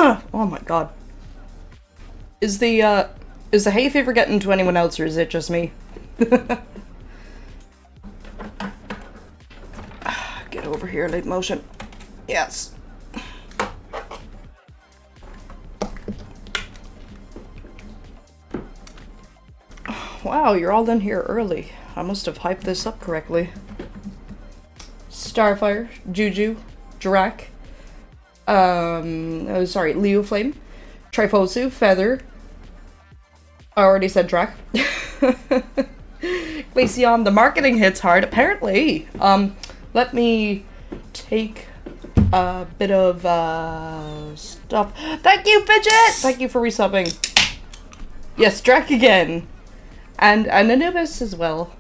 Oh my god. Is the hay fever getting to anyone else, or is it just me? Get over here, late motion. Yes. Wow, you're all in here early. I must have hyped this up correctly. Starfire, Juju, Drak, sorry, Leo Flame, Trifosu, Feather. I already said Drak. Glaceon, the marketing hits hard, apparently. Let me take a bit of stuff. Thank you, Fidget! Thank you for resubbing. Yes, Drak again. And Anubis as well.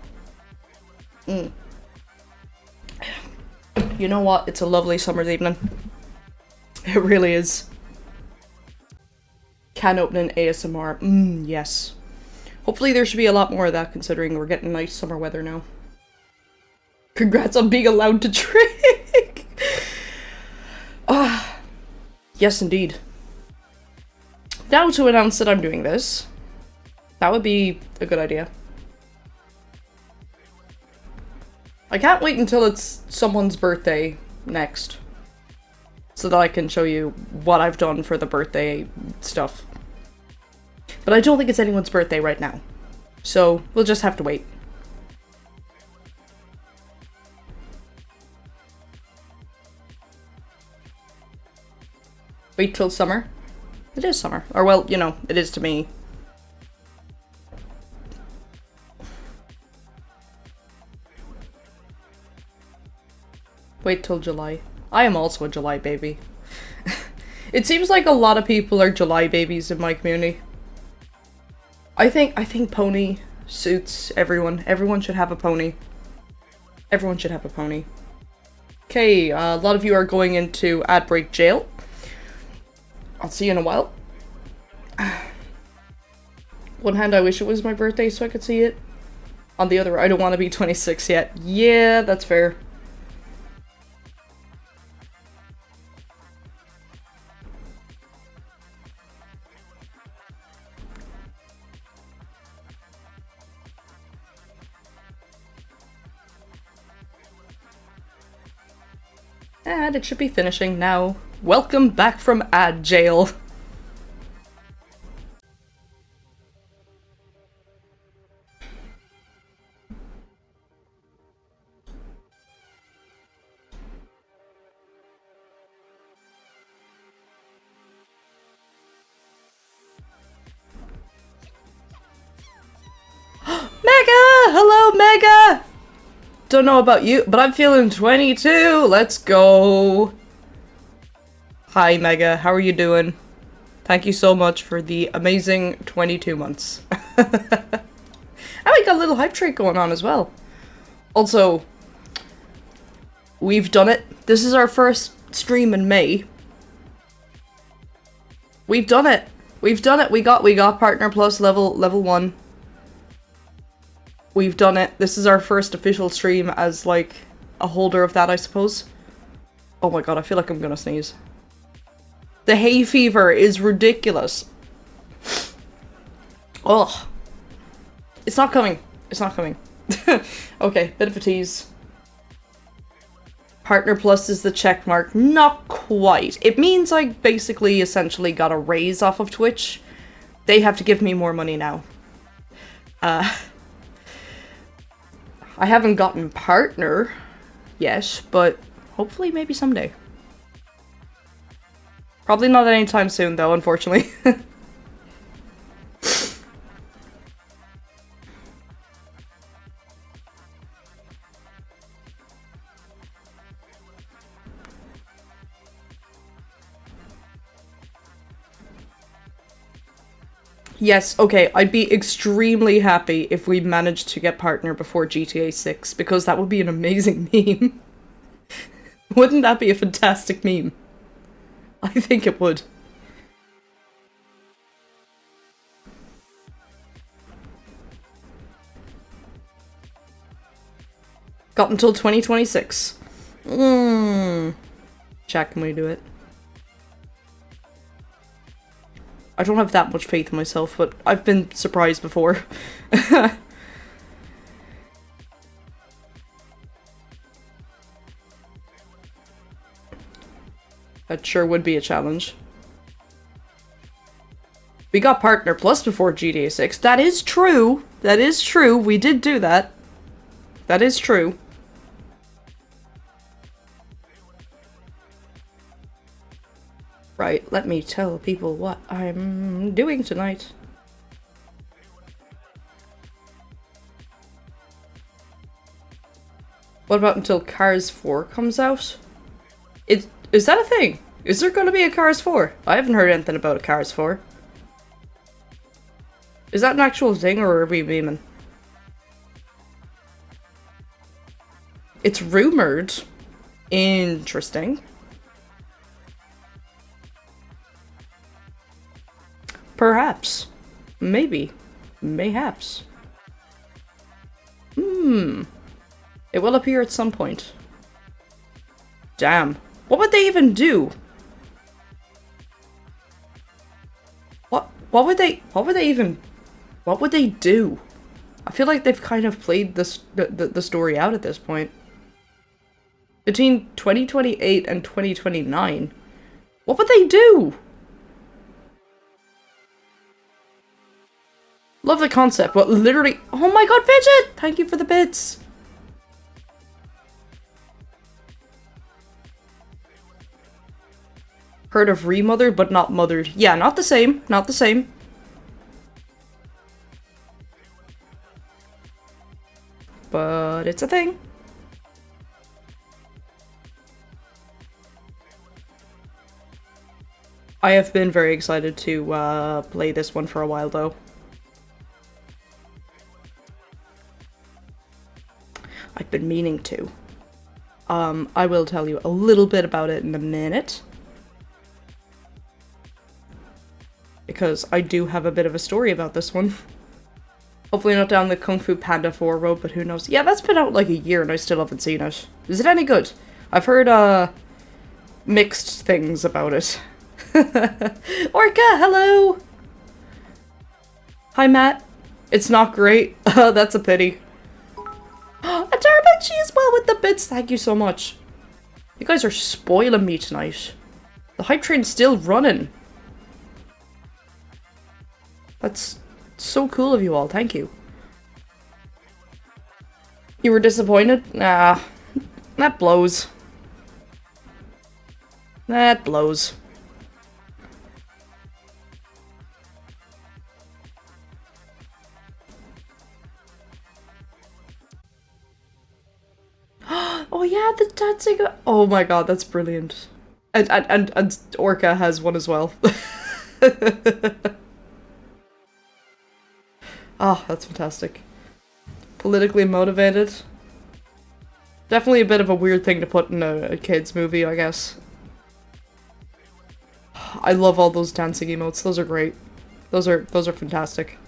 You know what? It's a lovely summer's evening. It really is. Can opening ASMR. Yes. Hopefully there should be a lot more of that, considering we're getting nice summer weather now. Congrats on being allowed to drink! Yes, indeed. Now to announce that I'm doing this. That would be a good idea. I can't wait until it's someone's birthday next, so that I can show you what I've done for the birthday stuff. But I don't think it's anyone's birthday right now, so we'll just have to wait. Wait till summer? It is summer. Or well, you know, it is to me. Wait till July. I am also a July baby. It seems like a lot of people are July babies in my community. I think pony suits everyone. Everyone should have a pony. Everyone should have a pony. Okay, a lot of you are going into ad break jail. I'll see you in a while. One hand, I wish it was my birthday so I could see it. On the other, I don't want to be 26 yet. Yeah, that's fair. And it should be finishing now. Welcome back from ad jail. Mega! Hello, Mega! Don't know about you, but I'm feeling 22. Let's go. Hi, Mega. How are you doing? Thank you so much for the amazing 22 months. And we got a little hype trait going on as well. Also, we've done it. This is our first stream in May. We've done it. We've done it. We got Partner Plus level 1. We've done it. This is our first official stream as, like, a holder of that, I suppose. Oh my god, I feel like I'm gonna sneeze. The hay fever is ridiculous. Ugh. It's not coming. It's not coming. Okay, bit of a tease. Partner Plus is the check mark. Not quite. It means I basically essentially got a raise off of Twitch. They have to give me more money now. I haven't gotten partner yet, but hopefully maybe someday. Probably not anytime soon though, unfortunately. Yes, okay, I'd be extremely happy if we managed to get partner before GTA 6, because that would be an amazing meme. Wouldn't that be a fantastic meme? I think it would. Got until 2026. Chat, can we do it? I don't have that much faith in myself, but I've been surprised before. That sure would be a challenge. We got Partner Plus before GTA 6. That is true. That is true. We did do that. That is true. Right, let me tell people what I'm doing tonight. What about until Cars 4 comes out? Is that a thing? Is there gonna be a Cars 4? I haven't heard anything about a Cars 4. Is that an actual thing, or are we memeing? It's rumored. Interesting. Perhaps. Maybe. Mayhaps. It will appear at some point. Damn. What would they even do? What would they do? I feel like they've kind of played the story out at this point. Between 2028 and 2029, what would they do? Love the concept, but literally— oh my god, Fidget! Thank you for the bits! Heard of remothered, but not mothered. Yeah, not the same. Not the same. But it's a thing. I have been very excited to play this one for a while, though. I've been meaning to. I will tell you a little bit about it in a minute. Because I do have a bit of a story about this one. Hopefully not down the Kung Fu Panda 4 road, but who knows. Yeah, that's been out like a year and I still haven't seen it. Is it any good? I've heard, mixed things about it. Orca, hello! Hi, Matt. It's not great. That's a pity. Adarbenchi as well with the bits. Thank you so much. You guys are spoiling me tonight. The hype train's still running. That's so cool of you all. Thank you. You were disappointed? Nah. That blows. That blows. Oh yeah, the dancing. Oh my god, that's brilliant. And Orca has one as well. Oh, that's fantastic. Politically motivated. Definitely a bit of a weird thing to put in a kid's movie, I guess. I love all those dancing emotes. Those are great. Those are fantastic.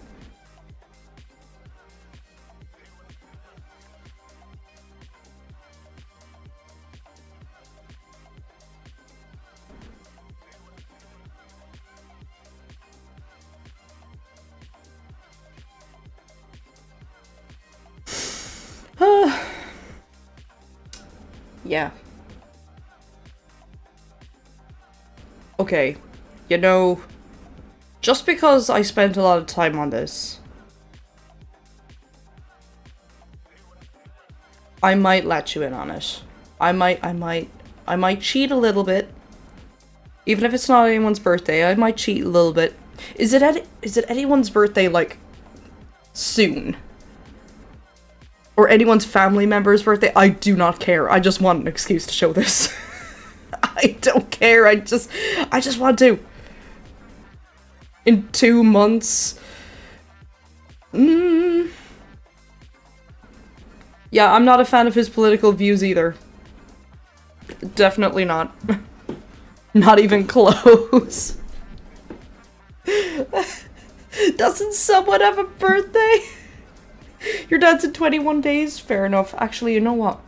Yeah. Okay. You know, just because I spent a lot of time on this, I might let you in on it. I might cheat a little bit. Even if it's not anyone's birthday, I might cheat a little bit. Is it anyone's birthday, like, soon? Or anyone's family member's birthday? I do not care. I just want an excuse to show this. I don't care. I just want to. In 2 months. Yeah, I'm not a fan of his political views either. Definitely not. Not even close. Doesn't someone have a birthday? Your dad's in 21 days? Fair enough. Actually, you know what?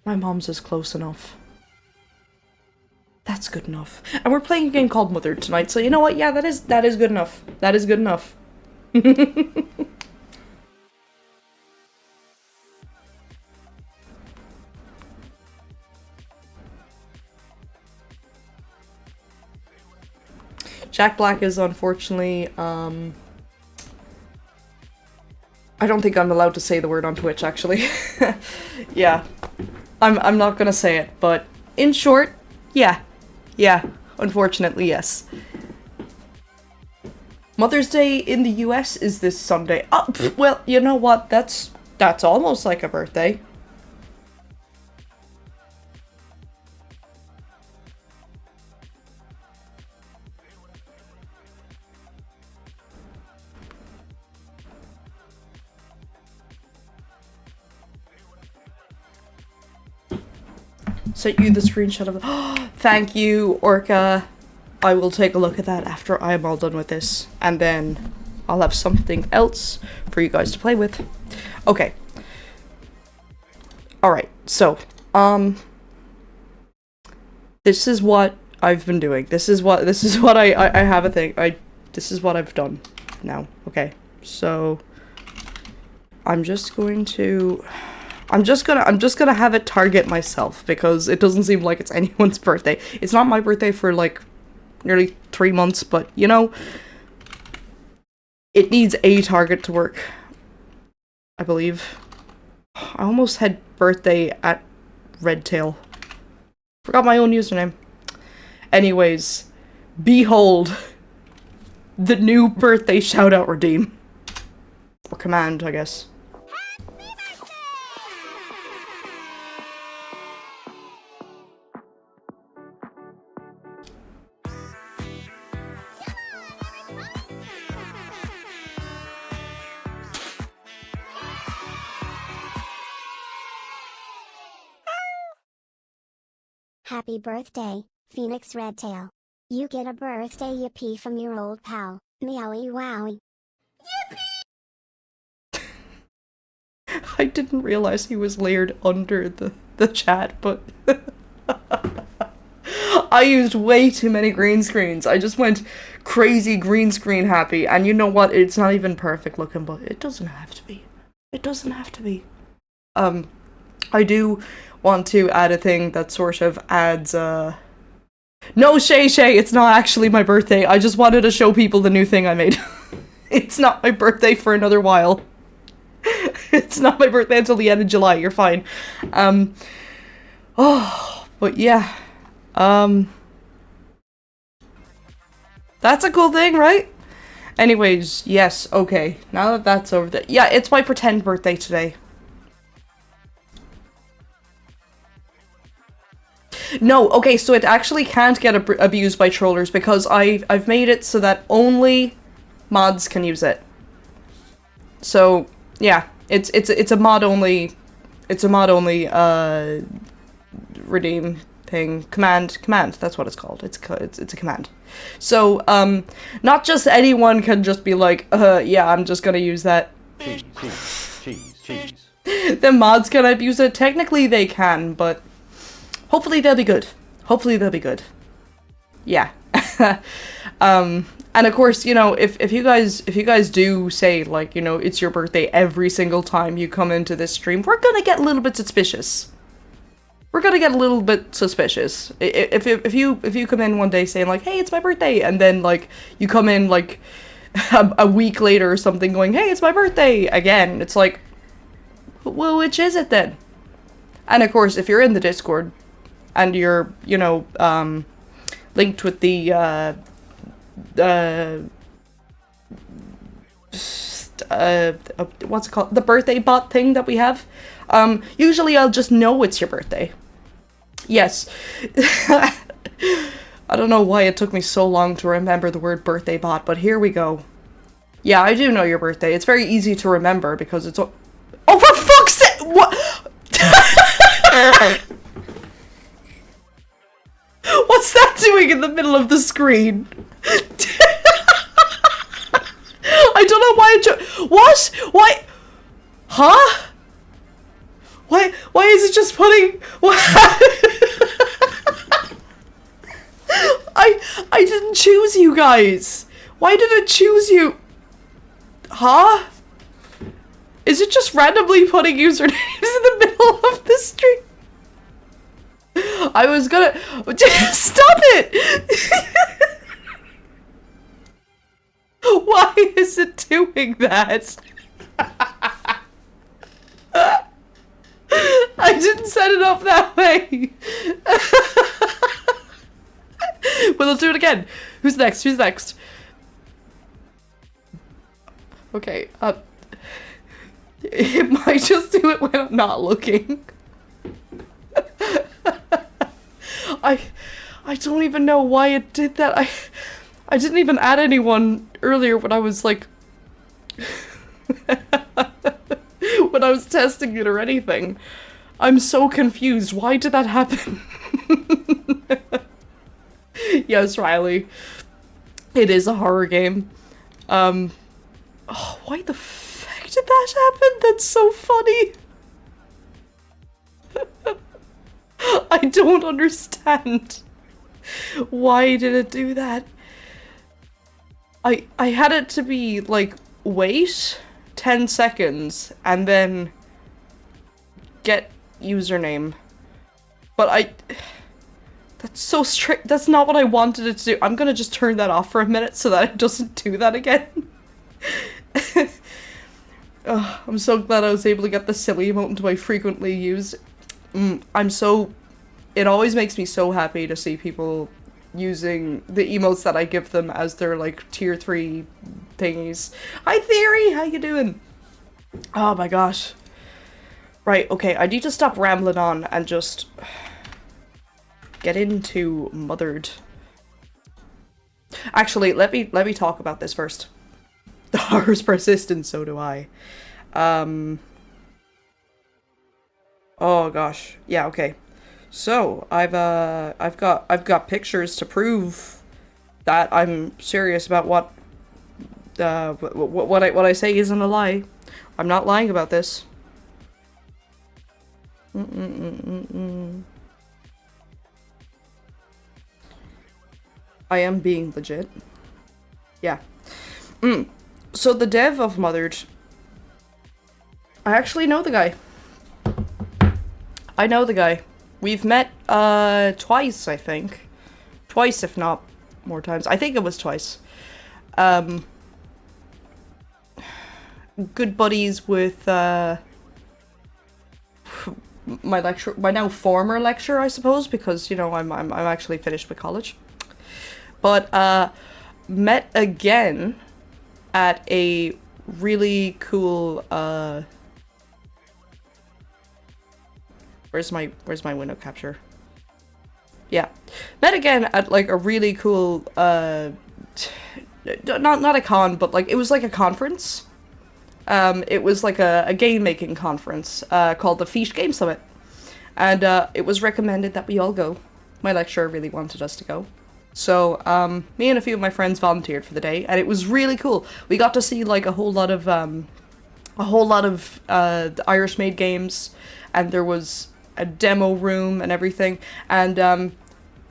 My mom's is close enough. That's good enough. And we're playing a game called Mother tonight, so you know what? Yeah, that is good enough. That is good enough. Jack Black is unfortunately, I don't think I'm allowed to say the word on Twitch, actually. Yeah. I'm not gonna say it, but in short, yeah. Yeah. Unfortunately, yes. Mother's Day in the US is this Sunday. Oh, well, you know what? That's almost like a birthday. Sent you the screenshot of it. Thank you, Orca. I will take a look at that after I'm all done with this. And then I'll have something else for you guys to play with. Okay. Alright, so, this is what I've been doing. This is what I have a thing. This is what I've done now. Okay. So, I'm just gonna have it target myself because it doesn't seem like it's anyone's birthday. It's not my birthday for like nearly 3 months, but you know, it needs a target to work, I believe. I almost had birthday at Redtail. Forgot my own username. Anyways, behold the new birthday shoutout redeem. Or command, I guess. Happy birthday, Phoenix Redtail. You get a birthday yippee from your old pal, Meowie Wowie. I didn't realize he was layered under the chat, but I used way too many green screens. I just went crazy green screen happy, and you know what? It's not even perfect looking, but it doesn't have to be. It doesn't have to be. I do want to add a thing that sort of adds, No, Shay, it's not actually my birthday. I just wanted to show people the new thing I made. It's not my birthday for another while. It's not my birthday until the end of July, you're fine. Oh, but yeah. That's a cool thing, right? Anyways, yes, okay. Now that that's over there. Yeah, it's my pretend birthday today. No, okay, so it actually can't get abused by trollers because I've made it so that only mods can use it. So, yeah, it's a mod only redeem thing. Command, that's what it's called. It's a command. So, not just anyone can just be like, yeah, I'm just gonna use that. Cheese. The mods can abuse it. Technically they can, but hopefully they'll be good. Yeah. And of course, you know, if you guys do say, like, you know, it's your birthday every single time you come into this stream, we're gonna get a little bit suspicious. If you come in one day saying like, hey, it's my birthday, and then like you come in like a week later or something going, hey, it's my birthday again, it's like, well, which is it then? And of course, if you're in the Discord and you're, you know, linked with the what's it called? The birthday bot thing that we have. Usually I'll just know it's your birthday. Yes. I don't know why it took me so long to remember the word birthday bot, but here we go. Yeah, I do know your birthday. It's very easy to remember because it's oh, for fuck's sake! What? What's that doing in the middle of the screen? I don't know why what? Why? Huh? Why is it just putting... What? I didn't choose you guys. Why did it choose you? Huh? Is it just randomly putting usernames in the middle of the stream? I was gonna stop it. Why is it doing that? I didn't set it up that way. But let's do it again. Who's next? Who's next? Okay, it might just do it when I'm not looking. I don't even know why it did that. I didn't even add anyone earlier when I was like when I was testing it or anything. I'm so confused. Why did that happen? Yes, Riley. It is a horror game. Oh, why the fuck did that happen? That's so funny. I don't understand. Why did it do that? I had it to be like, wait 10 seconds and then get username. But that's so strict. That's not what I wanted it to do. I'm gonna just turn that off for a minute so that it doesn't do that again. Oh, I'm so glad I was able to get the silly emote into my frequently used. It always makes me so happy to see people using the emotes that I give them as their like tier 3 thingies. Hi Theory, how you doing? Oh my gosh. Right, okay, I need to stop rambling on and just get into Mothered. Actually, let me talk about this first. The horror's persistent, so do I. Oh gosh. Yeah, okay. So, I've got pictures to prove that I'm serious about what I say isn't a lie. I'm not lying about this. I am being legit. Yeah. So the dev of Mothered, I actually know the guy. I know the guy. We've met twice, I think. Twice, if not more times. I think it was twice. Good buddies with my now former lecturer, I suppose, because you know I'm actually finished with college. But met again at a really cool where's my window capture? Yeah. Met again at like a really cool not a con, but like it was like a conference. It was like a game making conference called the Feast Game Summit. And it was recommended that we all go. My lecturer really wanted us to go. So me and a few of my friends volunteered for the day, and it was really cool. We got to see like a whole lot of the Irish made games, and there was a demo room and everything. And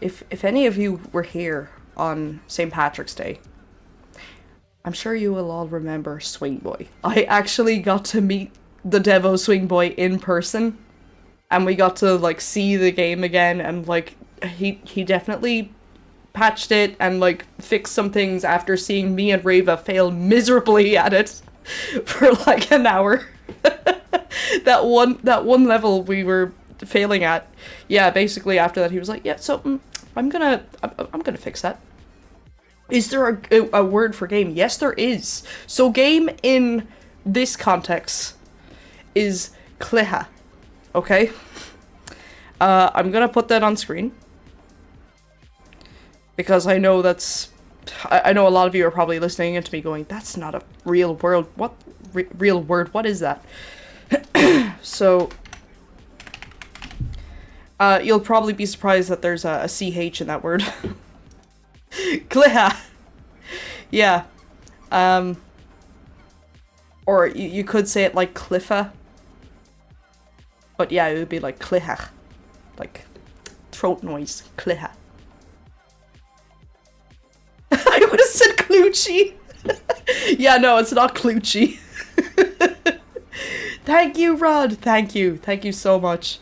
if any of you were here on St. Patrick's Day, I'm sure you will all remember Swing Boy. I actually got to meet the Devo Swing Boy in person, and we got to like see the game again, and like he definitely patched it and like fixed some things after seeing me and Reva fail miserably at it for like an hour. that one level we were failing at. Yeah, basically after that he was like, yeah, so I'm gonna fix that. Is there a word for game? Yes, there is. So game in this context is cliha. Okay? I'm gonna put that on screen. Because I know I know a lot of you are probably listening to me going, that's not a real word. What? Real word? What is that? So, you'll probably be surprised that there's a CH in that word. Cliha. Yeah. Or you could say it like cliffa. But yeah, it would be like cliha. Like throat noise. Cliha. would have said Clucci. Yeah, no, it's not Clucci. Thank you, Rod. Thank you. Thank you so much.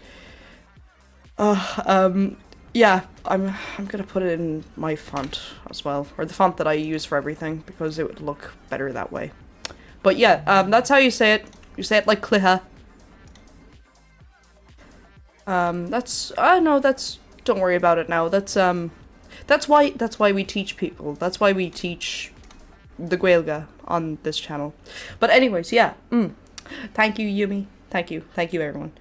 Yeah, I'm gonna put it in my font as well, or the font that I use for everything, because it would look better that way. But yeah, that's how you say it. You say it like Cliha. Don't worry about it now. That's why we teach people. That's why we teach the Gaelga on this channel. But anyways, yeah. Thank you, Yumi. Thank you, everyone.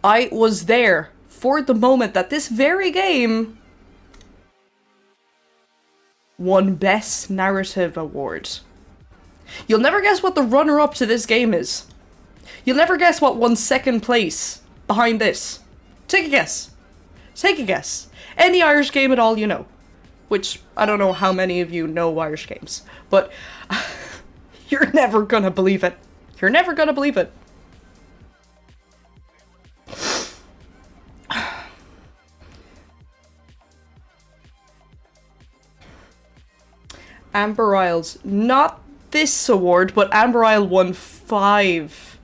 I was there for the moment that this very game won Best Narrative Award. You'll never guess what the runner-up to this game is. You'll never guess what won second place behind this. Take a guess. Take a guess. Any Irish game at all you know. Which, I don't know how many of you know Irish games. But, you're never gonna believe it. You're never gonna believe it. Amber Isles. Not this award, but Amber Isle won five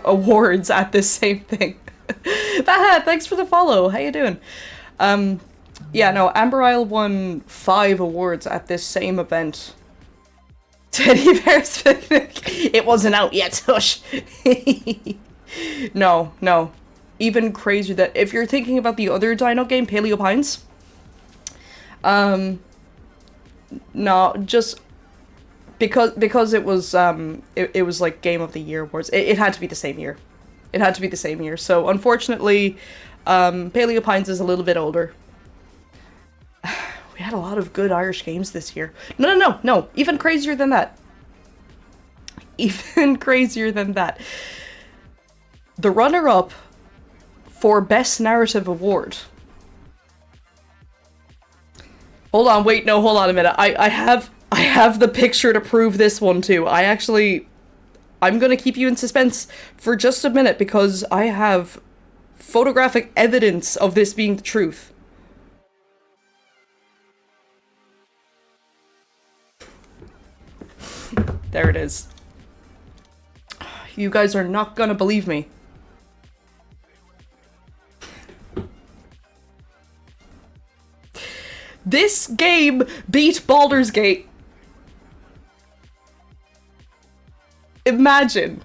awards at this same thing. Baha, thanks for the follow. How you doing? Yeah, no, Amber Isle won 5 awards at this same event. Teddy Bear's Picnic. It wasn't out yet, hush. No. Even crazier that if you're thinking about the other dino game, Paleo Pines. No, just because it was it was like Game of the Year awards. It had to be the same year. It had to be the same year. So unfortunately, Paleo Pines is a little bit older. We had a lot of good Irish games this year. No. Even crazier than that. Even crazier than that. The runner-up for Best Narrative Award. Hold on, wait, no, hold on a minute. I have the picture to prove this one too. I'm gonna keep you in suspense for just a minute because I have photographic evidence of this being the truth. There it is. You guys are not gonna believe me. This game beat Baldur's Gate. Imagine.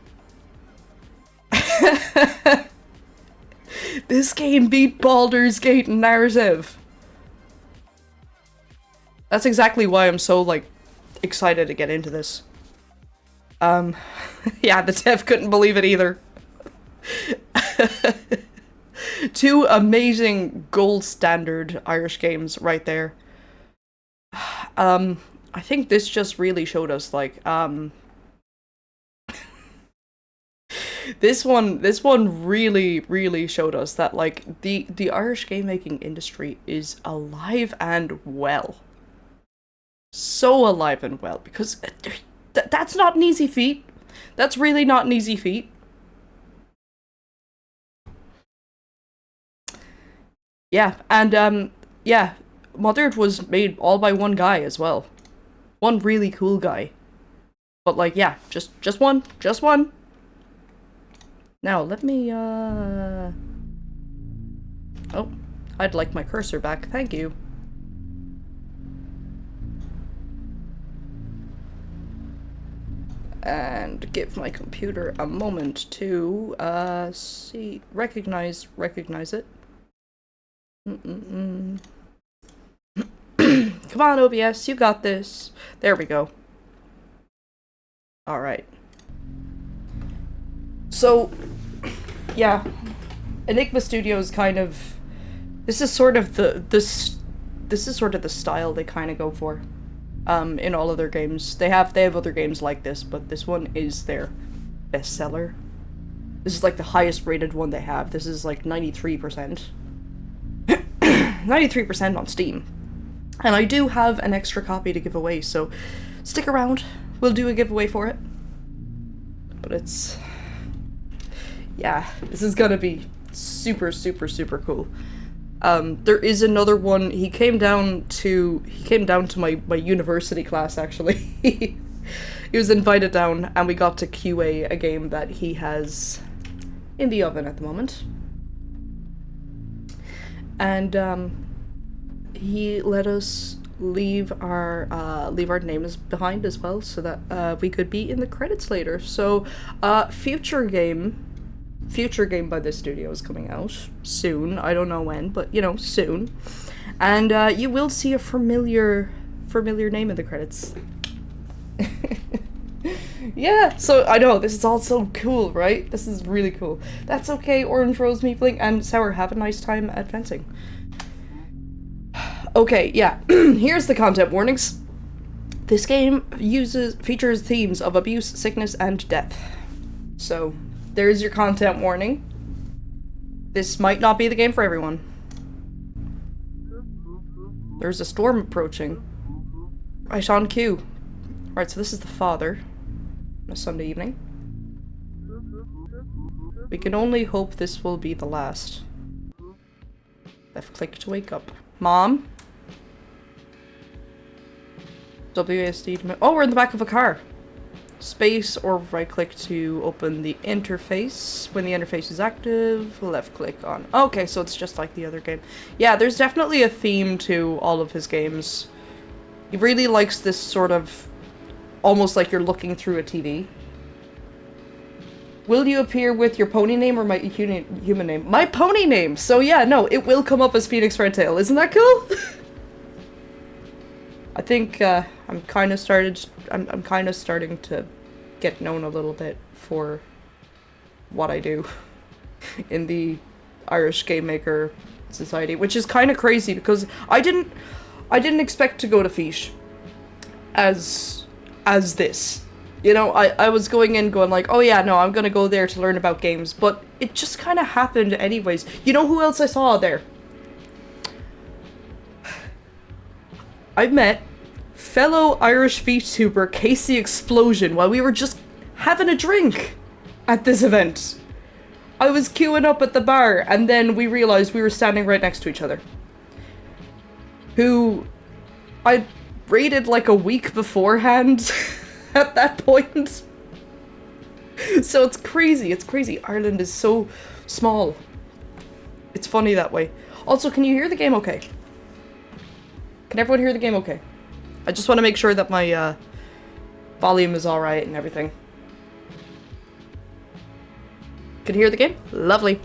This game beat Baldur's Gate narrative. That's exactly why I'm so, like, excited to get into this. Yeah, the dev couldn't believe it either. 2 amazing gold standard Irish games right there. I think this just really showed us, like, this one really showed us that, like, the Irish game making industry is alive and well. So alive and well, because that's not an easy feat. That's really not an easy feat. Yeah, and yeah, Mothered was made all by one guy as well. One really cool guy. But, like, yeah, just one. Now, let me, oh, I'd like my cursor back, thank you. And give my computer a moment to, recognize it. Come on, OBS, you got this. There we go. Alright. So, yeah. Enigma Studios kind of... This is sort of the style they kind of go for. In all of their games. They have other games like this, but this one is their bestseller. This is like the highest rated one they have. This is like 93%. 93% on Steam. And I do have an extra copy to give away, so stick around. We'll do a giveaway for it. But it's... yeah, this is gonna be super cool. There is another one. He came down to my university class, actually. He was invited down, and we got to QA a game that he has in the oven at the moment. And he let us leave our names behind as well, so that we could be in the credits later. So, future game by this studio is coming out soon. I don't know when, but you know, soon. And you will see a familiar name in the credits. Yeah, so I know, this is all so cool, right? This is really cool. That's okay, Orange Rose Meepling and Sour, have a nice time at fencing. Okay, yeah, here's the content warnings. This game features themes of abuse, sickness, and death. So, there's your content warning. This might not be the game for everyone. There's a storm approaching. Right on cue. Right, so this is the father. On a Sunday evening. We can only hope this will be the last. Left click to wake up. Mom? WASD to... Oh, we're in the back of a car. Space or right click to open the interface. When the interface is active, left click on... Okay, so it's just like the other game. Yeah, there's definitely a theme to all of his games. He really likes this sort of... almost like you're looking through a TV. Will you appear with your pony name or my human name? My pony name! So yeah, no, it will come up as Phoenix Redtail. Isn't that cool? I think I'm kind of starting to get known a little bit for what I do in the Irish Game Maker Society, which is kind of crazy because I didn't expect to go to Fiche as this. You know, I was going in going like, oh yeah, no, I'm gonna go there to learn about games, but it just kind of happened anyways. You know who else I saw there? I met fellow Irish Vtuber Casey Explosion while we were just having a drink at this event. I was queuing up at the bar, and then we realized we were standing right next to each other. Who I raided like a week beforehand at that point. So it's crazy, it's crazy. Ireland is so small. It's funny that way. Also, can you hear the game okay? Can everyone hear the game okay? I just want to make sure that my volume is alright and everything. Can you hear the game? Lovely.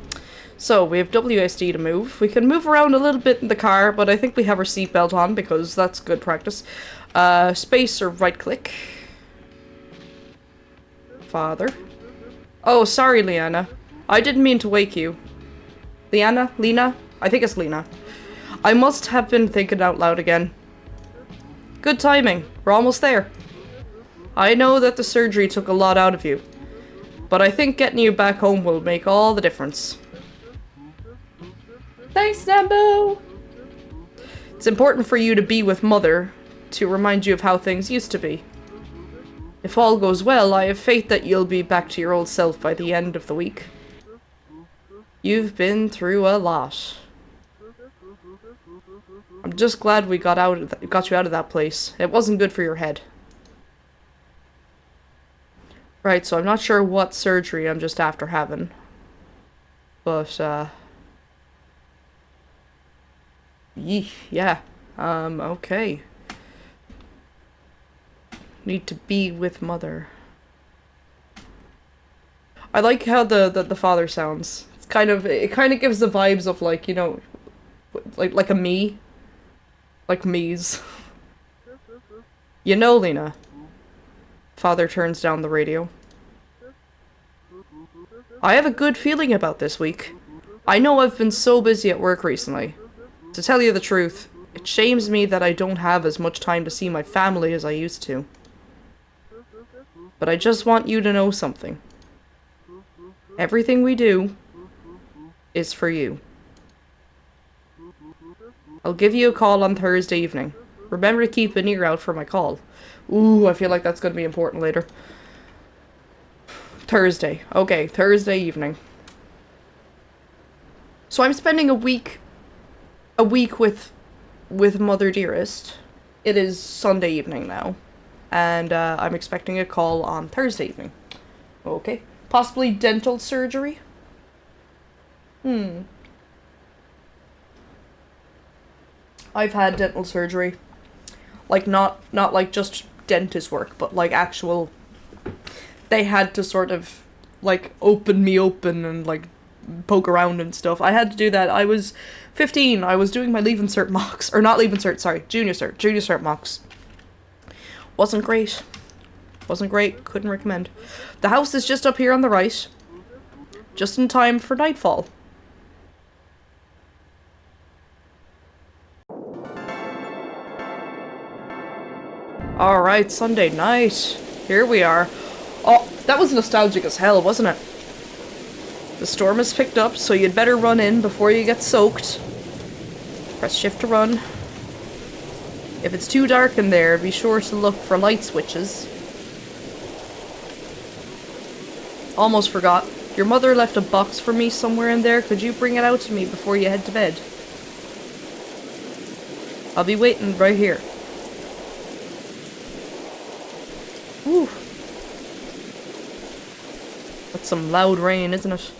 So, we have WSD to move. We can move around a little bit in the car, but I think we have our seatbelt on because that's good practice. Space or right click. Father. Oh, sorry, Leanna. I didn't mean to wake you. Leanna? Lena? I think it's Lena. I must have been thinking out loud again. Good timing. We're almost there. I know that the surgery took a lot out of you, but I think getting you back home will make all the difference. Thanks, Nambo! It's important for you to be with Mother, to remind you of how things used to be. If all goes well, I have faith that you'll be back to your old self by the end of the week. You've been through a lot. I'm just glad we got you out of that place. It wasn't good for your head. Right, so I'm not sure what surgery I'm just after having. But, yeah. Okay. Need to be with Mother. I like how the father sounds. It's it kind of gives the vibes of like, you know, like a me. Like me's. You know, Lena. Father turns down the radio. I have a good feeling about this week. I know I've been so busy at work recently. To tell you the truth, it shames me that I don't have as much time to see my family as I used to. But I just want you to know something. Everything we do is for you. I'll give you a call on Thursday evening. Remember to keep an ear out for my call. Ooh, I feel like that's going to be important later. Thursday. Okay, Thursday evening. So I'm spending a week a week with Mother Dearest. It is Sunday evening now, and I'm expecting a call on Thursday evening. Okay. Possibly dental surgery? I've had dental surgery. Like, not like just dentist work, but like actual... They had to sort of, like, open me open and, like, poke around and stuff. I had to do that. I was 15. I was doing my Leaving Cert mocks. Or not Leaving Cert, sorry. Junior Cert mocks. Wasn't great. Wasn't great. Couldn't recommend. The house is just up here on the right. Just in time for nightfall. Alright, Sunday night. Here we are. Oh, that was nostalgic as hell, wasn't it? The storm has picked up, so you'd better run in before you get soaked. Press shift to run. If it's too dark in there, be sure to look for light switches. Almost forgot. Your mother left a box for me somewhere in there. Could you bring it out to me before you head to bed? I'll be waiting right here. Whew. That's some loud rain, isn't it?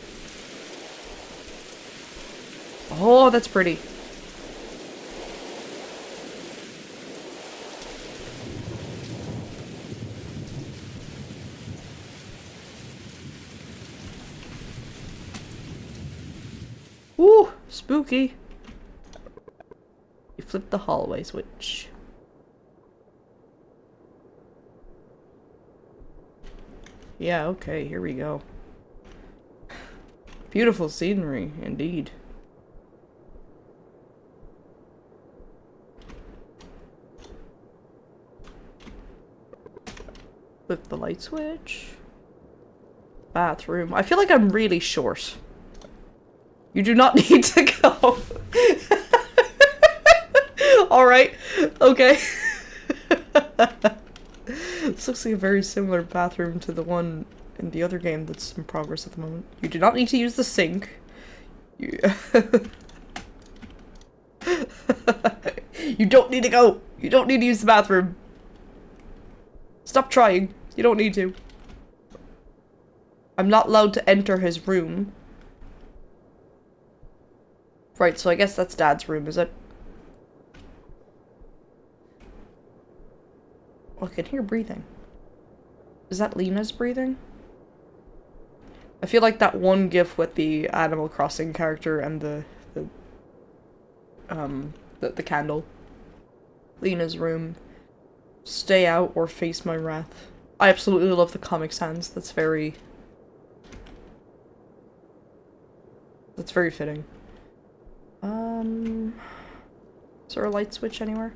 Oh, that's pretty. Ooh, spooky. You flip the hallway switch. Yeah, okay, here we go. Beautiful scenery, indeed. Flip the light switch. Bathroom. I feel like I'm really short. You do not need to go. Alright, okay. This looks like a very similar bathroom to the one in the other game that's in progress at the moment. You do not need to use the sink. You, you don't need to go. You don't need to use the bathroom. Stop trying. You don't need to. I'm not allowed to enter his room. Right, so I guess that's Dad's room, is it? Oh, I can hear breathing. Is that Lena's breathing? I feel like that one gif with the Animal Crossing character and the candle. Lena's room. Stay out or face my wrath. I absolutely love the Comic Sans. That's very fitting. Is there a light switch anywhere?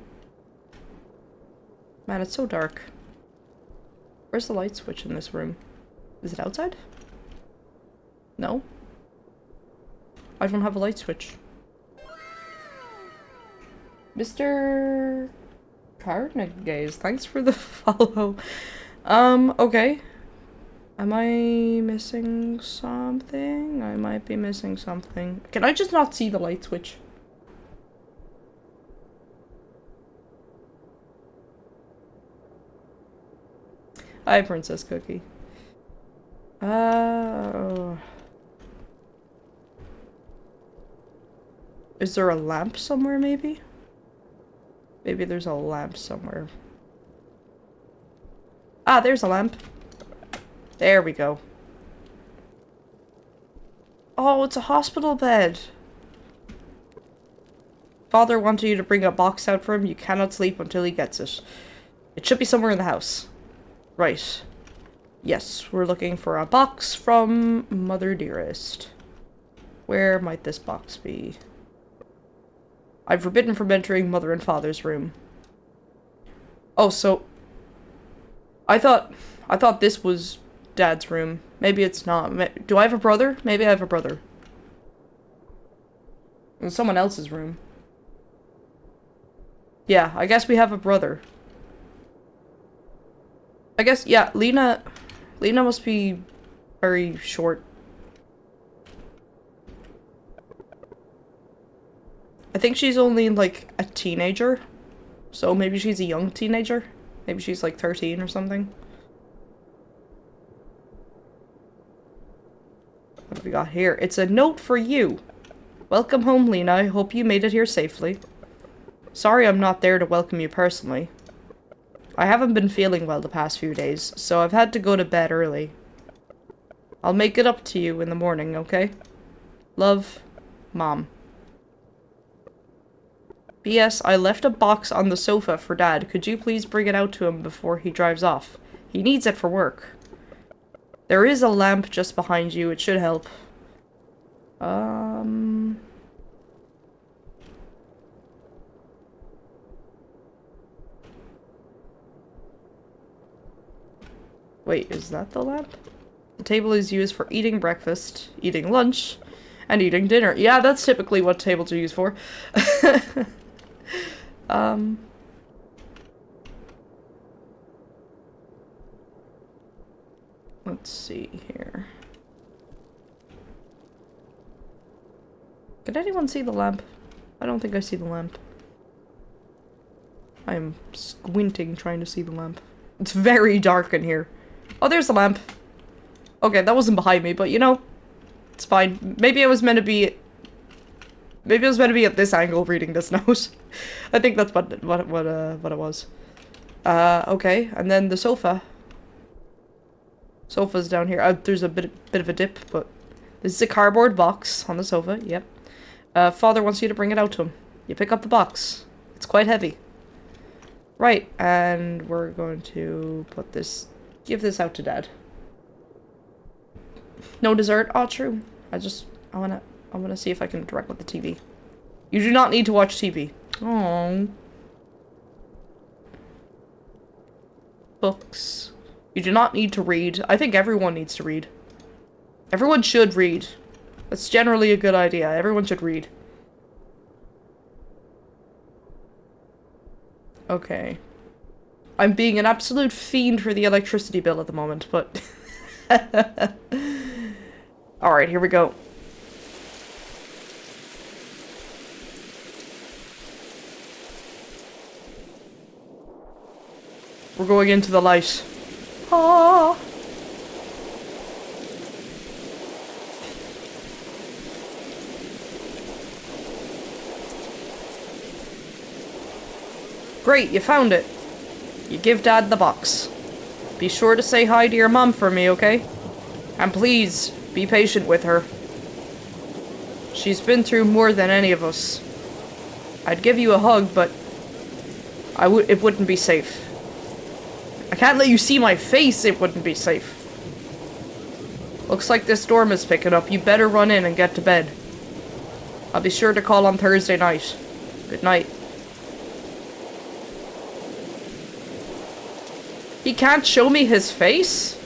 Man, it's so dark. Where's the light switch in this room? Is it outside? No? I don't have a light switch. Mr. Carnegie, thanks for the follow. Okay. Am I missing something? I might be missing something. Can I just not see the light switch? Hi, Princess Cookie. Is there a lamp somewhere, maybe? Maybe there's a lamp somewhere. Ah, there's a lamp. There we go. Oh, it's a hospital bed. Father wanted you to bring a box out for him. You cannot sleep until he gets it. It should be somewhere in the house. Right. Yes, we're looking for a box from Mother Dearest. Where might this box be? I'm forbidden from entering Mother and Father's room. Oh, so... I thought this was Dad's room. Maybe it's not. Do I have a brother? Maybe I have a brother. In someone else's room. Yeah, I guess we have a brother. I guess, yeah, Lena must be very short. I think she's only like a teenager. So maybe she's a young teenager. Maybe she's like 13 or something. What have we got here? It's a note for you. Welcome home, Lena. I hope you made it here safely. Sorry I'm not there to welcome you personally. I haven't been feeling well the past few days, so I've had to go to bed early. I'll make it up to you in the morning, okay? Love, Mom. P.S. I left a box on the sofa for Dad. Could you please bring it out to him before he drives off? He needs it for work. There is a lamp just behind you. It should help. Wait, is that the lamp? The table is used for eating breakfast, eating lunch, and eating dinner. Yeah, that's typically what tables are used for. Let's see here. Can anyone see the lamp? I don't think I see the lamp. I am squinting trying to see the lamp. It's very dark in here. Oh, there's the lamp. Okay, that wasn't behind me, but you know, it's fine. Maybe I was meant to be... Maybe I was meant to be at this angle reading this note. I think that's what it was. Okay, and then the sofa. Sofa's down here. There's a bit of a dip, but this is a cardboard box on the sofa. Yep. Father wants you to bring it out to him. You pick up the box. It's quite heavy. Right, and we're going to put this... Give this out to Dad. No dessert? Oh, true. I wanna see if I can direct with the TV. You do not need to watch TV. Oh. Books. You do not need to read. I think everyone needs to read. Everyone should read. That's generally a good idea. Everyone should read. Okay. I'm being an absolute fiend for the electricity bill at the moment, but... Alright, here we go. We're going into the light. Ah. Great, you found it. You give Dad the box. Be sure to say hi to your mom for me, okay? And please, be patient with her. She's been through more than any of us. I'd give you a hug, but it wouldn't be safe. I can't let you see my face, it wouldn't be safe. Looks like this storm is picking up. You better run in and get to bed. I'll be sure to call on Thursday night. Good night. He can't show me his face?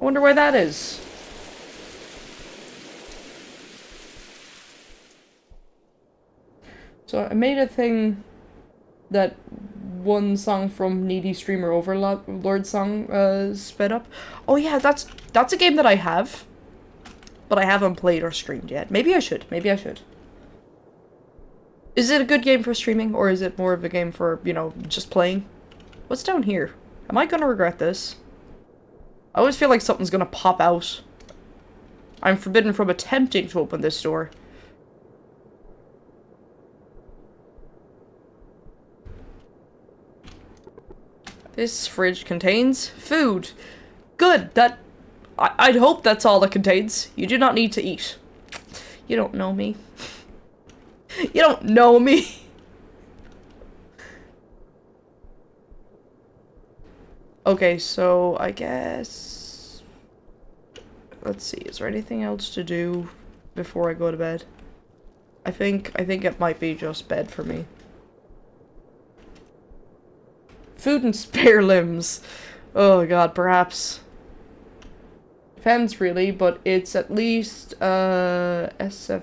I wonder where that is. So I made a thing that one song from Needy Streamer Overlord song sped up. Oh yeah, that's a game that I have, but I haven't played or streamed yet. Maybe I should. Maybe I should. Is it a good game for streaming, or is it more of a game for, you know, just playing? What's down here? Am I gonna regret this? I always feel like something's gonna pop out. I'm forbidden from attempting to open this door. This fridge contains food. Good, I'd hope that's all it contains. You do not need to eat. You don't know me. You don't know me. Okay, so I guess... Let's see, is there anything else to do before I go to bed? I think it might be just bed for me. Food and spare limbs. Oh god, perhaps. Depends really, but it's at least SFS.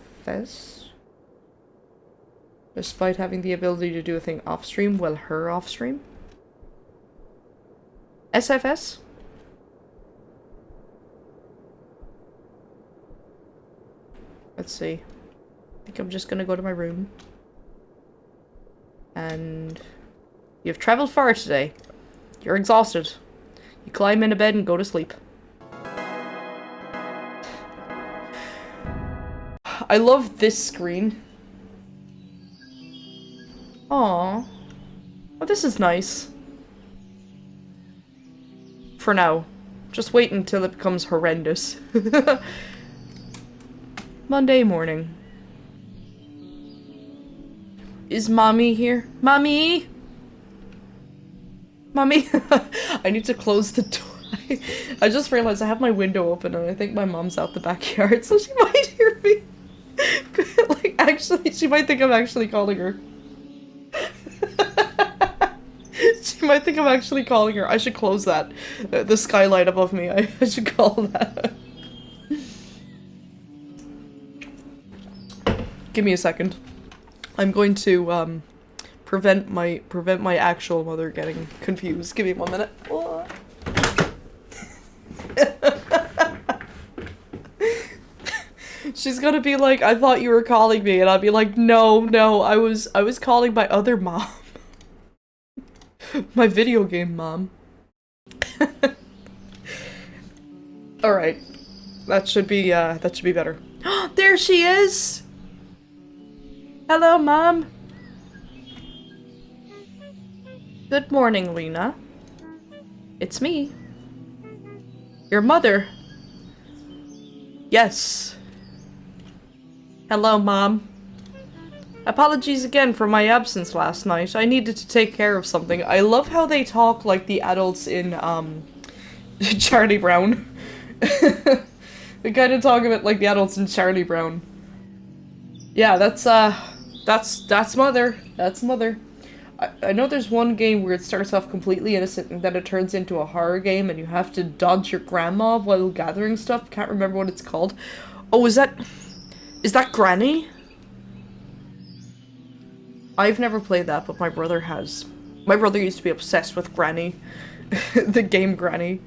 Despite having the ability to do a thing off stream, well, her off stream. SFS? Let's see. think I'm just gonna go to my room. And you've traveled far today. You're exhausted. You climb into bed and go to sleep. I love this screen. Aww. Oh, this is nice. For now. Just wait until it becomes horrendous. Monday morning. Is mommy here? Mommy? Mommy? I need to close the door. I just realized I have my window open and I think my mom's out the backyard, so she might hear me. Like, actually, she might think I'm actually calling her. She might think I'm actually calling her. I should close that. The skylight above me. I should call that. Give me a second. I'm going to prevent my actual mother getting confused. Give me 1 minute. She's gonna be like, I thought you were calling me, and I'll be like, no, I was calling my other mom. My video game mom. Alright. That should be better. There she is! Hello, Mom. Good morning, Lena. It's me. Your mother. Yes. Hello, Mom. Apologies again for my absence last night. I needed to take care of something. I love how they talk like the adults in, Charlie Brown. They kind of talk a bit like the adults in Charlie Brown. Yeah, that's Mother. That's Mother. I know there's one game where it starts off completely innocent and then it turns into a horror game and you have to dodge your grandma while gathering stuff. Can't remember what it's called. Oh, is that Granny? I've never played that, but my brother has. My brother used to be obsessed with Granny. The game Granny.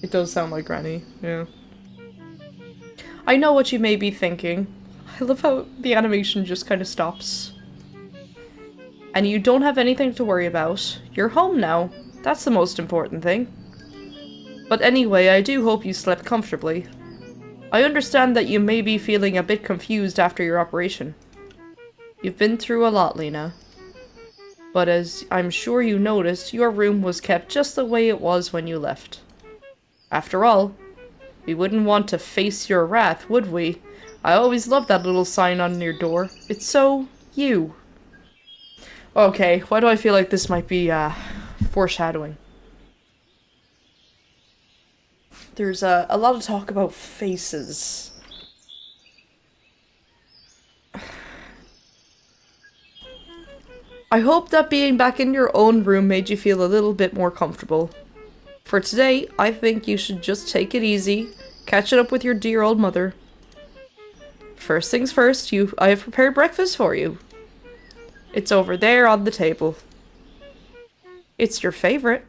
It does sound like Granny, yeah. I know what you may be thinking. I love how the animation just kind of stops. And you don't have anything to worry about. You're home now. That's the most important thing. But anyway, I do hope you slept comfortably. I understand that you may be feeling a bit confused after your operation. You've been through a lot, Lena. But as I'm sure you noticed, your room was kept just the way it was when you left. After all, we wouldn't want to face your wrath, would we? I always loved that little sign on your door. It's so you. Okay, why do I feel like this might be, foreshadowing? There's a lot of talk about faces. I hope that being back in your own room made you feel a little bit more comfortable. For today, I think you should just take it easy, catch it up with your dear old mother. First things first, I have prepared breakfast for you. It's over there on the table. It's your favorite.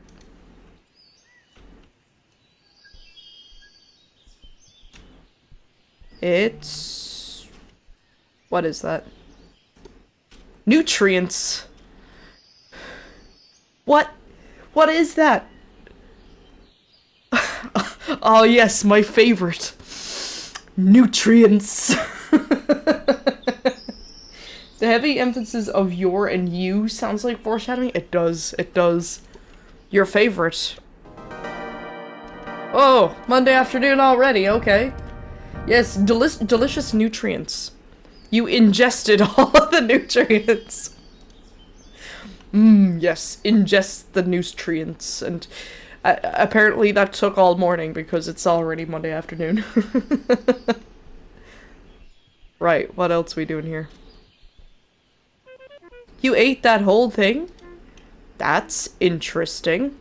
It's... what is that? Nutrients. What? What is that? Oh yes, my favorite. Nutrients. The heavy emphasis of your and you sounds like foreshadowing. It does. It does. Your favorite. Oh, Monday afternoon already. Okay. Yes, delicious nutrients. You ingested all of the nutrients. Yes, ingest the nutrients. And apparently that took all morning because it's already Monday afternoon. Right, what else are we doing here? You ate that whole thing? That's interesting.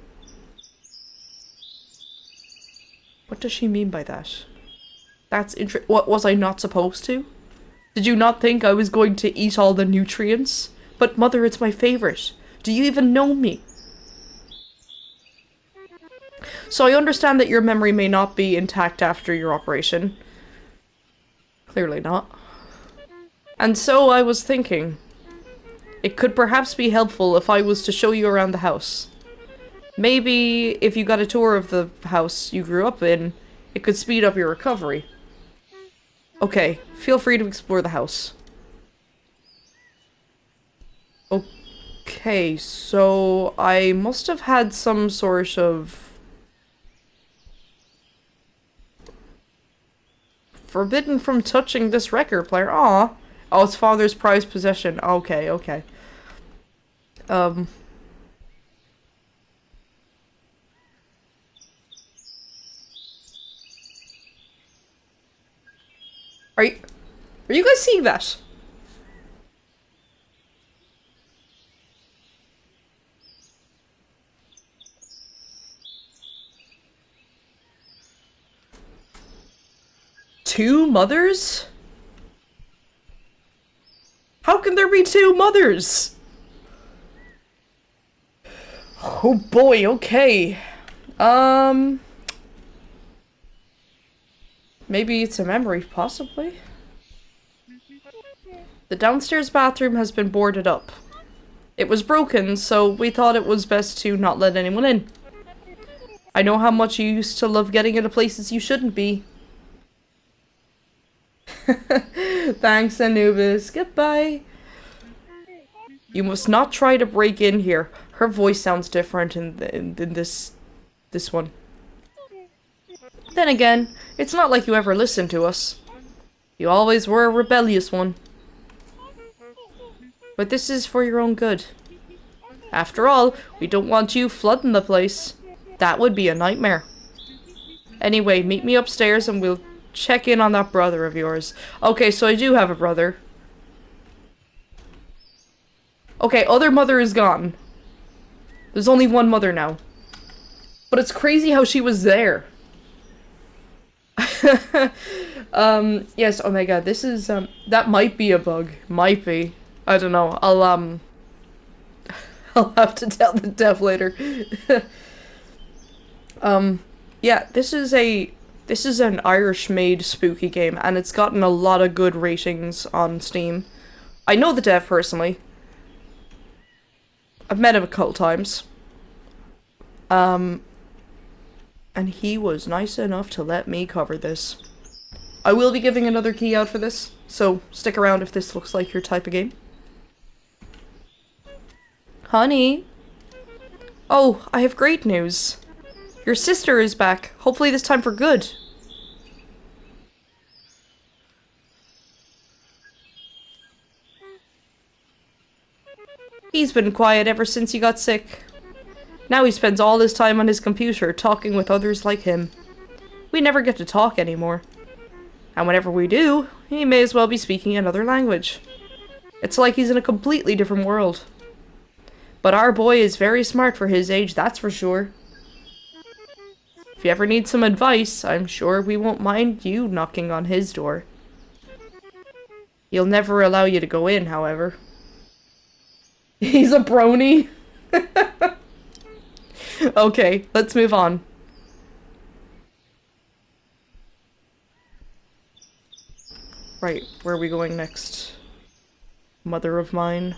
What does she mean by that? That's what, was I not supposed to? Did you not think I was going to eat all the nutrients? But mother, it's my favorite. Do you even know me? So I understand that your memory may not be intact after your operation. Clearly not. And so I was thinking, it could perhaps be helpful if I was to show you around the house. Maybe if you got a tour of the house you grew up in, it could speed up your recovery. Okay, feel free to explore the house. Okay, so I must have had some sort of forbidden from touching this record player. Aw. Oh, it's father's prized possession. Okay, okay. Are you guys seeing that? Two mothers? How can there be two mothers? Oh boy, okay. Maybe it's a memory, possibly. The downstairs bathroom has been boarded up. It was broken, so we thought it was best to not let anyone in. I know how much you used to love getting into places you shouldn't be. Thanks, Anubis. Goodbye. You must not try to break in here. Her voice sounds different in this one. Then again, it's not like you ever listened to us. You always were a rebellious one. But this is for your own good. After all, we don't want you flooding the place. That would be a nightmare. Anyway, meet me upstairs and we'll check in on that brother of yours. Okay, so I do have a brother. Okay, other mother is gone. There's only one mother now. But it's crazy how she was there. Yes, oh my god, this is, that might be a bug. Might be. I don't know. I'll have to tell the dev later. Yeah, this is an Irish-made spooky game, and it's gotten a lot of good ratings on Steam. I know the dev personally. I've met him a couple times. And he was nice enough to let me cover this. I will be giving another key out for this, so stick around if this looks like your type of game. Honey? Oh, I have great news. Your sister is back, hopefully this time for good. He's been quiet ever since he got sick. Now he spends all his time on his computer talking with others like him. We never get to talk anymore. And whenever we do, he may as well be speaking another language. It's like he's in a completely different world. But our boy is very smart for his age, that's for sure. If you ever need some advice, I'm sure we won't mind you knocking on his door. He'll never allow you to go in, however. He's a brony. Okay, let's move on. Right, where are we going next? Mother of mine.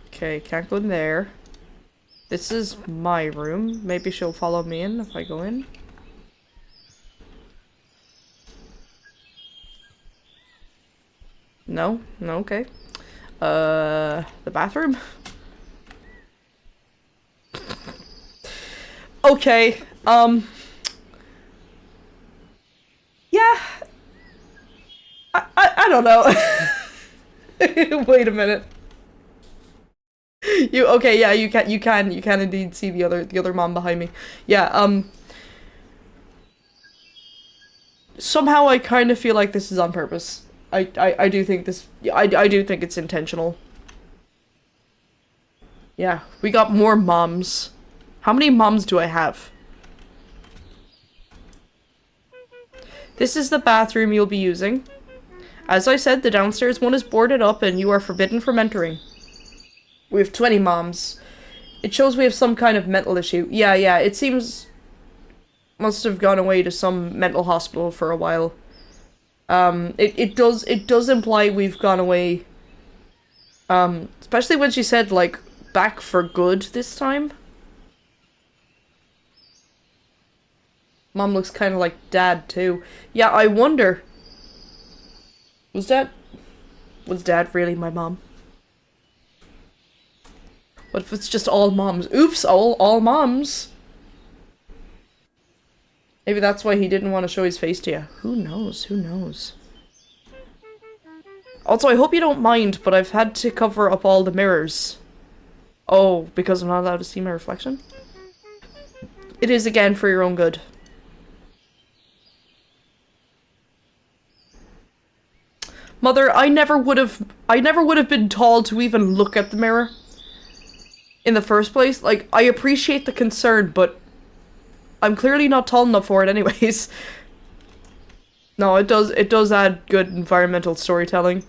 Okay, can't go in there. This is my room. Maybe she'll follow me in if I go in. No? No, okay. The bathroom? Okay, yeah. I don't know. Wait a minute. Okay, yeah, you can indeed see the other mom behind me. Yeah, somehow I kind of feel like this is on purpose. I do think this, I do think it's intentional. Yeah, we got more moms. How many moms do I have? This is the bathroom you'll be using. As I said, the downstairs one is boarded up and you are forbidden from entering. We have 20 moms. It shows we have some kind of mental issue. Yeah, it seems... must have gone away to some mental hospital for a while. It does imply we've gone away. Especially when she said, like, back for good this time. Mom looks kind of like Dad, too. Yeah, I wonder. Was Dad really my mom? What if it's just all moms? Oops, all moms. Maybe that's why he didn't want to show his face to you. Who knows? Who knows? Also, I hope you don't mind, but I've had to cover up all the mirrors. Oh, because I'm not allowed to see my reflection? It is, again, for your own good. Mother, I never would have been tall to even look at the mirror. In the first place. Like, I appreciate the concern, but I'm clearly not tall enough for it anyways. No, it does add good environmental storytelling.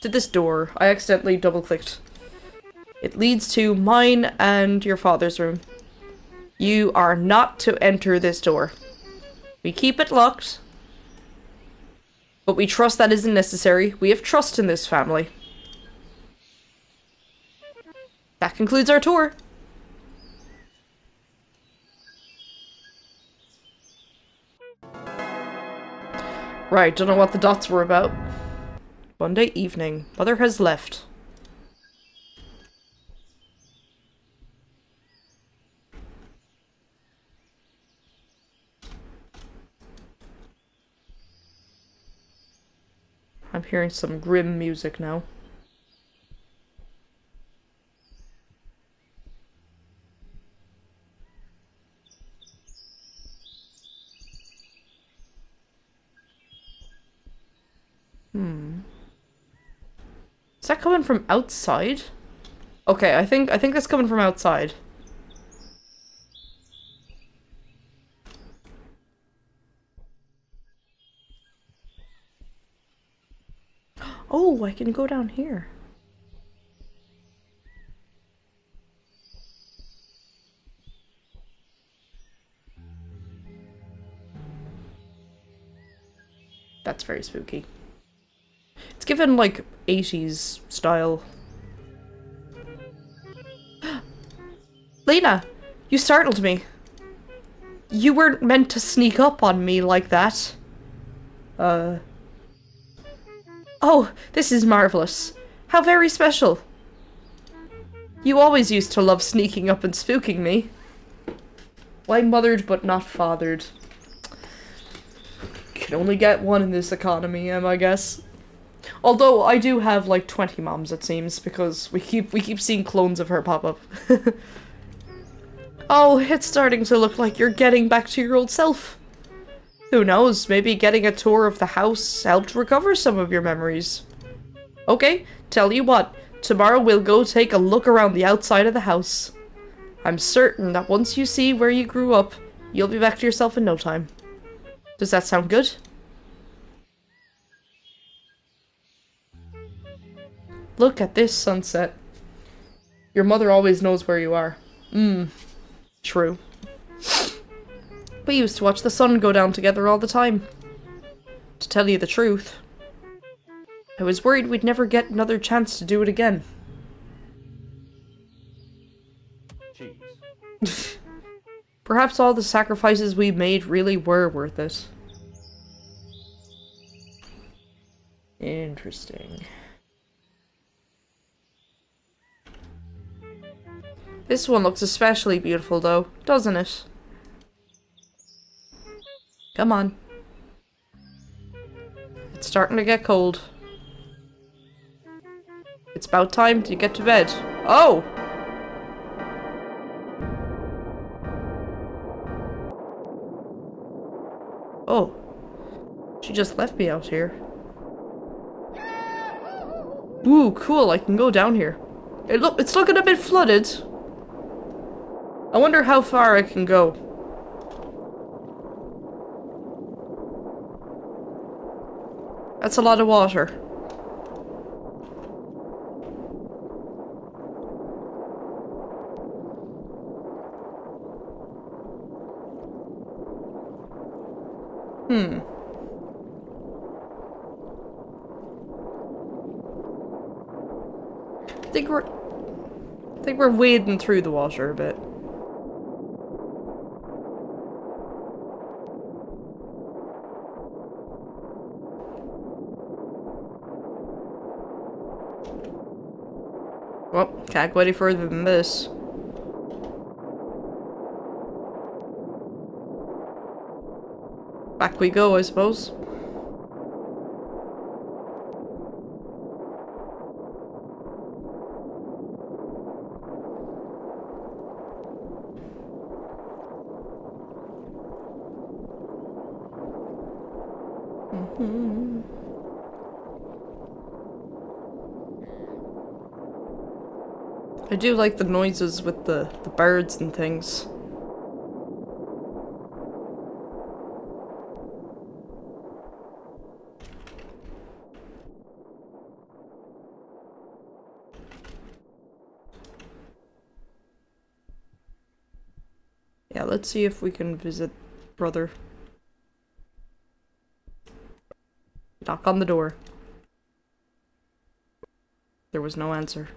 To this door. I accidentally double-clicked. It leads to mine and your father's room. You are not to enter this door. We keep it locked. But we trust that isn't necessary. We have trust in this family. That concludes our tour. Right, don't know what the dots were about. Monday evening. Mother has left. I'm hearing some grim music now. Is that coming from outside? Okay, I think that's coming from outside. Oh, I can go down here. That's very spooky. It's given, like, 80s style. Lena! You startled me. You weren't meant to sneak up on me like that. Oh, this is marvelous. How very special. You always used to love sneaking up and spooking me. Why mothered but not fathered? Can only get one in this economy, I guess. Although I do have like 20 moms, it seems, because we keep seeing clones of her pop up. Oh, it's starting to look like you're getting back to your old self. Who knows, maybe getting a tour of the house helped recover some of your memories. Okay, tell you what, tomorrow we'll go take a look around the outside of the house. I'm certain that once you see where you grew up, you'll be back to yourself in no time. Does that sound good? Look at this sunset. Your mother always knows where you are. True. We used to watch the sun go down together all the time. To tell you the truth, I was worried we'd never get another chance to do it again. Jeez. Perhaps all the sacrifices we made really were worth it. Interesting. This one looks especially beautiful though, doesn't it? Come on. It's starting to get cold. It's about time to get to bed. Oh! Oh. She just left me out here. Ooh, cool, I can go down here. It's looking a bit flooded. I wonder how far I can go. That's a lot of water. Hmm. I think we're wading through the water a bit. Well, can't go any further than this. Back we go, I suppose. I do like the noises with the birds and things. Yeah, let's see if we can visit brother. Knock on the door. There was no answer.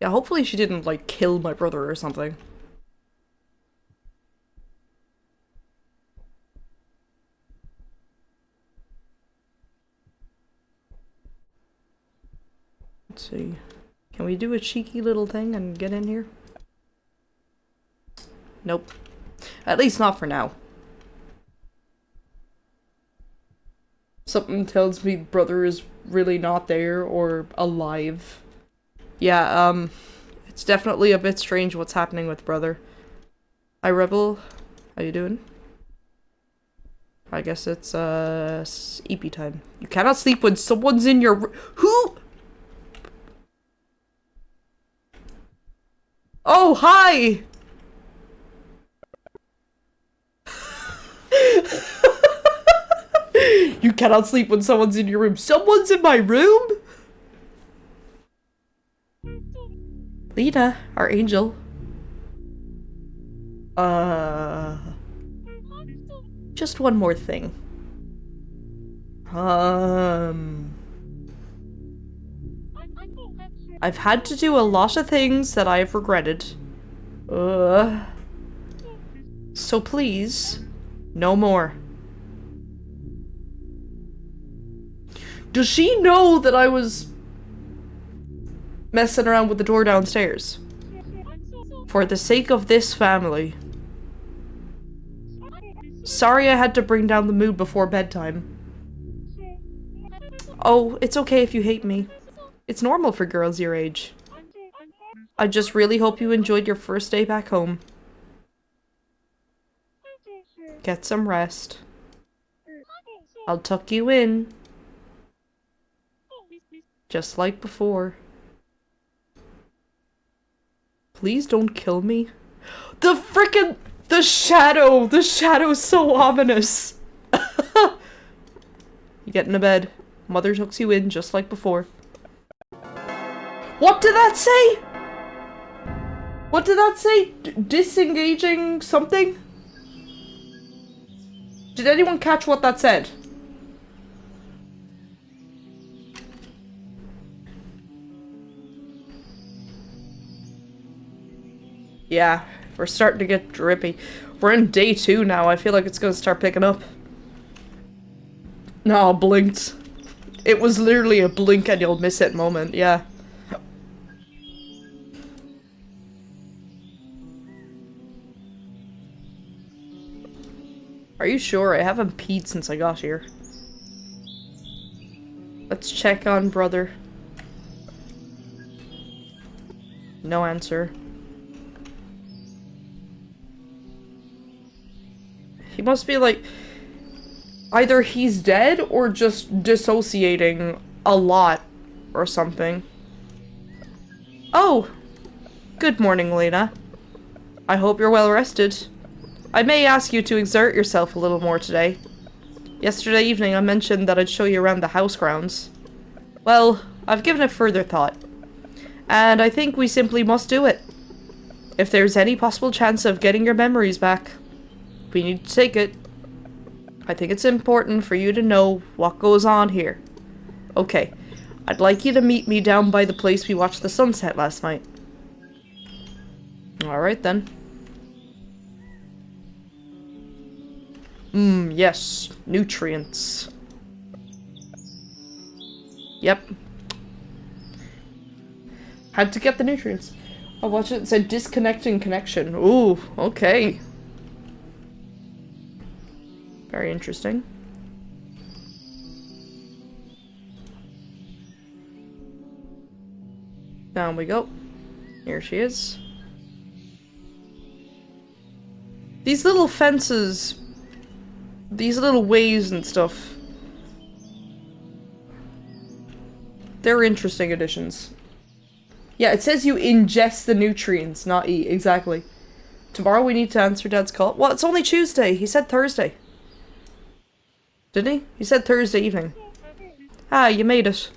Yeah, hopefully she didn't, like, kill my brother or something. Let's see. Can we do a cheeky little thing and get in here? Nope. At least not for now. Something tells me brother is really not there or alive. Yeah, it's definitely a bit strange what's happening with brother. Hi, Rebel. How you doing? I guess it's, sleepy time. You cannot sleep when someone's in your Who? Oh, hi! You cannot sleep when someone's in your room. Someone's in my room? Lena, our angel. Just one more thing. I've had to do a lot of things that I've regretted. So please, no more. Does she know that I was messing around with the door downstairs? For the sake of this family. Sorry I had to bring down the mood before bedtime. Oh, it's okay if you hate me. It's normal for girls your age. I just really hope you enjoyed your first day back home. Get some rest. I'll tuck you in. Just like before. Please don't kill me. The frickin' the shadow! The shadow's so ominous! You get into bed. Mother tucks you in just like before. What did that say? What did that say? Disengaging something? Did anyone catch what that said? Yeah, we're starting to get drippy. We're in day 2 now. I feel like it's gonna start picking up. No, blinked. It was literally a blink and you'll miss it moment, yeah. Are you sure? I haven't peed since I got here. Let's check on brother. No answer. He must be like... either he's dead or just dissociating a lot or something. Oh! Good morning, Lena. I hope you're well rested. I may ask you to exert yourself a little more today. Yesterday evening I mentioned that I'd show you around the house grounds. Well, I've given it further thought. And I think we simply must do it. If there's any possible chance of getting your memories back, we need to take it. I think it's important for you to know what goes on here. Okay, I'd like you to meet me down by the place we watched the sunset last night. Alright then. Yes. Nutrients. Yep. Had to get the nutrients. I watched it, it said disconnecting connection. Ooh, okay. Very interesting. Down we go. Here she is. These little fences, these little ways and stuff, they're interesting additions. Yeah, it says you ingest the nutrients, not eat. Exactly. Tomorrow we need to answer Dad's call. Well, it's only Tuesday. He said Thursday. Didn't he? He said Thursday evening. Ah, you made it.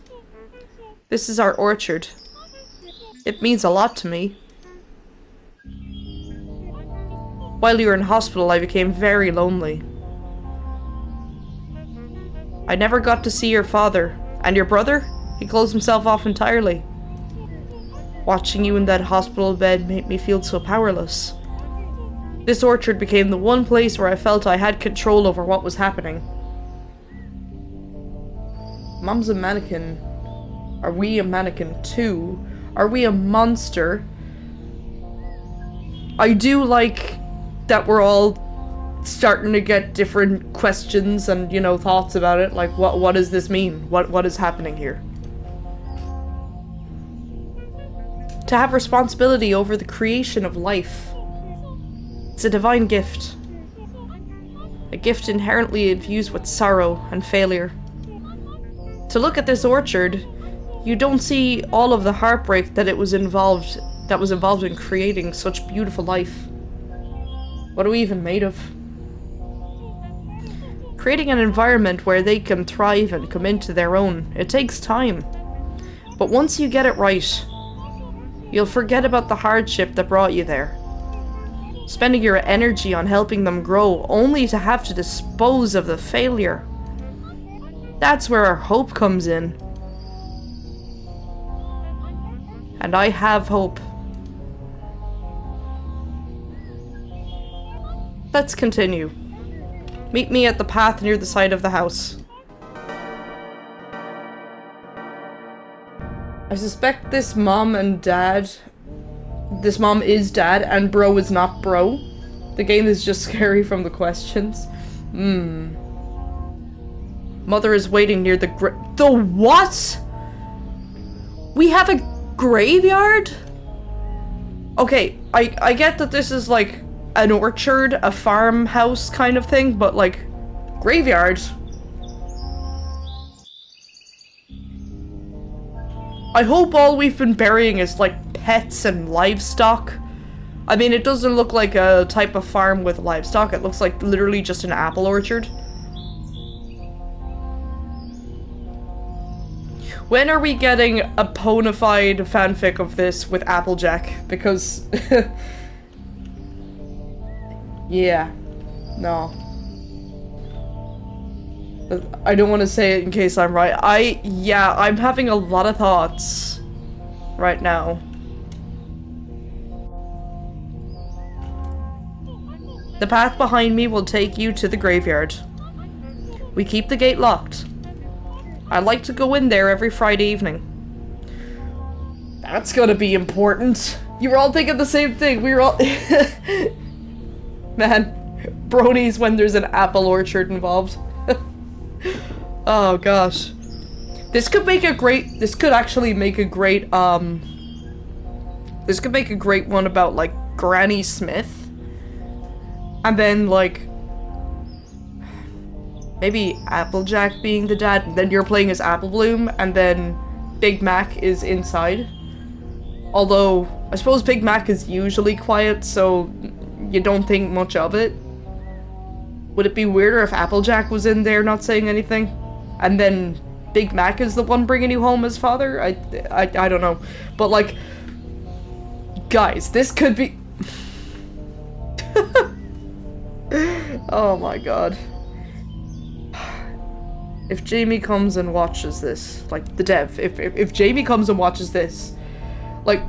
This is our orchard. It means a lot to me. While you were in hospital, I became very lonely. I never got to see your father. And your brother? He closed himself off entirely. Watching you in that hospital bed made me feel so powerless. This orchard became the one place where I felt I had control over what was happening. Mom's a mannequin. Are we a mannequin too? Are we a monster? I do like that we're all starting to get different questions and, you know, thoughts about it. Like, what does this mean? What is happening here? To have responsibility over the creation of life. It's a divine gift. A gift inherently infused with sorrow and failure. To look at this orchard, you don't see all of the heartbreak that was involved in creating such beautiful life. What are we even made of? Creating an environment where they can thrive and come into their own, it takes time. But once you get it right, you'll forget about the hardship that brought you there. Spending your energy on helping them grow, only to have to dispose of the failure. That's where our hope comes in. And I have hope. Let's continue. Meet me at the path near the side of the house. I suspect this mom is dad and bro is not bro. The game is just scary from the questions. Mother is waiting near the what? We have a graveyard? Okay, I get that this is like an orchard, a farmhouse kind of thing, but like, graveyard? I hope all we've been burying is like pets and livestock. I mean, it doesn't look like a type of farm with livestock, it looks like literally just an apple orchard. When are we getting a bona fide fanfic of this with Applejack? Because... yeah. No. I don't want to say it in case I'm right. I'm having a lot of thoughts right now. The path behind me will take you to the graveyard. We keep the gate locked. I like to go in there every Friday evening. That's gonna be important. You were all thinking the same thing. We were all... Man, bronies when there's an apple orchard involved. Oh gosh. This could actually make a great, this could make a great one about, like, Granny Smith. And then, like, maybe Applejack being the dad, and then you're playing as Apple Bloom, and then Big Mac is inside. Although, I suppose Big Mac is usually quiet, so you don't think much of it. Would it be weirder if Applejack was in there not saying anything? And then Big Mac is the one bringing you home as father? I don't know. But, like, guys, this could be... Oh my god. If Jamie comes and watches this, like the dev, if Jamie comes and watches this, like,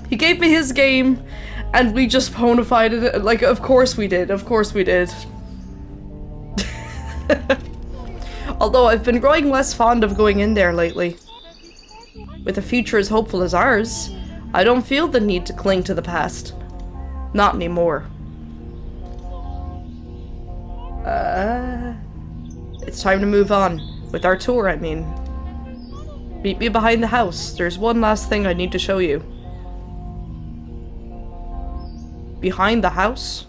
he gave me his game and we just ponified it, like, of course we did, of course we did. Although I've been growing less fond of going in there lately. With a future as hopeful as ours, I don't feel the need to cling to the past. Not anymore. It's time to move on. With our tour, I mean. Meet me behind the house. There's one last thing I need to show you. Behind the house?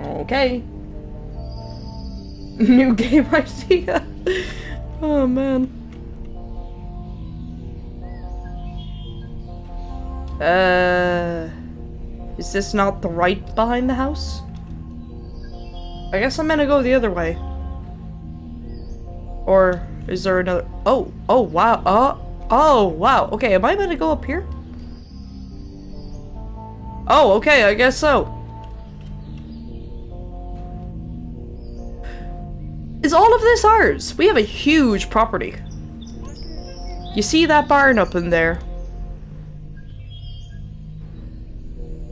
Okay. New game idea. Oh man. Is this not the right behind the house? I guess I'm gonna go the other way. Or is there another? Oh wow. Oh wow. Okay, am I gonna go up here? Oh, okay, I guess so. Is all of this ours? We have a huge property. You see that barn up in there?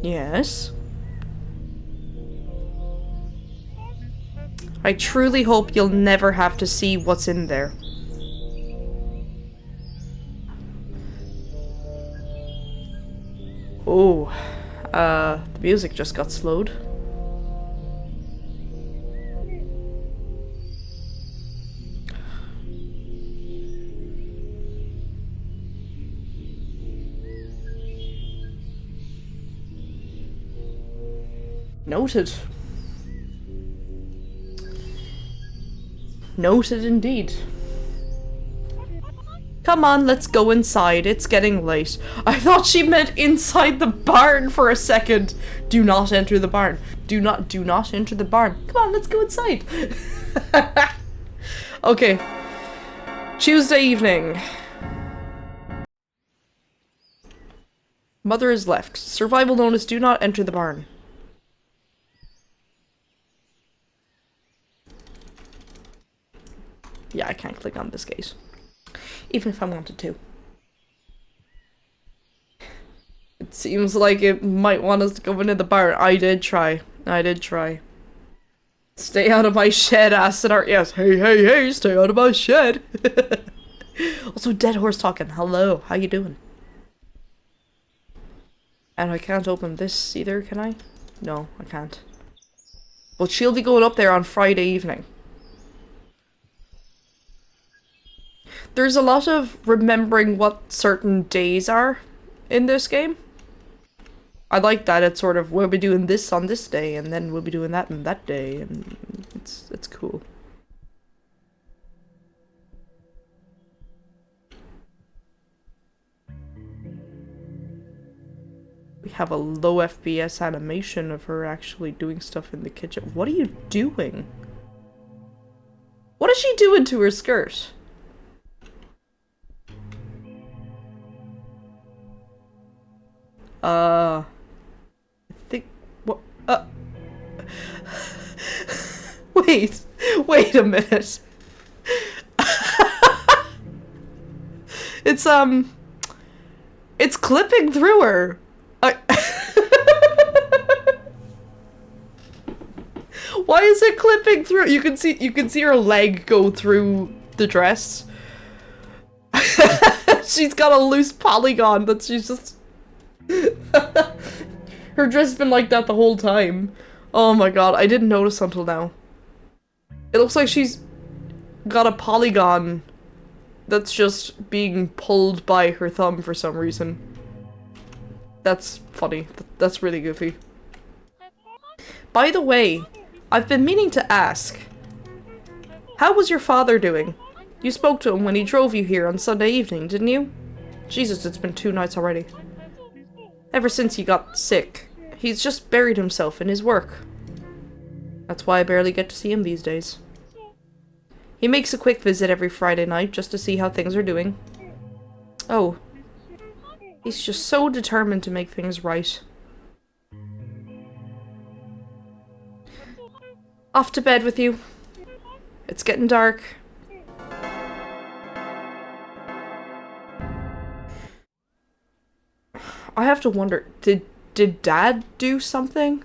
Yes. I truly hope you'll never have to see what's in there. Oh, the music just got slowed. Noted. Noted indeed. Come on, let's go inside. It's getting late. I thought she meant inside the barn for a second. Do not enter the barn. Do not enter the barn. Come on, let's go inside. Okay. Tuesday evening. Mother is left. Survival notice, do not enter the barn. Yeah, I can't click on this gate. Even if I wanted to. It seems like it might want us to go into the barn. I did try. I did try. Stay out of my shed, Asinart. Yes, hey, stay out of my shed. Also, Dead Horse talking. Hello, how you doing? And I can't open this either, can I? No, I can't. But she'll be going up there on Friday evening. There's a lot of remembering what certain days are in this game. I like that it's sort of, we'll be doing this on this day, and then we'll be doing that on that day, and it's cool. We have a low FPS animation of her actually doing stuff in the kitchen. What are you doing? What is she doing to her skirt? I think, what, wait a minute. It's clipping through her. Why is it clipping through? You can see her leg go through the dress. She's got a loose polygon that she's just... Her dress has been like that the whole time. Oh my god, I didn't notice until now. It looks like she's got a polygon that's just being pulled by her thumb for some reason. That's funny. That's really goofy. By the way, I've been meaning to ask. How was your father doing? You spoke to him when he drove you here on Sunday evening, didn't you? Jesus, it's been 2 nights already. Ever since he got sick, he's just buried himself in his work. That's why I barely get to see him these days. He makes a quick visit every Friday night just to see how things are doing. Oh. He's just so determined to make things right. Off to bed with you. It's getting dark. I have to wonder, did Dad do something?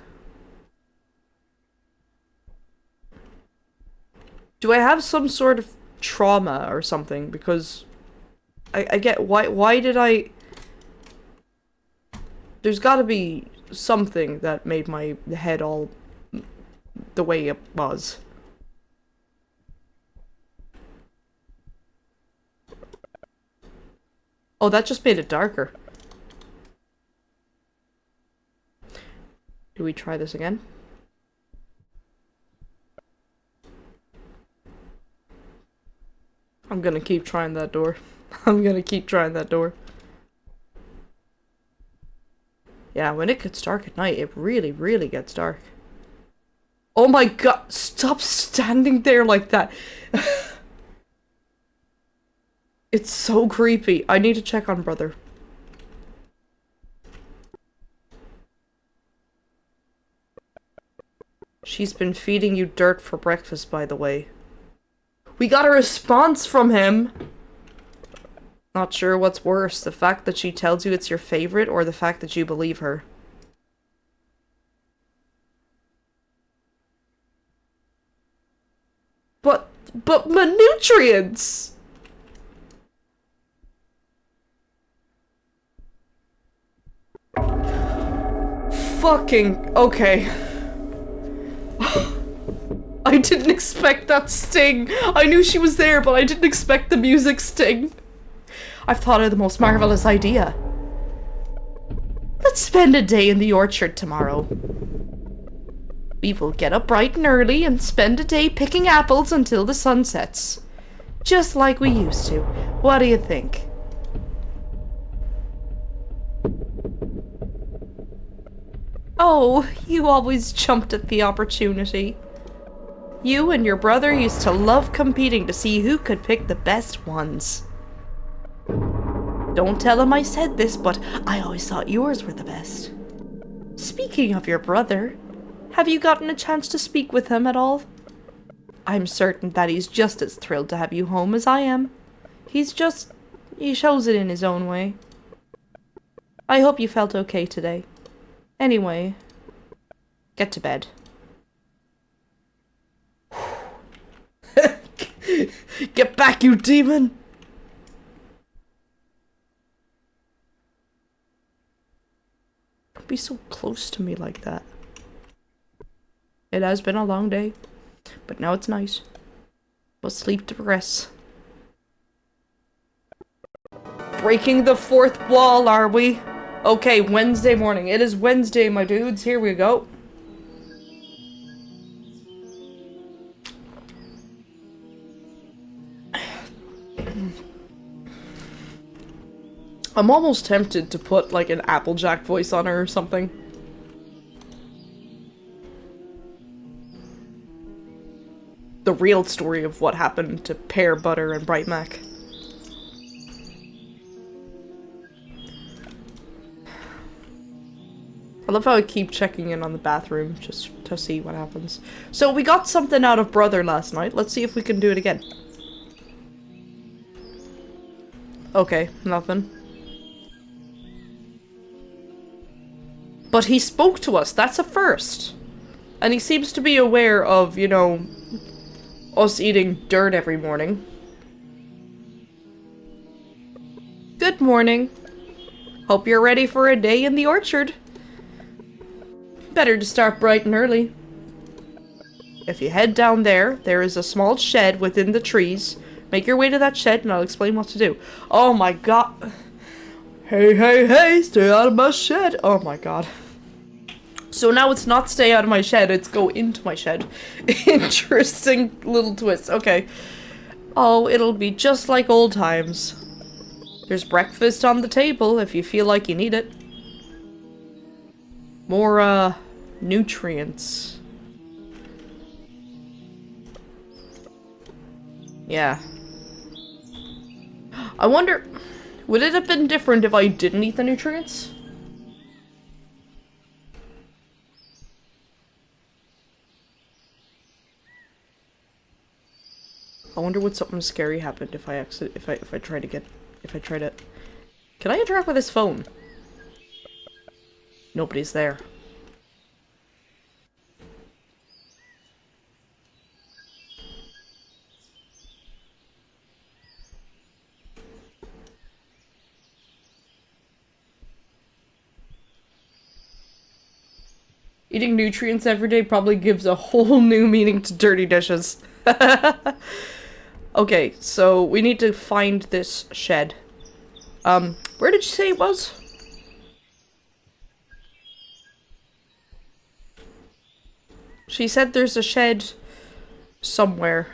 Do I have some sort of trauma or something? Because I get why did I... There's gotta be something that made my head all the way it was. Oh, that just made it darker. Do we try this again? I'm gonna keep trying that door. I'm gonna keep trying that door. Yeah, when it gets dark at night, it really, really gets dark. Oh my god, stop standing there like that. It's so creepy. I need to check on brother. She's been feeding you dirt for breakfast, by the way. We got a response from him! Not sure what's worse, the fact that she tells you it's your favorite, or the fact that you believe her. But my nutrients! Fucking... okay. I didn't expect that sting. I knew she was there, but I didn't expect the music sting. I've thought of the most marvelous idea. Let's spend a day in the orchard tomorrow. We will get up bright and early and spend a day picking apples until the sun sets. Just like we used to. What do you think? Oh, you always jumped at the opportunity. You and your brother used to love competing to see who could pick the best ones. Don't tell him I said this, but I always thought yours were the best. Speaking of your brother, have you gotten a chance to speak with him at all? I'm certain that he's just as thrilled to have you home as I am. He shows it in his own way. I hope you felt okay today. Anyway, get to bed. Get back, you demon! Don't be so close to me like that. It has been a long day, but now it's night. We'll sleep to progress. Breaking the fourth wall, are we? Okay, Wednesday morning. It is Wednesday, my dudes. Here we go. I'm almost tempted to put, like, an Applejack voice on her or something. The real story of what happened to Pear Butter and Bright Mac. I love how I keep checking in on the bathroom just to see what happens. So we got something out of Brother last night. Let's see if we can do it again. Okay, nothing. But he spoke to us. That's a first. And he seems to be aware of, you know, us eating dirt every morning. Good morning. Hope you're ready for a day in the orchard. Better to start bright and early. If you head down there, there is a small shed within the trees. Make your way to that shed and I'll explain what to do. Oh my god. Hey, hey, hey, stay out of my shed. Oh my god. So now it's not stay out of my shed, it's go into my shed. Interesting little twist. Okay. Oh, it'll be just like old times. There's breakfast on the table if you feel like you need it. More, nutrients. Yeah. I wonder, would it have been different if I didn't eat the nutrients? I wonder what something scary happened if I try to get, can I interact with his phone? Nobody's there. Eating nutrients every day probably gives a whole new meaning to dirty dishes. Okay, so we need to find this shed. Where did you say it was? She said there's a shed somewhere.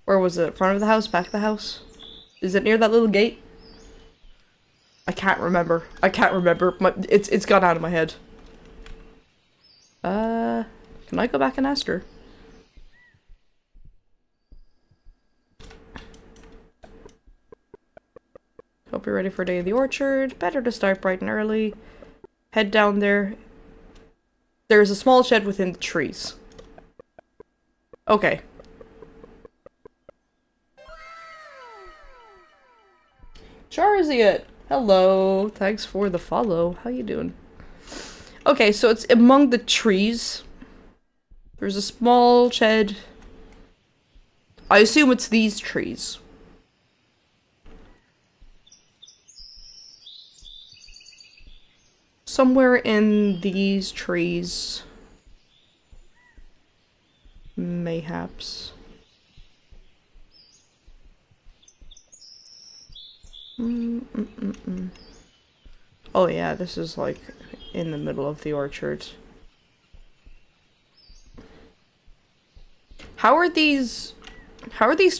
Where was it? Front of the house? Back of the house? Is it near that little gate? I can't remember. I can't remember. It's gone out of my head. Can I go back and ask her? Hope you're ready for a day in the orchard. Better to start bright and early. Head down there. There's a small shed within the trees. Okay. Charziet! Hello. Thanks for the follow. How you doing? Okay, so it's among the trees. There's a small shed. I assume it's these trees. Somewhere in these trees. Mayhaps. Oh yeah, this is like in the middle of the orchard. How are these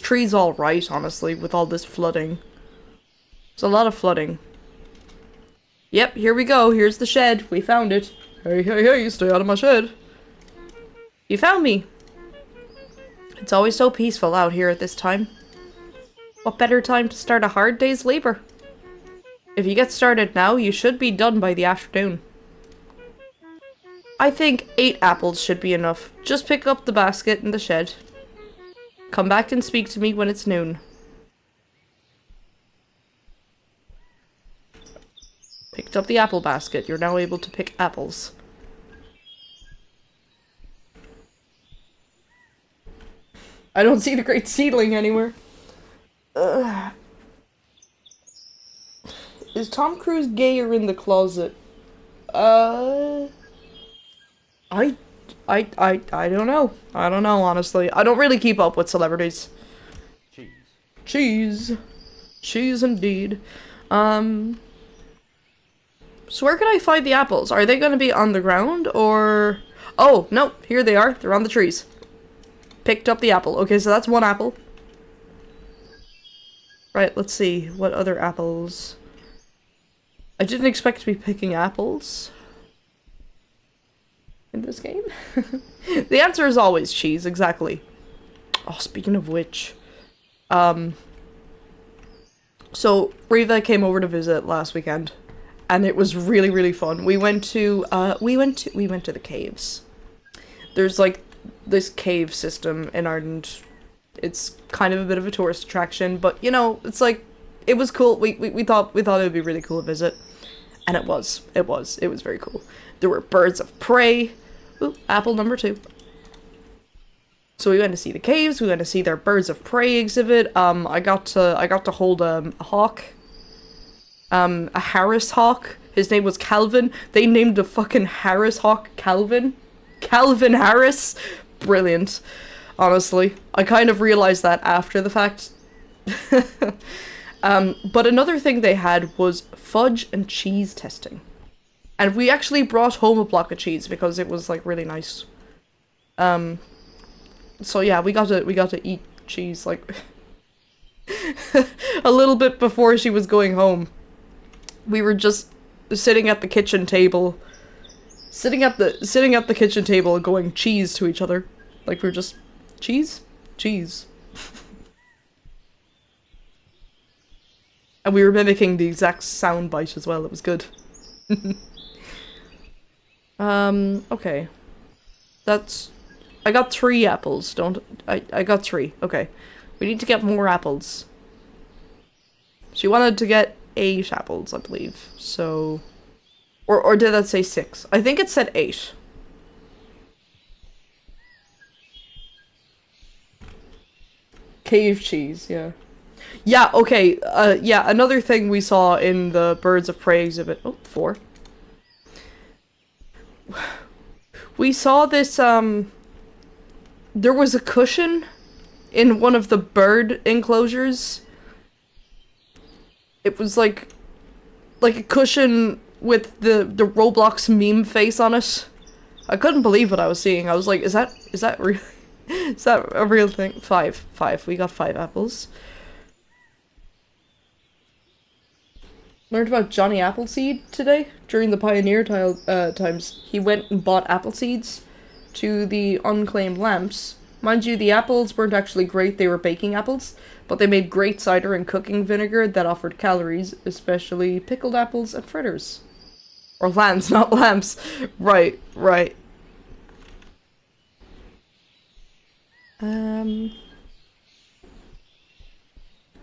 trees all right, honestly, with all this flooding? There's a lot of flooding. Yep, here we go. Here's the shed. We found it. Hey, hey, hey, stay out of my shed. You found me. It's always so peaceful out here at this time. What better time to start a hard day's labor? If you get started now, you should be done by the afternoon. I think 8 apples should be enough. Just pick up the basket in the shed. Come back and speak to me when it's noon. Picked up the apple basket. You're now able to pick apples. I don't see the great seedling anywhere. Is Tom Cruise gay or in the closet? I don't know. I don't know, honestly. I don't really keep up with celebrities. Cheese. Cheese. Cheese indeed. So where can I find the apples? Are they gonna be on the ground, or... Oh, no, here they are. They're on the trees. Picked up the apple. Okay, so that's one apple. Right, let's see. What other apples? I didn't expect to be picking apples in this game. The answer is always cheese, exactly. Oh, speaking of which, so Riva came over to visit last weekend, and it was really, really fun. We went to the caves. There's like this cave system in Ireland. It's kind of a bit of a tourist attraction, but you know, it's like, it was cool. We thought it would be really cool to visit. And it was very cool. There were birds of prey. Ooh, apple number 2. So we went to see the caves, we went to see their birds of prey exhibit. I got to hold a hawk. A Harris hawk. His name was Calvin. They named the fucking Harris hawk Calvin. Calvin Harris. Brilliant. Honestly. I kind of realized that after the fact. But another thing they had was fudge and cheese testing. And we actually brought home a block of cheese because it was like really nice. So yeah, we got to eat cheese like a little bit before she was going home. We were just sitting at the kitchen table. Sitting at the kitchen table and going cheese to each other. Like we're just cheese? Cheese. And we were mimicking the exact sound bite as well. It was good. Okay. That's... I got 3 apples, don't... I got 3, okay. We need to get more apples. She wanted to get 8 apples, I believe, so... Or did that say 6? I think it said 8. Cave cheese, yeah. Yeah, okay, yeah, another thing we saw in the Birds of Prey exhibit... Oh, 4. We saw this, there was a cushion in one of the bird enclosures. It was like a cushion with the Roblox meme face on it. I couldn't believe what I was seeing. I was like, is that real? Is that a real thing? 5. We got 5 apples. Learned about Johnny Appleseed today during the Pioneer times. He went and bought apple seeds to the unclaimed lamps. Mind you, the apples weren't actually great, they were baking apples, but they made great cider and cooking vinegar that offered calories, especially pickled apples and fritters. Or lambs, not lamps. Right.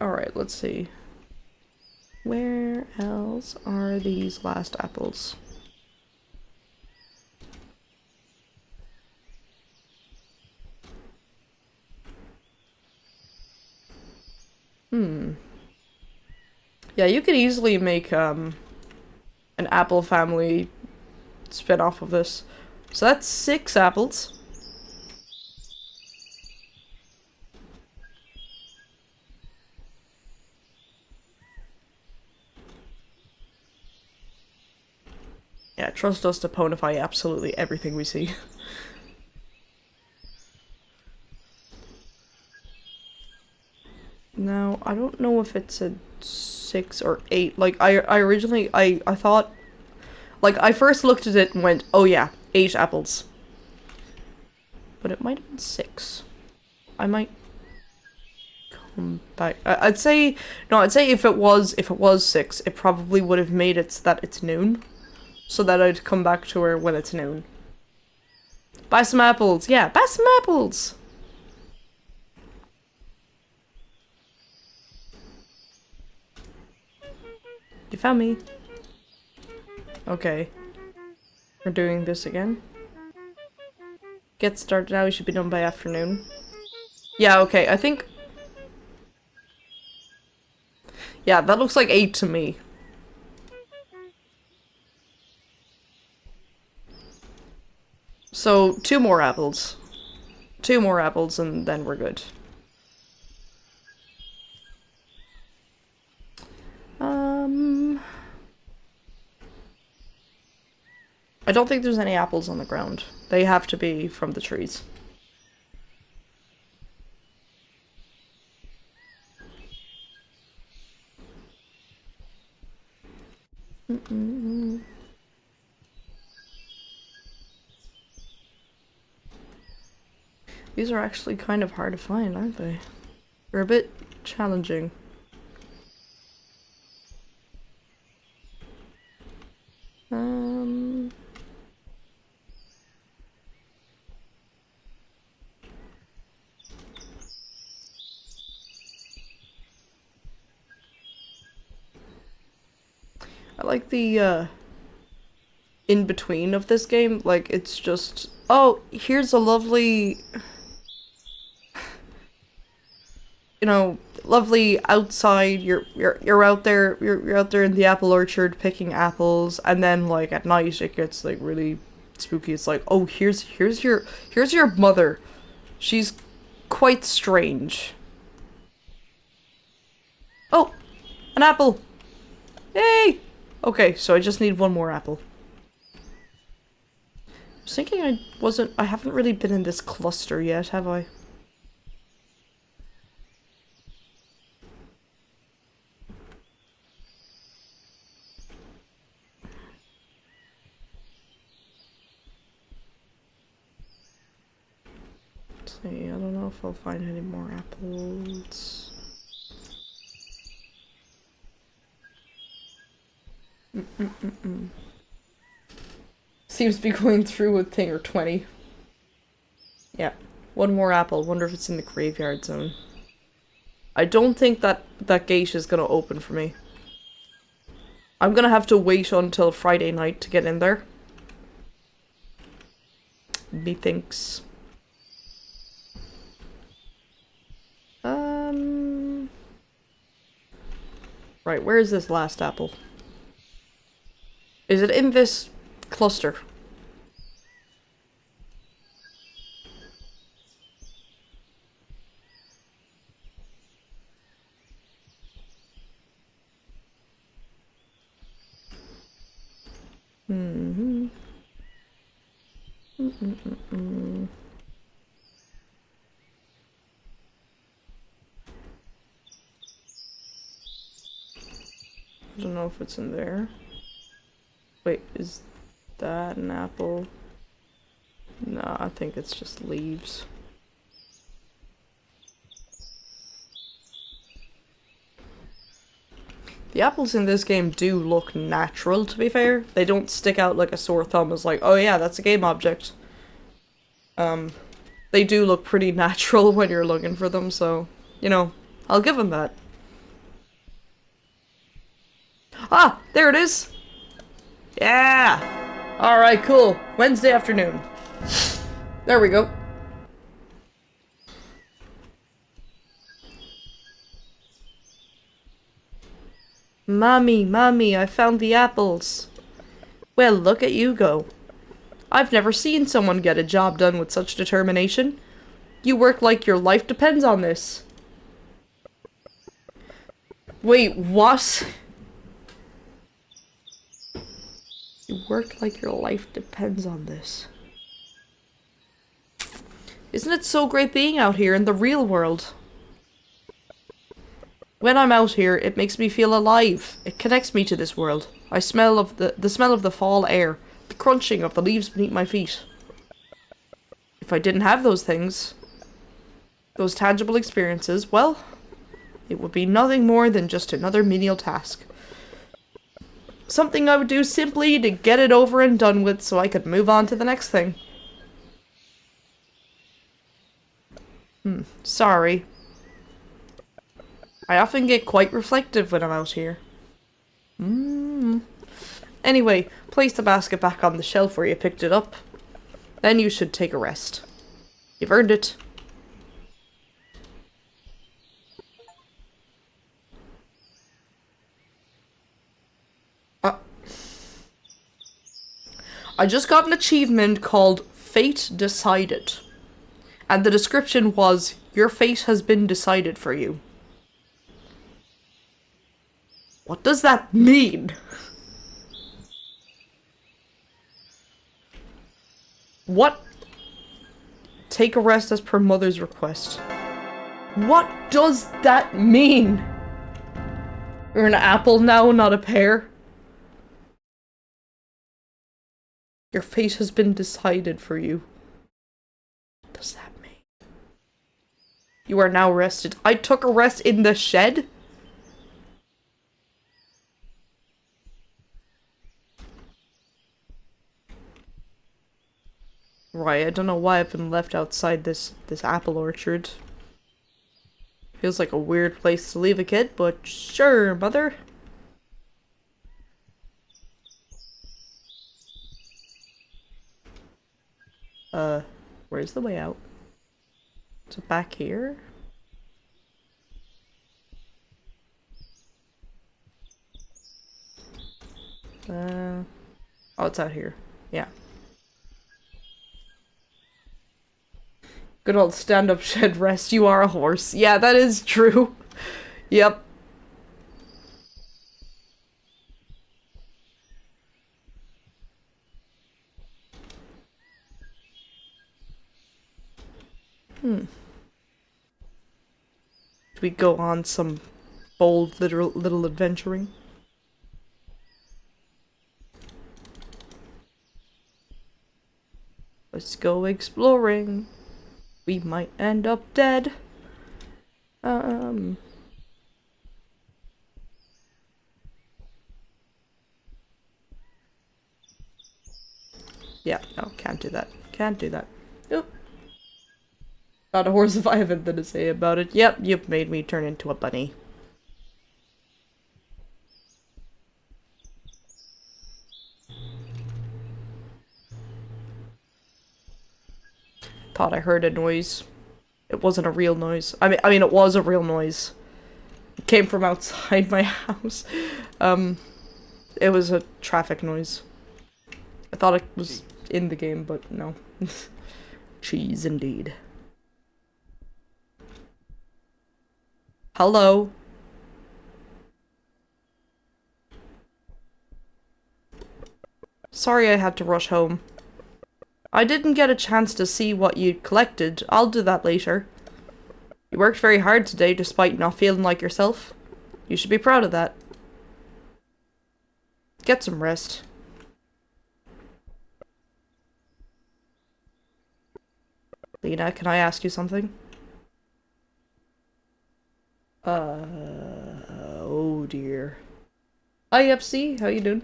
Alright, let's see. Where else are these last apples? Yeah, you could easily make, an apple family spin-off of this. So that's 6 apples. Yeah, trust us to ponify absolutely everything we see. Now, I don't know if it's a 6 or 8. Like, I originally, I thought... Like, I first looked at it and went, oh yeah, 8 apples. But it might have been 6. I might... come back... I'd say... No, I'd say if it was 6, it probably would have made it so that it's noon. So that I'd come back to her when it's noon. Buy some apples! Yeah, buy some apples! You found me. Okay. We're doing this again. Get started now, we should be done by afternoon. Yeah, okay, I think... Yeah, that looks like 8 to me. So, 2 more apples. 2 more apples and then we're good. I don't think there's any apples on the ground. They have to be from the trees. These are actually kind of hard to find, aren't they? They're a bit challenging. I like the, in-between of this game. Like, it's just, oh, here's a lovely... You know, lovely outside, you're out there, you're out there in the apple orchard picking apples, and then, like, at night it gets, like, really spooky. It's like, oh, here's your mother. She's quite strange. Oh, an apple! Yay! Okay, so I just need 1 more apple. I was thinking I haven't really been in this cluster yet, have I? Let's see, I don't know if I'll find any more apples. Seems to be going through with thing or 20. Yeah. One more apple. Wonder if it's in the graveyard zone. I don't think that gate is gonna open for me. I'm gonna have to wait until Friday night to get in there. Methinks. Right, where is this last apple? Is it in this cluster? Mm-hmm. Mm-mm-mm-mm. I don't know if it's in there. Wait, is that an apple? No, I think it's just leaves. The apples in this game do look natural, to be fair. They don't stick out like a sore thumb as like, oh yeah, that's a game object. They do look pretty natural when you're looking for them, so, you know, I'll give them that. Ah, there it is! Yeah! Alright, cool. Wednesday afternoon. There we go. Mommy, I found the apples. Well, look at you go. I've never seen someone get a job done with such determination. You work like your life depends on this. Wait, what? You work like your life depends on this. Isn't it so great being out here in the real world? When I'm out here, it makes me feel alive. It connects me to this world. I smell of the smell of the fall air, the crunching of the leaves beneath my feet. If I didn't have those things, those tangible experiences, well, it would be nothing more than just another menial task. Something I would do simply to get it over and done with so I could move on to the next thing. Sorry. I often get quite reflective when I'm out here. Anyway, place the basket back on the shelf where you picked it up. Then you should take a rest. You've earned it. I just got an achievement called Fate Decided. And the description was, your fate has been decided for you. What does that mean? What? Take a rest as per mother's request. What does that mean? You're an apple now, not a pear. Your fate has been decided for you. What does that mean? You are now rested. I took a rest in the shed? Right, I don't know why I've been left outside this apple orchard. Feels like a weird place to leave a kid, but sure, mother. Where's the way out? Is it back here? Oh, it's out here. Yeah. Good old stand-up shed rest, you are a horse. Yeah, that is true. Yep. Do we go on some bold little adventuring? Let's go exploring. We might end up dead. Yeah, no, can't do that. Can't do that. Oop. Not a horse if I have anything to say about it. Yep, you've made me turn into a bunny. Thought I heard a noise. It wasn't a real noise. I mean, it was a real noise. It came from outside my house. It was a traffic noise. I thought it was in the game, but no. Cheese indeed. Hello. Sorry I had to rush home. I didn't get a chance to see what you collected. I'll do that later. You worked very hard today despite not feeling like yourself. You should be proud of that. Get some rest. Lena, can I ask you something? Oh dear. IFC, how you doing?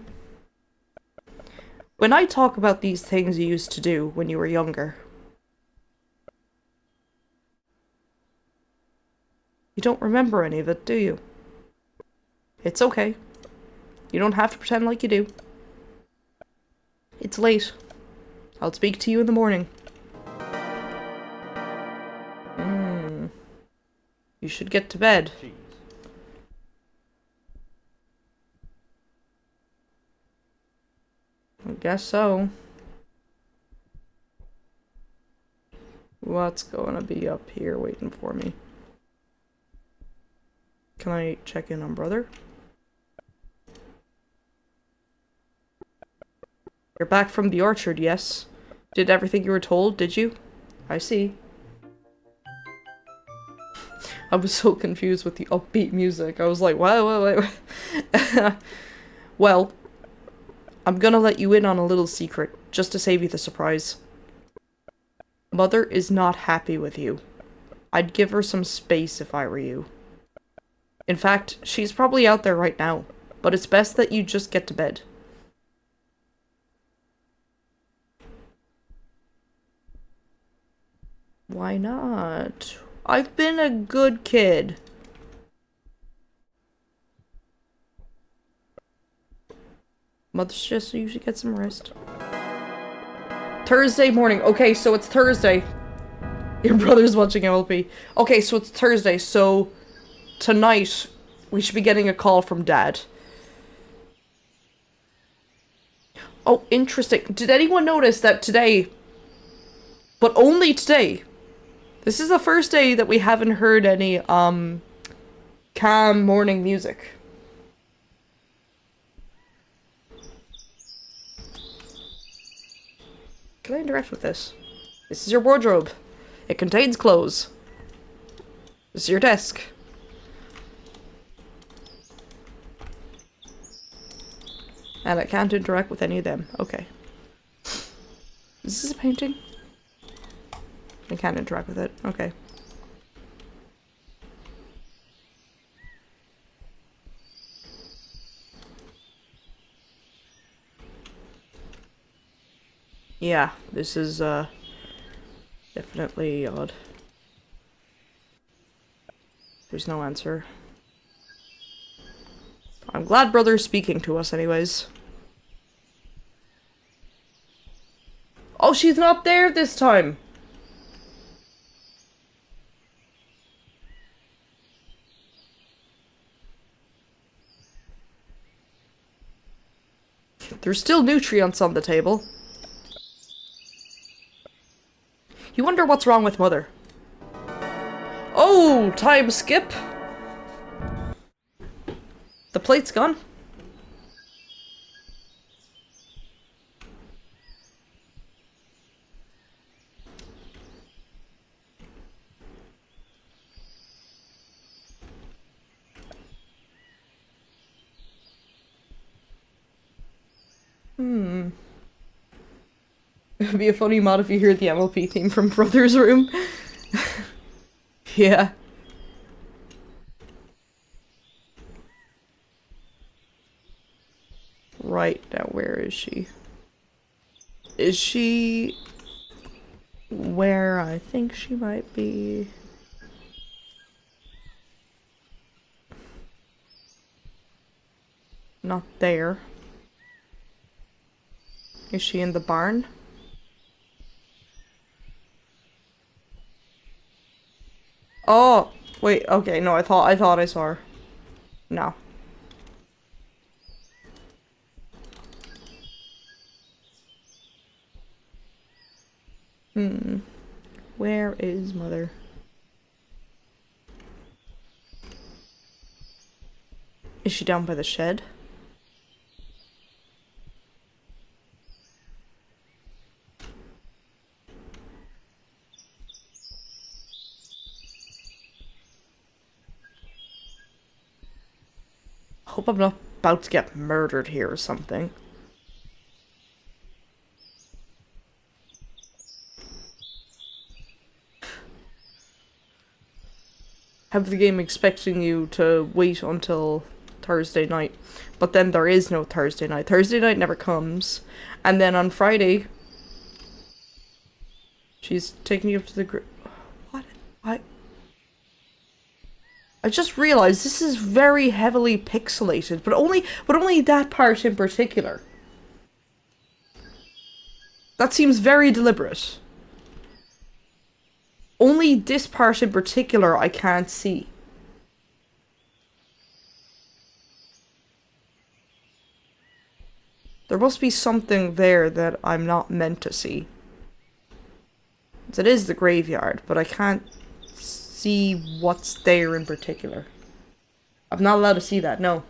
When I talk about these things you used to do when you were younger, you don't remember any of it, do you? It's okay. You don't have to pretend like you do. It's late. I'll speak to you in the morning. You should get to bed. I guess so. What's gonna be up here waiting for me? Can I check in on brother? You're back from the orchard, yes? Did everything you were told, did you? I see. I was so confused with the upbeat music. I was like, wait. Well, I'm gonna let you in on a little secret, just to save you the surprise. Mother is not happy with you. I'd give her some space if I were you. In fact, she's probably out there right now, but it's best that you just get to bed. Why not? I've been a good kid. Mother suggests you should get some rest. Thursday morning. Okay, so it's Thursday. Your brother's watching MLP. Okay, so it's Thursday, so tonight we should be getting a call from Dad. Oh, interesting. Did anyone notice that today, but only today, this is the first day that we haven't heard any, calm morning music. Can I interact with this? This is your wardrobe. It contains clothes. This is your desk. And I can't interact with any of them. Okay. Is this a painting? I can't interact with it. Okay. Yeah, this is, definitely odd. There's no answer. I'm glad brother's speaking to us anyways. Oh, she's not there this time! There's still nutrients on the table. You wonder what's wrong with Mother. Oh, time skip! The plate's gone. It would be a funny mod if you hear the MLP theme from Brother's room. Yeah. Right, now where is she? Is she... where I think she might be. Not there. Is she in the barn? Oh, wait, okay, no, I thought I saw her. No. Where is Mother? Is she down by the shed? Hope I'm not about to get murdered here or something. Have the game expecting you to wait until Thursday night, but then there is no Thursday night. Thursday night never comes, and then on Friday, she's taking you up to the what? I just realized this is very heavily pixelated, but only that part in particular. That seems very deliberate. Only this part in particular I can't see. There must be something there that I'm not meant to see. It is the graveyard, but I can't see what's there in particular. I'm not allowed to see that, no.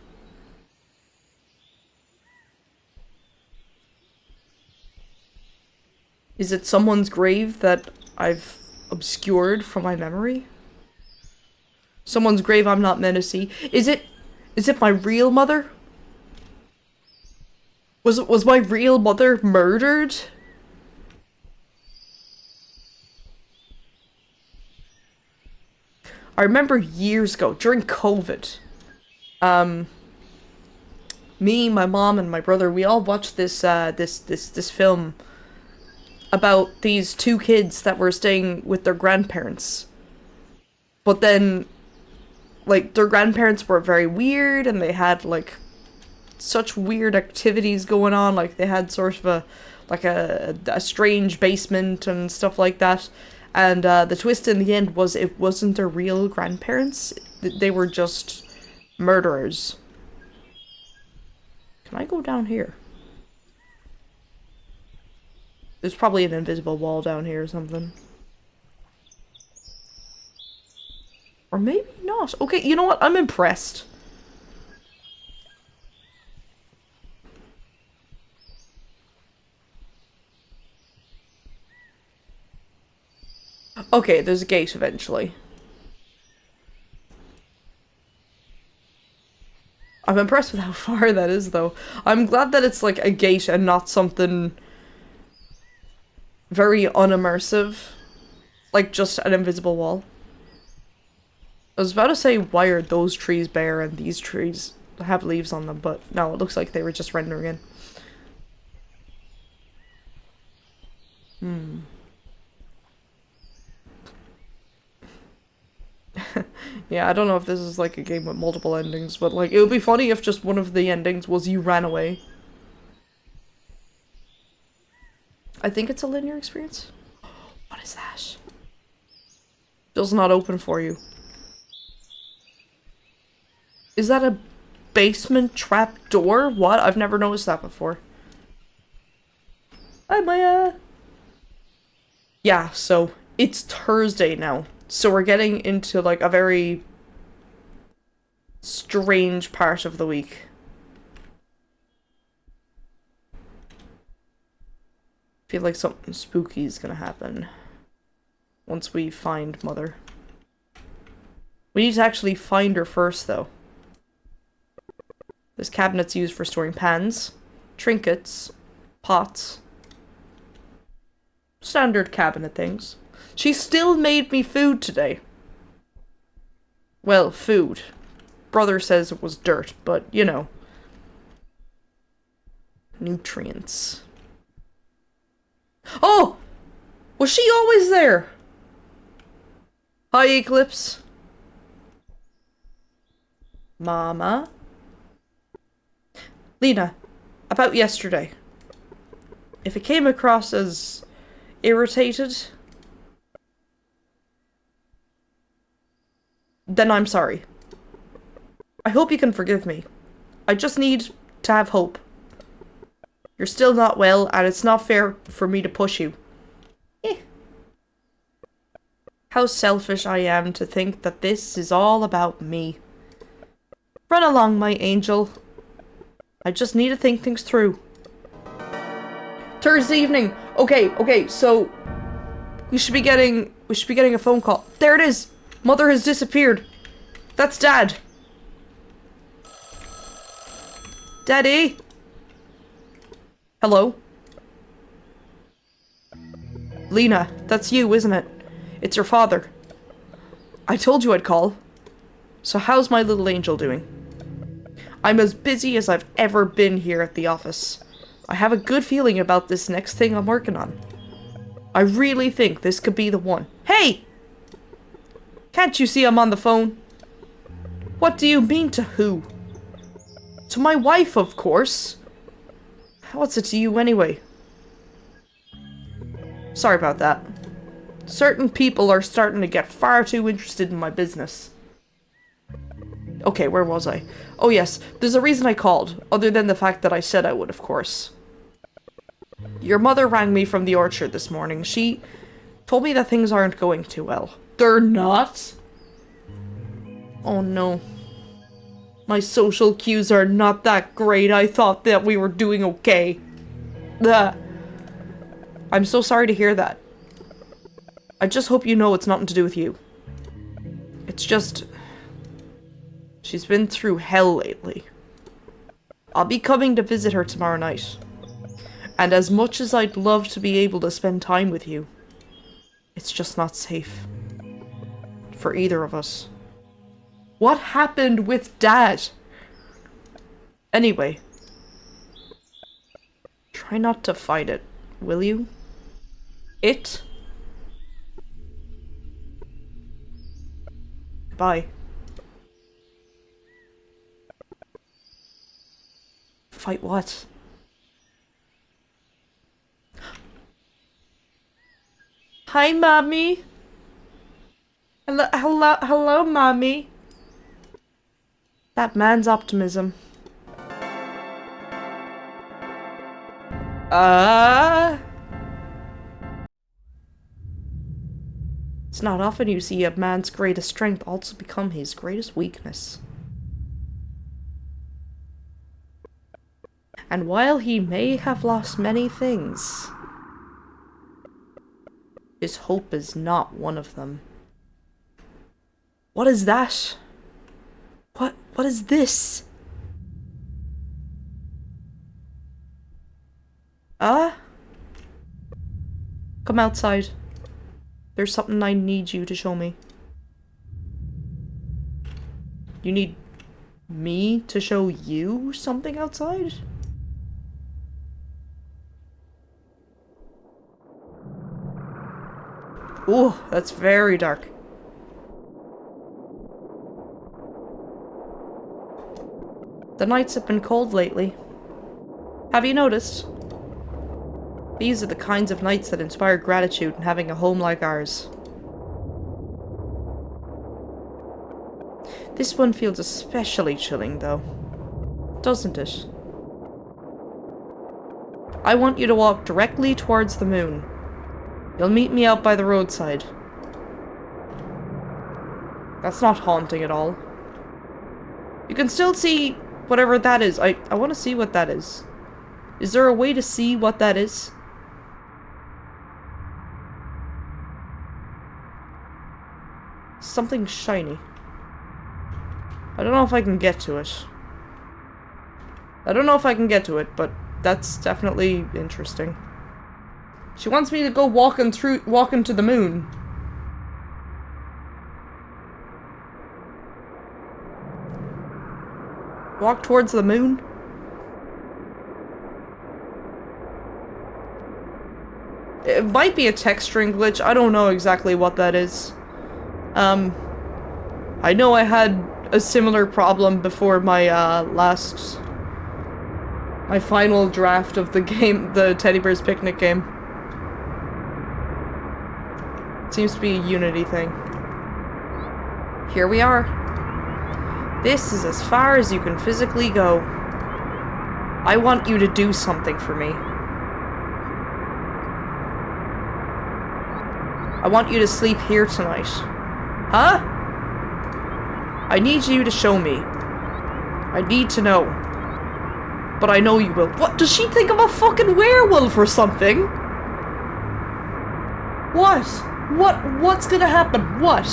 Is it someone's grave that I've obscured from my memory? Someone's grave I'm not meant to see. Is it my real mother? Was my real mother murdered? I remember years ago, during COVID, me, my mom, and my brother, we all watched this this film about these two kids that were staying with their grandparents. But then, like, their grandparents were very weird, and they had, like, such weird activities going on. Like, they had sort of a strange basement and stuff like that. And the twist in the end was it wasn't their real grandparents. They were just murderers. Can I go down here? There's probably an invisible wall down here or something. Or maybe not. Okay, you know what? I'm impressed. Okay, there's a gate eventually. I'm impressed with how far that is, though. I'm glad that it's like a gate and not something very unimmersive. Like just an invisible wall. I was about to say, why are those trees bare and these trees have leaves on them, but no, it looks like they were just rendering in. Yeah, I don't know if this is like a game with multiple endings, but like, it would be funny if just one of the endings was you ran away. I think it's a linear experience. What is that? Does not open for you. Is that a basement trap door? What? I've never noticed that before. Hi, Maya! Yeah, so it's Thursday now. So we're getting into like a very strange part of the week. I feel like something spooky is gonna happen once we find Mother. We need to actually find her first, though. This cabinet's used for storing pans, trinkets, pots. Standard cabinet things. She still made me food today. Well, food. Brother says it was dirt, but, you know. Nutrients. Oh! Was she always there? Hi, Eclipse. Mama? Lena, about yesterday. If it came across as irritated, then I'm sorry. I hope you can forgive me. I just need to have hope. You're still not well, and it's not fair for me to push you. How selfish I am to think that this is all about me. Run along, my angel. I just need to think things through. Thursday evening. Okay, so we should be getting a phone call. There it is. Mother has disappeared. That's Dad. Daddy? Hello? Lena, that's you, isn't it? It's your father. I told you I'd call. So how's my little angel doing? I'm as busy as I've ever been here at the office. I have a good feeling about this next thing I'm working on. I really think this could be the one. Hey! Can't you see I'm on the phone? What do you mean to who? To my wife, of course. What's it to you anyway? Sorry about that. Certain people are starting to get far too interested in my business. Okay, where was I? Oh yes, there's a reason I called, other than the fact that I said I would, of course. Your mother rang me from the orchard this morning. She told me that things aren't going too well. They're not? Oh no. My social cues are not that great. I thought that we were doing okay. Ugh. I'm so sorry to hear that. I just hope you know it's nothing to do with you. It's just... she's been through hell lately. I'll be coming to visit her tomorrow night. And as much as I'd love to be able to spend time with you, it's just not safe. For either of us. What happened with Dad? Anyway. Try not to fight it, will you? It? Bye. Fight what? Hi, Mommy. Hello, Mommy. That man's optimism. It's not often you see a man's greatest strength also become his greatest weakness. And while he may have lost many things, his hope is not one of them. What is that? What is this? Come outside. There's something I need you to show me. You need me to show you something outside? Ooh, that's very dark. The nights have been cold lately. Have you noticed? These are the kinds of nights that inspire gratitude in having a home like ours. This one feels especially chilling, though. Doesn't it? I want you to walk directly towards the moon. You'll meet me out by the roadside. That's not haunting at all. You can still see whatever that is. I want to see what that is. Is there a way to see what that is? Something shiny. I don't know if I can get to it. But that's definitely interesting. She wants me to go walking to the moon. Walk towards the moon? It might be a texturing glitch. I don't know exactly what that is. I know I had a similar problem before my, my final draft of the game, the Teddy Bear's Picnic game. It seems to be a Unity thing. Here we are. This is as far as you can physically go. I want you to do something for me. I want you to sleep here tonight. Huh? I need you to show me. I need to know. But I know you will. What? Does she think I'm a fucking werewolf or something? What? What's gonna happen? What?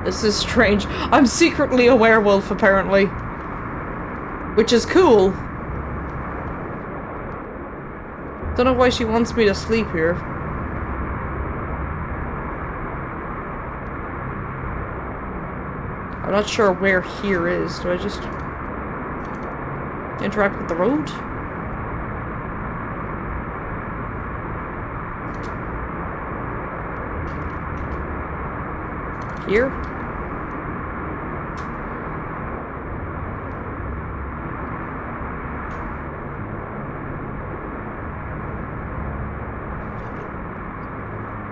This is strange. I'm secretly a werewolf, apparently. Which is cool. Don't know why she wants me to sleep here. I'm not sure where here is. Do I just interact with the road? Here?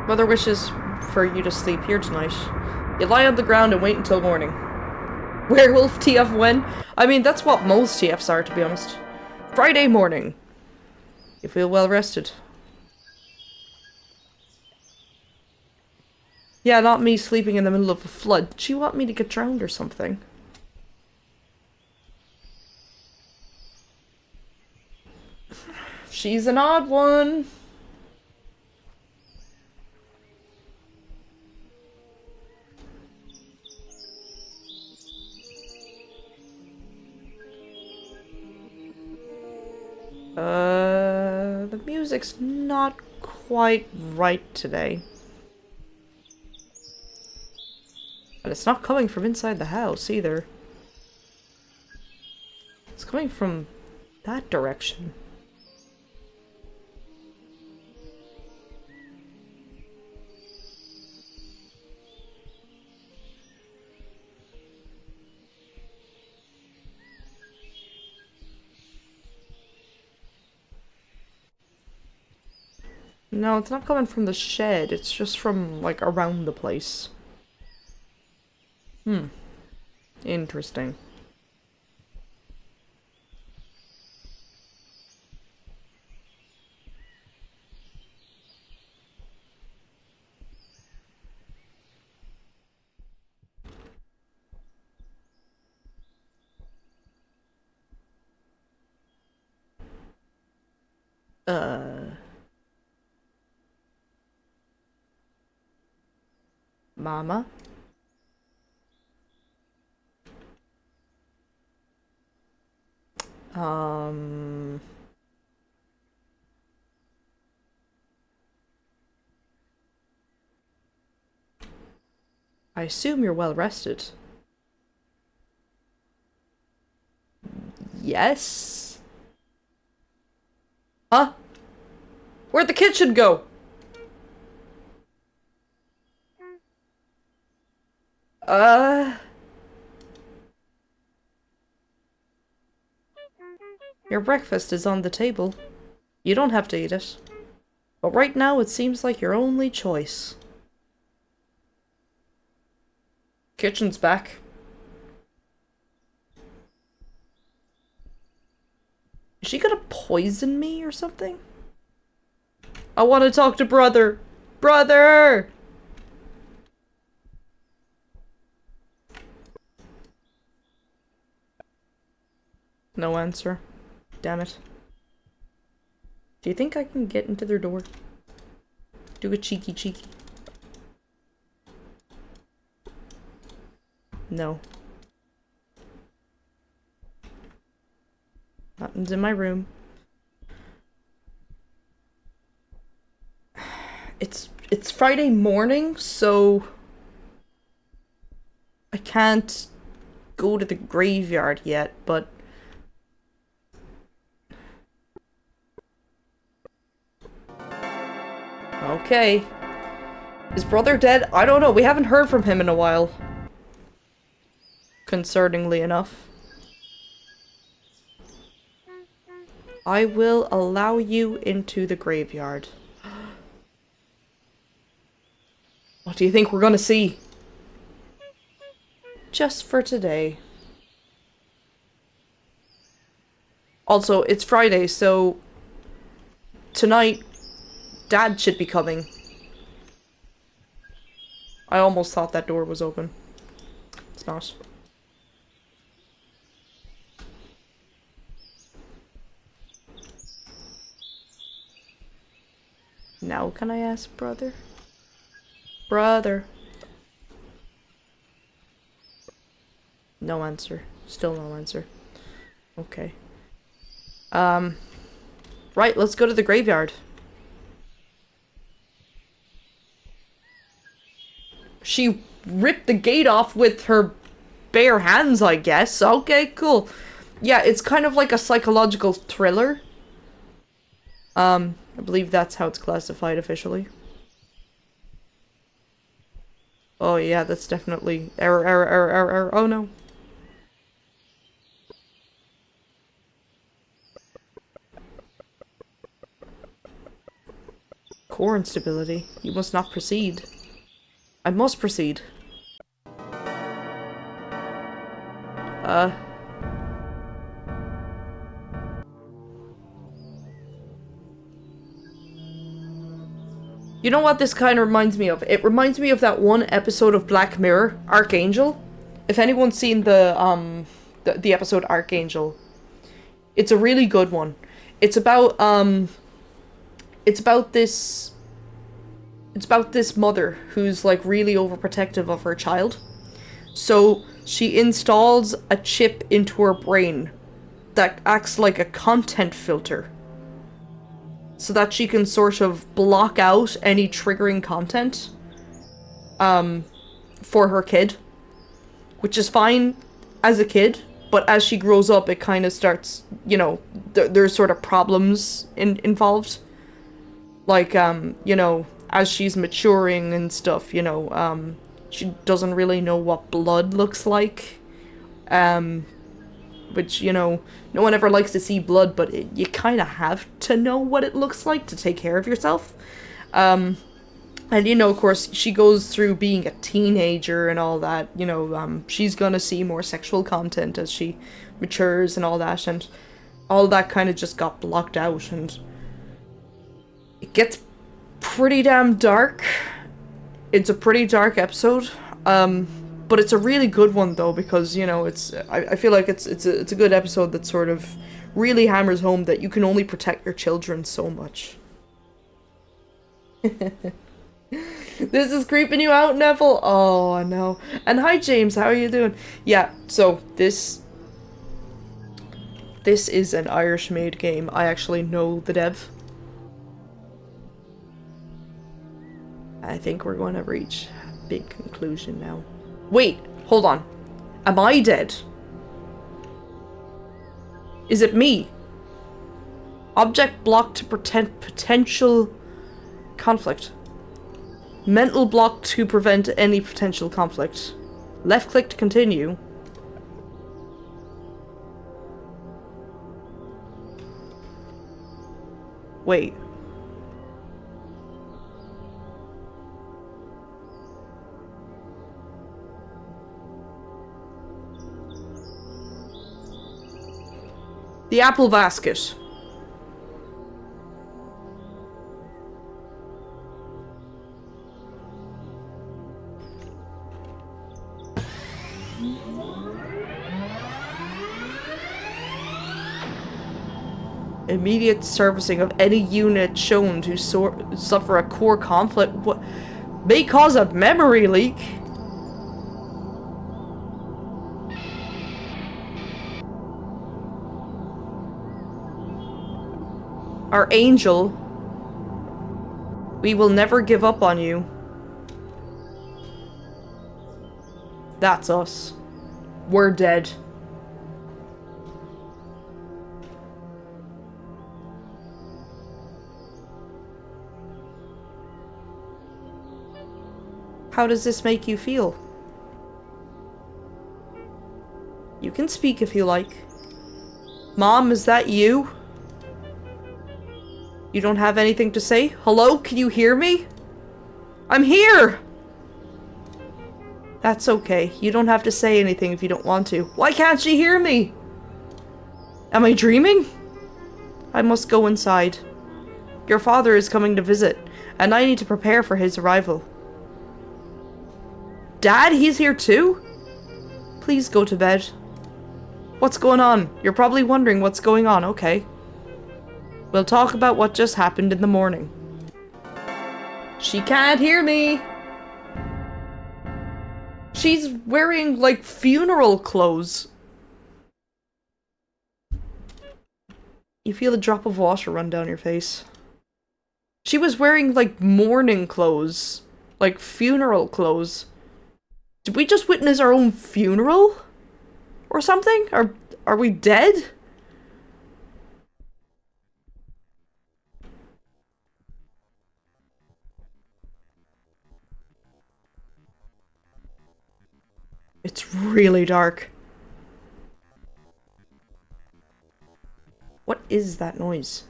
Mother wishes for you to sleep here tonight. You lie on the ground and wait until morning. Werewolf TF when? I mean, that's what most TFs are, to be honest. Friday morning. You feel well rested. Yeah, not me sleeping in the middle of a flood. Did she want me to get drowned or something? She's an odd one. The music's not quite right today. But it's not coming from inside the house, either. It's coming from that direction. No, it's not coming from the shed. It's just from, like, around the place. Interesting. Mama? I assume you're well rested. Yes? Huh? Where'd the kitchen go? Your breakfast is on the table. You don't have to eat it. But right now it seems like your only choice. Kitchen's back. Is she gonna poison me or something? I want to talk to brother. Brother! No answer. Damn it. Do you think I can get into their door? Do a cheeky cheeky. No. Nothing's in my room. It's Friday morning, so I can't go to the graveyard yet, but okay. Is brother dead? I don't know. We haven't heard from him in a while. Concerningly enough. I will allow you into the graveyard. What do you think we're gonna see? Just for today. Also, it's Friday, so tonight, Dad should be coming. I almost thought that door was open. It's not. Now can I ask brother? Brother. No answer. Still no answer. Okay. Right, let's go to the graveyard. She ripped the gate off with her bare hands, I guess. Okay, cool. Yeah, it's kind of like a psychological thriller. I believe that's how it's classified officially. Oh yeah, that's definitely error. Oh no. Core instability. You must not proceed. I must proceed. You know what this kind of reminds me of? It reminds me of that one episode of Black Mirror, Archangel. If anyone's seen the episode Archangel, it's a really good one. It's about this mother who's like really overprotective of her child. So she installs a chip into her brain that acts like a content filter, so that she can sort of block out any triggering content for her kid, which is fine as a kid, but as she grows up it kind of starts, you know, there's sort of problems involved, like you know, as she's maturing and stuff, you know, she doesn't really know what blood looks like, which, you know, no one ever likes to see blood, but you kind of have to know what it looks like to take care of yourself. And, you know, of course, she goes through being a teenager and all that, you know, she's gonna see more sexual content as she matures and all that kind of just got blocked out, and it gets pretty damn dark. It's a pretty dark episode, but it's a really good one though, because, you know, I feel like it's a good episode that sort of really hammers home that you can only protect your children so much. This is creeping you out, Neville? Oh no. And hi James, how are you doing? Yeah, so this is an Irish made game. I actually know the dev. I think we're going to reach a big conclusion now. Wait, hold on. Am I dead? Is it me? Object block to pretend potential conflict. Mental block to prevent any potential conflict. Left click to continue. Wait. The apple basket. Immediate servicing of any unit shown to suffer a core conflict may cause a memory leak. Our angel. We will never give up on you. That's us. We're dead. How does this make you feel? You can speak if you like. Mom, is that you? You don't have anything to say? Hello? Can you hear me? I'm here! That's okay. You don't have to say anything if you don't want to. Why can't she hear me? Am I dreaming? I must go inside. Your father is coming to visit, and I need to prepare for his arrival. Dad, he's here too? Please go to bed. What's going on? You're probably wondering what's going on, okay. We'll talk about what just happened in the morning. She can't hear me! She's wearing, like, funeral clothes. You feel a drop of water run down your face. She was wearing, like, mourning clothes. Like, funeral clothes. Did we just witness our own funeral? Or something? Are we dead? It's really dark. What is that noise?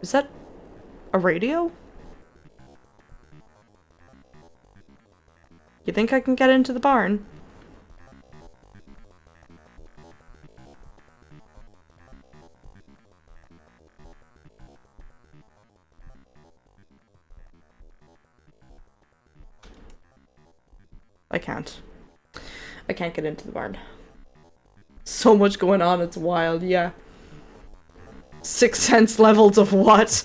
Is that a radio? You think I can get into the barn? I can't. I can't get into the barn. So much going on, it's wild, yeah. 6 sense levels of what?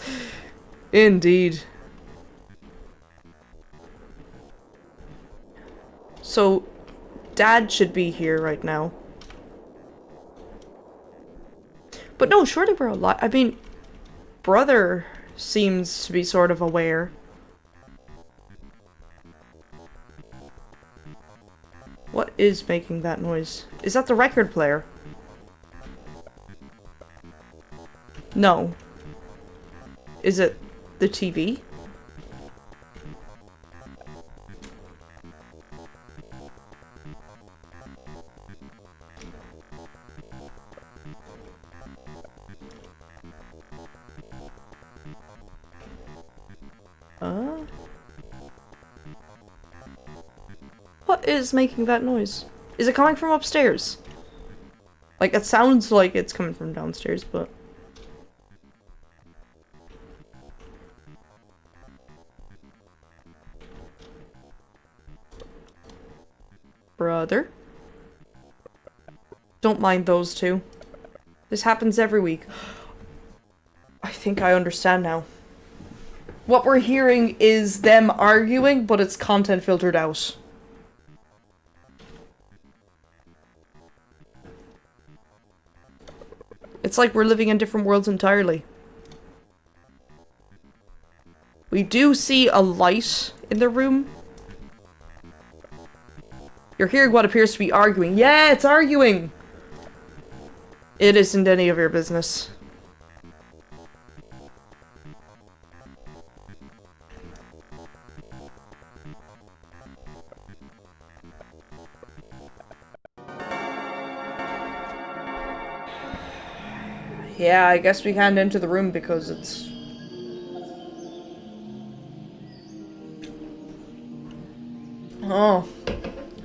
Indeed. So, Dad should be here right now. But no, surely we're alive. I mean, Brother seems to be sort of aware. What is making that noise? Is that the record player? No. Is it the TV? What is making that noise? Is it coming from upstairs? Like, it sounds like it's coming from downstairs, but... Brother? Don't mind those two. This happens every week. I think I understand now. What we're hearing is them arguing, but it's content filtered out. It's like we're living in different worlds entirely. We do see a light in the room. You're hearing what appears to be arguing. Yeah, it's arguing! It isn't any of your business. Yeah, I guess we can't enter the room because it's... Oh.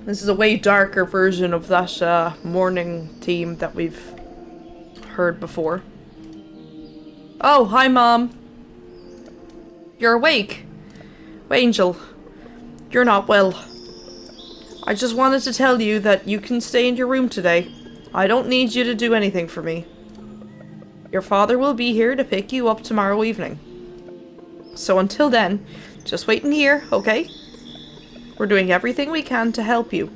This is a way darker version of that morning theme that we've heard before. Oh, hi Mom. You're awake. Angel, you're not well. I just wanted to tell you that you can stay in your room today. I don't need you to do anything for me. Your father will be here to pick you up tomorrow evening. So until then, just wait in here, okay? We're doing everything we can to help you.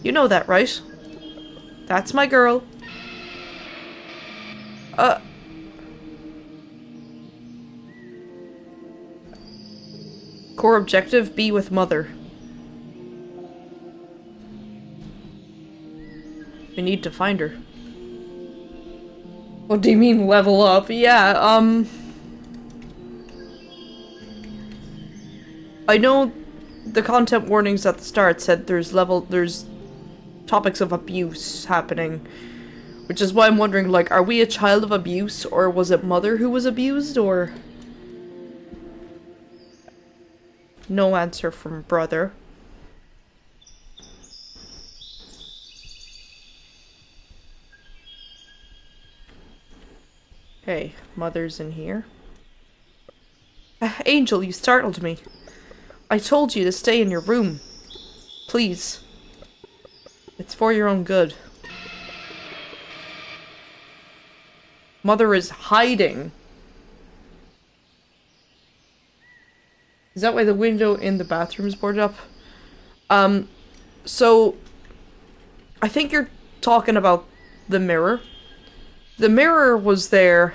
You know that, right? That's my girl. Core objective, be with mother. We need to find her. What do you mean level up? Yeah, I know the content warnings at the start said there's topics of abuse happening. Which is why I'm wondering, like, are we a child of abuse, or was it mother who was abused, or... No answer from brother. Hey, mother's in here. Angel, you startled me. I told you to stay in your room. Please. It's for your own good. Mother is hiding. Is that why the window in the bathroom is boarded up? So... I think you're talking about the mirror. The mirror was there...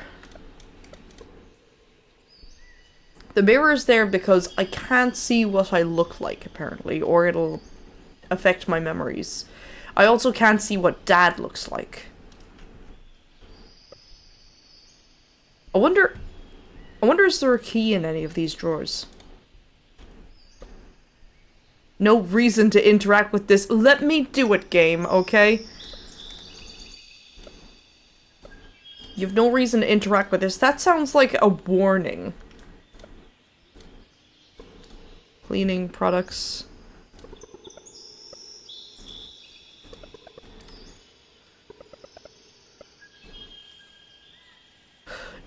The mirror is there because I can't see what I look like, apparently, or it'll affect my memories. I also can't see what Dad looks like. I wonder is there a key in any of these drawers? No reason to interact with this. Let me do it, game, okay? You have no reason to interact with this. That sounds like a warning. Cleaning products.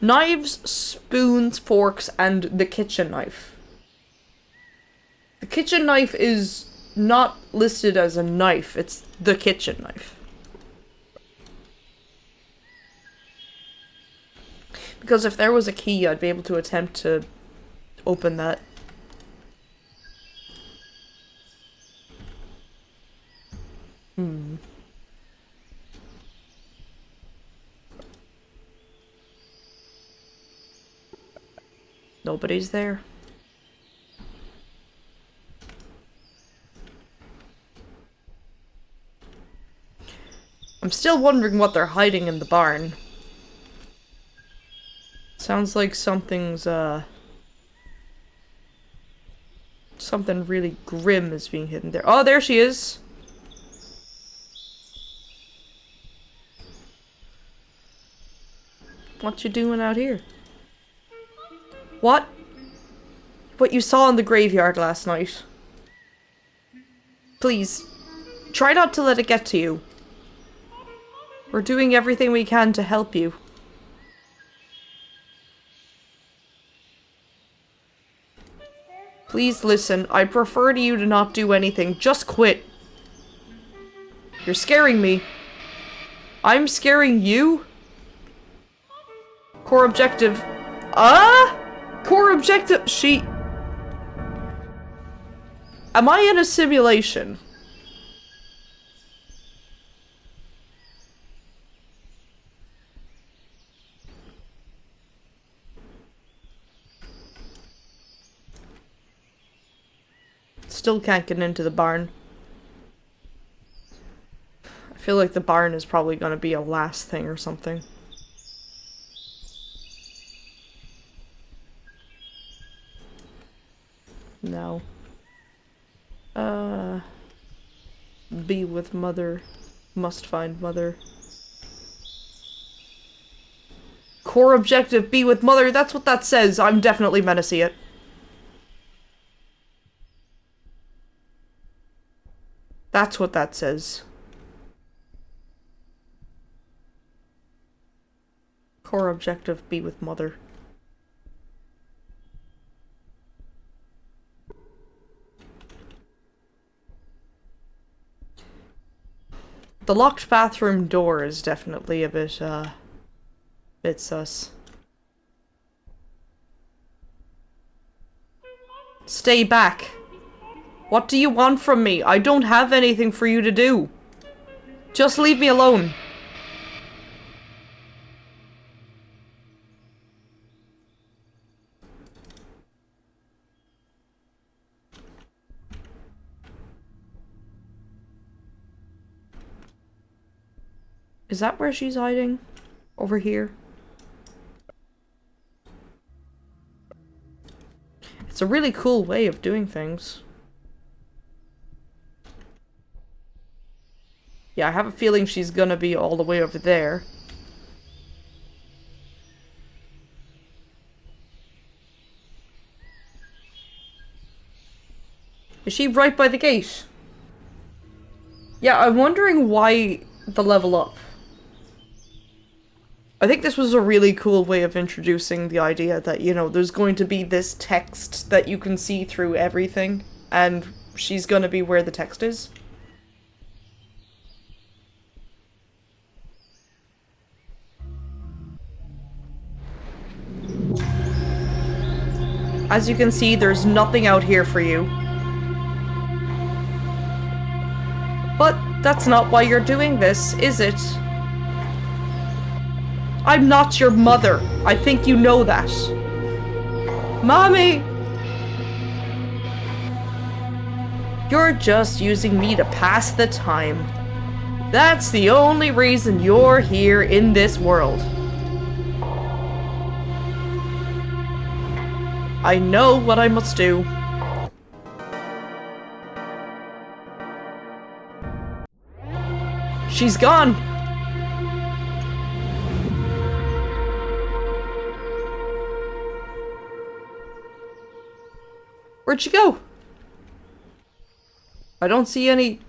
Knives, spoons, forks, and the kitchen knife. The kitchen knife is not listed as a knife, it's the kitchen knife. Because if there was a key, I'd be able to attempt to open that. Nobody's there. I'm still wondering what they're hiding in the barn. Sounds like something's, something really grim is being hidden there. Oh, there she is! What you doing out here? What? What you saw in the graveyard last night. Please, try not to let it get to you. We're doing everything we can to help you. Please listen, I prefer to you to not do anything. Just quit. You're scaring me. I'm scaring you? Core objective. Core objective. She... Am I in a simulation? Still can't get into the barn. I feel like the barn is probably gonna be a last thing or something. No. Be with mother. Must find mother. Core objective, be with mother. That's what that says. I'm definitely meant to see it. That's what that says. Core objective, be with mother. The locked bathroom door is definitely a bit sus. Stay back. What do you want from me? I don't have anything for you to do. Just leave me alone. Is that where she's hiding? Over here? It's a really cool way of doing things. Yeah, I have a feeling she's gonna be all the way over there. Is she right by the gate? Yeah, I'm wondering why the level up. I think this was a really cool way of introducing the idea that, you know, there's going to be this text that you can see through everything, and she's gonna be where the text is. As you can see, there's nothing out here for you. But that's not why you're doing this, is it? I'm not your mother. I think you know that. Mommy! You're just using me to pass the time. That's the only reason you're here in this world. I know what I must do. She's gone! Where'd she go? I don't see any...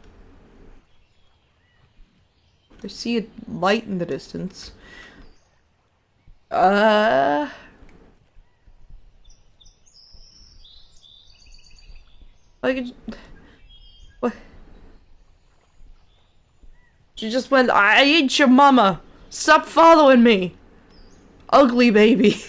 I see a light in the distance. I could... What? She just went, I ain't your mama! Stop following me! Ugly baby.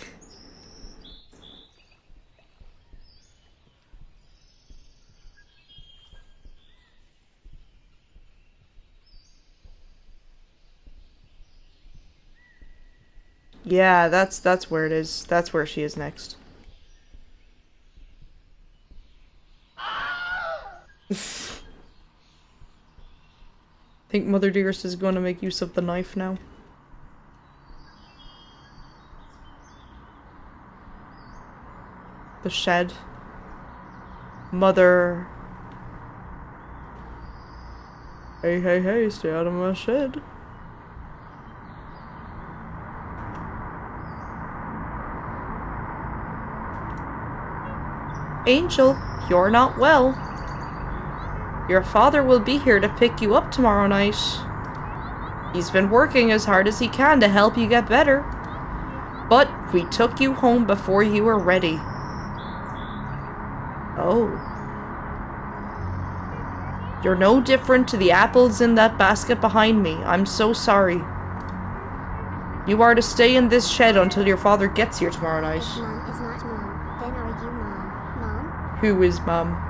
Yeah, that's where it is. That's where she is next. Think Mother Dearest is going to make use of the knife now. The shed. Mother. Hey, hey, hey, stay out of my shed. Angel, you're not well. Your father will be here to pick you up tomorrow night. He's been working as hard as he can to help you get better. But we took you home before you were ready. Oh. You're no different to the apples in that basket behind me. I'm so sorry. You are to stay in this shed until your father gets here tomorrow night. If Mom is not Mom, then are you Mom? Mom? Who is Mom?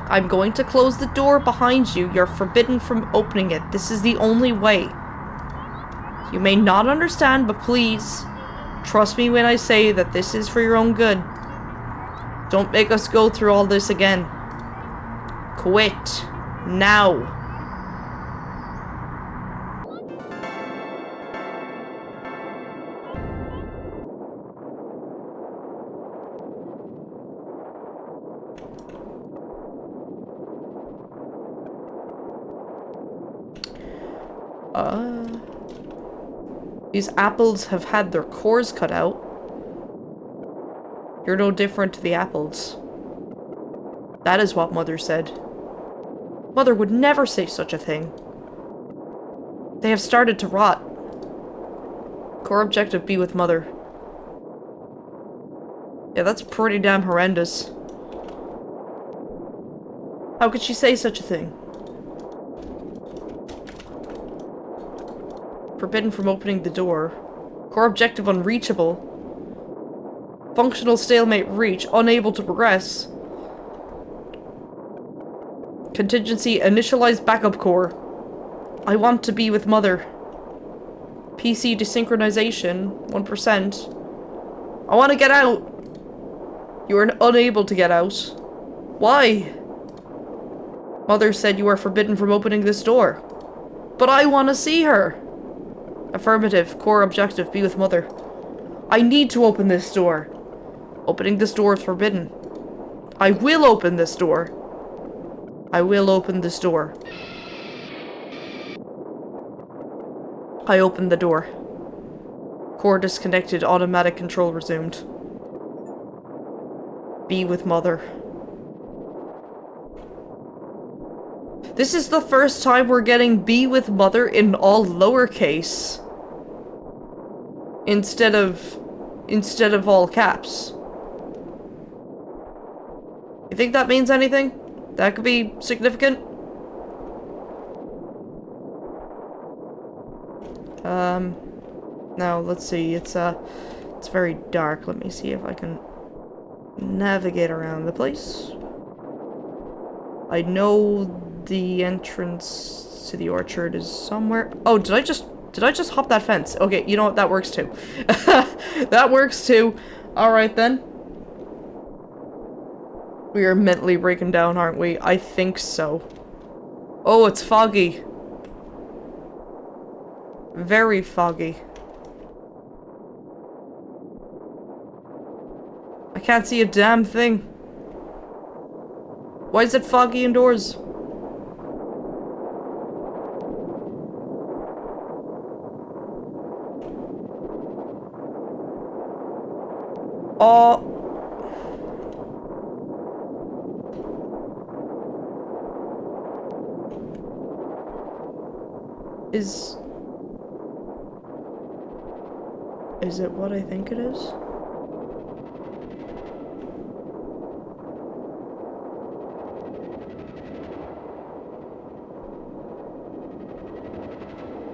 I'm going to close the door behind you. You're forbidden from opening it. This is the only way. You may not understand, but please, trust me when I say that this is for your own good. Don't make us go through all this again. Quit. Now. These apples have had their cores cut out. You're no different to the apples. That is what Mother said. Mother would never say such a thing. They have started to rot. Core objective, be with Mother. Yeah, that's pretty damn horrendous. How could she say such a thing? Forbidden from opening the door. Core objective unreachable. Functional stalemate reach. Unable to progress. Contingency, initialize backup core. I want to be with mother. PC desynchronization, 1%. I want to get out. You are unable to get out. Why? Mother said you are forbidden from opening this door. But I want to see her. Affirmative, core objective, be with mother. I need to open this door. Opening this door is forbidden. I will open this door. I will open this door. I opened the door. Core disconnected, automatic control resumed. Be with mother. This is the first time we're getting be with mother in all lowercase. Instead of all caps. You think that means anything? That could be significant? Now, let's see, it's very dark. Let me see if I can navigate around the place. I know the entrance to the orchard is somewhere. Oh, did I just hop that fence? Okay, you know what? That works too. That works too. Alright then. We are mentally breaking down, aren't we? I think so. Oh, it's foggy. Very foggy. I can't see a damn thing. Why is it foggy indoors? Oh. Is it what I think it is?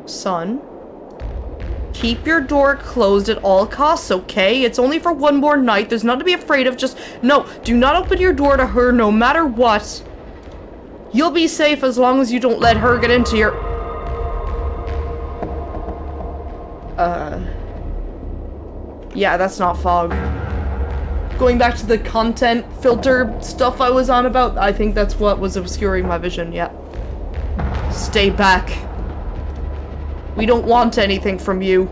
Son, keep your door closed at all costs, okay? It's only for one more night. There's nothing to be afraid of. Just, no, do not open your door to her no matter what. You'll be safe as long as you don't let her get into your... Yeah, that's not fog. Going back to the content filter stuff I was on about, I think that's what was obscuring my vision, yeah. Stay back. We don't want anything from you.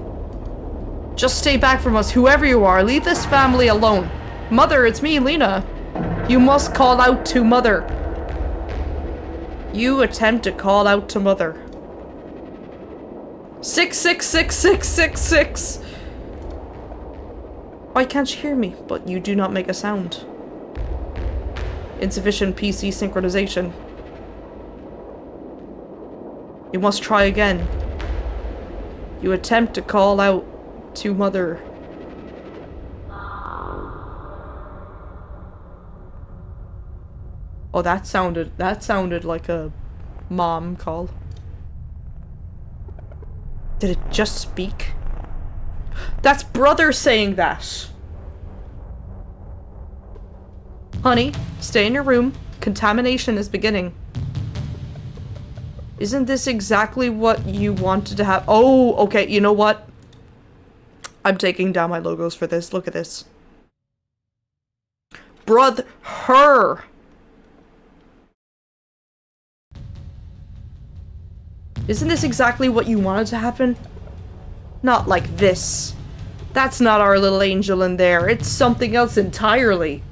Just stay back from us, whoever you are. Leave this family alone. Mother, it's me, Lena. You must call out to mother. You attempt to call out to mother. 666666. Why can't you hear me? But you do not make a sound. Insufficient PC synchronization. You must try again. You attempt to call out to mother. Oh, that sounded like a mom call. Did it just speak? That's brother saying that. Honey, stay in your room. Contamination is beginning. Isn't this exactly what you wanted to have? Oh, okay, you know what? I'm taking down my logos for this. Look at this. Her. Isn't this exactly what you wanted to happen? Not like this. That's not our little angel in there. It's something else entirely.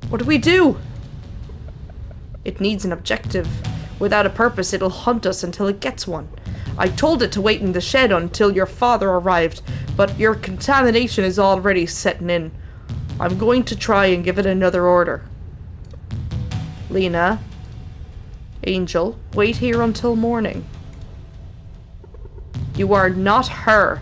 What do we do? It needs an objective. Without a purpose, it'll hunt us until it gets one. I told it to wait in the shed until your father arrived, but your contamination is already setting in. I'm going to try and give it another order. Lena. Angel, wait here until morning. You are not her.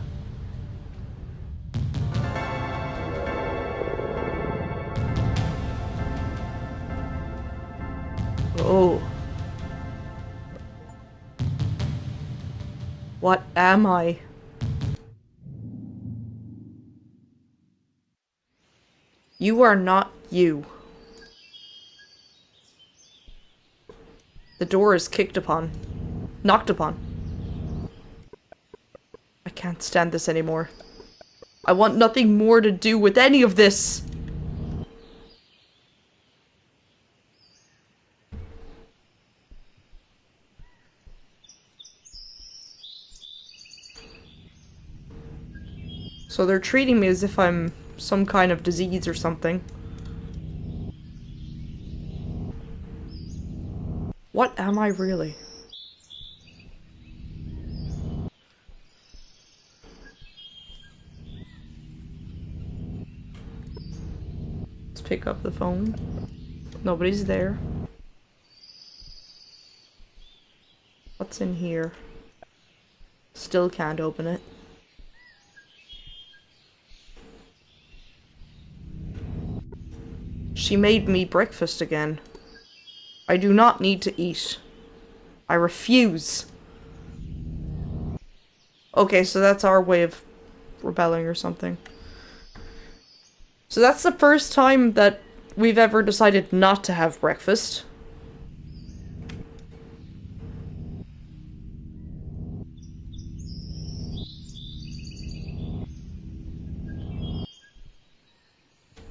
Oh. What am I? You are not you. The door is kicked upon. Knocked upon. I can't stand this anymore. I want nothing more to do with any of this. So they're treating me as if I'm some kind of disease or something. What am I really? Let's pick up the phone. Nobody's there. What's in here? Still can't open it. She made me breakfast again. I do not need to eat. I refuse. Okay, so that's our way of rebelling or something. So that's the first time that we've ever decided not to have breakfast.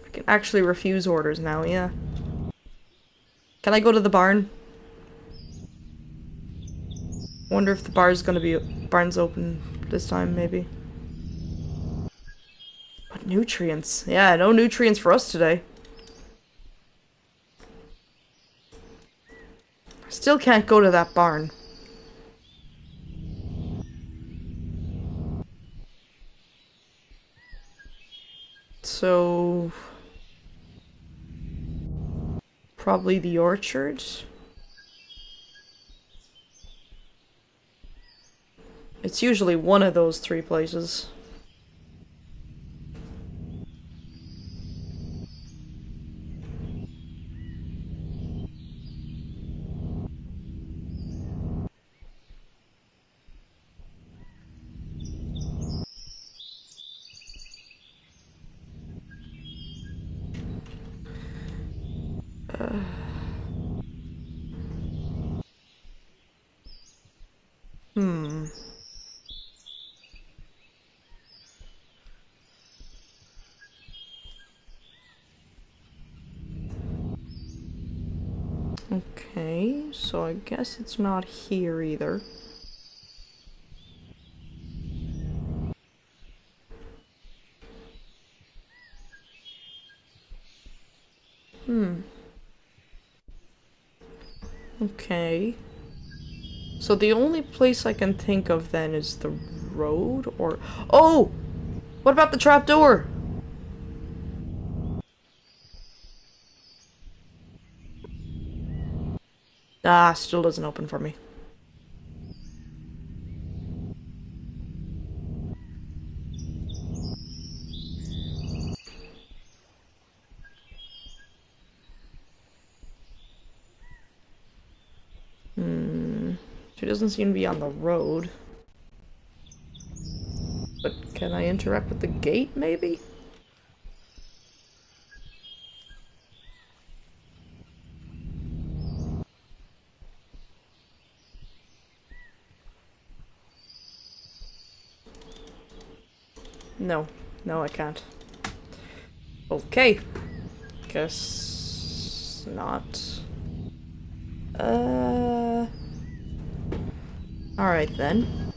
I can actually refuse orders now, yeah. Can I go to the barn? Wonder if the barn's open this time, maybe. But nutrients. Yeah, no nutrients for us today. I still can't go to that barn. So... probably the orchard. It's usually one of those three places. Okay, so I guess it's not here either. Okay. So the only place I can think of then is the road or... Oh! What about the trapdoor? Ah, still doesn't open for me. She doesn't seem to be on the road. But can I interact with the gate, maybe? No. No, I can't. Okay. Guess not. Alright then.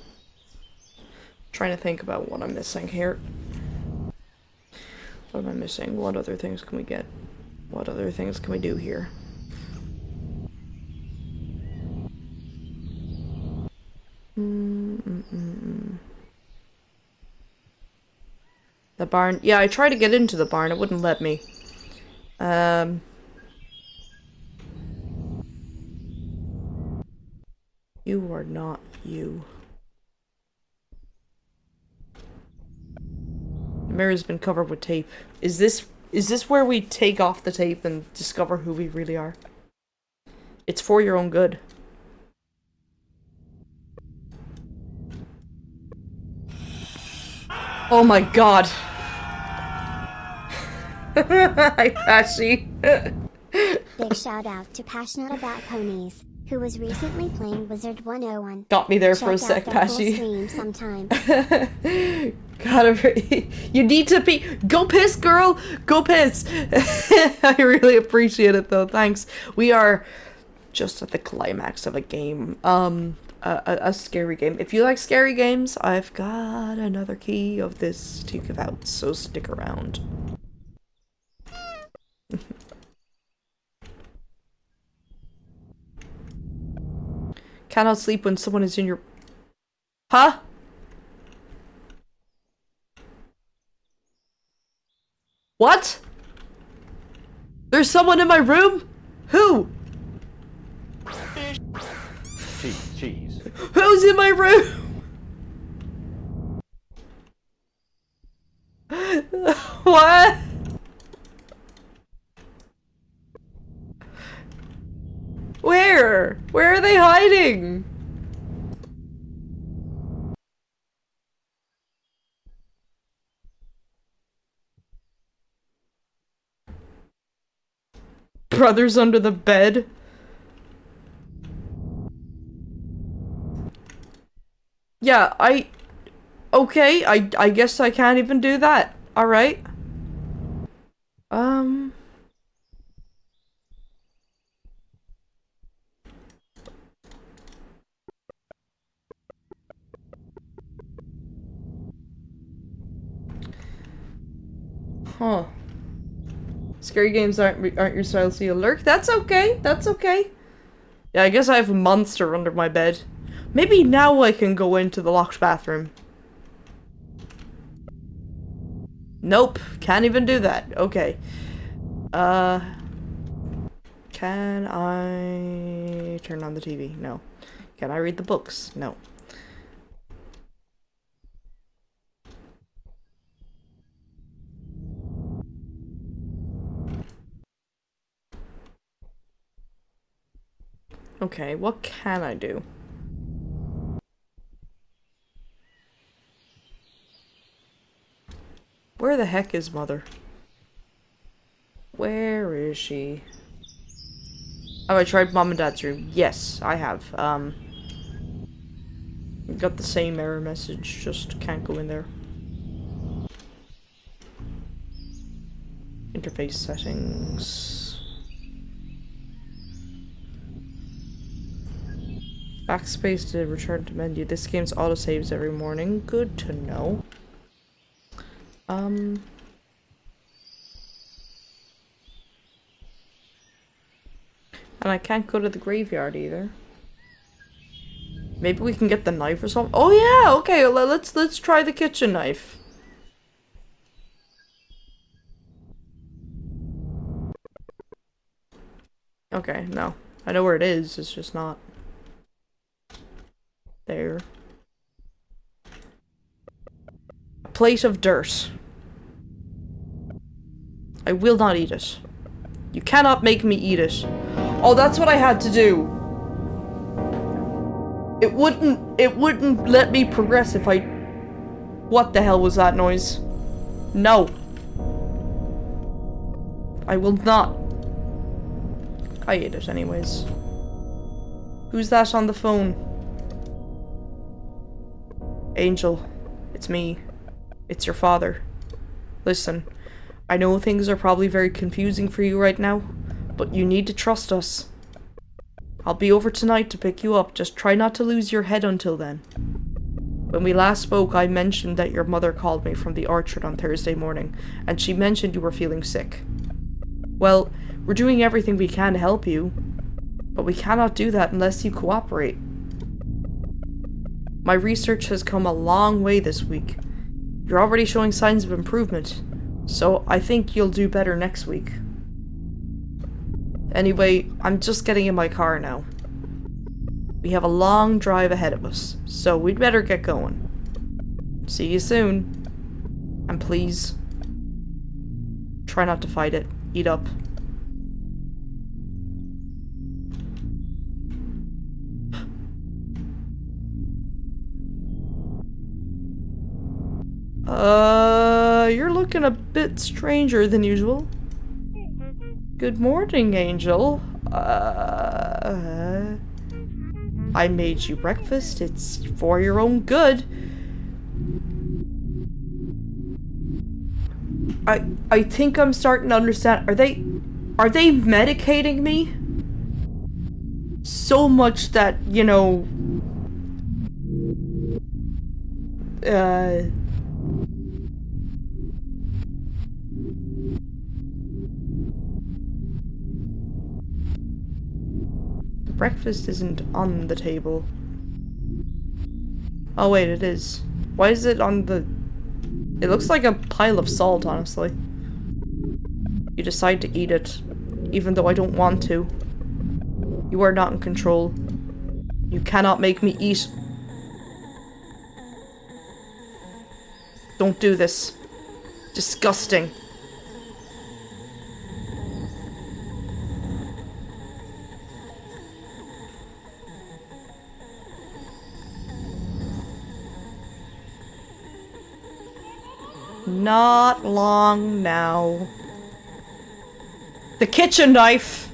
Trying to think about what I'm missing here. What am I missing? What other things can we get? What other things can we do here? The barn. Yeah, I tried to get into the barn. It wouldn't let me. You are not you. The mirror's been covered with tape. Is this where we take off the tape and discover who we really are? It's for your own good. Oh my god. Hi, Pashy. Big shout out to Passionate About Ponies. who was recently playing Wizard 101. Got me there for a Check sec, out their full Patchy. stream sometime. You need to pee. Go piss, girl. Go piss. I really appreciate it, though. Thanks. We are just at the climax of a game. A scary game. If you like scary games, I've got another key of this to give out, so stick around. Cannot sleep when someone is in your... Huh? What? There's someone in my room? Who? Jeez. Who's in my room? What? Where? Where are they hiding? Brothers under the bed? Yeah, okay, I guess I can't even do that. Alright. Huh. Scary games aren't your style, so you lurk? That's okay, that's okay. Yeah, I guess I have a monster under my bed. Maybe now I can go into the locked bathroom. Nope, can't even do that. Okay. Can I turn on the TV? No. Can I read the books? No. Okay, what can I do? Where the heck is Mother? Where is she? Have I tried Mom and Dad's room? Yes, I have. Got the same error message, just can't go in there. Interface settings. Backspace to return to menu. This game's autosaves every morning. Good to know. And I can't go to the graveyard either. Maybe we can get the knife or something. Oh yeah, okay, let's try the kitchen knife. Okay, no. I know where it is, it's just not there. A plate of dirt. I will not eat it. You cannot make me eat it. Oh, that's what I had to do. It wouldn't let me progress if I... What the hell was that noise? No. I will not. I ate it anyways. Who's that on the phone? Angel. It's me. It's your father. Listen, I know things are probably very confusing for you right now, but you need to trust us. I'll be over tonight to pick you up, just try not to lose your head until then. When we last spoke, I mentioned that your mother called me from the orchard on Thursday morning, and she mentioned you were feeling sick. Well, we're doing everything we can to help you, but we cannot do that unless you cooperate. My research has come a long way this week. You're already showing signs of improvement, so I think you'll do better next week. Anyway, I'm just getting in my car now. We have a long drive ahead of us, so we'd better get going. See you soon. And please, try not to fight it. Eat up. You're looking a bit stranger than usual. Good morning, Angel. I made you breakfast. It's for your own good. I think I'm starting to understand. Are they medicating me? So much that, you know, the breakfast isn't on the table. Oh wait, it is. Why is it on the... It looks like a pile of salt, honestly. You decide to eat it, even though I don't want to. You are not in control. You cannot make me eat. Don't do this. Disgusting. Not long now. The kitchen knife!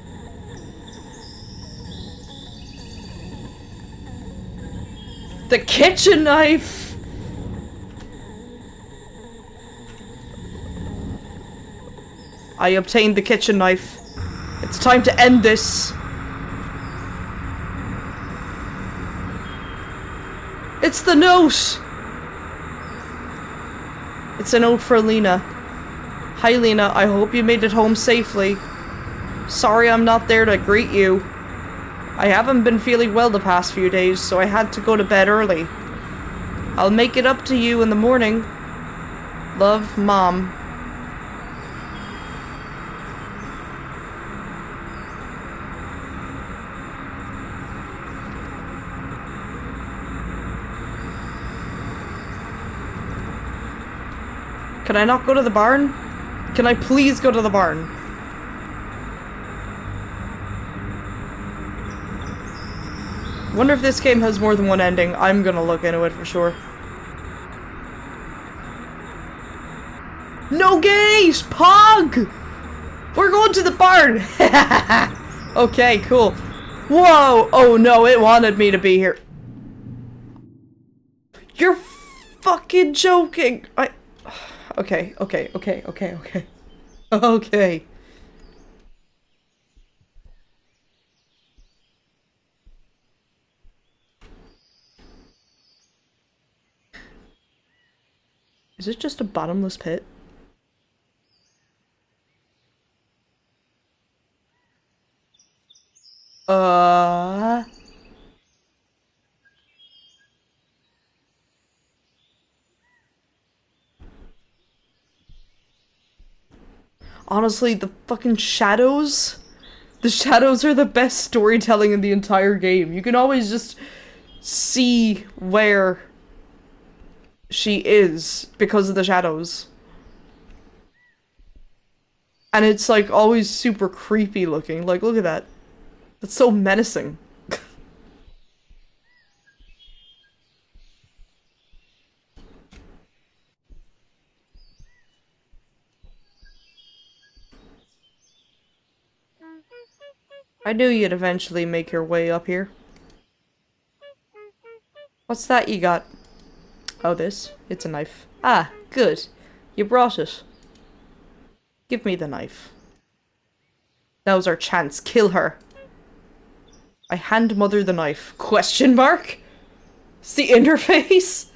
The kitchen knife! I obtained the kitchen knife. It's time to end this. It's the note! It's a note for Lena. Hi Lena, I hope you made it home safely. Sorry I'm not there to greet you. I haven't been feeling well the past few days, so I had to go to bed early. I'll make it up to you in the morning. Love, Mom. Can I not go to the barn? Can I please go to the barn? Wonder if this game has more than one ending. I'm gonna look into it for sure. No gays! Pog! We're going to the barn! Okay, cool. Whoa! Oh no, it wanted me to be here. You're fucking joking! Okay. Okay. Is it just a bottomless pit? Honestly, the fucking shadows? The shadows are the best storytelling in the entire game. You can always just see where she is because of the shadows. And it's like always super creepy looking. Like, look at that. That's so menacing. I knew you'd eventually make your way up here. What's that you got? Oh, this? It's a knife. Ah, good. You brought it. Give me the knife. Now's our chance. Kill her. I hand Mother the knife. Question mark? It's the interface?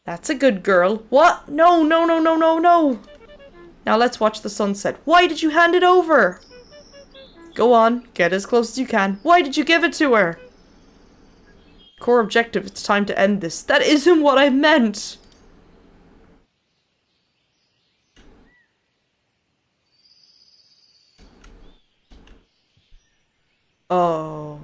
That's a good girl. What? No. Now let's watch the sunset. Why did you hand it over? Go on. Get as close as you can. Why did you give it to her? Core objective. It's time to end this. That isn't what I meant. Oh.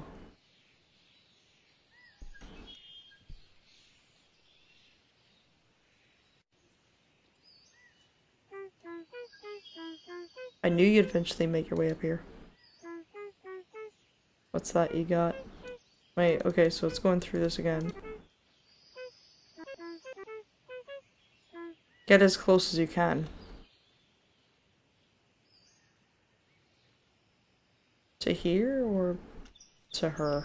I knew you'd eventually make your way up here. What's that you got? Wait, okay, so it's going through this again. Get as close as you can. To here, or... to her.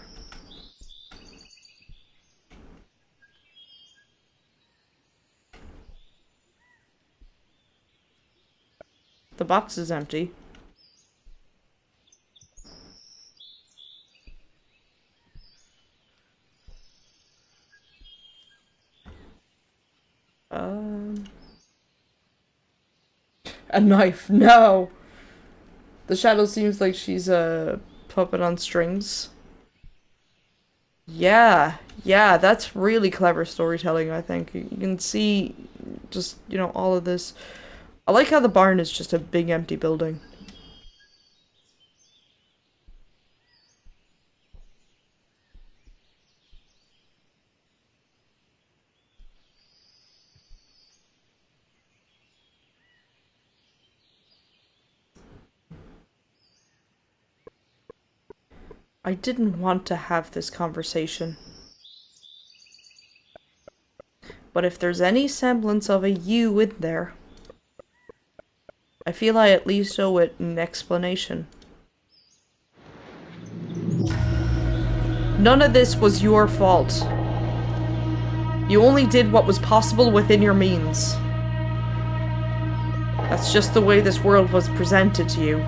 The box is empty. A knife, no! The shadow seems like she's a puppet on strings. Yeah, that's really clever storytelling, I think. You can see just, you know, all of this. I like how the barn is just a big empty building. I didn't want to have this conversation. But if there's any semblance of a you in there, I feel I at least owe it an explanation. None of this was your fault. You only did what was possible within your means. That's just the way this world was presented to you.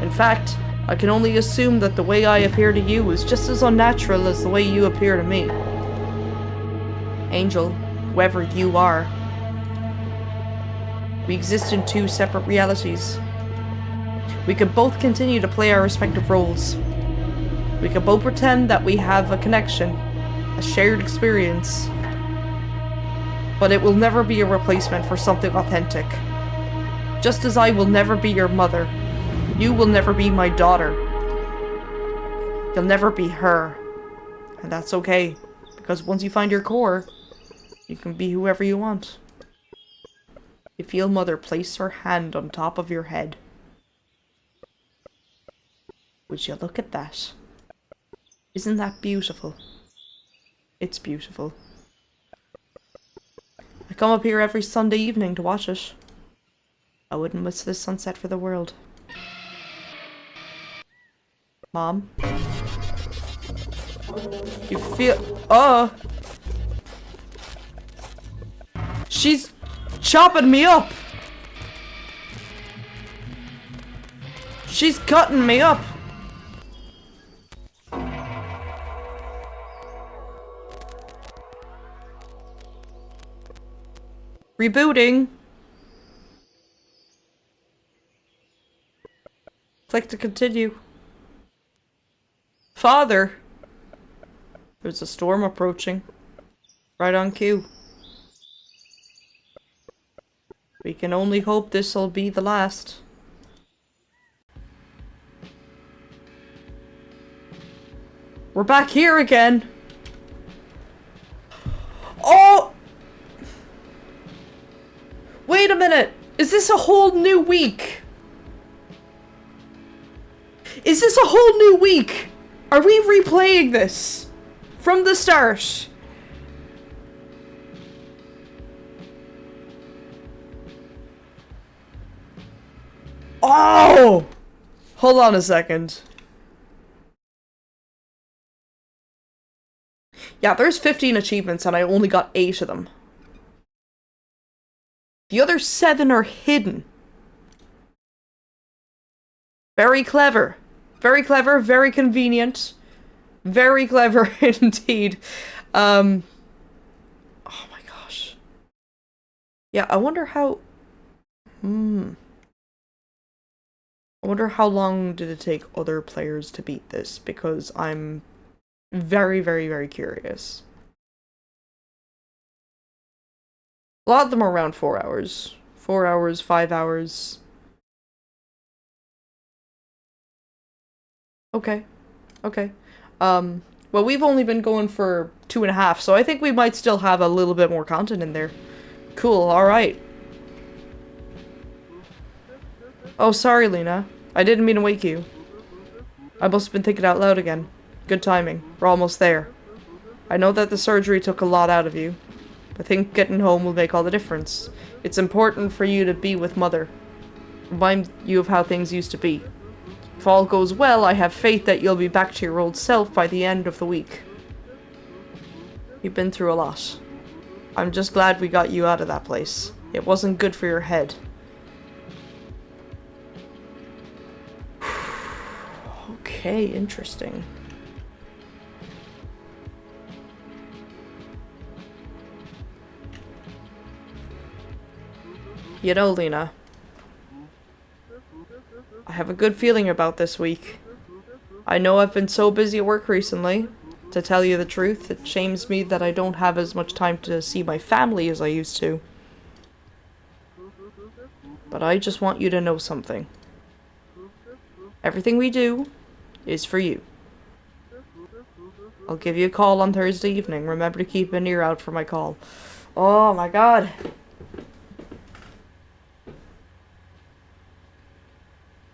In fact, I can only assume that the way I appear to you is just as unnatural as the way you appear to me. Angel, whoever you are, we exist in two separate realities. We could both continue to play our respective roles. We could both pretend that we have a connection, a shared experience, but it will never be a replacement for something authentic. Just as I will never be your mother, you will never be my daughter. You'll never be her. And that's okay, because once you find your core, you can be whoever you want. You feel Mother place her hand on top of your head. Would you look at that? Isn't that beautiful? It's beautiful. I come up here every Sunday evening to watch it. I wouldn't miss this sunset for the world. Mom? You feel... Oh! She's chopping me up! She's cutting me up! Rebooting! Click to continue. Father! There's a storm approaching. Right on cue. We can only hope this'll be the last. We're back here again! Oh! Wait a minute! Is this a whole new week? Is this a whole new week? Are we replaying this? From the start? Oh! Hold on a second. Yeah, there's 15 achievements and I only got 8 of them. The other 7 are hidden. Very clever. Very clever, very convenient. Very clever indeed. Oh my gosh. Yeah, I wonder how... I wonder how long did it take other players to beat this, because I'm very, very, very curious. A lot of them are around 4 hours. 4 hours, 5 hours. Okay. Okay. Well, we've only been going for 2.5, so I think we might still have a little bit more content in there. Cool, alright. Oh, sorry, Lena. I didn't mean to wake you. I must have been thinking out loud again. Good timing. We're almost there. I know that the surgery took a lot out of you. I think getting home will make all the difference. It's important for you to be with Mother. Remind you of how things used to be. If all goes well, I have faith that you'll be back to your old self by the end of the week. You've been through a lot. I'm just glad we got you out of that place. It wasn't good for your head. Okay, interesting. You know, Lena, I have a good feeling about this week. I know I've been so busy at work recently. To tell you the truth, it shames me that I don't have as much time to see my family as I used to. But I just want you to know something. Everything we do is for you. I'll give you a call on Thursday evening. Remember to keep an ear out for my call. Oh my god.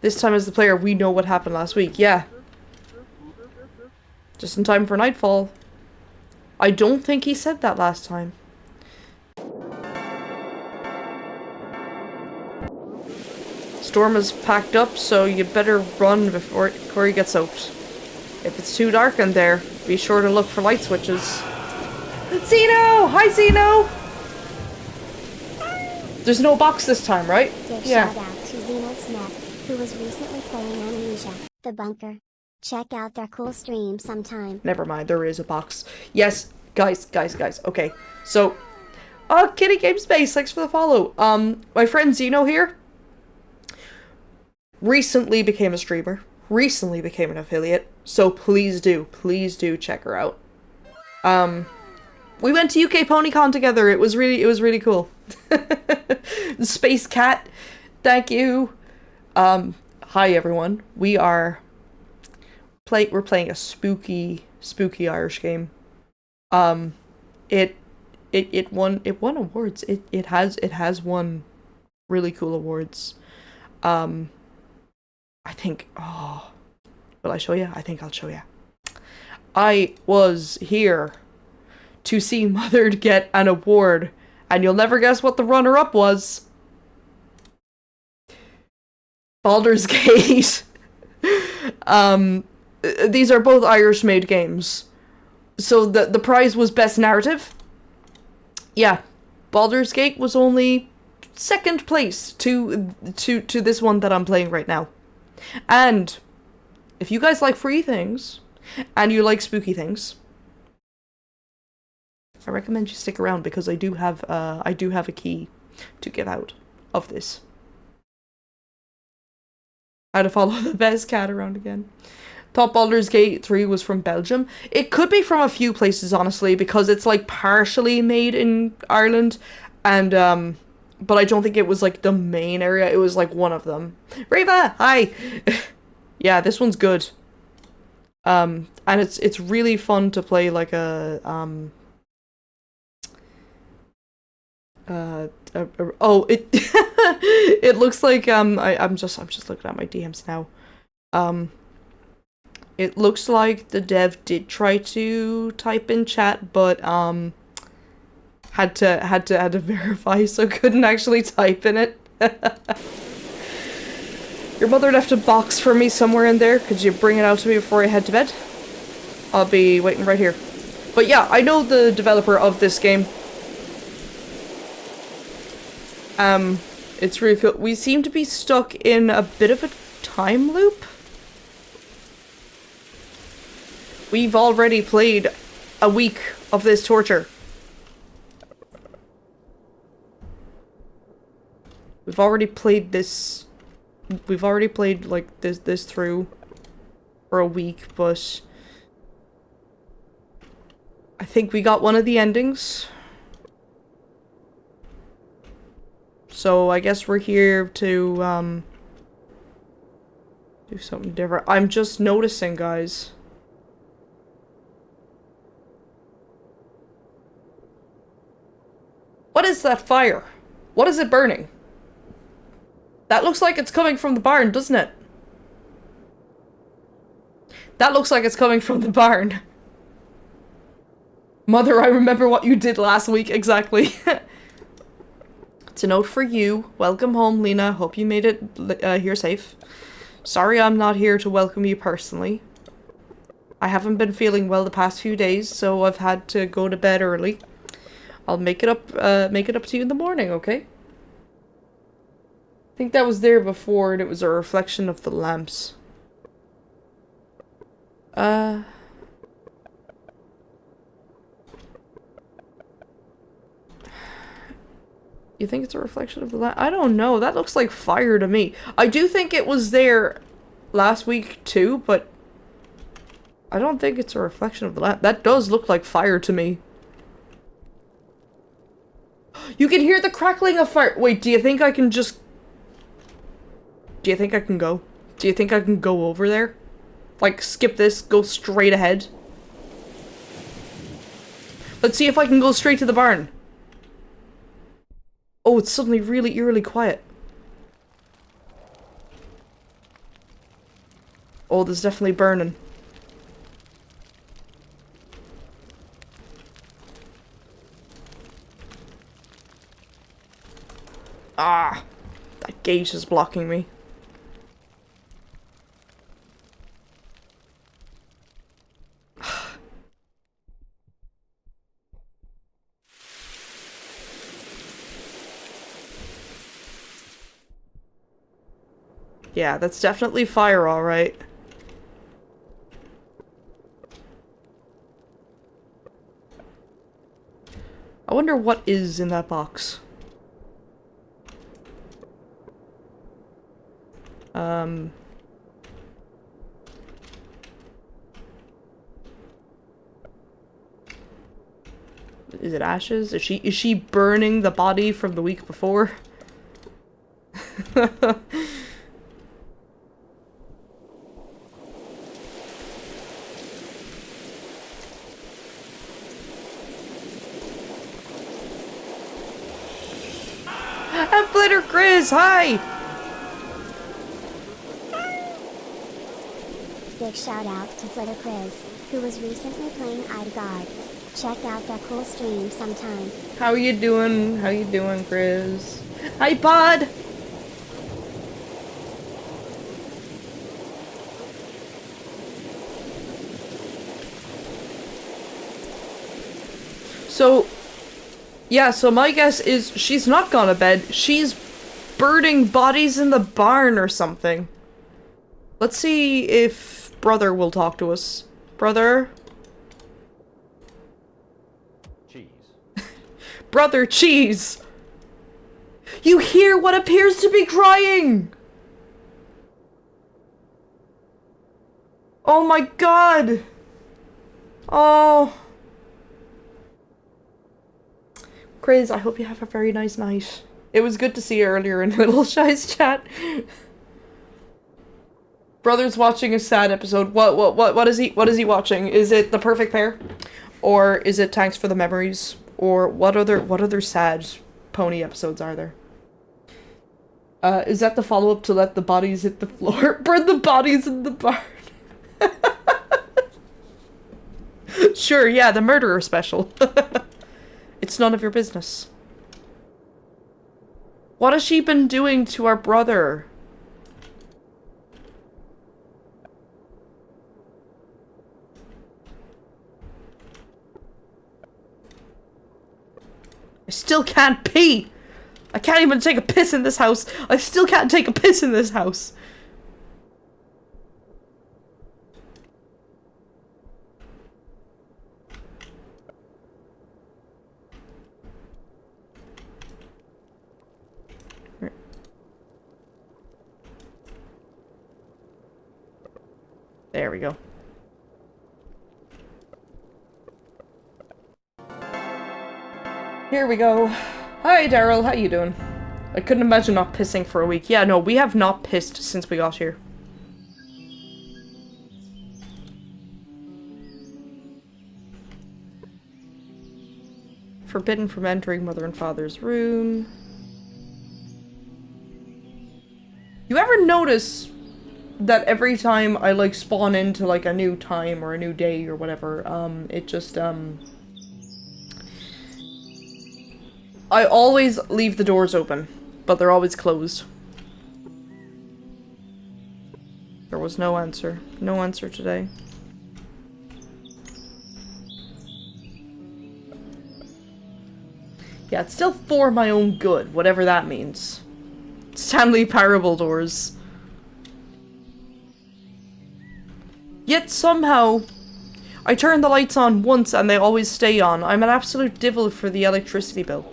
This time as the player, we know what happened last week. Yeah. Just in time for nightfall. I don't think he said that last time. Storm is packed up, so you better run before you get soaked. If it's too dark in there, be sure to look for light switches. Zeno! Hi, Zeno! There's no box this time, right? Shout out to Zeno Snap, who was recently playing Amnesia, The Bunker. Check out their cool stream sometime. Never mind, there is a box. Yes, guys. Okay, so... Kitty Game Space, thanks for the follow. My friend Zeno here recently became a streamer. Recently became an affiliate. So please do check her out. We went to UK PonyCon together. It was really cool. Space Cat, thank you. Hi everyone. We're playing a spooky Irish game. It won awards. It has won really cool awards. I think, will I show you? I think I'll show you. I was here to see Mothered get an award, and you'll never guess what the runner-up was. Baldur's Gate. These are both Irish-made games. So the prize was Best Narrative. Yeah, Baldur's Gate was only second place to this one that I'm playing right now. And if you guys like free things and you like spooky things, I recommend you stick around because I do have a key to give out of this. How to follow the best cat around again. Thought Baldur's Gate 3 was from Belgium. It could be from a few places, honestly, because it's like partially made in Ireland, and but I don't think it was like the main area. It was like one of them. Reva, hi. Yeah, this one's good. And it's really fun to play like a it looks like I'm just looking at my DMs now. It looks like the dev did try to type in chat, but had to verify, so couldn't actually type in it. Your mother left a box for me somewhere in there. Could you bring it out to me before I head to bed? I'll be waiting right here. But yeah, I know the developer of this game. It's really cool. We seem to be stuck in a bit of a time loop. We've already played a week of this torture. We've already played this. We've already played like this through for a week, but I think we got one of the endings. So I guess we're here to do something different. I'm just noticing, guys. What is that fire? What is it burning? That looks like it's coming from the barn, doesn't it? That looks like it's coming from the barn. Mother, I remember what you did last week, exactly. It's a note for you. Welcome home, Lena. Hope you made it here safe. Sorry I'm not here to welcome you personally. I haven't been feeling well the past few days, so I've had to go to bed early. I'll make it up to you in the morning, okay? I think that was there before, and it was a reflection of the lamps. You think it's a reflection of the lamp? I don't know. That looks like fire to me. I do think it was there last week too, but I don't think it's a reflection of the lamp. That does look like fire to me. You can hear the crackling of fire. Wait, do you think I can just... Do you think I can go? Do you think I can go over there? Like, skip this, go straight ahead? Let's see if I can go straight to the barn. Oh, it's suddenly really eerily quiet. Oh, there's definitely burning. Ah! That gate is blocking me. Yeah, that's definitely fire, alright. I wonder what is in that box. Is it ashes? Is she burning the body from the week before? And Flitter Grizz, hi! Big shout out to Flitter Quiz, who was recently playing IRE. Check out that cool stream sometime. How you doing? How you doing, Grizz? Hi, bud! So, yeah, so my guess is she's not gone to bed. She's burning bodies in the barn or something. Let's see if Brother will talk to us. Brother? Cheese. Brother Cheese! You hear what appears to be crying! Oh my god! Oh. Grizz, I hope you have a very nice night. It was good to see you earlier in Little Shy's chat. Brother's watching a sad episode. What is he watching? Is it The Perfect Pair? Or is it Thanks for the Memories? Or what other sad pony episodes are there? Is that the follow-up to Let the Bodies Hit the Floor? Burn the bodies in the barn. Sure, yeah, the murderer special. It's none of your business. What has she been doing to our brother? I still can't pee! I can't even take a piss in this house! I still can't take a piss in this house! There we go. Here we go. Hi, Daryl. How you doing? I couldn't imagine not pissing for a week. Yeah, no, we have not pissed since we got here. Forbidden from entering mother and father's room. You ever notice that every time I, like, spawn into, like, a new time or a new day or whatever, it just, I always leave the doors open, but they're always closed. was no answer. No answer today. Yeah, it's still for my own good, whatever that means. Stanley Parable doors. Yet somehow, I turn the lights on once and they always stay on. I'm an absolute devil for the electricity bill.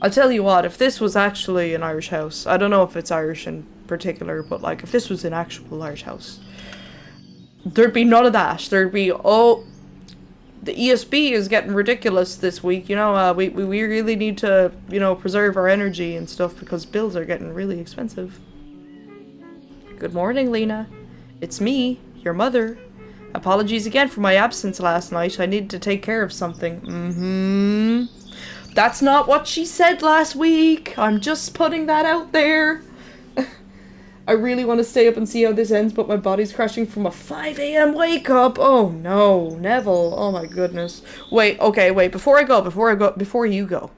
I'll tell you what, if this was actually an Irish house, I don't know if it's Irish in particular, but like, if this was an actual Irish house, there'd be none of that. There'd be, oh, the ESB is getting ridiculous this week, you know, we really need to, you know, preserve our energy and stuff because bills are getting really expensive. Good morning, Lena. It's me, your mother. Apologies again for my absence last night. I needed to take care of something. That's not what she said last week. I'm just putting that out there. I really want to stay up and see how this ends, but my body's crashing from a 5 AM wake up. Oh no, Neville. Oh my goodness. Wait, okay, wait. Before you go.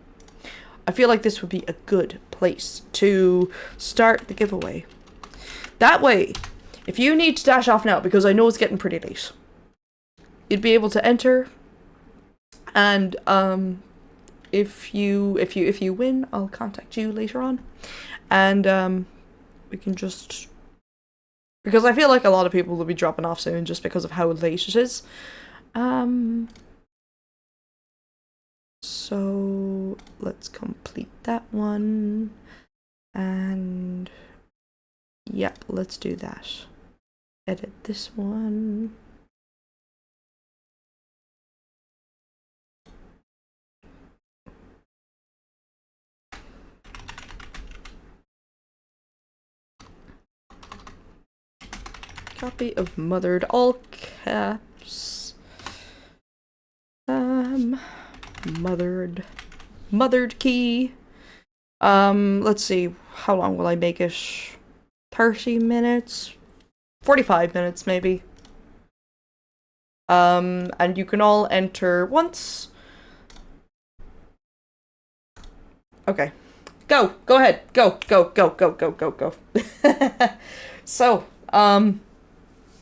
I feel like this would be a good place to start the giveaway. That way, if you need to dash off now, because I know it's getting pretty late, you'd be able to enter, and if you win, I'll contact you later on, and we can just, because I feel like a lot of people will be dropping off soon just because of how late it is. So let's complete that one, and yep, let's do that. Edit this one. Copy of Mothered, all caps. Mothered key. Let's see, how long will I make it? 30 minutes? 45 minutes, maybe. And you can all enter once. Okay. Go ahead. Go. So,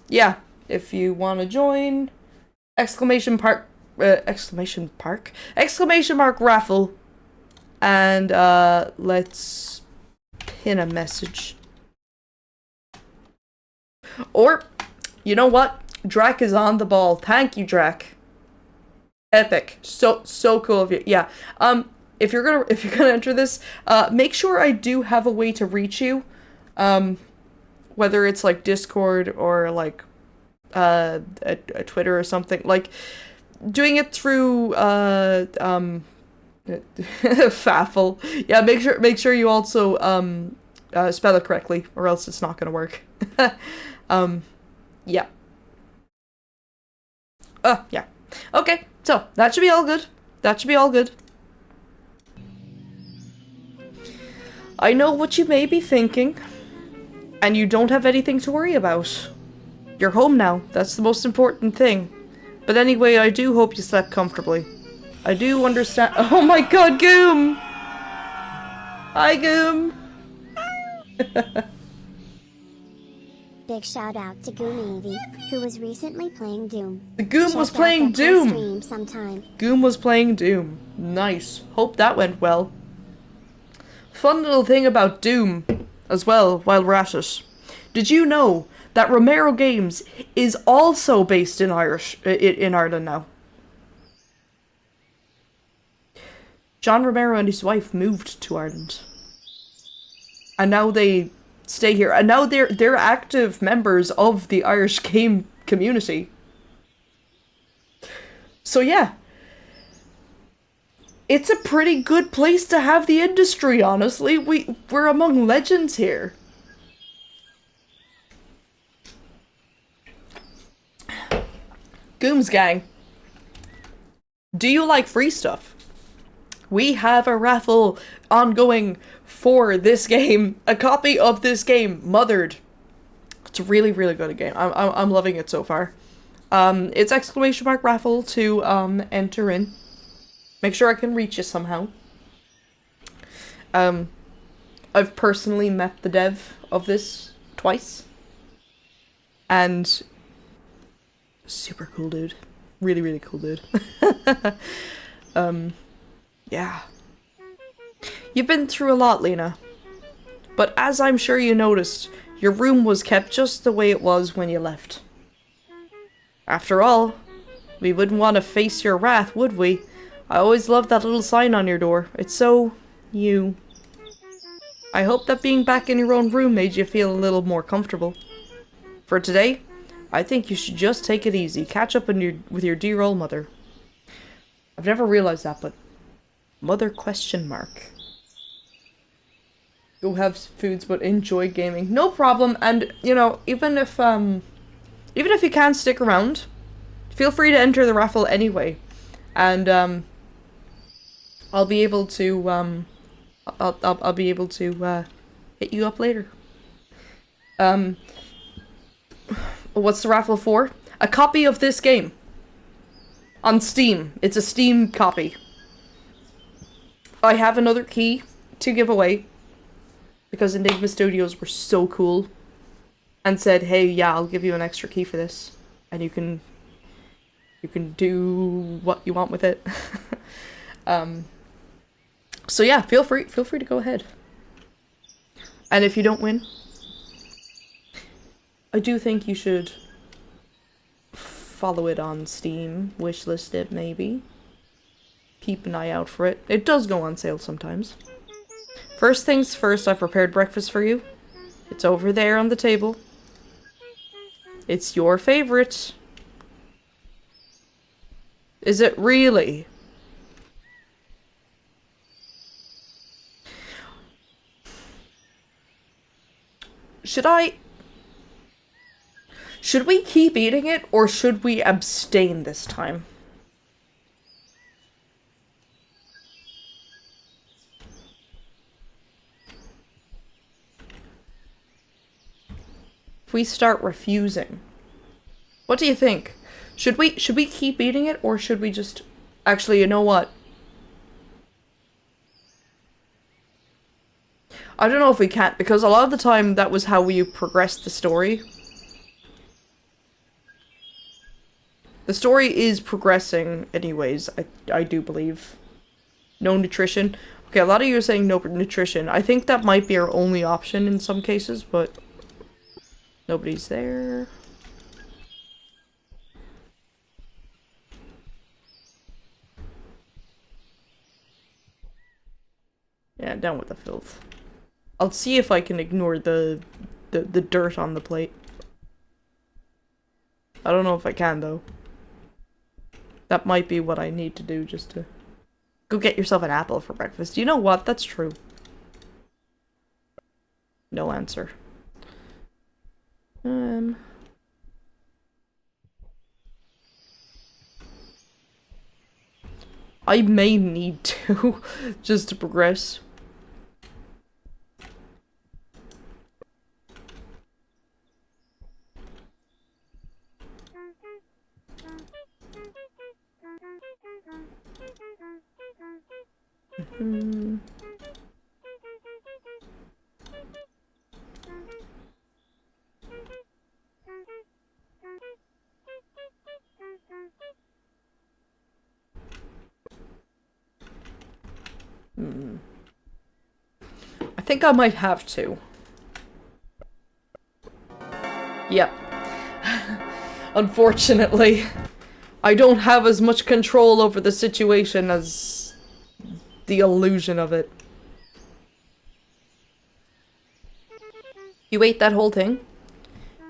yeah, if you want to join, exclamation mark raffle, and let's pin a message. Or, you know what? Drac is on the ball. Thank you, Drac. Epic. So cool of you. Yeah. If you're gonna enter this, make sure I do have a way to reach you. Whether it's like Discord or like a Twitter or something, like doing it through Faffle. Yeah, make sure you also spell it correctly, or else it's not gonna work. Yeah. Yeah. Okay, so that should be all good. I know what you may be thinking. And you don't have anything to worry about. You're home now. That's the most important thing. But anyway, I do hope you slept comfortably. I do understand— Oh my god, Goom! Hi, Goom! Big shout out to Goom Evie, who was recently playing Doom. The Goom was playing Doom! Goom was playing Doom. Nice. Hope that went well. Fun little thing about Doom as well, while we're at it. Did you know that Romero Games is also based in Ireland now? John Romero and his wife moved to Ireland. And now they stay here. And now they're active members of the Irish game community. So yeah. It's a pretty good place to have the industry, honestly. We're among legends here. Gooms gang. Do you like free stuff? We have a raffle ongoing for this game. A copy of this game, Mothered. It's a really, really good game. I'm loving it so far. It's exclamation mark raffle to enter in. Make sure I can reach you somehow. I've personally met the dev of this twice. And super cool dude. Really, really cool dude. Yeah. You've been through a lot, Lena. But as I'm sure you noticed, your room was kept just the way it was when you left. After all, we wouldn't want to face your wrath, would we? I always loved that little sign on your door. It's so... you. I hope that being back in your own room made you feel a little more comfortable. For today, I think you should just take it easy. Catch up with your dear old mother. I've never realized that, but... Mother question mark. Go have foods, but enjoy gaming. No problem, and, you know, even if you can't stick around, feel free to enter the raffle anyway. And, I'll be able to, I'll be able to, hit you up later. What's the raffle for? A copy of this game. On Steam. It's a Steam copy. I have another key to give away. Because Enigma Studios were so cool. And said, hey, yeah, I'll give you an extra key for this. And you can do what you want with it. So yeah, feel free to go ahead. And if you don't win, I do think you should follow it on Steam, wishlist it maybe. Keep an eye out for it. It does go on sale sometimes. First things first, I've prepared breakfast for you. It's over there on the table. It's your favorite. Is it really? Should we keep eating it, or should we abstain this time? If we start refusing, what do you think? Should we keep eating it, or should we just... Actually, you know what? I don't know if we can't, because a lot of the time that was how we progressed the story. The story is progressing anyways, I do believe. No nutrition. Okay, a lot of you are saying no nutrition. I think that might be our only option in some cases, but... Nobody's there. Yeah, down with the filth. I'll see if I can ignore the dirt on the plate. I don't know if I can, though. That might be what I need to do, just to... Go get yourself an apple for breakfast. You know what? That's true. No answer. I may need to, just to progress. I think I might have to. Yep. Unfortunately, I don't have as much control over the situation as the illusion of it. You ate that whole thing?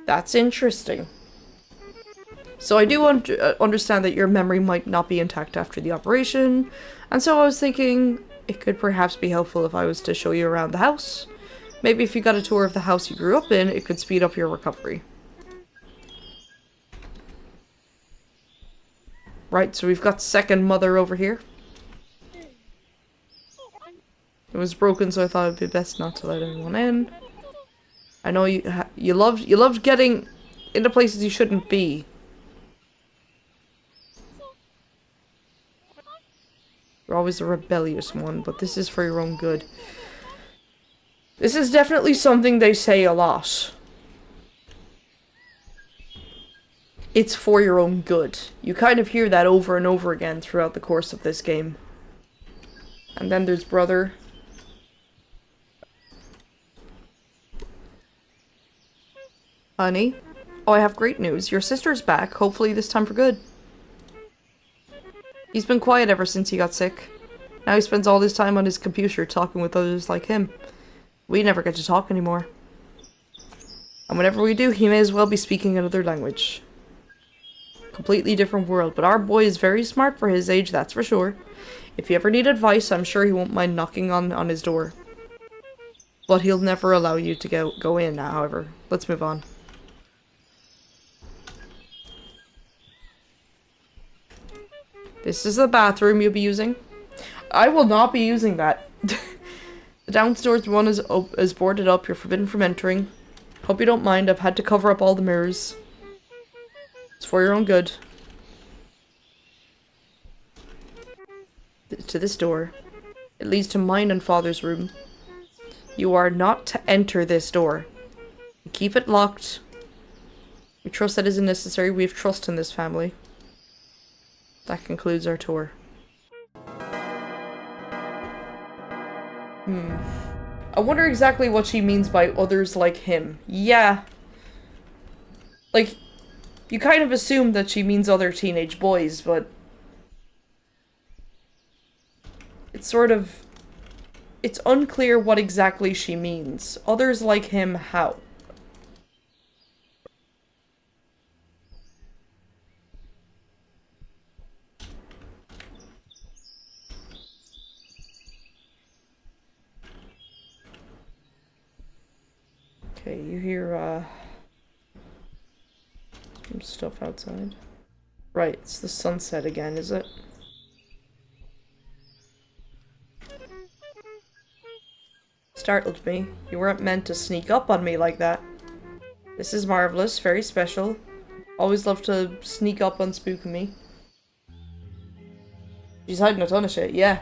That's interesting. So I do understand that your memory might not be intact after the operation, and so I was thinking it could perhaps be helpful if I was to show you around the house. Maybe if you got a tour of the house you grew up in, it could speed up your recovery. Right, so we've got second mother over here. It was broken, so I thought it'd be best not to let anyone in. I know you loved getting into places you shouldn't be. You're always a rebellious one, but this is for your own good. This is definitely something they say a lot. it's for your own good. You kind of hear that over and over again throughout the course of this game. And then there's brother. Honey? Oh, I have great news. Your sister's back, hopefully this time for good. He's been quiet ever since he got sick. Now he spends all his time on his computer talking with others like him. We never get to talk anymore. And whenever we do, he may as well be speaking another language. Completely different world, but our boy is very smart for his age, that's for sure. If you ever need advice, I'm sure he won't mind knocking on his door. But he'll never allow you to go in, however. Let's move on. This is the bathroom you'll be using. I will not be using that. The downstairs one is boarded up. You're forbidden from entering. Hope you don't mind. I've had to cover up all the mirrors. It's for your own good. To this door. It leads to mine and father's room. You are not to enter this door. Keep it locked. We trust that isn't necessary. We have trust in this family. That concludes our tour. I wonder exactly what she means by others like him. Yeah. Like, you kind of assume that she means other teenage boys, but... it's sort of... it's unclear what exactly she means. Others like him, how? Okay, you hear, some stuff outside. Right, it's the sunset again, is it? Startled me. You weren't meant to sneak up on me like that. This is marvelous, very special. Always love to sneak up on spooking me. She's hiding a ton of shit, yeah.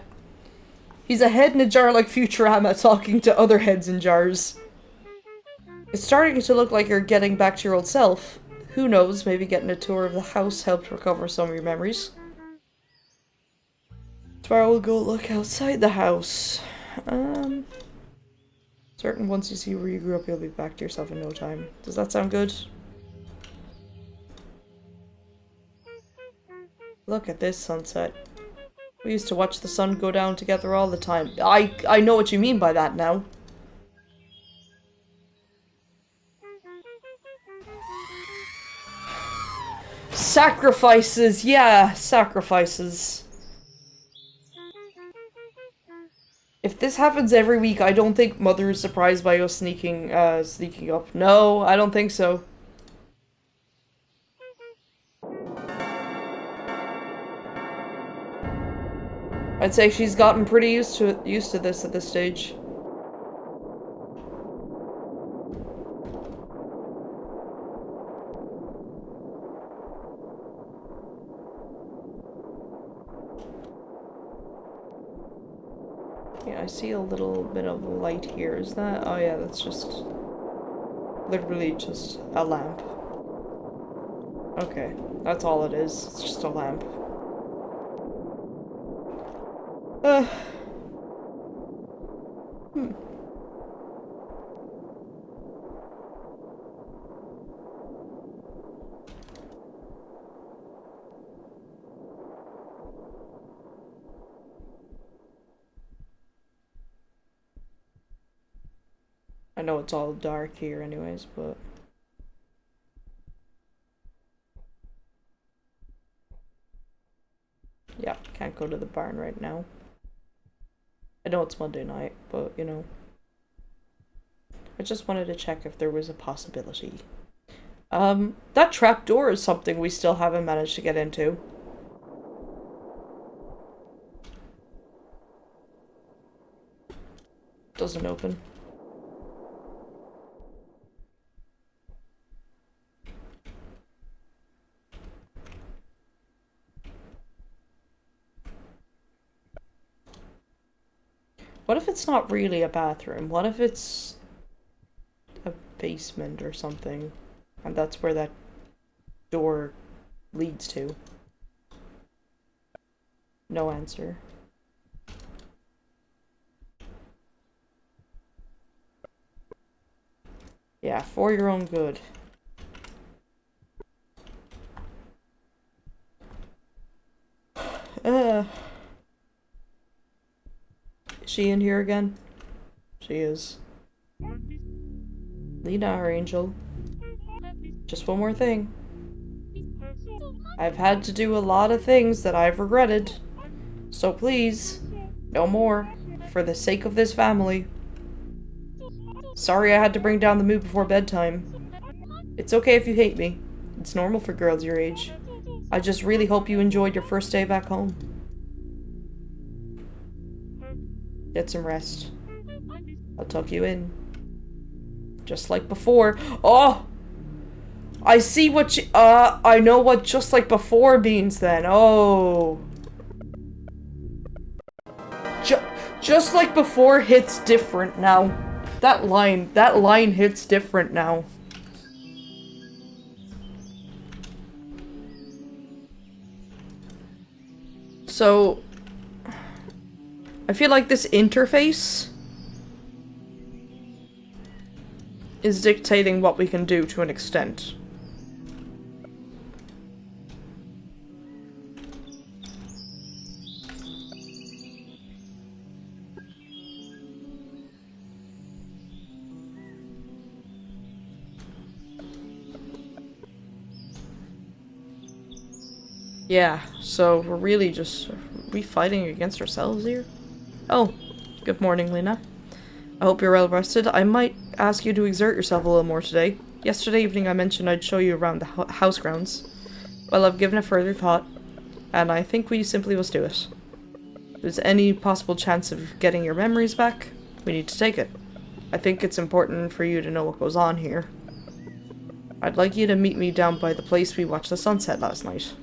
He's a head in a jar like Futurama talking to other heads in jars. It's starting to look like you're getting back to your old self. Who knows, maybe getting a tour of the house helped recover some of your memories. Tomorrow we'll go look outside the house. Certain once you see where you grew up, you'll be back to yourself in no time. Does that sound good? Look at this sunset. We used to watch the sun go down together all the time. I know what you mean by that now. Sacrifices, yeah, sacrifices. If this happens every week, I don't think Mother is surprised by us sneaking up. No, I don't think so. I'd say she's gotten pretty used to this at this stage. Yeah, I see a little bit of light here. Is that? Oh yeah, that's just literally just a lamp. Okay, that's all it is. It's just a lamp. I know it's all dark here anyways, but... yeah, can't go to the barn right now. I know it's Monday night, but, you know. I just wanted to check if there was a possibility. That trapdoor is something we still haven't managed to get into. Doesn't open. What if it's not really a bathroom? What if it's a basement or something? And that's where that door leads to. No answer. Yeah, for your own good. Is she in here again? She is. Lena, our angel. Just one more thing. I've had to do a lot of things that I've regretted. So please, no more. For the sake of this family. Sorry I had to bring down the mood before bedtime. It's okay if you hate me. It's normal for girls your age. I just really hope you enjoyed your first day back home. Get some rest. I'll tuck you in. Just like before. Oh! I see what you- I know what just like before means then. Oh. Just like before hits different now. That line hits different now. So, I feel like this interface is dictating what we can do to an extent. Yeah, so we're really just... Are we fighting against ourselves here? Oh, good morning, Lena. I hope you're well rested. I might ask you to exert yourself a little more today. Yesterday evening I mentioned I'd show you around the house grounds. Well, I've given it further thought, and I think we simply must do it. If there's any possible chance of getting your memories back, we need to take it. I think it's important for you to know what goes on here. I'd like you to meet me down by the place we watched the sunset last night.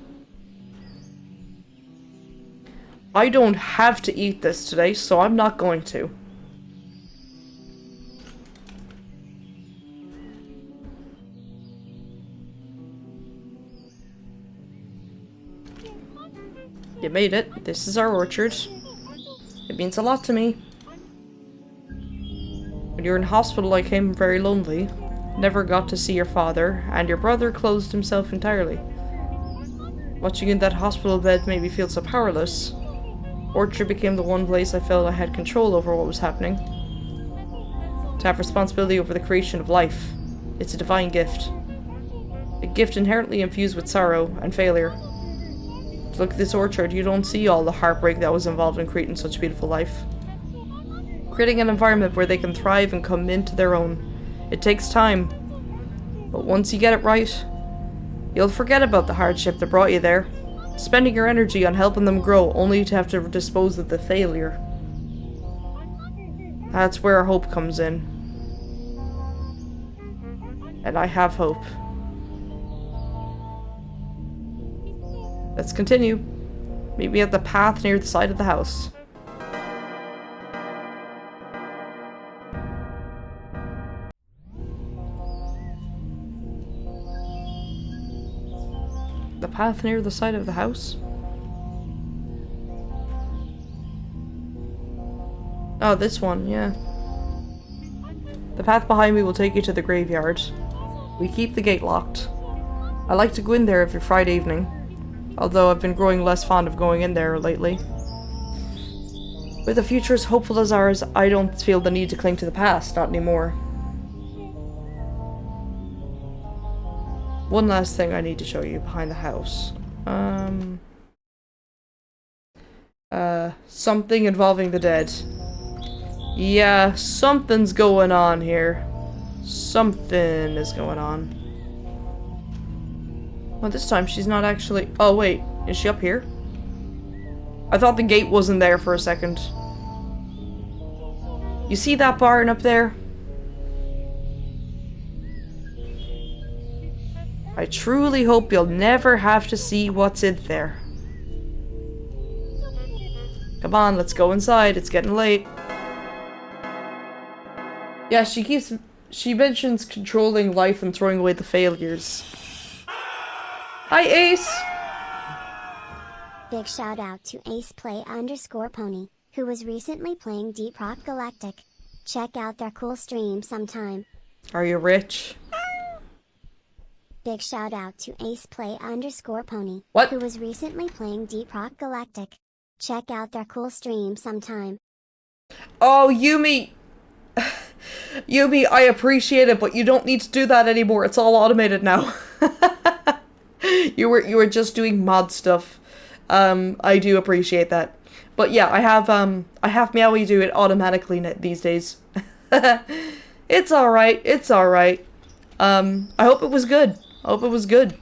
I don't have to eat this today, so I'm not going to. You made it. This is our orchard. It means a lot to me. When you were in hospital, I came very lonely. Never got to see your father, and your brother closed himself entirely. Watching you in that hospital bed made me feel so powerless. Orchard became the one place I felt I had control over what was happening. To have responsibility over the creation of life. It's a divine gift. A gift inherently infused with sorrow and failure. To look at this orchard, you don't see all the heartbreak that was involved in creating such beautiful life. Creating an environment where they can thrive and come into their own. It takes time. But once you get it right, you'll forget about the hardship that brought you there. Spending your energy on helping them grow only to have to dispose of the failure. That's where our hope comes in. And I have hope. Let's continue. Meet me at the path near the side of the house. The path near the side of the house? Oh, this one, yeah. The path behind me will take you to the graveyard. We keep the gate locked. I like to go in there every Friday evening, although I've been growing less fond of going in there lately. With a future as hopeful as ours, I don't feel the need to cling to the past, not anymore. One last thing I need to show you behind the house. Something involving the dead. Yeah, something's going on here. Something is going on. Well, this time she's not actually... Oh, wait. Is she up here? I thought the gate wasn't there for a second. You see that barn up there? I truly hope you'll never have to see what's in there. Come on, let's go inside. It's getting late. Yeah, she mentions controlling life and throwing away the failures. Hi, Ace! Big shout out to aceplay_pony, who was recently playing Deep Rock Galactic. Check out their cool stream sometime. Are you rich? Big shout out to aceplay_pony, What? who was recently playing Deep Rock Galactic. Check out their cool stream sometime. Oh, Yumi! Yumi, I appreciate it, but you don't need to do that anymore. It's all automated now. You were just doing mod stuff. I do appreciate that. But yeah, I have Meowie do it automatically these days. It's alright, it's alright. I hope it was good. I hope it was good.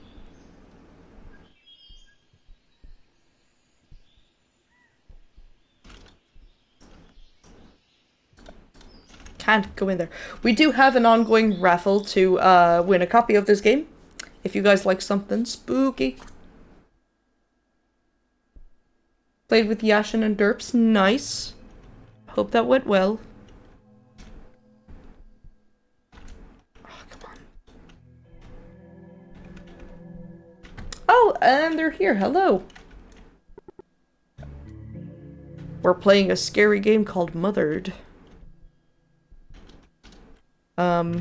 Can't go in there. We do have an ongoing raffle to win a copy of this game. If you guys like something spooky. Played with Yashin and Derps. Nice. Hope that went well. Oh, come on. Oh, and they're here. Hello. We're playing a scary game called Mothered. I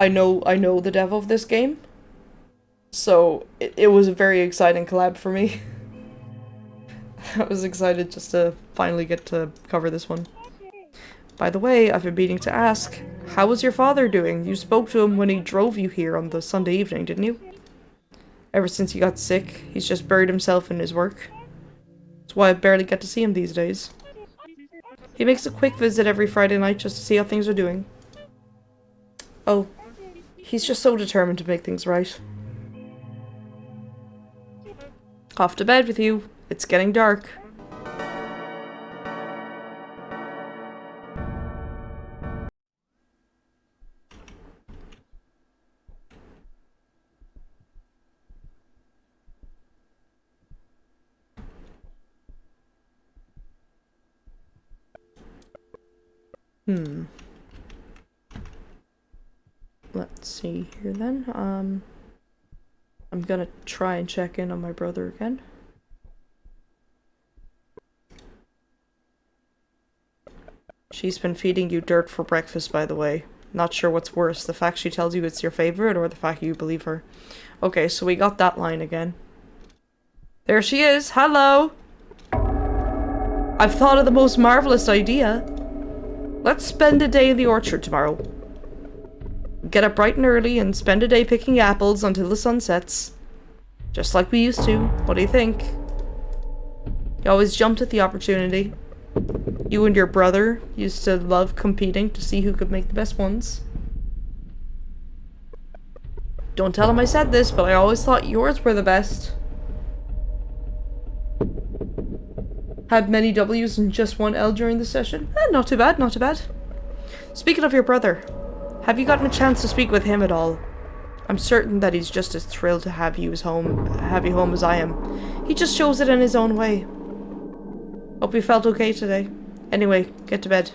know the dev of this game, so it was a very exciting collab for me. I was excited just to finally get to cover this one. By the way, I've been meaning to ask, how was your father doing? You spoke to him when he drove you here on the Sunday evening, didn't you? Ever since he got sick, he's just buried himself in his work. That's why I barely get to see him these days. He makes a quick visit every Friday night just to see how things are doing. Oh, he's just so determined to make things right. Off to bed with you. It's getting dark. Let's see here then. I'm gonna try and check in on my brother again. She's been feeding you dirt for breakfast, by the way. Not sure what's worse, the fact she tells you it's your favorite or the fact you believe her. Okay, so we got that line again. There she is. Hello! I've thought of the most marvelous idea. Let's spend a day in the orchard tomorrow. Get up bright and early and spend a day picking apples until the sun sets. Just like we used to. What do you think? You always jumped at the opportunity. You and your brother used to love competing to see who could make the best ones. Don't tell him I said this, but I always thought yours were the best. Had many W's and just one L during the session? Not too bad, not too bad. Speaking of your brother, have you gotten a chance to speak with him at all? I'm certain that he's just as thrilled to have you home as I am. He just shows it in his own way. Hope you felt okay today. Anyway, get to bed.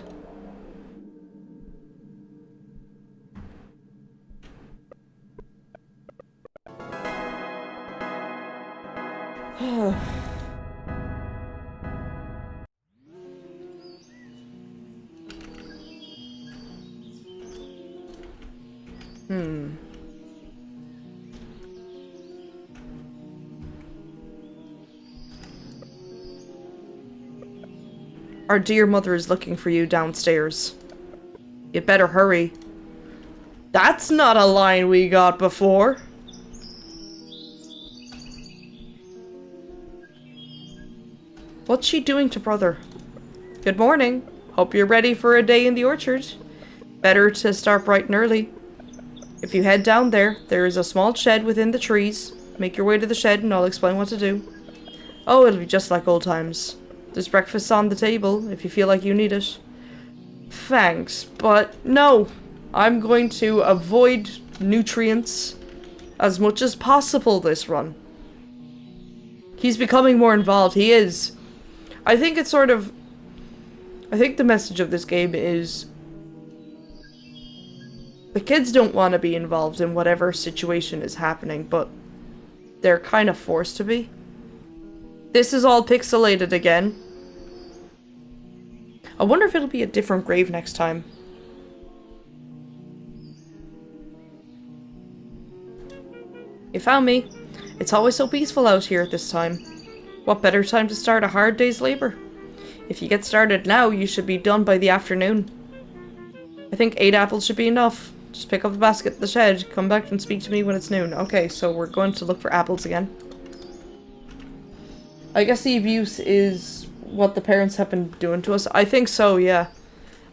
Our dear mother is looking for you downstairs. You'd better hurry. That's not a line we got before. What's she doing to brother? Good morning. Hope you're ready for a day in the orchard. Better to start bright and early. If you head down there, there is a small shed within the trees. Make your way to the shed and I'll explain what to do. Oh, it'll be just like old times. There's breakfast on the table, if you feel like you need it. Thanks, but no. I'm going to avoid nutrients as much as possible this run. He's becoming more involved, he is. I think it's sort of... I think the message of this game is... the kids don't want to be involved in whatever situation is happening, but They're kind of forced to be. This is all pixelated again. I wonder if it'll be a different grave next time. You found me. It's always so peaceful out here at this time. What better time to start a hard day's labor? If you get started now, you should be done by the afternoon. I think 8 apples should be enough. Just pick up the basket at the shed, come back and speak to me when it's noon. Okay, so we're going to look for apples again. I guess the abuse is what the parents have been doing to us. I think so, yeah.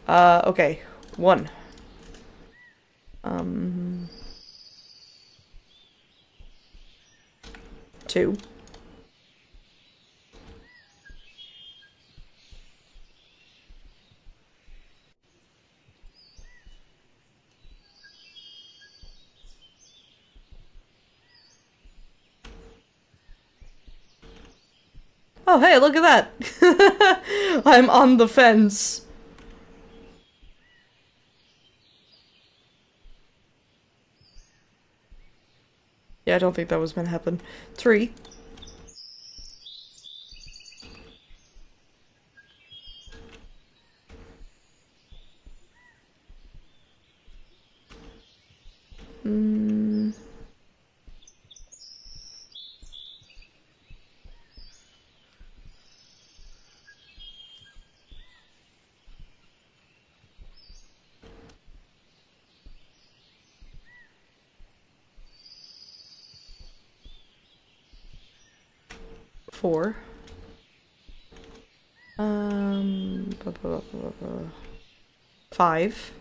Okay. 1. 2. 'Oh, hey, look at that! I'm on the fence. Yeah, I don't think that was meant to happen. 3. 4. 5.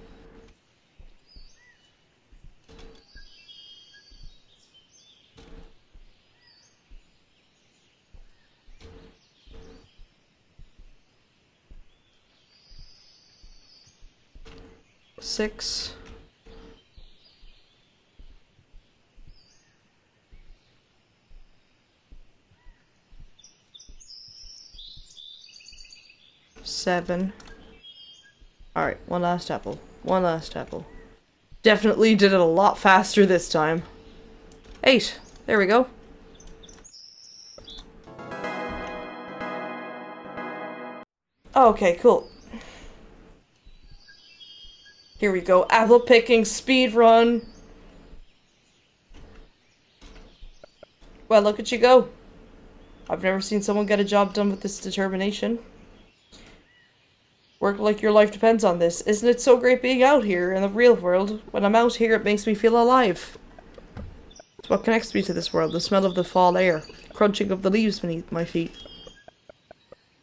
6. 7. Alright, one last apple. One last apple. Definitely did it a lot faster this time. 8. There we go. Okay, cool. Here we go. Apple picking speed run. Well, look at you go. I've never seen someone get a job done with this determination. Work like your life depends on this. Isn't it so great being out here in the real world? When I'm out here, it makes me feel alive. It's what connects me to this world. The smell of the fall air. Crunching of the leaves beneath my feet.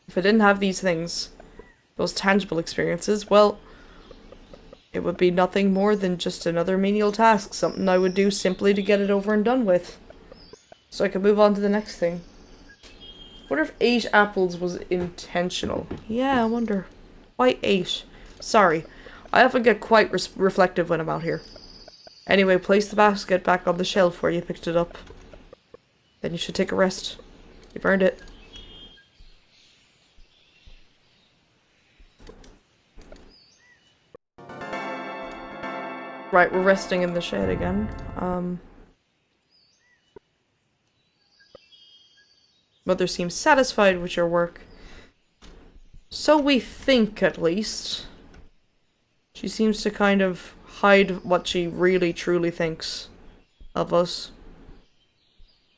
If I didn't have these things, those tangible experiences, well, it would be nothing more than just another menial task. Something I would do simply to get it over and done with. So I could move on to the next thing. Wonder if 8 apples was intentional. Yeah, I wonder. Why 8? Sorry. I often get quite reflective when I'm out here. Anyway, place the basket back on the shelf where you picked it up. Then you should take a rest. You've earned it. Right, we're resting in the shed again. Mother seems satisfied with your work. So we think, at least. She seems to kind of hide what she really truly thinks of us.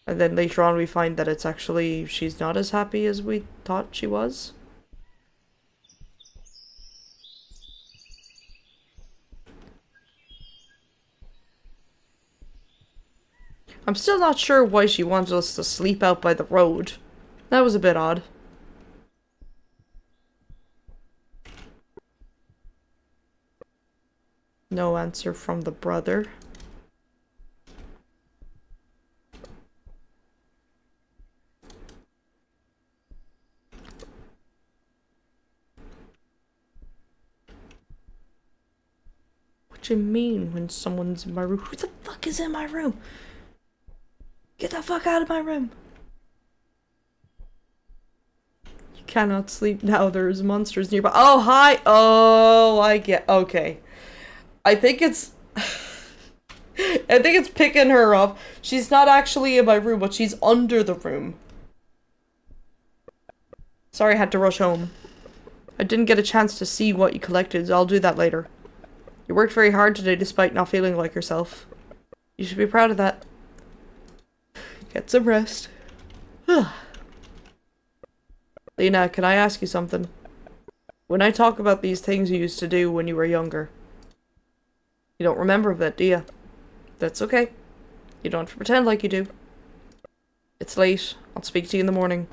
And then later on we find that it's actually she's not as happy as we thought she was. I'm still not sure why she wanted us to sleep out by the road. That was a bit odd. No answer from the brother. What do you mean when someone's in my room? Who the fuck is in my room? Get the fuck out of my room. You cannot sleep now. There's monsters nearby. Oh, hi. Oh, I get. Okay. I think it's... I think it's picking her up. She's not actually in my room, but she's under the room. Sorry I had to rush home. I didn't get a chance to see what you collected, so I'll do that later. You worked very hard today despite not feeling like yourself. You should be proud of that. Get some rest. Lena, can I ask you something? When I talk about these things you used to do when you were younger, you don't remember that, do you? That's okay. You don't have to pretend like you do. It's late. I'll speak to you in the morning.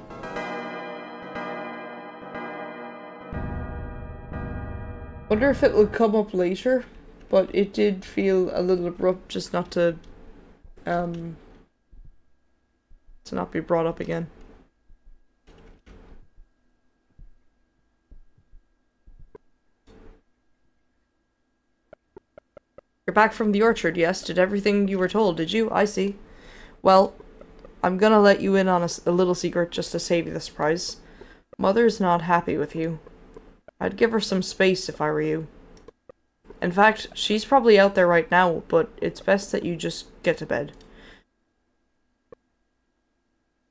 Wonder if it will come up later, but it did feel a little abrupt just not to not be brought up again. You're back from the orchard, yes? Did everything you were told, did you? I see. Well, I'm gonna let you in on a little secret just to save you the surprise. Mother's not happy with you. I'd give her some space if I were you. In fact, she's probably out there right now, but it's best that you just get to bed.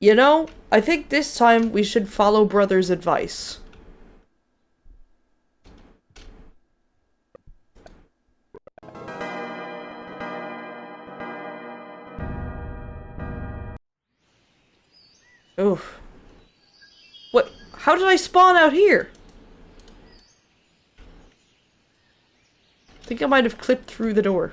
You know, I think this time we should follow Brother's advice. Oof. What? How did I spawn out here? I think I might have clipped through the door.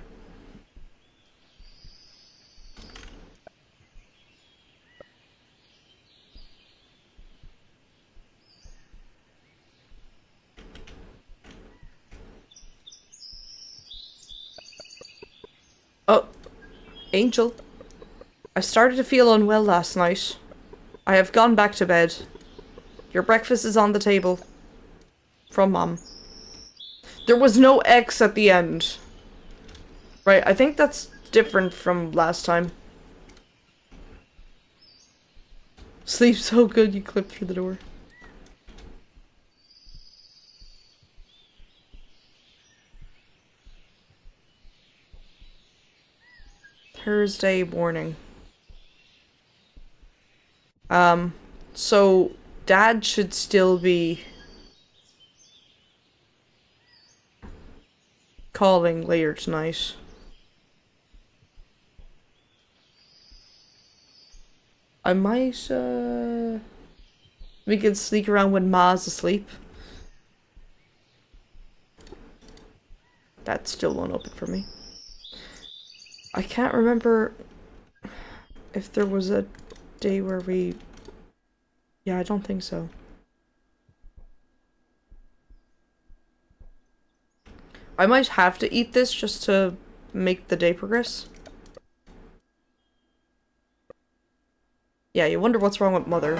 Oh, Angel. I started to feel unwell last night. I have gone back to bed. Your breakfast is on the table. From Mom. There was no X at the end. Right, I think that's different from last time. Sleep so good you clipped through the door. Thursday morning. So Dad should still be calling later tonight. I might, we could sneak around when Ma's asleep. That still won't open for me. I can't remember if there was a day where we... Yeah, I don't think so. I might have to eat this just to make the day progress. Yeah, you wonder what's wrong with Mother.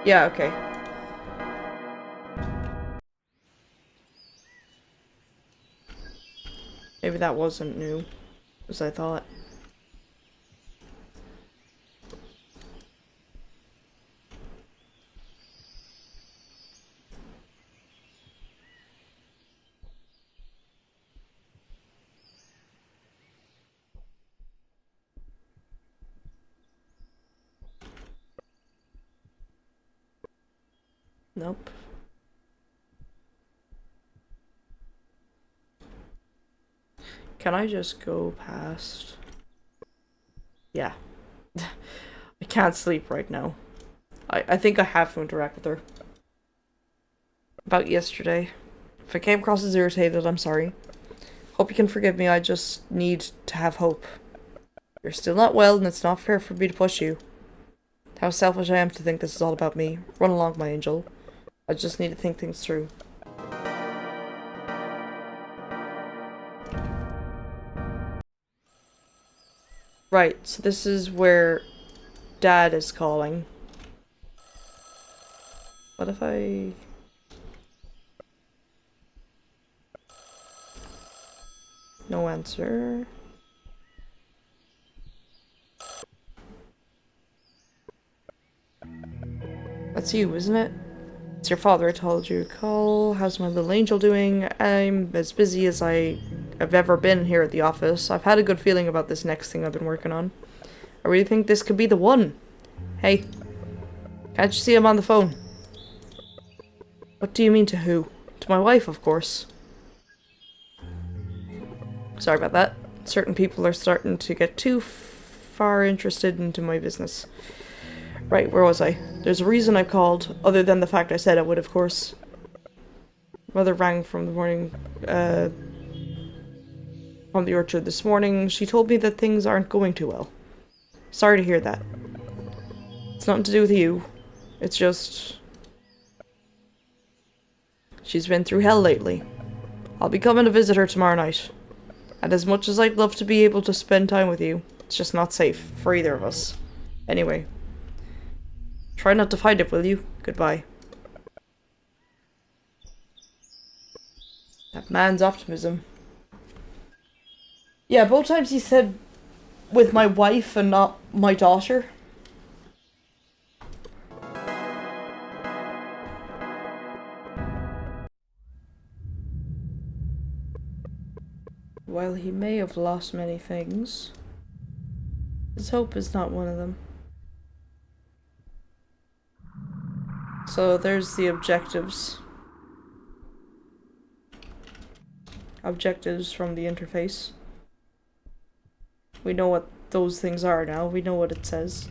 Yeah, okay. Maybe that wasn't new, as I thought. Nope. Can I just go past? Yeah. I can't sleep right now. I think I have to interact with her. About yesterday. If I came across as irritated, I'm sorry. Hope you can forgive me, I just need to have hope. You're still not well, and it's not fair for me to push you. How selfish I am to think this is all about me. Run along, my angel. I just need to think things through. Right, so this is where Dad is calling. What if I... No answer. That's you, isn't it? It's your father, I told you. Call. How's my little angel doing? I'm as busy as I I've ever been here at the office. I've had a good feeling about this next thing I've been working on. I really think this could be the one. Hey, can't you see I'm on the phone? What do you mean to who? To my wife, of course. Sorry about that. Certain people are starting to get too far interested into my business. Right, where was I? There's a reason I called, other than the fact I said I would, of course. Mother rang from the morning, from the orchard this morning. She told me that things aren't going too well. Sorry to hear that. It's nothing to do with you. It's just... she's been through hell lately. I'll be coming to visit her tomorrow night. And as much as I'd love to be able to spend time with you, it's just not safe for either of us. Anyway. Try not to fight it, will you? Goodbye. That man's optimism. Yeah, both times he said with my wife and not my daughter. While he may have lost many things, his hope is not one of them. So there's the objectives. Objectives from the interface. We know what those things are now. We know what it says.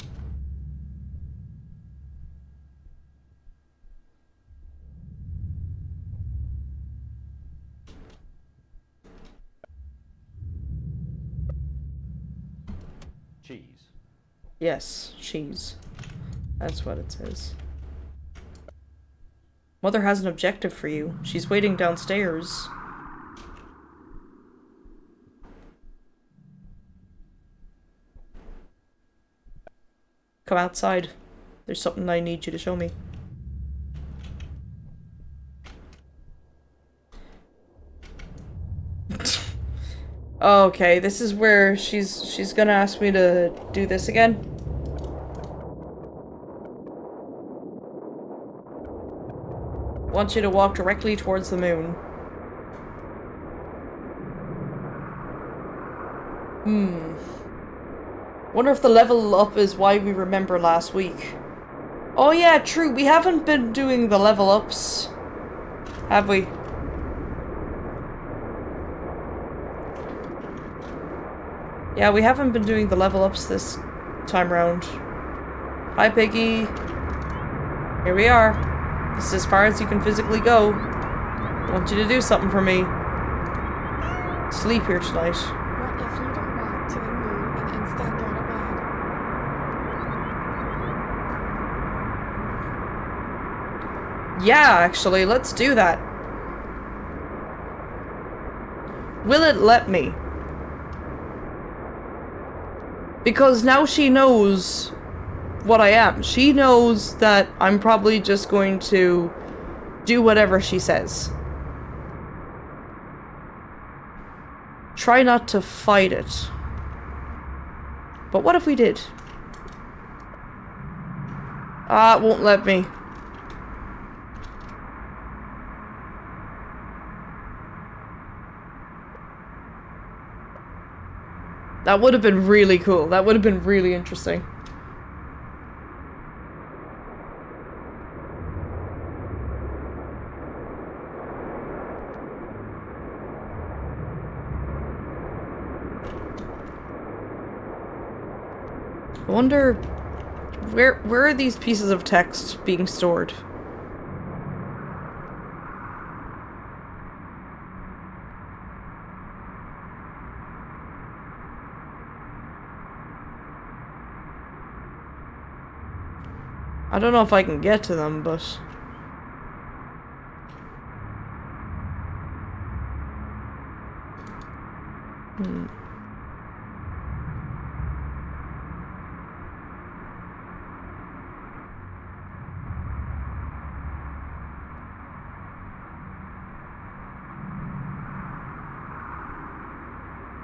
Cheese. Yes, cheese. That's what it says. Mother has an objective for you. She's waiting downstairs. Come outside. There's something I need you to show me. Okay, this is where she's gonna ask me to do this again. Want you to walk directly towards the moon. Wonder if the level up is why we remember last week. Oh yeah, true. We haven't been doing the level ups, have we? Yeah, we haven't been doing the level ups this time round. Hi, Piggy. Here we are. This is as far as you can physically go. I want you to do something for me. Sleep here tonight. What if you don't walk to the moon and instead go to bed? Yeah, actually, let's do that. Will it let me? Because now she knows what I am. She knows that I'm probably just going to do whatever she says. Try not to fight it. But what if we did? Ah, it won't let me. That would have been really cool. That would have been really interesting. I wonder where are these pieces of text being stored? I don't know if I can get to them, but...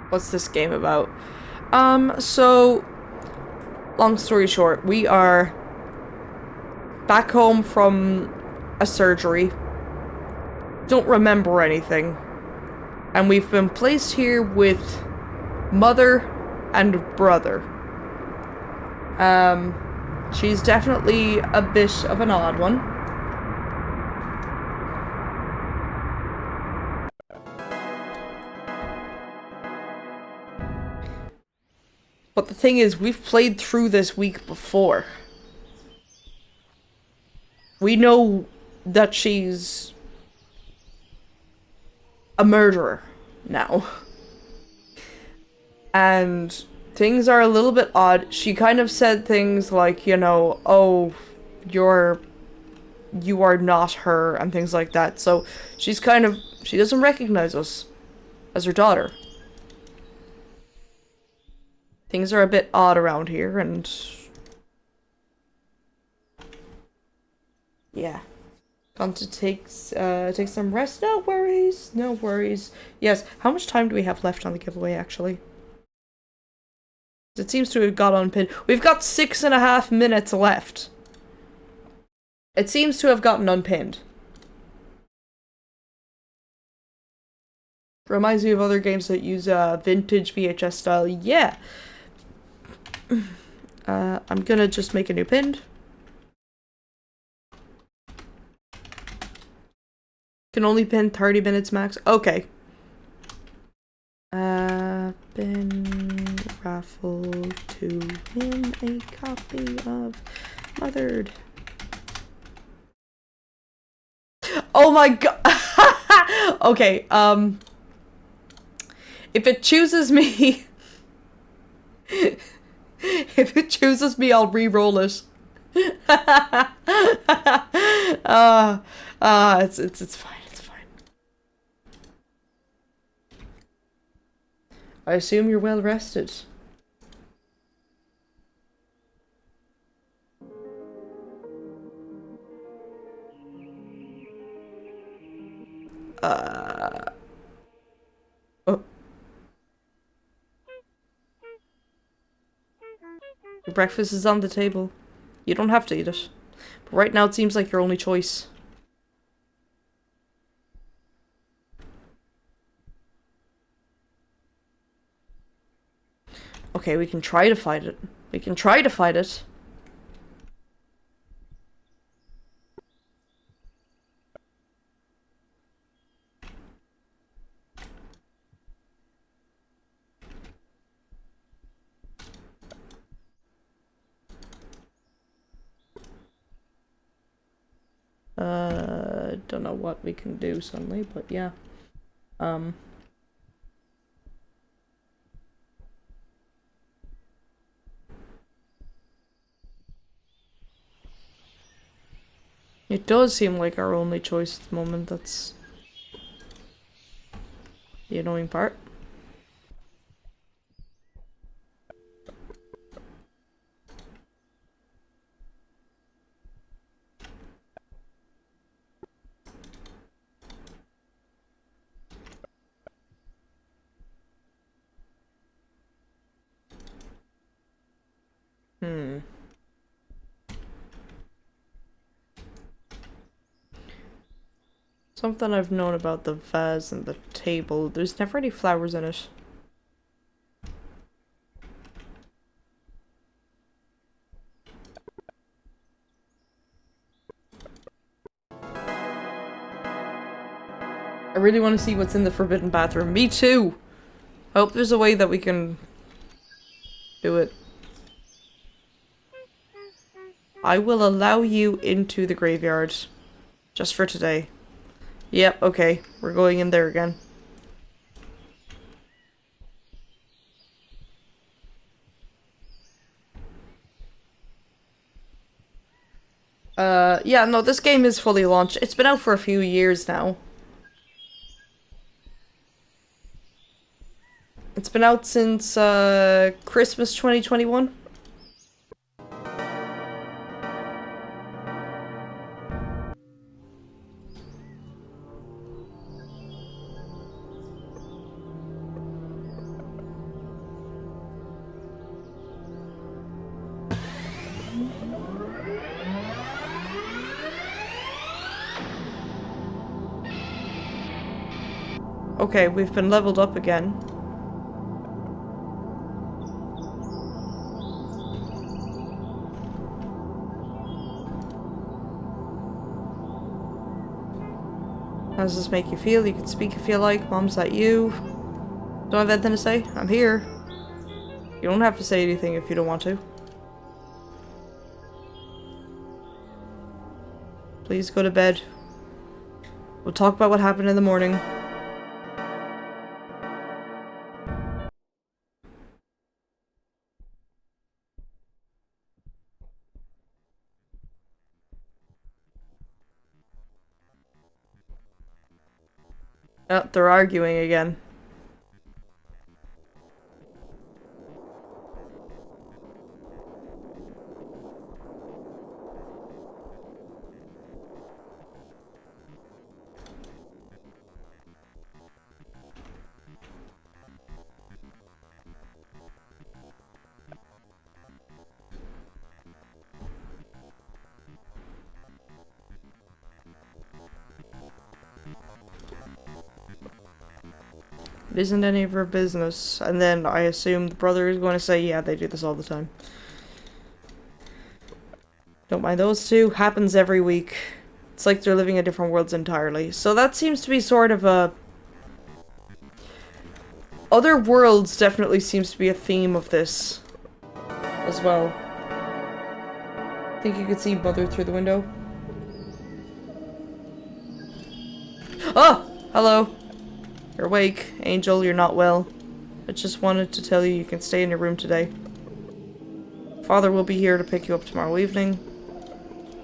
What's this game about? So... Long story short, we are back home from a surgery. Don't remember anything. And we've been placed here with mother and brother. She's definitely a bit of an odd one. But the thing is, we've played through this week before. We know that she's a murderer now. And things are a little bit odd. She kind of said things like, you know, oh, you are not her, and things like that. So she's kind of, she doesn't recognize us as her daughter. Things are a bit odd around here, and yeah. Gone to take some rest. No worries, no worries. Yes, how much time do we have left on the giveaway, actually? It seems to have got unpinned. We've got 6.5 minutes left. It seems to have gotten unpinned. Reminds me of other games that use vintage VHS style. Yeah. I'm gonna just make a new pin. Can only pin 30 minutes max. Okay. Pin raffle to win a copy of Mothered. Oh my god. Okay, if it chooses me if it chooses me, I'll re-roll it. It's fine, it's fine. I assume you're well rested. Oh. Your breakfast is on the table. You don't have to eat it. But right now it seems like your only choice. Okay, we can try to fight it. We can try to fight it. Don't know what we can do suddenly, but yeah. It does seem like our only choice at the moment. That's the annoying part. Something I've known about the vase and the table, there's never any flowers in it. I really want to see what's in the forbidden bathroom. Me too! I hope there's a way that we can do it. I will allow you into the graveyard. Just for today. Yep, okay. We're going in there again. Yeah, no, this game is fully launched. It's been out for a few years now. It's been out since, Christmas 2021. Okay, we've been leveled up again. How does this make you feel? You can speak if you like. Mom's that you? Don't have anything to say? I'm here. You don't have to say anything if you don't want to. Please go to bed. We'll talk about what happened in the morning. Oh, they're arguing again. It isn't any of her business. And then I assume the brother is going to say, yeah, they do this all the time. Don't mind those two. Happens every week. It's like they're living in different worlds entirely. So that seems to be sort of a... Other worlds definitely seems to be a theme of this as well. I think you could see Mother through the window. Oh! Hello. You're awake. Angel, you're not well. I just wanted to tell you can stay in your room today. Father will be here to pick you up tomorrow evening.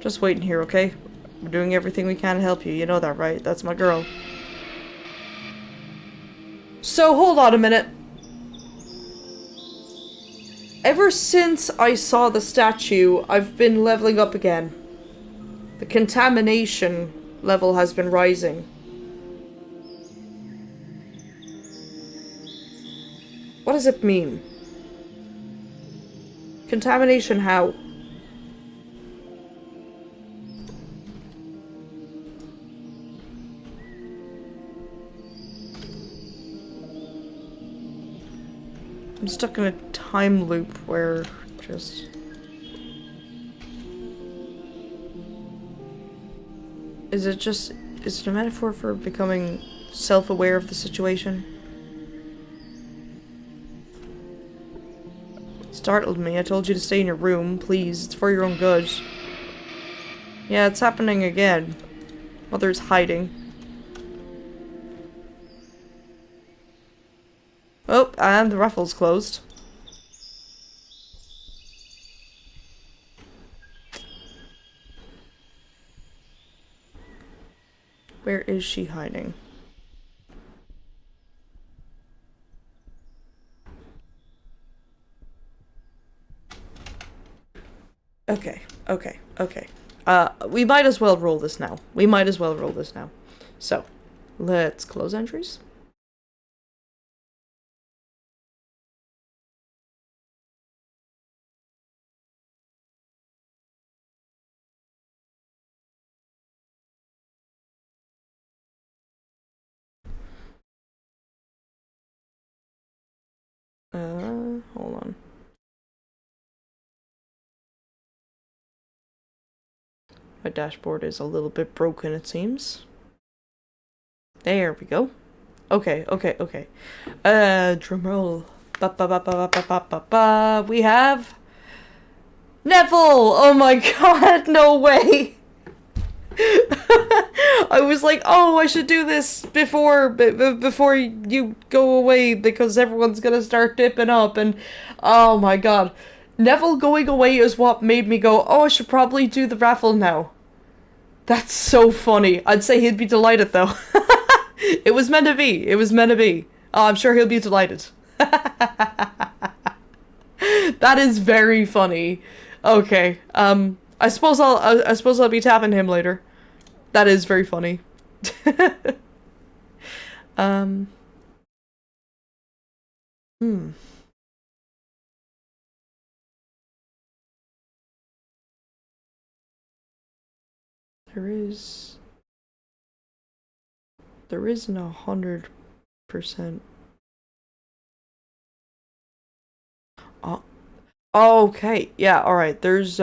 Just waiting here, okay? We're doing everything we can to help you. You know that, right? That's my girl. So, hold on a minute. Ever since I saw the statue, I've been leveling up again. The contamination level has been rising. What does it mean? Contamination how? I'm stuck in a time loop where just... Is it a metaphor for becoming self-aware of the situation? Startled me. I told you to stay in your room. Please, it's for your own good. Yeah, it's happening again. Mother's hiding. Oh, and the raffle's closed. Where is she hiding? Okay, okay, okay. We might as well roll this now. We might as well roll this now. So, let's close entries. Hold on. My dashboard is a little bit broken, it seems. There we go. Okay, okay, okay. Drumroll. Ba ba ba ba ba ba ba ba. We have Neville! Oh my god, no way! I was like, oh, I should do this before you go away because everyone's gonna start dipping up and oh my god. Neville going away is what made me go, oh, I should probably do the raffle now. That's so funny. I'd say he'd be delighted though. It was meant to be. It was meant to be. Oh, I'm sure he'll be delighted. That is very funny. Okay. I suppose I'll be tapping him later. That is very funny. Hmm. There isn't 100 Oh, okay. Yeah, alright. There's,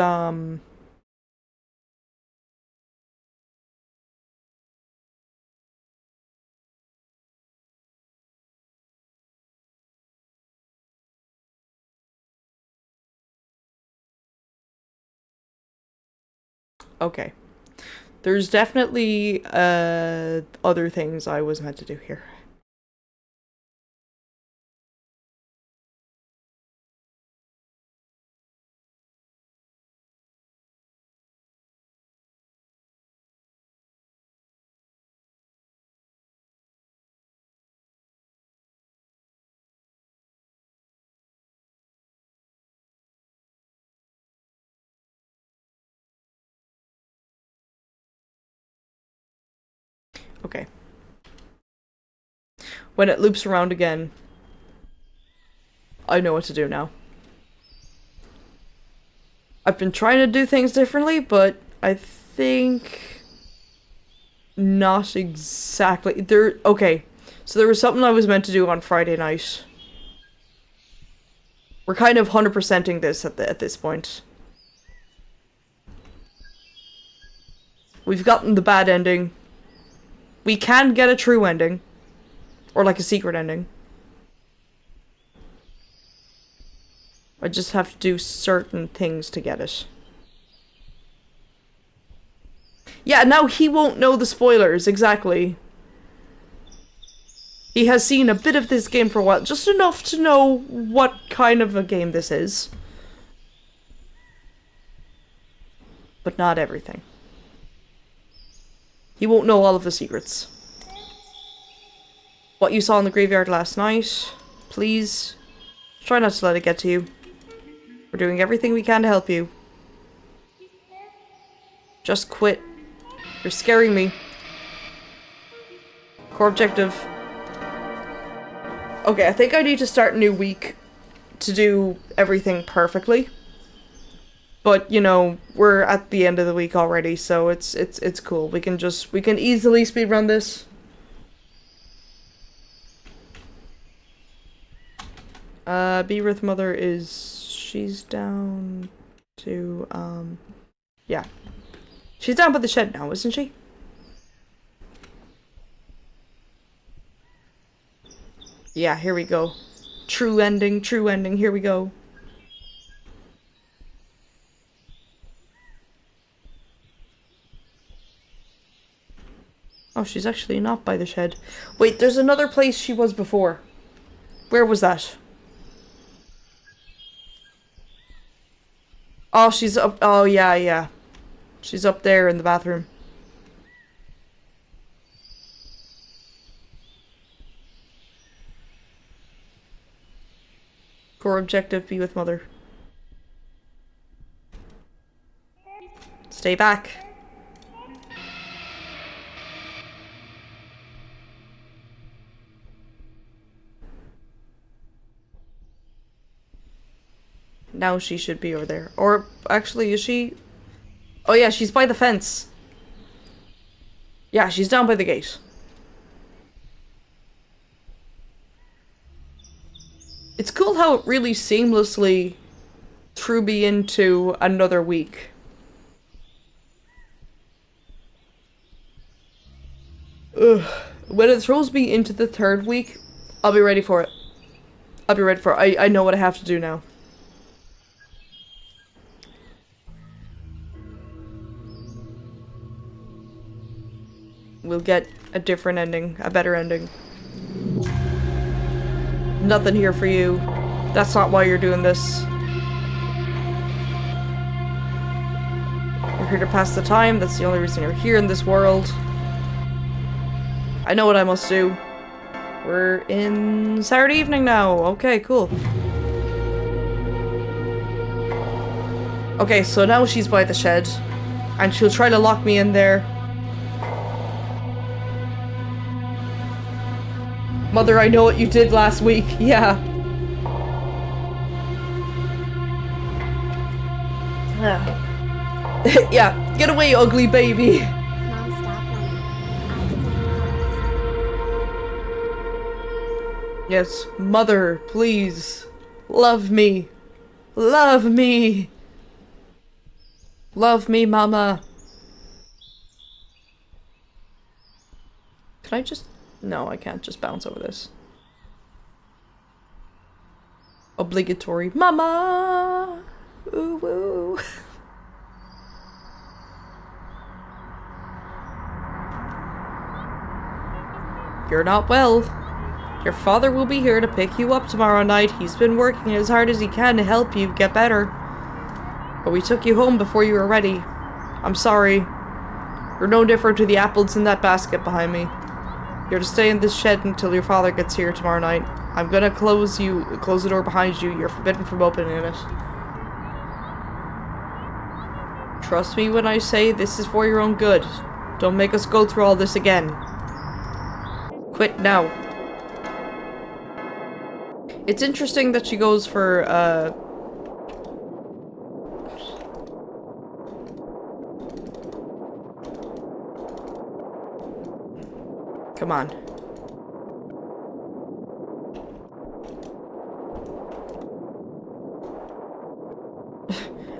okay. There's definitely, other things I was meant to do here. Okay. When it loops around again, I know what to do now. I've been trying to do things differently, but I think not exactly. Okay. So there was something I was meant to do on Friday night. We're kind of 100%ing this at this point. We've gotten the bad ending. We can get a true ending. Or like a secret ending. I just have to do certain things to get it. Yeah, now he won't know the spoilers, exactly. He has seen a bit of this game for a while, just enough to know what kind of a game this is. But not everything. He won't know all of the secrets. What you saw in the graveyard last night, please try not to let it get to you. We're doing everything we can to help you. Just quit. You're scaring me. Core objective. Okay, I think I need to start a new week to do everything perfectly. But, you know, we're at the end of the week already, so it's cool. We can easily speedrun this. Beerith Mother she's down to, yeah. She's down by the shed now, isn't she? Yeah, here we go. True ending, here we go. Oh, she's actually not by the shed. Wait, there's another place she was before. Where was that? Oh, she's up. Oh, yeah. She's up there in the bathroom. Core objective, be with Mother. Stay back. Now she should be over there. Or, actually, is she? Oh yeah, she's by the fence. Yeah, she's down by the gate. It's cool how it really seamlessly threw me into another week. Ugh. When it throws me into the third week, I'll be ready for it. I know what I have to do now. We'll get a different ending, a better ending. Nothing here for you. That's not why you're doing this. You're here to pass the time, that's the only reason you're here in this world. I know what I must do. We're in Saturday evening now. Okay, cool. Okay, so now she's by the shed. And she'll try to lock me in there. Mother, I know what you did last week. Yeah. Yeah, get away, ugly baby. Mom, stop running. I demand Yes, mother, please. Love me. Love me. Love me, mama. Can I just... No, I can't just bounce over this. Obligatory mama. Uwuuu. You're not well. Your father will be here to pick you up tomorrow night. He's been working as hard as he can to help you get better. But we took you home before you were ready. I'm sorry. You're no different to the apples in that basket behind me. You're to stay in this shed until your father gets here tomorrow night. I'm gonna close the door behind you. You're forbidden from opening it. Trust me when I say this is for your own good. Don't make us go through all this again. Quit now. It's interesting that she goes for, Come on.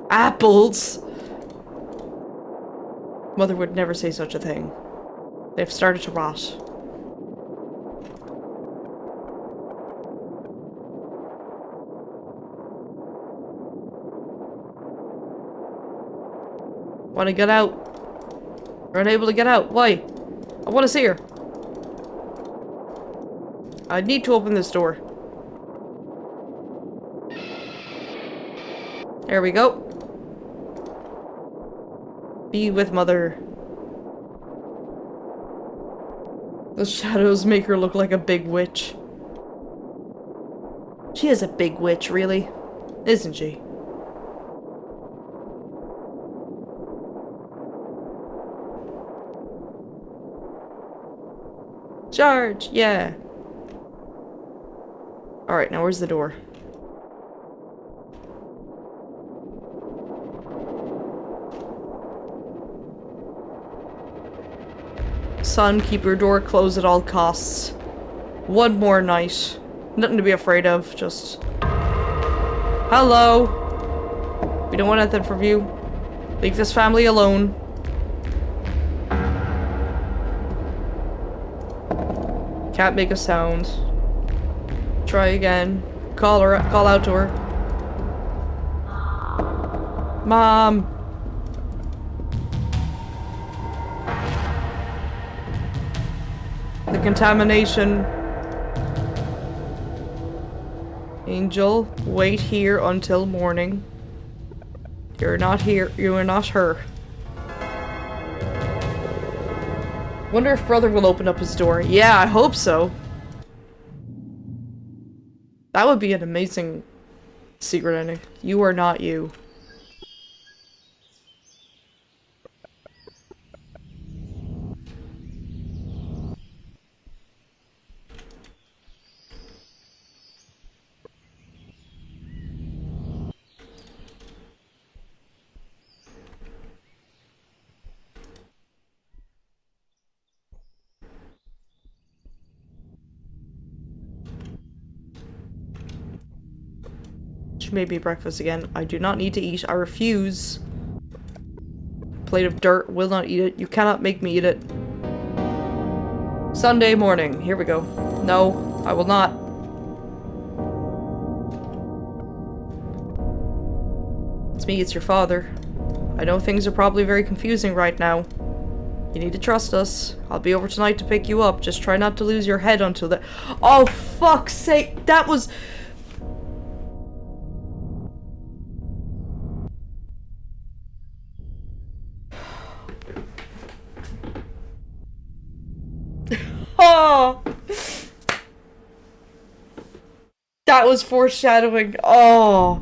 Apples! Mother would never say such a thing. They've started to rot. Want to get out? You're unable to get out. Why? I want to see her. I need to open this door. There we go. Be with mother. The shadows make her look like a big witch. She is a big witch, really. Isn't she? Charge! Yeah. Alright, now where's the door? Son, keep your door closed at all costs. One more night. Nothing to be afraid of, just... Hello! We don't want anything from you. Leave this family alone. Can't make a sound. Try again. Call out to her. Mom! The contamination. Angel, wait here until morning. You're not here. You are not her. Wonder if brother will open up his door. Yeah, I hope so. That would be an amazing secret ending. You are not you. Maybe breakfast again. I do not need to eat. I refuse. Plate of dirt. Will not eat it. You cannot make me eat it. Sunday morning. Here we go. No, I will not. It's me, it's your father. I know things are probably very confusing right now. You need to trust us. I'll be over tonight to pick you up. Just try not to lose your head until the— Oh, fuck's sake! That was— Oh! That was foreshadowing. Oh!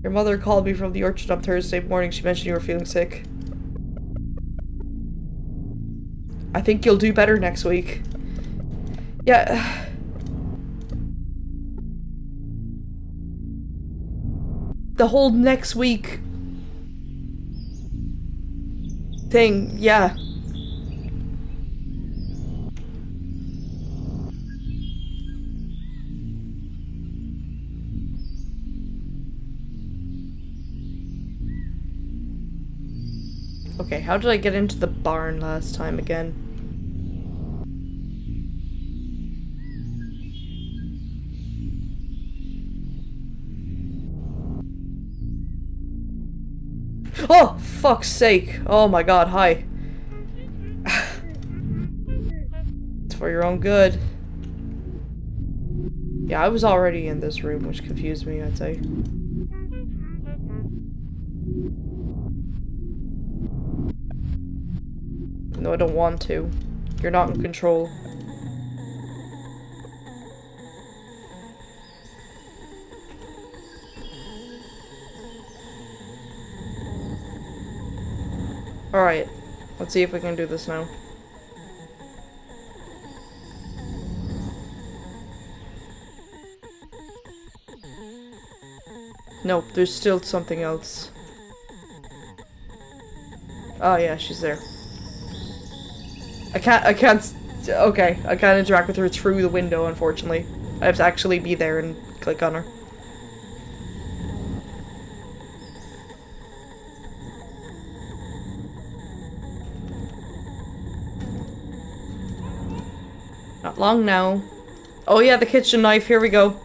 Your mother called me from the orchard on Thursday morning. She mentioned you were feeling sick. I think you'll do better next week. Yeah. The whole next week thing, yeah. Okay, how did I get into the barn last time again? Oh, fuck's sake. Oh my god, hi. It's for your own good. Yeah, I was already in this room, which confused me, I'd say. No, I don't want to. You're not in control. Alright, let's see if we can do this now. Nope, there's still something else. Oh yeah, she's there. I can't, okay, I can't interact with her through the window, unfortunately. I have to actually be there and click on her. Not long now. Oh yeah, the kitchen knife, here we go.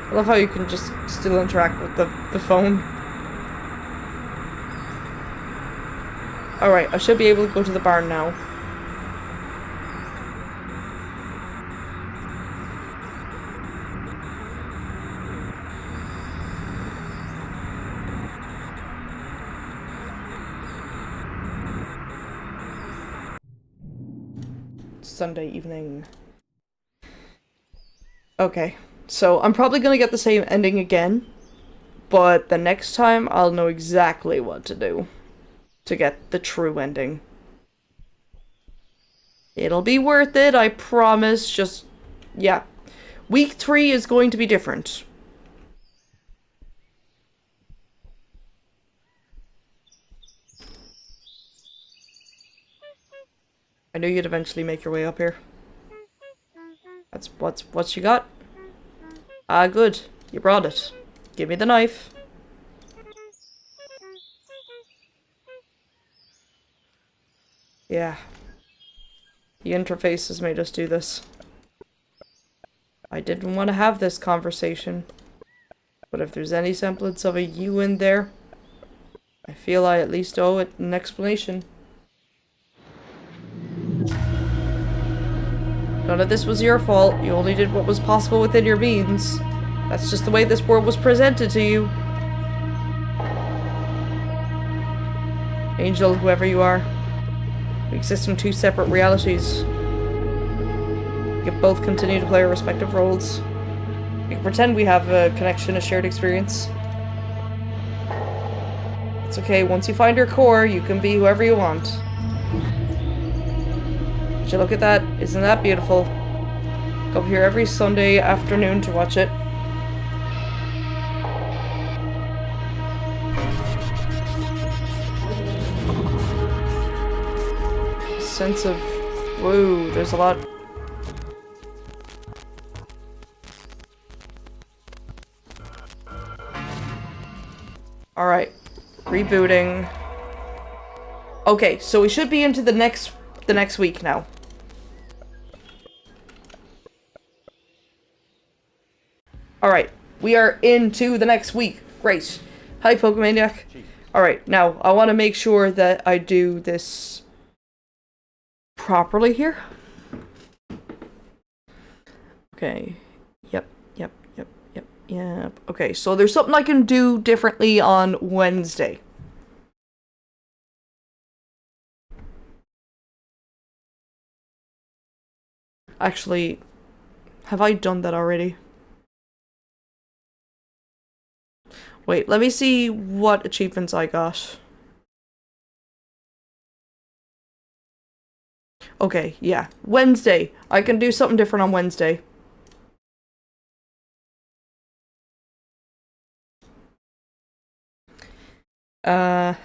I love how you can just still interact with the phone. Alright, I should be able to go to the barn now. Sunday evening. Okay, so I'm probably gonna get the same ending again, but the next time I'll know exactly what to do to get the true ending. It'll be worth it, I promise, just, yeah. Week 3 is going to be different. I knew you'd eventually make your way up here. That's what you got? Ah, good. You brought it. Give me the knife. Yeah. The interface has made us do this. I didn't want to have this conversation. But if there's any semblance of a you in there, I feel I at least owe it an explanation. None of this was your fault. You only did what was possible within your means. That's just the way this world was presented to you. Angel, whoever you are. We exist in 2 separate realities. We can both continue to play our respective roles. We can pretend we have a connection, a shared experience. It's okay, once you find your core, you can be whoever you want. Would you look at that? Isn't that beautiful? Come here every Sunday afternoon to watch it. Sense of... whoa, there's a lot... Alright. Rebooting. Okay, so we should be into the next week now. Alright, we are into the next week. Great. Hi, Pokemaniac. Alright, now, I want to make sure that I do this properly here. Okay. Yep. Okay, so there's something I can do differently on Wednesday. Actually, have I done that already? Wait, let me see what achievements I got. Okay, yeah. Wednesday. I can do something different on Wednesday. Uh...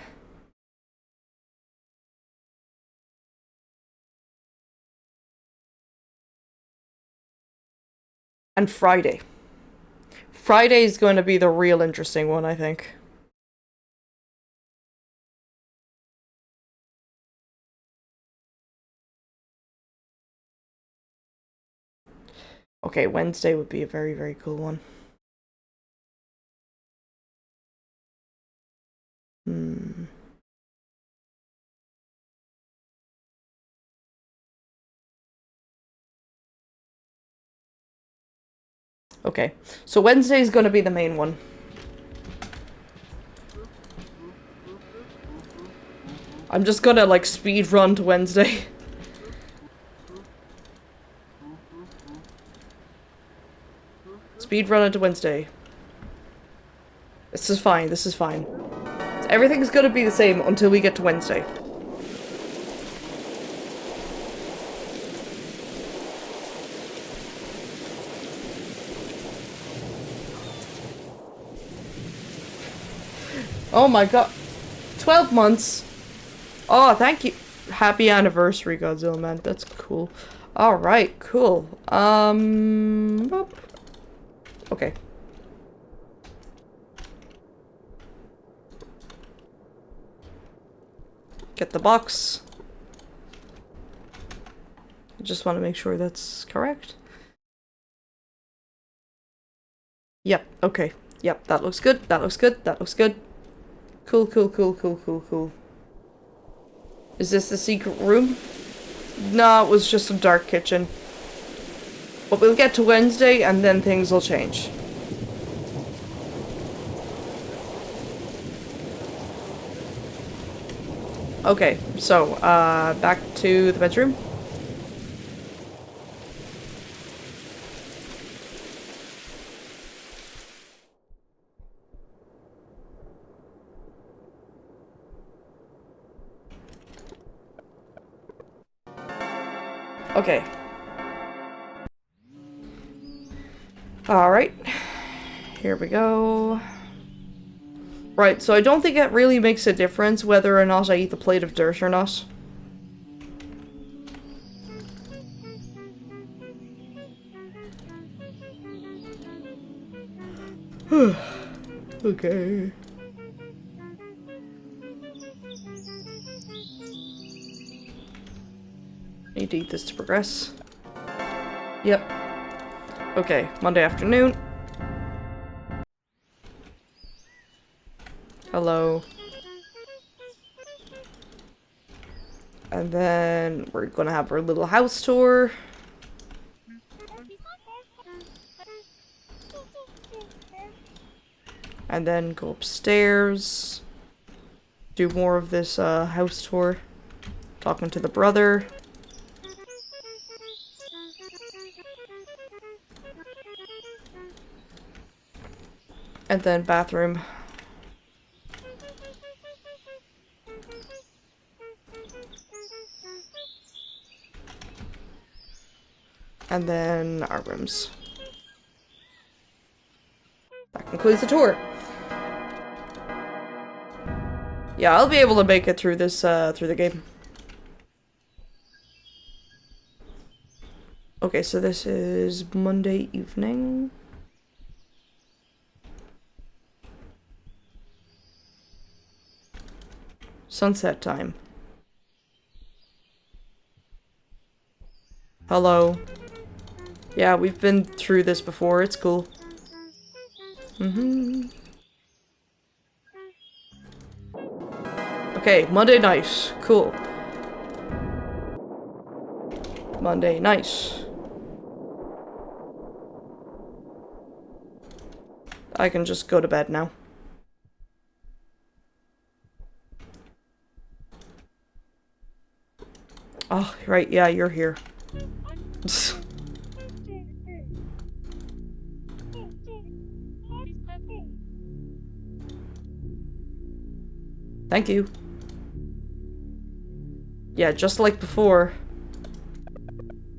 And Friday. Friday is going to be the real interesting one, I think. Okay, Wednesday would be a very, very cool one. Okay, so Wednesday is going to be the main one. I'm just gonna, like, speed run to Wednesday. Speed run into Wednesday. This is fine, this is fine. So everything's gonna be the same until we get to Wednesday. Oh my god. 12 months. Oh, thank you. Happy anniversary, Godzilla man. That's cool. Alright, cool. Okay. Get the box. I just want to make sure that's correct. Yep, okay. Yep, that looks good. That looks good. That looks good. Cool, cool, cool, cool, cool, cool. Is this the secret room? No, it was just a dark kitchen. But we'll get to Wednesday and then things will change. Okay, so, back to the bedroom. Okay. Alright. Here we go. Right, so I don't think it really makes a difference whether or not I eat the plate of dirt or not. Okay. Need to eat this to progress. Yep. Okay, Monday afternoon. Hello. And then we're gonna have our little house tour. And then go upstairs. Do more of this house tour. Talking to the brother. And then bathroom. And then our rooms. That concludes the tour. Yeah, I'll be able to make it through this, through the game. Okay, so this is Monday evening. Sunset time. Hello. Yeah, we've been through this before. It's cool. Okay, Monday night. Cool. Monday night. I can just go to bed now. Oh, right, yeah, you're here. Thank you. Yeah, just like before.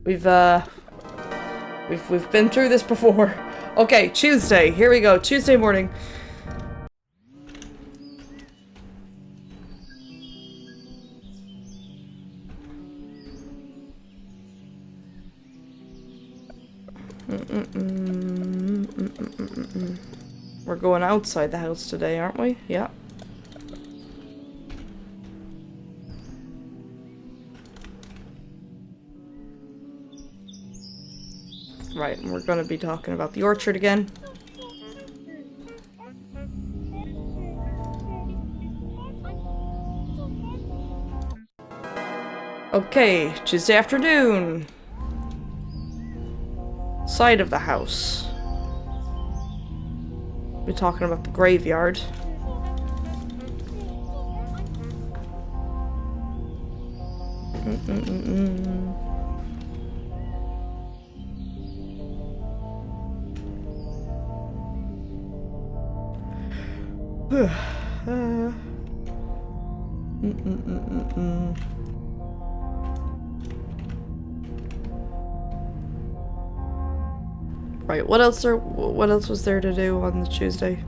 We've been through this before. Okay, Tuesday. Here we go. Tuesday morning. We're going outside the house today, aren't we? Yeah. Right, and we're gonna be talking about the orchard again. Okay, Tuesday afternoon. Side of the house. We're talking about the graveyard. Right, what else was there to do on the Tuesday?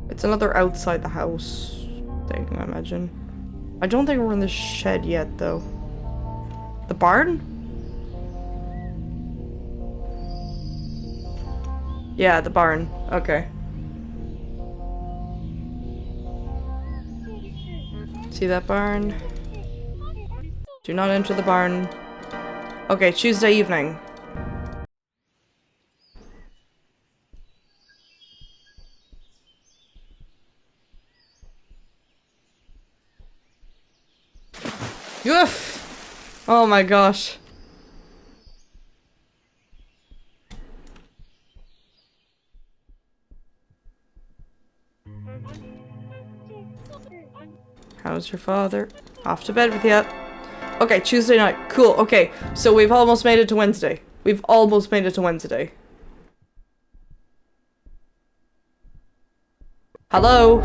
It's another outside the house thing, I imagine. I don't think we're in the shed yet, though. The barn? Yeah, the barn. Okay. See that barn? Do not enter the barn. Okay, Tuesday evening. Oof! Oh my gosh. How's your father? Off to bed with you. Okay, Tuesday night. Cool. Okay, so we've almost made it to Wednesday. We've almost made it to Wednesday. Hello?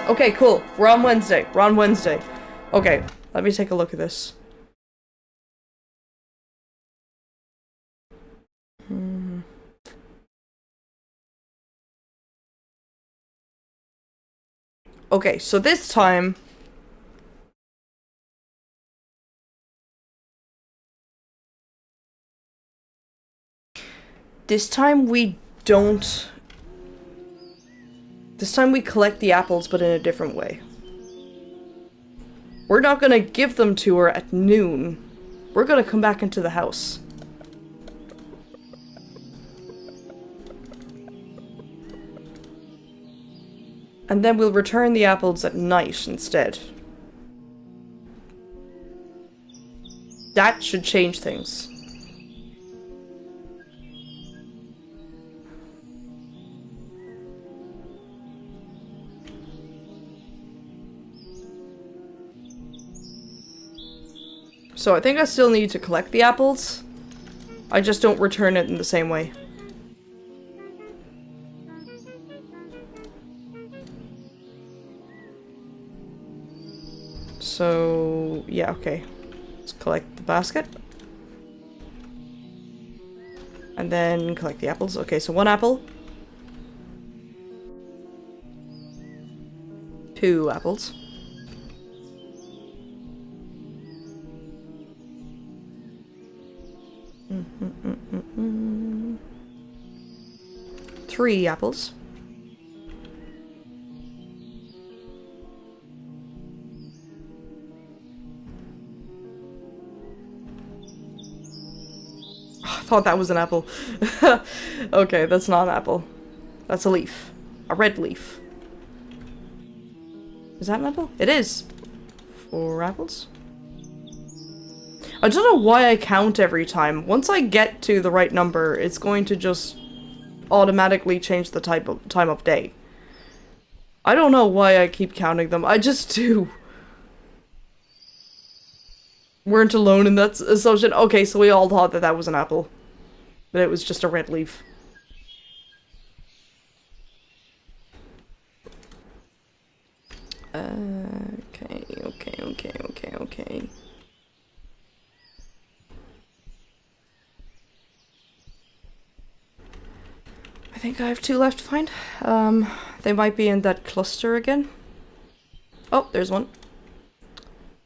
Okay, cool. We're on Wednesday. We're on Wednesday. Okay, let me take a look at this. Okay, so this time... This time we don't... This time we collect the apples, but in a different way. We're not gonna give them to her at noon. We're gonna come back into the house. And then we'll return the apples at night instead. That should change things. So I think I still need to collect the apples. I just don't return it in the same way. So, yeah, okay. Let's collect the basket. And then collect the apples. Okay, so 1 apple. 2 apples. Three apples. I thought that was an apple. Okay, that's not an apple. That's a leaf. A red leaf. Is that an apple? It is. 4 apples. I don't know why I count every time. Once I get to the right number, it's going to just automatically change the time of day. I don't know why I keep counting them. I just do. Weren't alone in that assumption. Okay, so we all thought that that was an apple. But it was just a red leaf. Okay. think I have 2 left to find. They might be in that cluster again. Oh, there's one.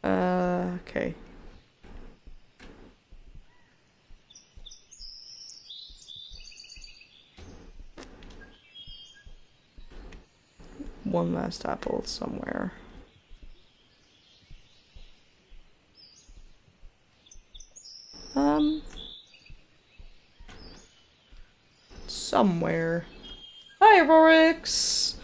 Okay. One last apple somewhere. Somewhere. Hi, Rorix!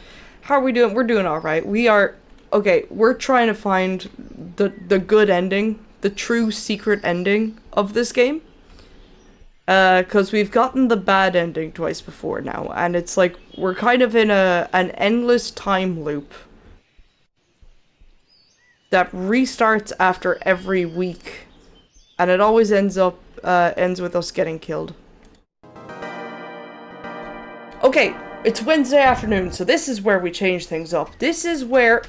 How are we doing? We're doing alright. We are... Okay, we're trying to find the good ending. The true secret ending of this game. Because we've gotten the bad ending twice before now. And it's like, we're kind of in an endless time loop. That restarts after every week. And it always ends with us getting killed. Okay, it's Wednesday afternoon, so this is where we change things up. This is where...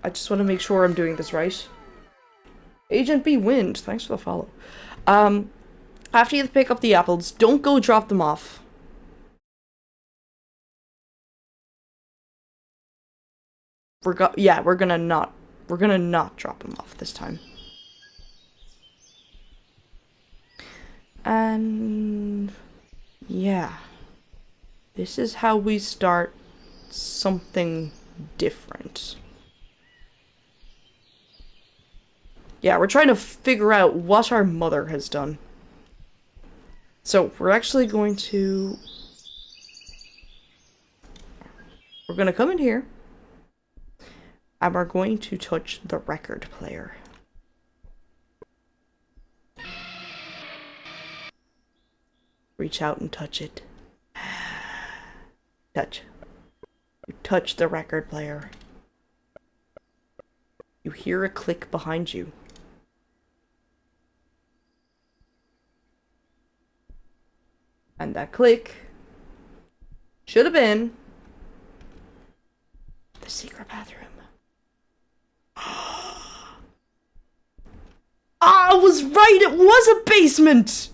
I just want to make sure I'm doing this right. Agent B Wind, thanks for the follow. After you pick up the apples, don't go drop them off. We're gonna not drop them off this time. And... yeah. This is how we start something different. Yeah, we're trying to figure out what our mother has done. So, we're actually going to... we're gonna come in here. And we're going to touch the record player. Reach out and touch it. Touch. You touch the record player. You hear a click behind you. And that click should have been the secret bathroom. Ah, I was right! It was a basement!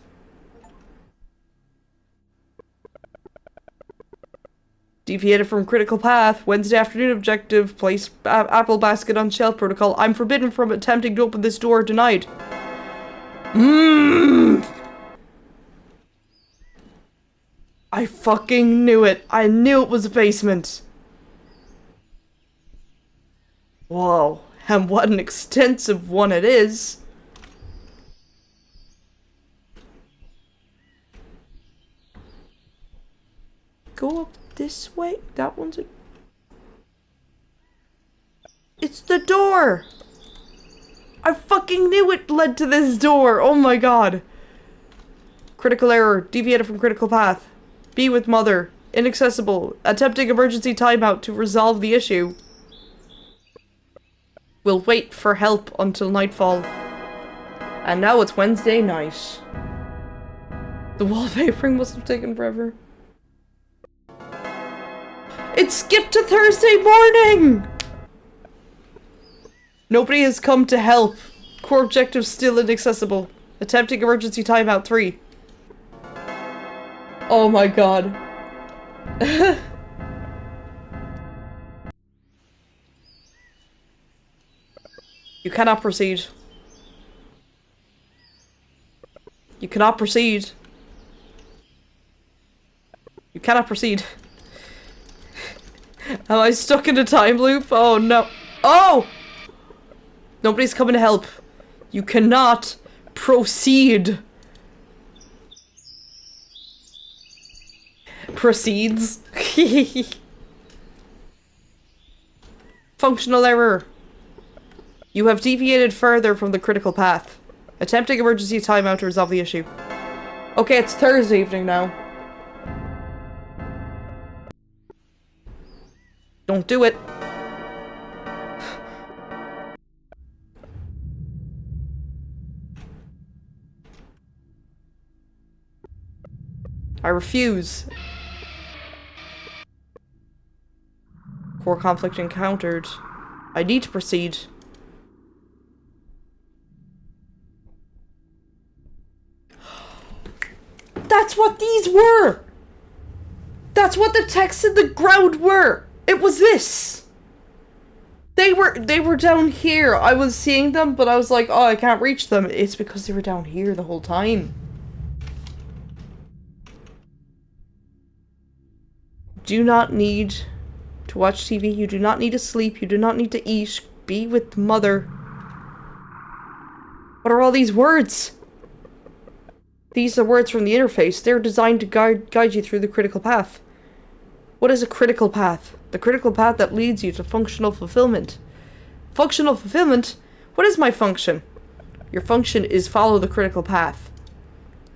Deviated from critical path. Wednesday afternoon objective. Place apple basket on shelf protocol. I'm forbidden from attempting to open this door. Denied. I fucking knew it. I knew it was a basement. Whoa. And what an extensive one it is. Go up this way? That one's a... it's the door! I fucking knew it led to this door! Oh my god. Critical error. Deviated from critical path. Be with mother. Inaccessible. Attempting emergency timeout to resolve the issue. We'll wait for help until nightfall. And now it's Wednesday night. The wallpapering must have taken forever. It skipped to Thursday morning! Nobody has come to help. Core objective still inaccessible. Attempting emergency timeout 3. Oh my god. You cannot proceed. You cannot proceed. You cannot proceed. Am I stuck in a time loop? Oh no. Oh! Nobody's coming to help. You cannot proceed. Proceeds. Functional error. You have deviated further from the critical path. Attempting emergency timeout to resolve the issue. Okay, it's Thursday evening now. Don't do it. I refuse. Core conflict encountered. I need to proceed. That's what these were! That's what the texts in the ground were! It was this! They were down here. I was seeing them, but I was like, oh, I can't reach them. It's because they were down here the whole time. Do not need to watch TV. You do not need to sleep. You do not need to eat. Be with mother. What are all these words? These are words from the interface. They're designed to guide you through the critical path. What is a critical path? The critical path that leads you to functional fulfillment. Functional fulfillment? What is my function? Your function is follow the critical path.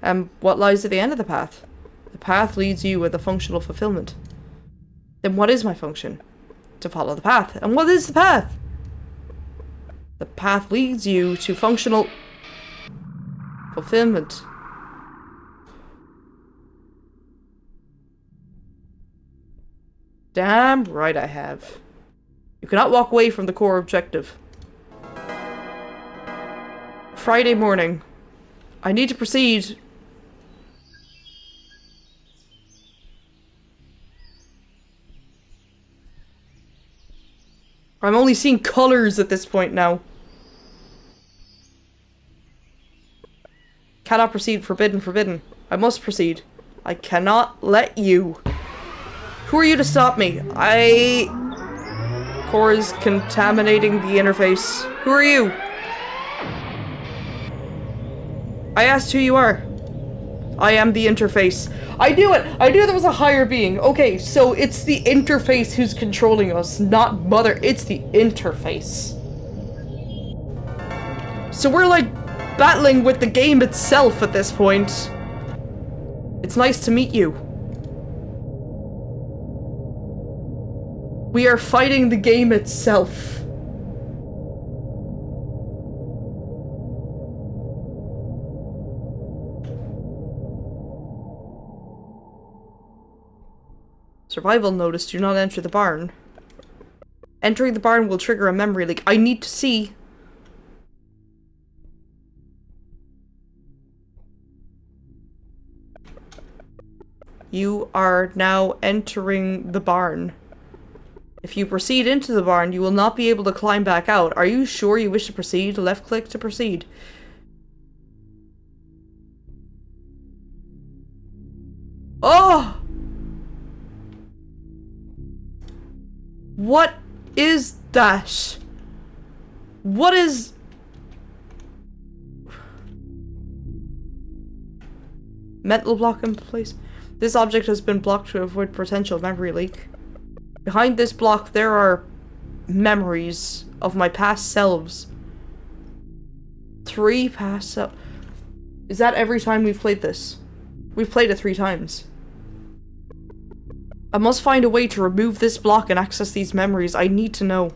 And what lies at the end of the path? The path leads you with a functional fulfillment. Then what is my function? To follow the path. And what is the path? The path leads you to functional fulfillment. Damn right I have. You cannot walk away from the core objective. Friday morning. I need to proceed. I'm only seeing colors at this point now. Cannot proceed. Forbidden. Forbidden. I must proceed. I cannot let you. Who are you to stop me? Core is contaminating the interface. Who are you? I asked who you are. I am the interface. I knew it! I knew there was a higher being. Okay, so it's the interface who's controlling us, not Mother. It's the interface. So we're like battling with the game itself at this point. It's nice to meet you. We are fighting the game itself. Survival notice, do not enter the barn. Entering the barn will trigger a memory leak. I need to see. You are now entering the barn. If you proceed into the barn, you will not be able to climb back out. Are you sure you wish to proceed? Left click to proceed. Oh! What is that? What is... Mental block in place. This object has been blocked to avoid potential memory leak. Behind this block, there are memories of my past selves. 3 past selves. Is that every time we've played this? We've played it 3 times. I must find a way to remove this block and access these memories. I need to know.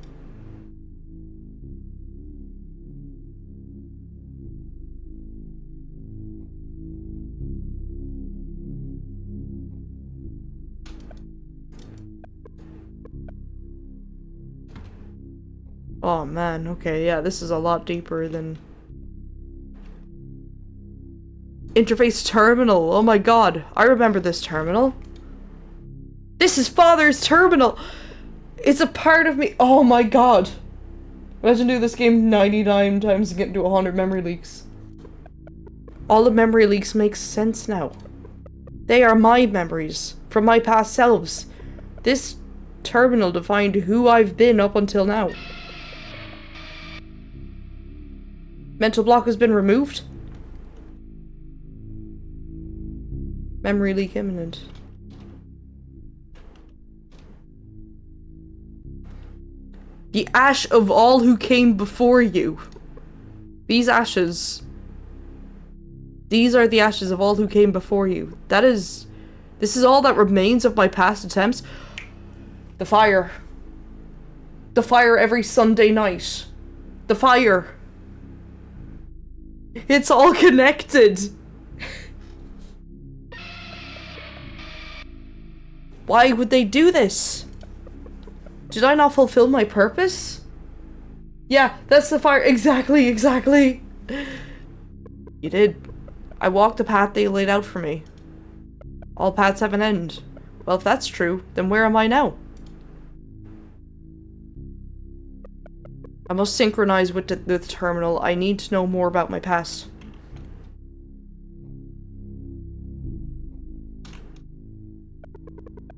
Oh man, okay, yeah, this is a lot deeper than... Interface terminal, oh my god, I remember this terminal. This is Father's terminal! It's a part of me, oh my god. Imagine doing this game 99 times and getting to 100 memory leaks. All the memory leaks make sense now. They are my memories, from my past selves. This terminal defined who I've been up until now. Mental block has been removed. Memory leak imminent. The ash of all who came before you. These ashes. These are the ashes of all who came before you. That is... This is all that remains of my past attempts. The fire. The fire every Sunday night. The fire. It's all connected. Why would they do this? Did I not fulfill my purpose? Yeah, that's the fire. Exactly, exactly. You did. I walked the path they laid out for me. All paths have an end. Well, if that's true, then where am I now? I must synchronize with the terminal. I need to know more about my past.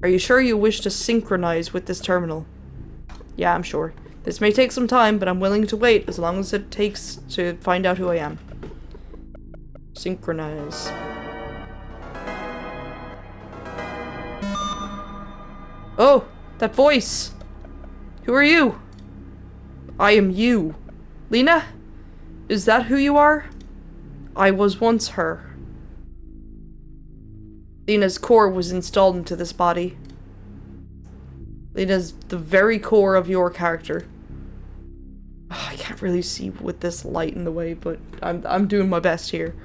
Are you sure you wish to synchronize with this terminal? Yeah, I'm sure. This may take some time, but I'm willing to wait as long as it takes to find out who I am. Synchronize. Oh, that voice! Who are you? I am you. Lena? Is that who you are? I was once her. Lena's core was installed into this body. Lena's the very core of your character. Oh, I can't really see with this light in the way, but I'm doing my best here.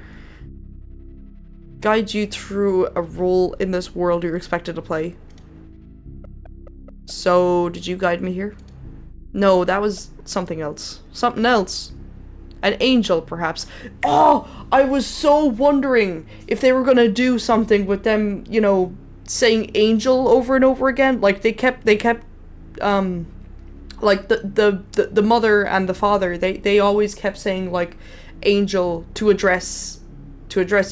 Guide you through a role in this world you're expected to play. So, did you guide me here? No, that was something else. Something else. An angel, perhaps. Oh, I was so wondering if they were gonna do something with them, you know, saying angel over and over again. Like, they kept, like, the mother and the father, they always kept saying, like, angel to address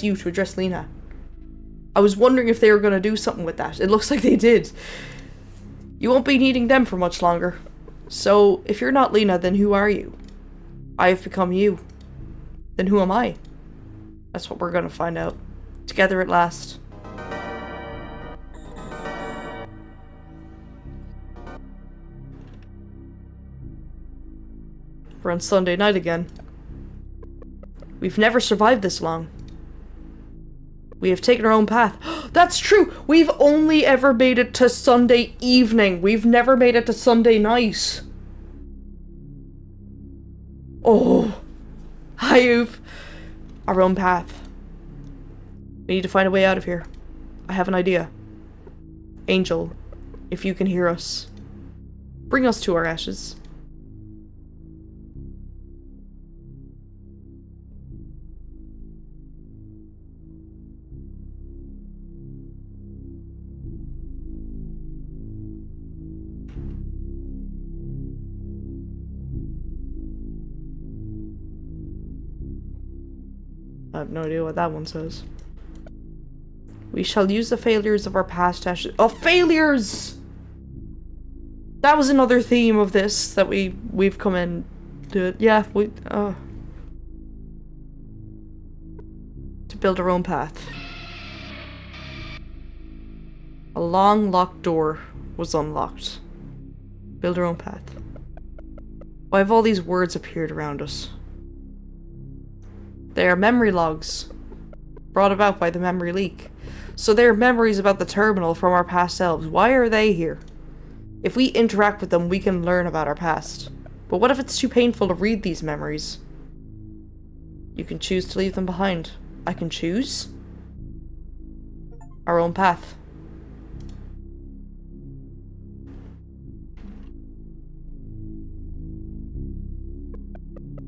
you, to address Lena. I was wondering if they were gonna do something with that. It looks like they did. You won't be needing them for much longer. So, if you're not Lena, then who are you? I have become you. Then who am I? That's what we're gonna find out. Together at last. We're on Sunday night again. We've never survived this long. We have taken our own path. That's true! We've only ever made it to Sunday evening. We've never made it to Sunday night. Oh. You've our own path. We need to find a way out of here. I have an idea. Angel, if you can hear us, bring us to our ashes. I have no idea what that one says. We shall use the failures of our past ashes. Oh, failures! That was another theme of this that we've come in to. Yeah, to build our own path. A long locked door was unlocked. Build our own path. Why have all these words appeared around us? They are memory logs, brought about by the memory leak. So they are memories about the terminal from our past selves. Why are they here? If we interact with them, we can learn about our past. But what if it's too painful to read these memories? You can choose to leave them behind. I can choose our own path.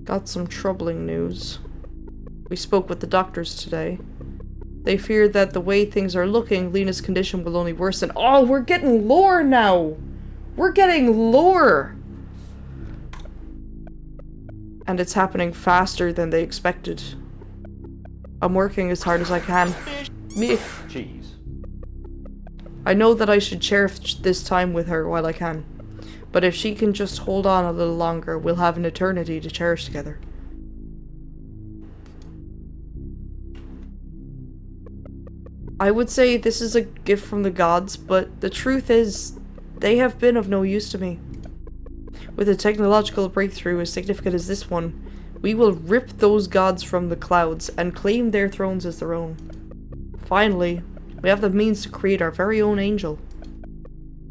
Got some troubling news. We spoke with the doctors today. They fear that the way things are looking, Lena's condition will only worsen. Oh, we're getting lore now! We're getting lore! And it's happening faster than they expected. I'm working as hard as I can. Cheese. I know that I should cherish this time with her while I can. But if she can just hold on a little longer, we'll have an eternity to cherish together. I would say this is a gift from the gods, but the truth is, they have been of no use to me. With a technological breakthrough as significant as this one, we will rip those gods from the clouds and claim their thrones as their own. Finally, we have the means to create our very own angel.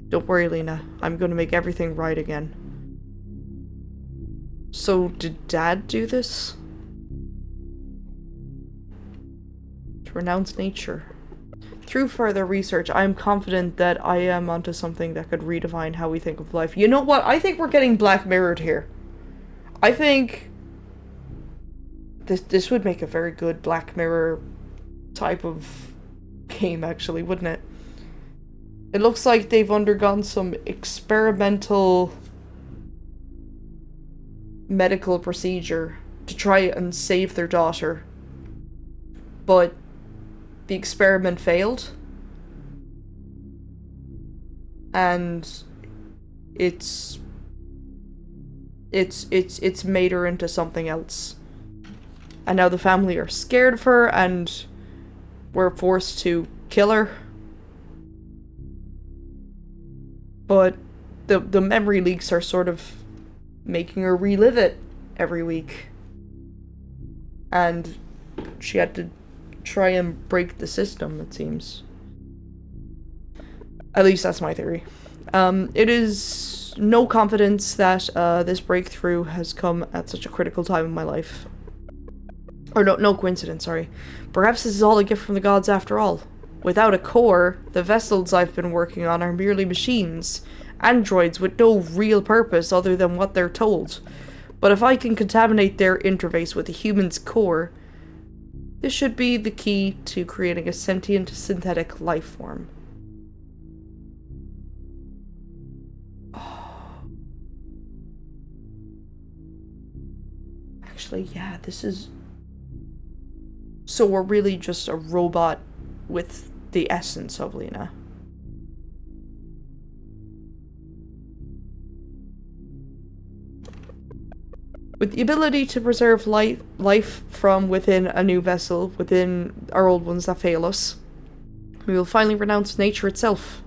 Don't worry, Lena. I'm going to make everything right again. So, did Dad do this? To renounce nature. Through further research, I am confident that I am onto something that could redefine how we think of life. You know what? I think we're getting Black Mirrored here. I think this would make a very good Black Mirror type of game, actually, wouldn't it? It looks like they've undergone some experimental medical procedure to try and save their daughter. But the experiment failed. And it's made her into something else. And now the family are scared of her and we're forced to kill her. But the memory leaks are sort of making her relive it every week. And she had to try and break the system, it seems. At least that's my theory. It is no confidence that this breakthrough has come at such a critical time in my life. Or no coincidence, sorry. Perhaps this is all a gift from the gods after all. Without a core, the vessels I've been working on are merely machines. Androids with no real purpose other than what they're told. But if I can contaminate their interface with a human's core, this should be the key to creating a sentient synthetic life form. Actually, yeah, this is... So we're really just a robot with the essence of Lena. With the ability to preserve life from within a new vessel, within our old ones that fail us, we will finally renounce nature itself.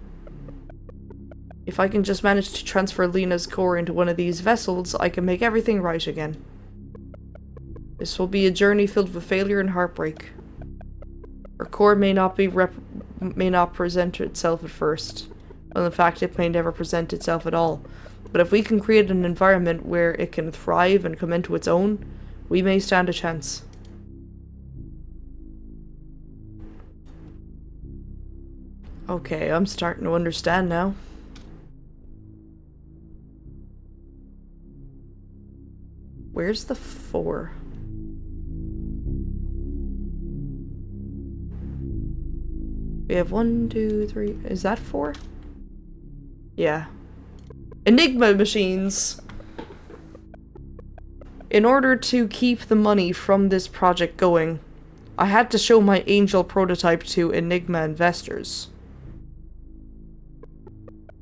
If I can just manage to transfer Lena's core into one of these vessels, I can make everything right again. This will be a journey filled with failure and heartbreak. Her core may not present itself at first, well, in fact, it may never present itself at all. But if we can create an environment where it can thrive and come into its own, we may stand a chance. Okay, I'm starting to understand now. Where's the 4? We have 1, 2, 3. Is that 4? Yeah. Enigma machines. In order to keep the money from this project going, I had to show my Angel prototype to Enigma investors.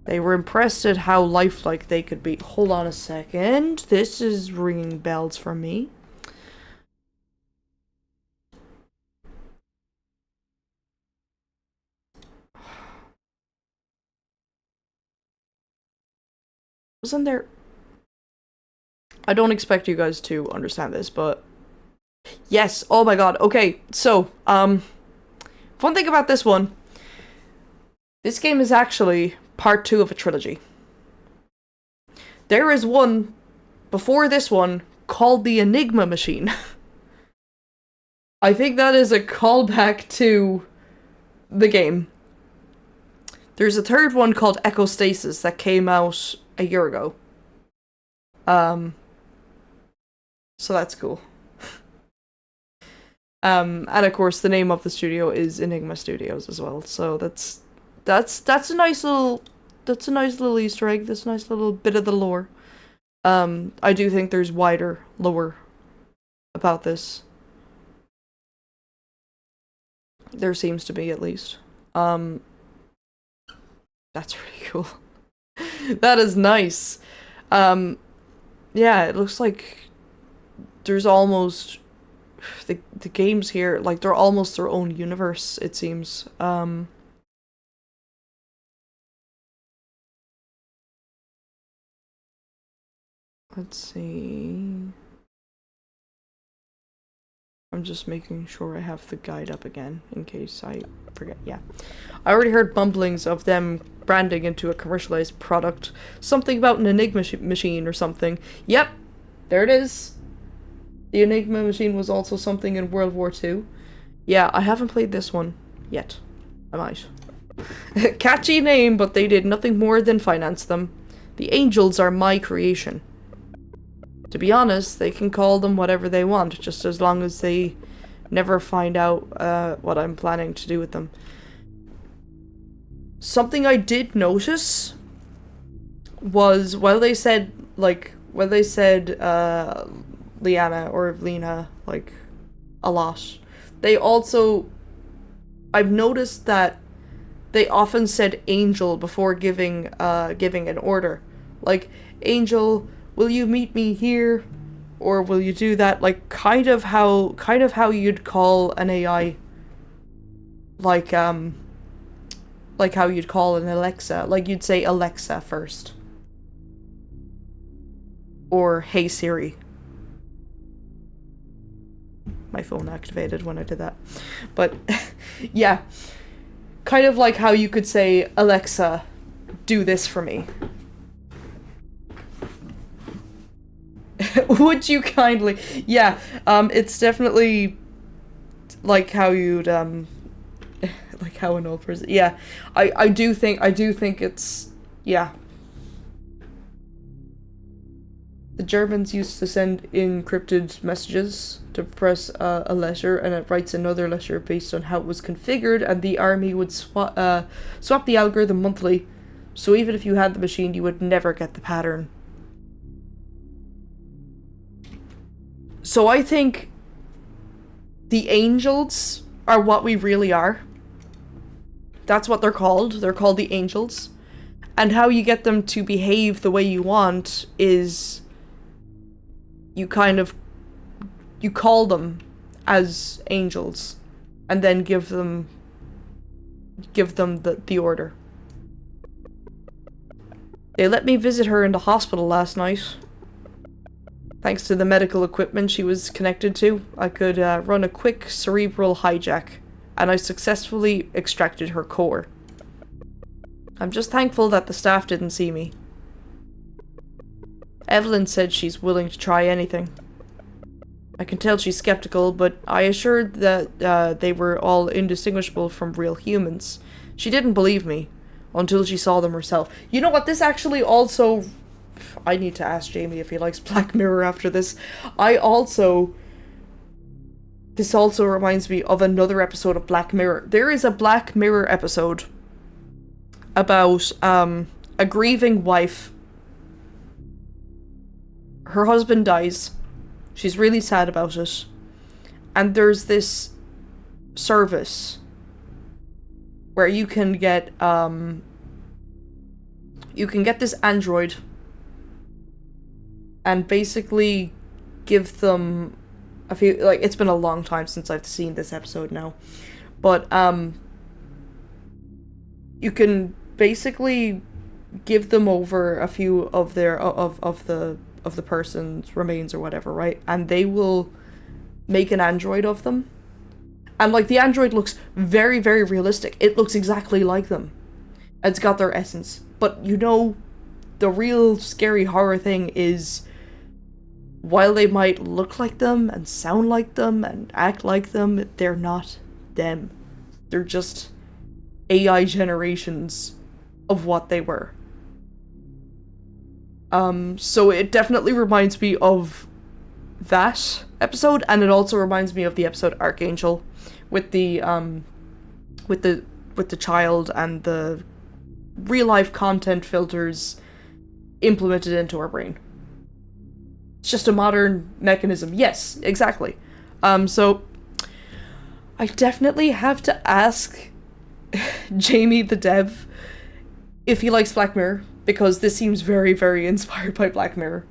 They were impressed at how lifelike they could be. Hold on a second. This is ringing bells for me. Wasn't there... I don't expect you guys to understand this, but... Yes, oh my god. Okay, so, fun thing about this one. This game is actually part 2 of a trilogy. There is one before this one called the Enigma Machine. I think that is a callback to the game. There's a third one called Echostasis that came out a year ago. So that's cool. And of course the name of the studio is Enigma Studios as well. So that's a nice little Easter egg. That's a nice little bit of the lore. I do think there's wider lore about this. There seems to be, at least. That's really cool. That is nice. Yeah, it looks like there's almost the games here, like they're almost their own universe, it seems. Let's see. I'm just making sure I have the guide up again, in case I forget. Yeah. I already heard mumblings of them branding into a commercialized product. Something about an Enigma machine or something. Yep, there it is. The Enigma machine was also something in World War II. Yeah, I haven't played this one yet. I might. Catchy name, but they did nothing more than finance them. The angels are my creation. To be honest, they can call them whatever they want, just as long as they never find out what I'm planning to do with them. something I did notice was while they said Liana or Lena, like, a lot, they also, I've noticed that they often said Angel before giving an order. Like, Angel, will you meet me here? Or will you do that? Like, kind of how you'd call an AI. Like how you'd call an Alexa. Like, you'd say Alexa first. Or, hey Siri. My phone activated when I did that. But, yeah. Kind of like how you could say, Alexa, do this for me. Would you kindly? Yeah, it's definitely like how you'd, like how an old person, yeah. I do think it's, yeah. The Germans used to send encrypted messages to press a letter, and it writes another letter based on how it was configured, and the army would swap the algorithm monthly, so even if you had the machine, you would never get the pattern. So I think the angels are what we really are. That's what they're called. They're called the angels. And how you get them to behave the way you want is you call them as angels and then give them the order. They let me visit her in the hospital last night. Thanks to the medical equipment she was connected to, I could run a quick cerebral hijack, and I successfully extracted her core. I'm just thankful that the staff didn't see me. Evelyn said she's willing to try anything. I can tell she's skeptical, but I assured that they were all indistinguishable from real humans. She didn't believe me, until she saw them herself. You know what, this actually also... I need to ask Jamie if he likes Black Mirror after this. This also reminds me of another episode of Black Mirror. There is a Black Mirror episode about a grieving wife. Her husband dies. She's really sad about it. And there's this service where you can get this android and basically give them a few, like, it's been a long time since I've seen this episode now, but you can basically give them over a few of their of the person's remains or whatever, right? And they will make an android of them. And like the android looks very, very realistic. It looks exactly like them. It's got their essence. But you know, the real scary horror thing is, while they might look like them and sound like them and act like them, they're not them. They're just AI generations of what they were. So it definitely reminds me of that episode, and it also reminds me of the episode Archangel with the child and the real life content filters implemented into our brain. It's just a modern mechanism. Yes, exactly. So I definitely have to ask Jamie the dev if he likes Black Mirror, because this seems very, very inspired by Black Mirror.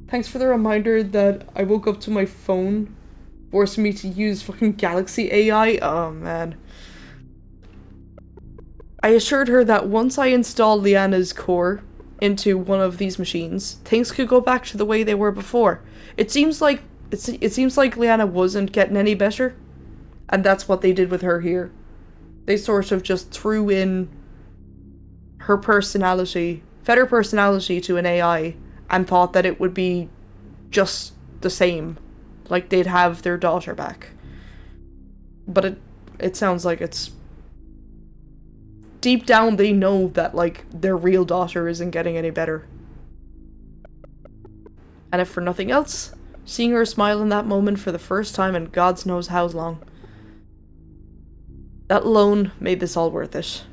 Thanks for the reminder that I woke up to my phone forcing me to use fucking Galaxy AI. Oh, man. I assured her that once I installed Liana's core into one of these machines, things could go back to the way they were before. It seems like Liana wasn't getting any better, and that's what they did with her here. They sort of just threw in her personality, fed her personality to an AI, and thought that it would be just the same, like they'd have their daughter back. But it sounds like it's deep down they know that, like, their real daughter isn't getting any better. And if for nothing else, seeing her smile in that moment for the first time in God knows how long, that alone made this all worth it.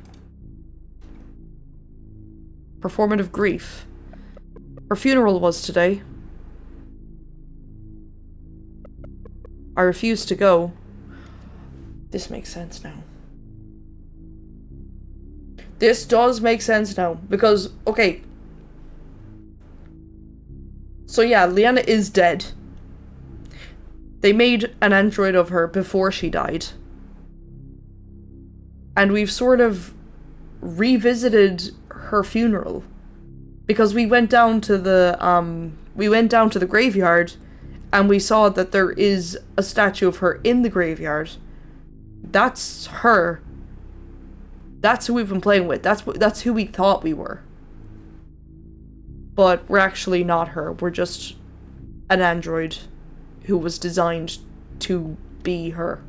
Performative grief. Her funeral was today. I refused to go. This makes sense now. This does make sense now. Because, okay. So yeah, Leanna is dead. They made an android of her before she died. And we've sort of revisited her funeral. Because we went down to the graveyard and we saw that there is a statue of her in the graveyard. That's her. That's who we've been playing with. That's who we thought we were. But we're actually not her. We're just an android who was designed to be her.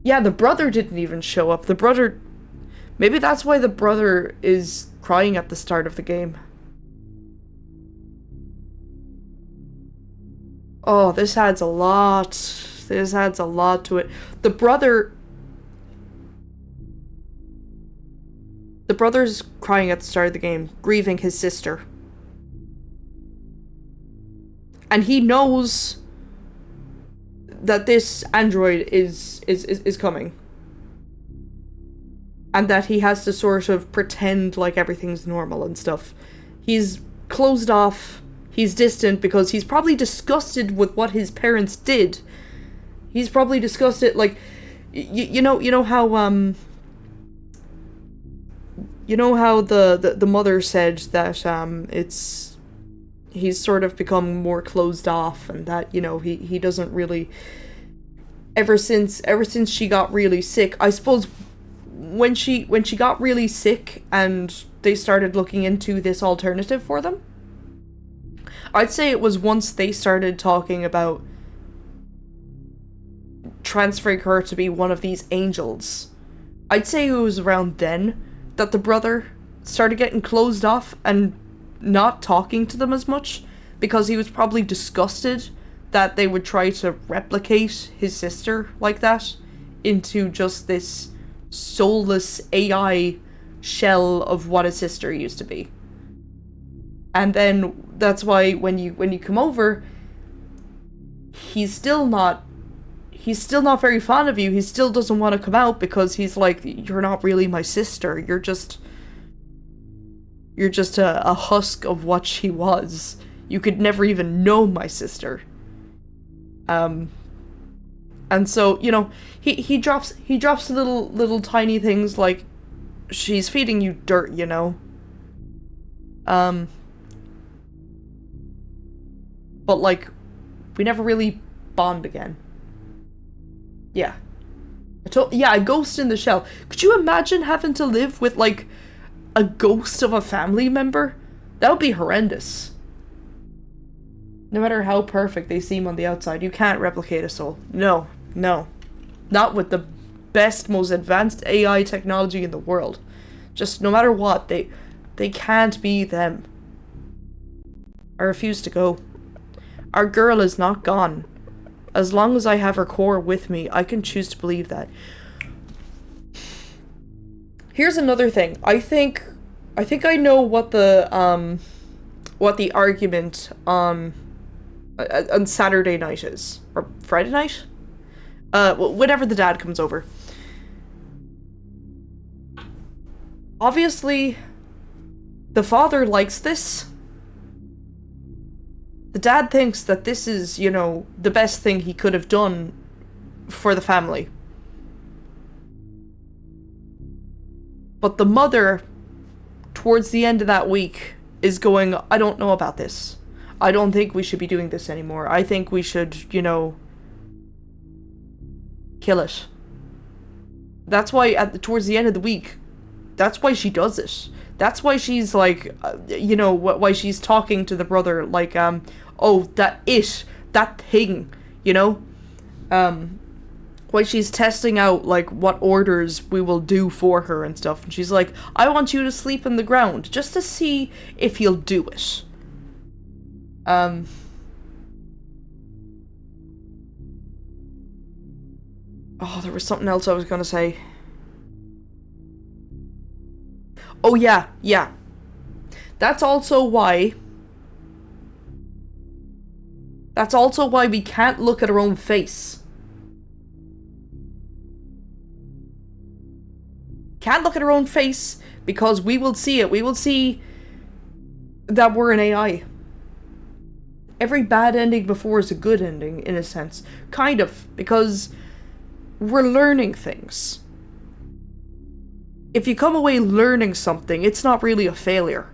Yeah, the brother didn't even show up. The brother... Maybe that's why the brother is crying at the start of the game. Oh, this adds a lot. This adds a lot to it. The brother's crying at the start of the game, grieving his sister. And he knows that this android is coming. And that he has to sort of pretend like everything's normal and stuff. He's closed off. He's distant because he's probably disgusted with what his parents did. He's probably disgusted, like, you know how the mother said that he's sort of become more closed off, and that, you know, he doesn't really, ever since she got really sick, I suppose. When she got really sick and they started looking into this alternative for them, I'd say it was once they started talking about transferring her to be one of these angels. I'd say it was around then that the brother started getting closed off and not talking to them as much, because he was probably disgusted that they would try to replicate his sister like that into just this soulless AI shell of what a sister used to be. And then that's why when you come over, he's still not very fond of you. He still doesn't want to come out because he's like, you're not really my sister. You're just a husk of what she was. You could never even know my sister. And so, you know, he drops little tiny things like, she's feeding you dirt, you know. But like, we never really bond again. Yeah. A ghost in the shell. Could you imagine having to live with like a ghost of a family member? That would be horrendous. No matter how perfect they seem on the outside, you can't replicate a soul. No. Not with the best, most advanced AI technology in the world. Just no matter what, they can't be them. I refuse to go. Our girl is not gone. As long as I have her core with me, I can choose to believe that. Here's another thing. I think I know what the argument on Saturday night is, or Friday night. Whenever the dad comes over. Obviously, the father likes this. The dad thinks that this is, you know, the best thing he could have done for the family. But the mother, towards the end of that week, is going, I don't know about this. I don't think we should be doing this anymore. I think we should, you know, kill it. That's why towards the end of the week, that's why she does it. That's why she's like, you know, why she's talking to the brother like, oh, that thing, you know? Why she's testing out, like, what orders we will do for her and stuff. And she's like, I want you to sleep in the ground, just to see if he'll do it. Oh, there was something else I was gonna say. Oh yeah, yeah. That's also why we can't look at our own face. Can't look at our own face because we will see it. We will see that we're an AI. Every bad ending before is a good ending, in a sense. Kind of, because we're learning things. If you come away learning something, it's not really a failure.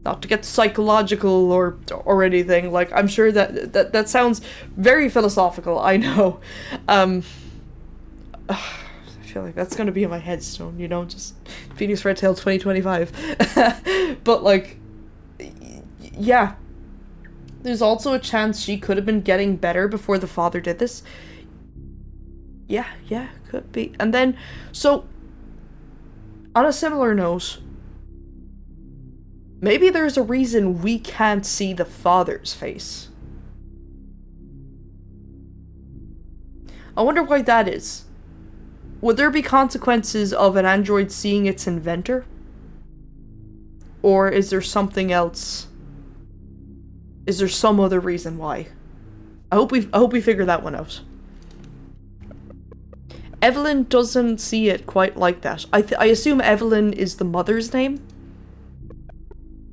Not to get psychological or anything, like, I'm sure that sounds very philosophical, I know. I feel like that's gonna be in my headstone, you know, just Phoenix Red Tail 2025. But, like, yeah. There's also a chance she could have been getting better before the father did this. Yeah, could be. And then, so, on a similar note, maybe there's a reason we can't see the father's face. I wonder why that is. Would there be consequences of an android seeing its inventor? Or is there something else? Is there some other reason why? I hope we figure that one out. Evelyn doesn't see it quite like that. I assume Evelyn is the mother's name.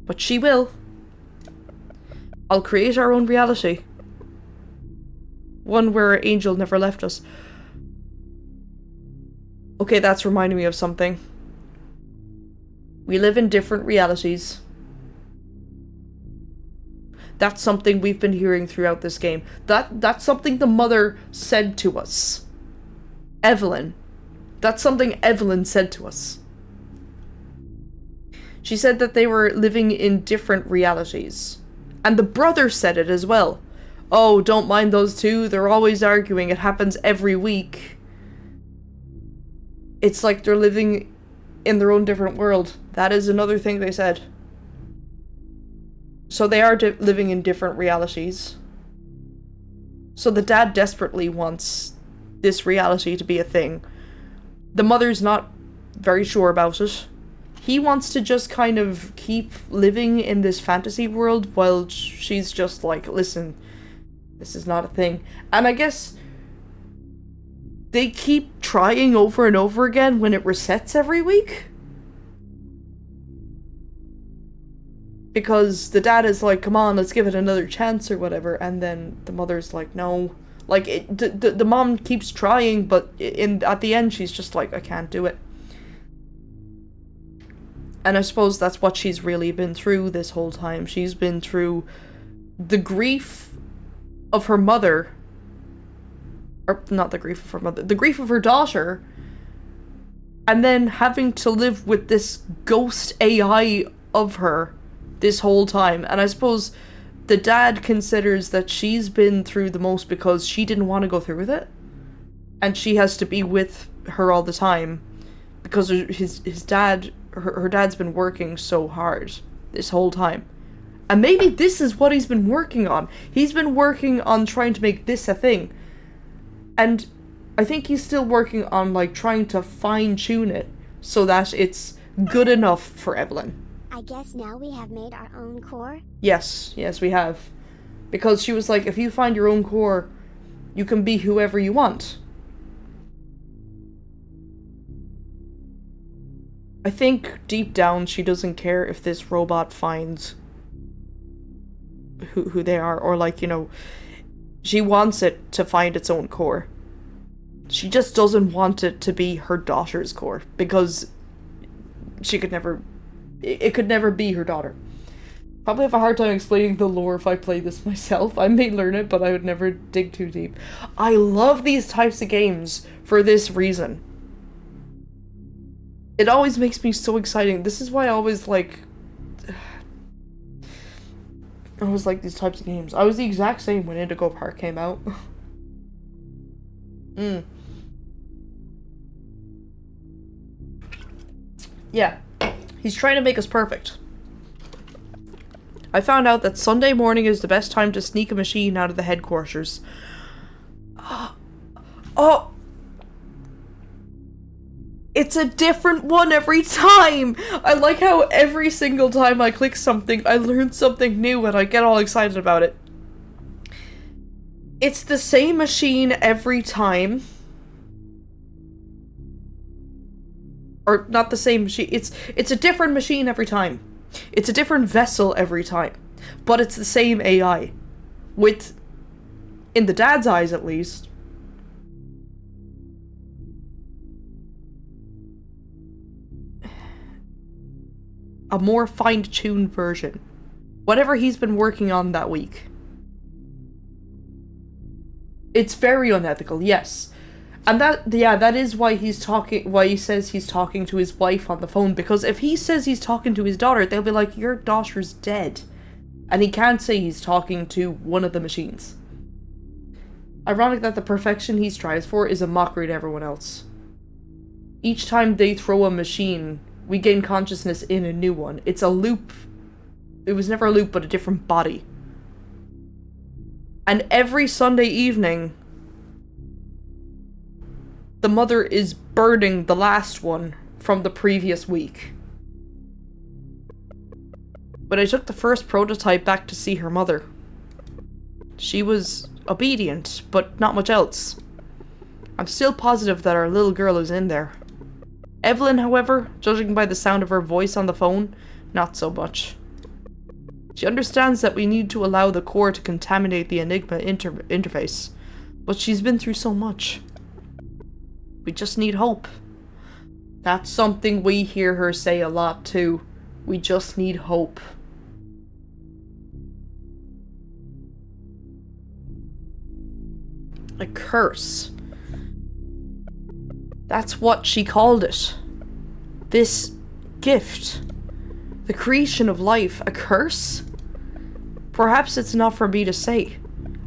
But she will. I'll create our own reality. One where Angel never left us. Okay, that's reminding me of something. We live in different realities. That's something we've been hearing throughout this game. That's something the mother said to us. Evelyn. That's something Evelyn said to us. She said that they were living in different realities. And the brother said it as well. Oh, don't mind those two. They're always arguing. It happens every week. It's like they're living in their own different world. That is another thing they said. So they are living in different realities. So the dad desperately wants this reality to be a thing. The mother's not very sure about it. He wants to just kind of keep living in this fantasy world while she's just like, listen, this is not a thing. And I guess they keep trying over and over again when it resets every week. Because the dad is like, come on, let's give it another chance or whatever. And then the mother's like, no. Like, the mom keeps trying, but at the end she's just like, I can't do it. And I suppose that's what she's really been through this whole time. She's been through the grief of her mother. Or, not the grief of her mother. The grief of her daughter. And then having to live with this ghost AI of her this whole time. And I suppose the dad considers that she's been through the most because she didn't want to go through with it. And she has to be with her all the time. Because his dad... Her dad's been working so hard this whole time. And maybe this is what he's been working on. He's been working on trying to make this a thing. And I think he's still working on, like, trying to fine-tune it so that it's good enough for Evelyn. I guess now we have made our own core? Yes, we have. Because she was like, if you find your own core, you can be whoever you want. I think deep down she doesn't care if this robot finds who they are, or, like, you know, she wants it to find its own core. She just doesn't want it to be her daughter's core, because she could never, it could never be her daughter. Probably have a hard time explaining the lore if I play this myself. I may learn it, but I would never dig too deep. I love these types of games for this reason. It always makes me so exciting. This is why I always like these types of games. I was the exact same when Indigo Park came out. Yeah. He's trying to make us perfect. I found out that Sunday morning is the best time to sneak a machine out of the headquarters. Oh! It's a different one every time! I like how every single time I click something, I learn something new and I get all excited about it. It's the same machine every time. Or, not the same machine, it's a different machine every time. It's a different vessel every time. But it's the same AI. With, in the dad's eyes at least, a more fine-tuned version. Whatever he's been working on that week. It's very unethical, yes. And that is why why he says he's talking to his wife on the phone, because if he says he's talking to his daughter, they'll be like, your daughter's dead. And he can't say he's talking to one of the machines. Ironic that the perfection he strives for is a mockery to everyone else. Each time they throw a machine, we gain consciousness in a new one. It's a loop. It was never a loop, but a different body. And every Sunday evening, the mother is burning the last one from the previous week. When I took the first prototype back to see her mother, she was obedient, but not much else. I'm still positive that our little girl is in there. Evelyn, however, judging by the sound of her voice on the phone, not so much. She understands that we need to allow the core to contaminate the Enigma interface, but she's been through so much. We just need hope. That's something we hear her say a lot too. We just need hope. A curse. That's what she called it. This gift. The creation of life. A curse? Perhaps it's not for me to say.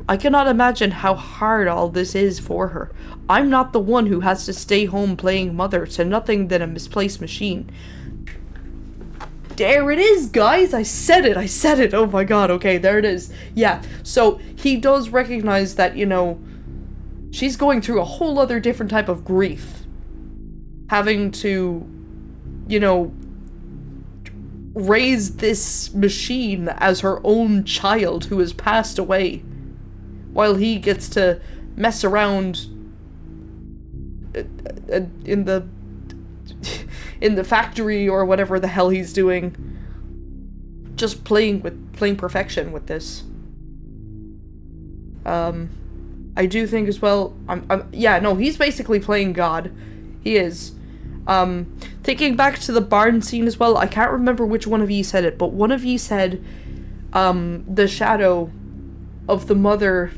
I cannot imagine how hard all this is for her. I'm not the one who has to stay home playing mother to nothing than a misplaced machine. There it is, guys! I said it! Oh my god, okay, there it is. Yeah, so he does recognize that, you know, she's going through a whole other different type of grief. Having to, you know, raise this machine as her own child who has passed away, while he gets to mess around in the factory or whatever the hell he's doing, just playing perfection with this. I do think as well, yeah, no, he's basically playing God. He is. Thinking back to the barn scene as well, I can't remember which one of you said it, but one of you said, the shadow of the mother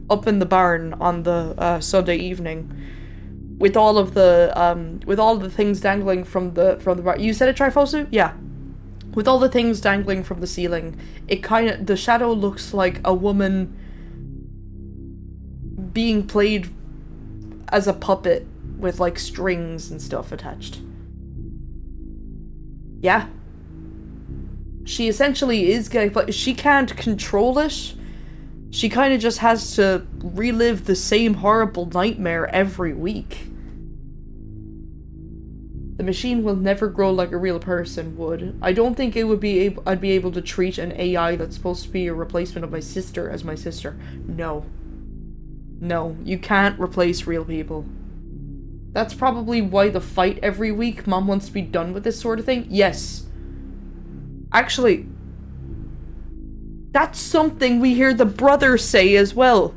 up in the barn on the, Sunday evening, with all of the things dangling from the barn. You said it, Trifosu? Yeah. With all the things dangling from the ceiling, the shadow looks like a woman being played as a puppet with, like, strings and stuff attached. Yeah. She essentially is getting... She can't control it. She kind of just has to relive the same horrible nightmare every week. The machine will never grow like a real person would. I don't think it would be I'd be able to treat an AI that's supposed to be a replacement of my sister as my sister. No. No, you can't replace real people. That's probably why the fight every week. Mom wants to be done with this sort of thing. Yes. Actually, that's something we hear the brother say as well.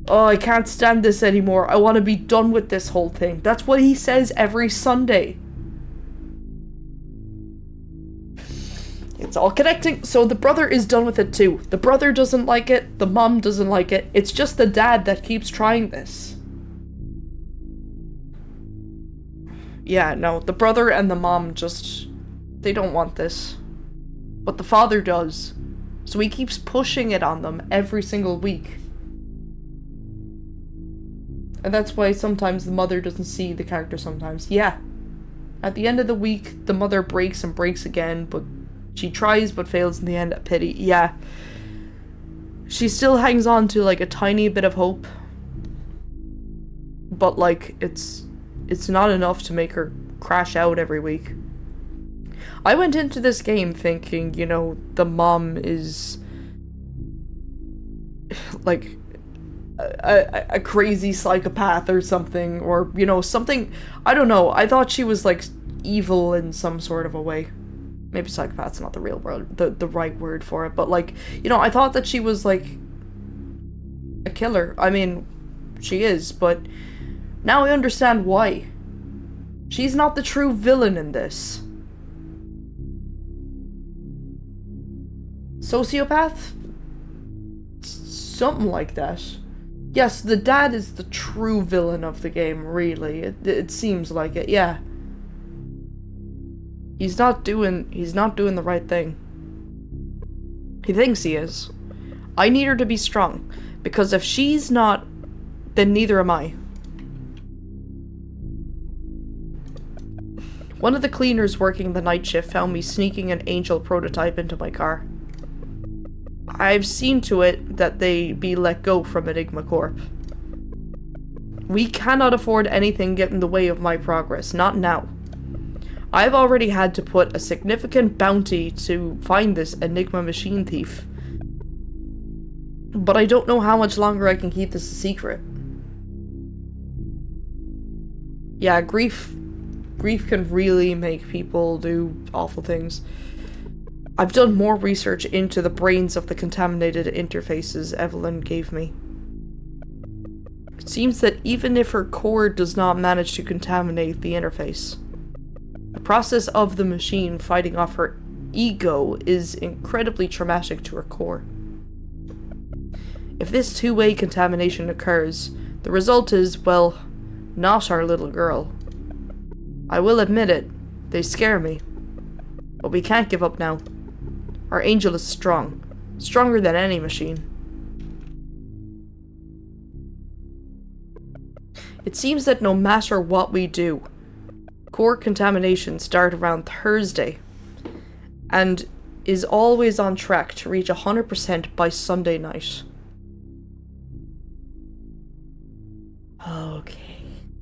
Oh, I can't stand this anymore. I want to be done with this whole thing. That's what he says every Sunday. It's all connecting. So the brother is done with it too. The brother doesn't like it. The mom doesn't like it. It's just the dad that keeps trying this. Yeah, no, the brother and the mom just... They don't want this. But the father does. So he keeps pushing it on them every single week. And that's why sometimes the mother doesn't see the character sometimes. Yeah. At the end of the week, the mother breaks and breaks again, but she tries but fails in the end. Pity. Yeah. She still hangs on to, like, a tiny bit of hope. But, like, it's it's not enough to make her crash out every week. I went into this game thinking, you know, the mom is like a crazy psychopath or something, or, you know, something, I don't know. I thought she was like evil in some sort of a way. Maybe psychopath's not the real word, the right word for it, but like, you know, I thought that she was like a killer. I mean, she is, but now I understand why. She's not the true villain in this. Sociopath? Something like that. Yes, the dad is the true villain of the game, really. It seems like it, yeah. He's not doing the right thing. He thinks he is. I need her to be strong, because if she's not, then neither am I. One of the cleaners working the night shift found me sneaking an Angel prototype into my car. I've seen to it that they be let go from Enigma Corp. We cannot afford anything get in the way of my progress, not now. I've already had to put a significant bounty to find this Enigma machine thief. But I don't know how much longer I can keep this a secret. Yeah, grief can really make people do awful things. I've done more research into the brains of the contaminated interfaces Evelyn gave me. It seems that even if her core does not manage to contaminate the interface, the process of the machine fighting off her ego is incredibly traumatic to her core. If this two-way contamination occurs, the result is, well, not our little girl. I will admit it, they scare me. But we can't give up now. Our Angel is strong. Stronger than any machine. It seems that no matter what we do, core contamination starts around Thursday, and is always on track to reach 100% by Sunday night.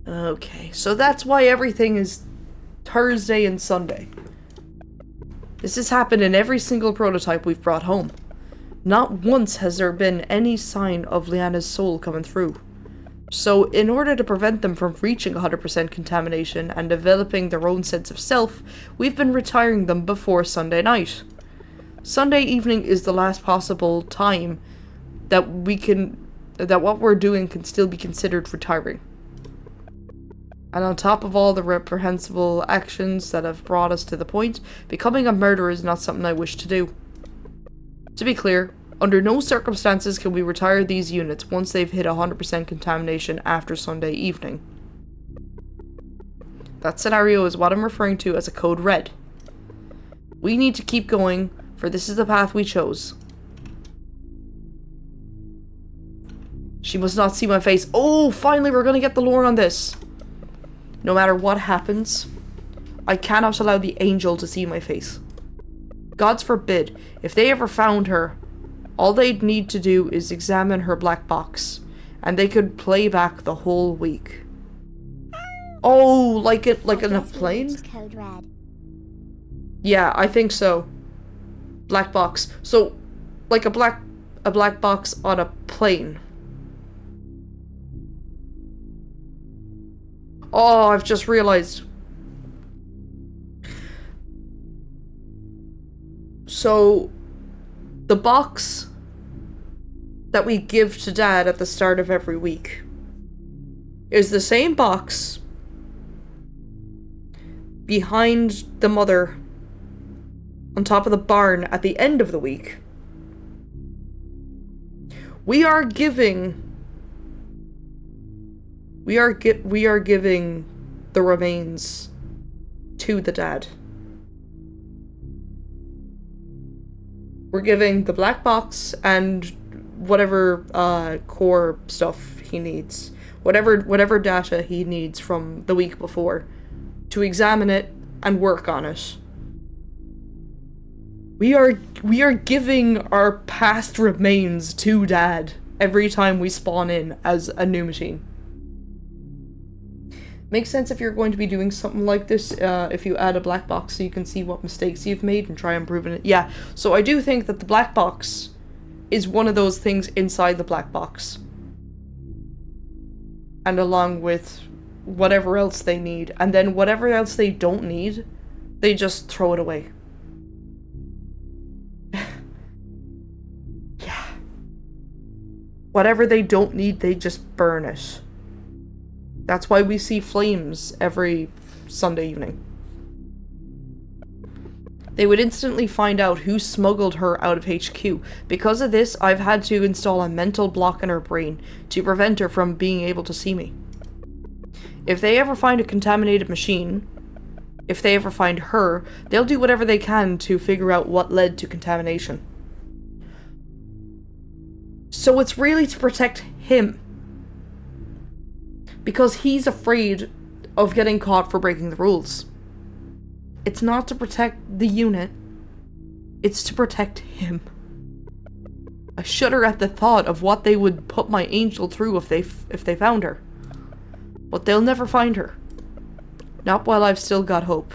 Okay, so that's why everything is Thursday and Sunday. This has happened in every single prototype we've brought home. Not once has there been any sign of Liana's soul coming through. So in order to prevent them from reaching 100% contamination and developing their own sense of self, we've been retiring them before Sunday night. Sunday evening is the last possible time that what we're doing can still be considered retiring. And on top of all the reprehensible actions that have brought us to the point, becoming a murderer is not something I wish to do. To be clear, under no circumstances can we retire these units once they've hit 100% contamination after Sunday evening. That scenario is what I'm referring to as a code red. We need to keep going, for this is the path we chose. She must not see my face. Oh, finally we're gonna get the lore on this. No matter what happens, I cannot allow the Angel to see my face. Gods forbid, if they ever found her, all they'd need to do is examine her black box, and they could play back the whole week. Oh, like in a plane? Code red. Yeah, I think so. Black box. So, like a black box on a plane. Oh, I've just realized. So, the box that we give to Dad at the start of every week is the same box behind the mother on top of the barn at the end of the week. We are giving the remains to the dad. We're giving the black box and whatever core stuff he needs. Whatever data he needs from the week before to examine it and work on it. We are giving our past remains to Dad every time we spawn in as a new machine. Makes sense if you're going to be doing something like this, if you add a black box so you can see what mistakes you've made and try improving it. Yeah, so I do think that the black box is one of those things inside the black box. And along with whatever else they need. And then whatever else they don't need, they just throw it away. Yeah. Whatever they don't need, they just burn it. That's why we see flames every Sunday evening. They would instantly find out who smuggled her out of HQ. Because of this, I've had to install a mental block in her brain to prevent her from being able to see me. If they ever find a contaminated machine, if they ever find her, they'll do whatever they can to figure out what led to contamination. So it's really to protect him. Because he's afraid of getting caught for breaking the rules. It's not to protect the unit. It's to protect him. I shudder at the thought of what they would put my angel through if they found her. But they'll never find her. Not while I've still got hope.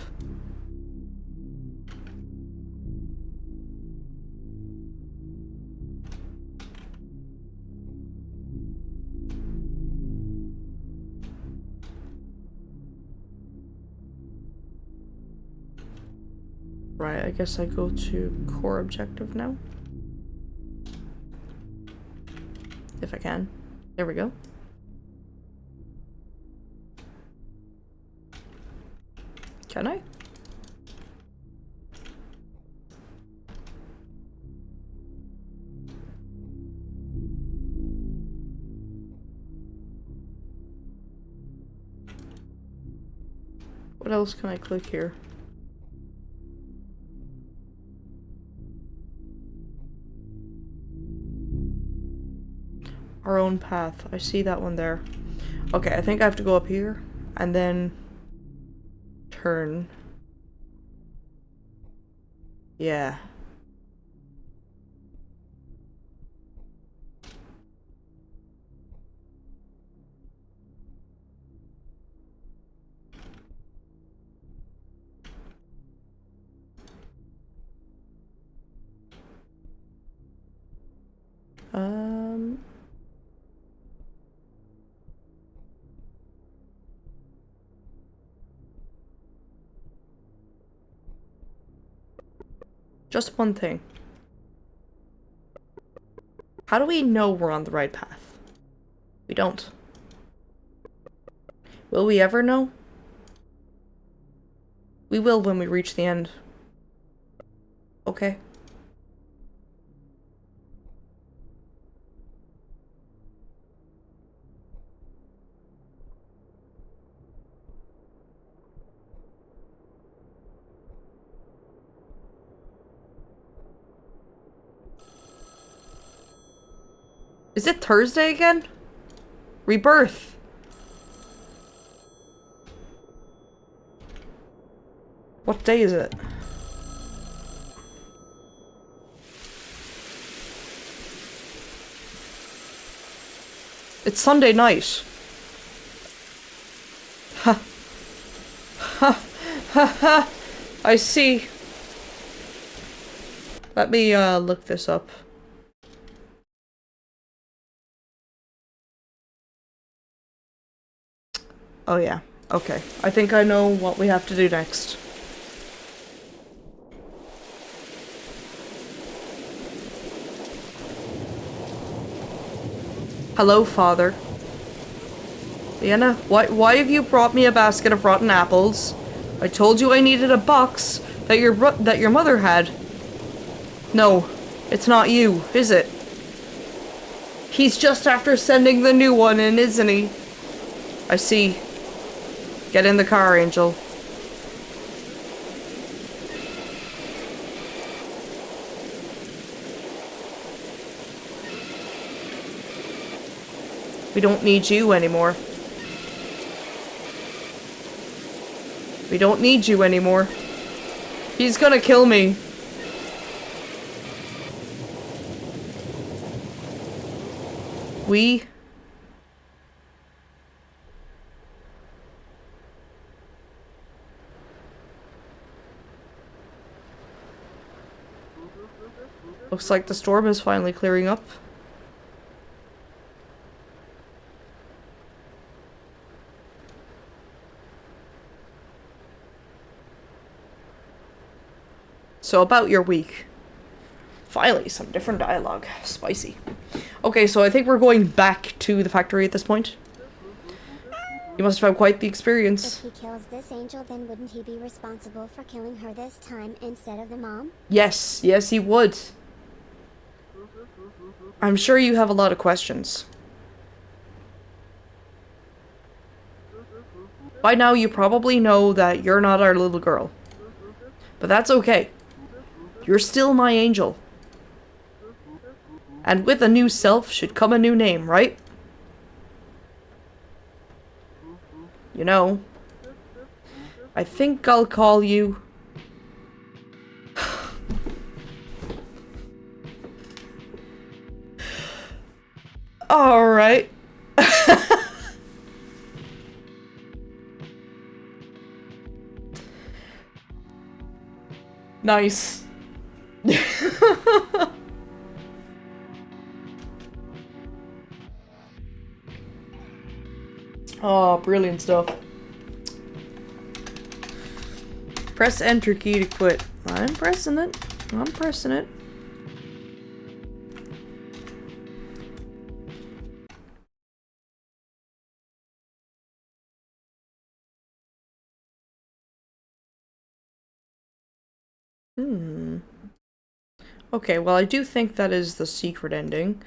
Right, I guess I go to core objective now. If I can. There we go. Can I? What else can I click here? Our own path. I see that one there. Okay, I think I have to go up here and then turn. Yeah. Just one thing. How do we know we're on the right path? We don't. Will we ever know? We will when we reach the end. Okay. Is it Thursday again? Rebirth. What day is it? It's Sunday night. Ha. Ha. Ha ha. I see. Let me look this up. Oh yeah. Okay. I think I know what we have to do next. Hello, Father. Leanna, why have you brought me a basket of rotten apples? I told you I needed a box that your mother had. No, it's not you, is it? He's just after sending the new one in, isn't he? I see. Get in the car, Angel. We don't need you anymore. We don't need you anymore. He's gonna kill me. Looks like the storm is finally clearing up. So about your week. Finally, some different dialogue. Spicy. Okay, so I think we're going back to the factory at this point. You must have had quite the experience. If he kills this angel, then wouldn't he be responsible for killing her this time instead of the mom? Yes, yes he would. I'm sure you have a lot of questions. By now you probably know that you're not our little girl. But that's okay. You're still my angel. And with a new self should come a new name, right? You know, I think I'll call you... Alright. Nice. Oh, brilliant stuff. Press enter key to quit. I'm pressing it. I'm pressing it. Okay, well I do think that is the secret ending.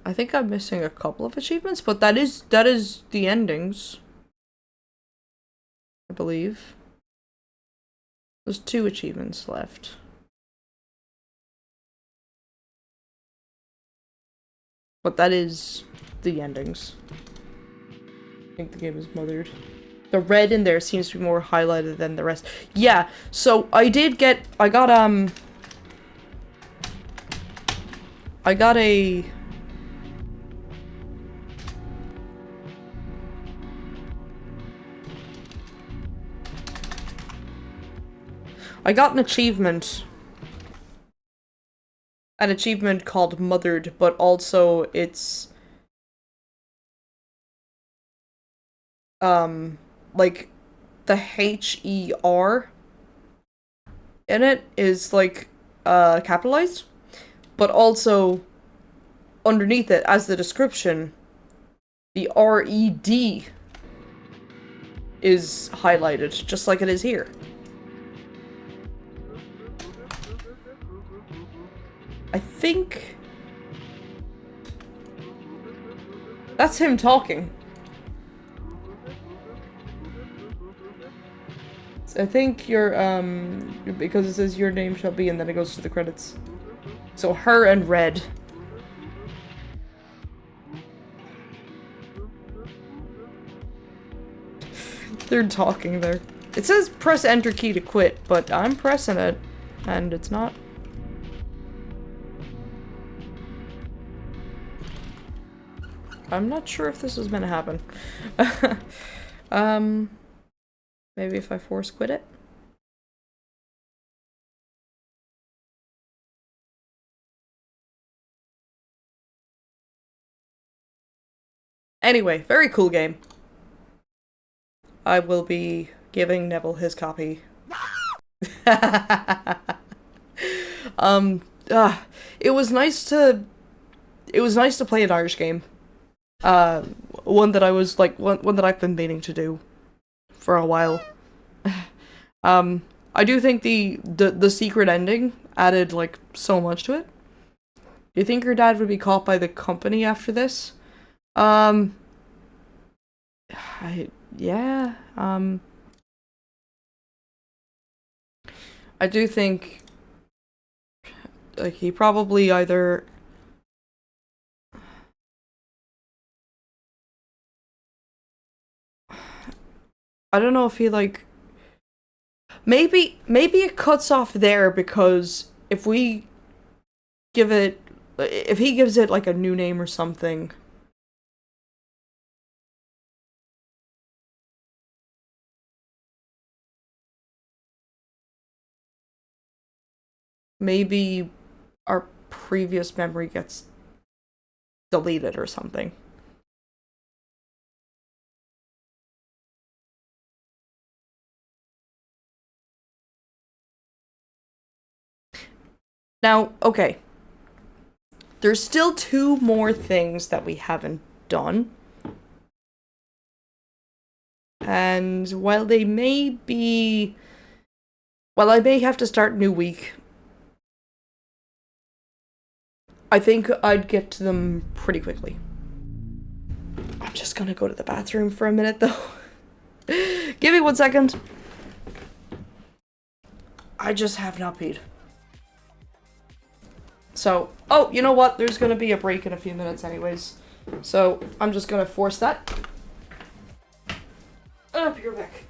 I think I'm missing a couple of achievements, but that is the endings. I believe. There's 2 achievements left. But that is the endings. I think the game is mothered. The red in there seems to be more highlighted than the rest. Yeah, so I got a... I got an achievement. An achievement called Mothered, but also it's... like, the H-E-R in it is, like, capitalized. But also, underneath it, as the description, the R-E-D is highlighted, just like it is here. I think... that's him talking. I think you're, because it says your name shall be, and then it goes to the credits. So her and Red. They're talking there. It says press enter key to quit, but I'm pressing it, and it's not. I'm not sure if this was meant to happen. Maybe if I force quit it? Anyway, very cool game. I will be giving Neville his copy. It was nice to play an Irish game. One that I was like one that I've been meaning to do for a while. I do think the secret ending added like so much to it. Do you think your dad would be caught by the company after this? Yeah. I do think like he probably either I don't know if he like maybe it cuts off there because if he gives it like a new name or something. maybe our previous memory gets deleted or something. Now, okay. There's still 2 more things that we haven't done. And while they may be... Well, I may have to start a new week. I think I'd get to them pretty quickly. I'm just gonna go to the bathroom for a minute, though. Give me 1 second. I just have not peed. So, oh, you know what? There's gonna be a break in a few minutes anyways. So, I'm just gonna force that. Up your back.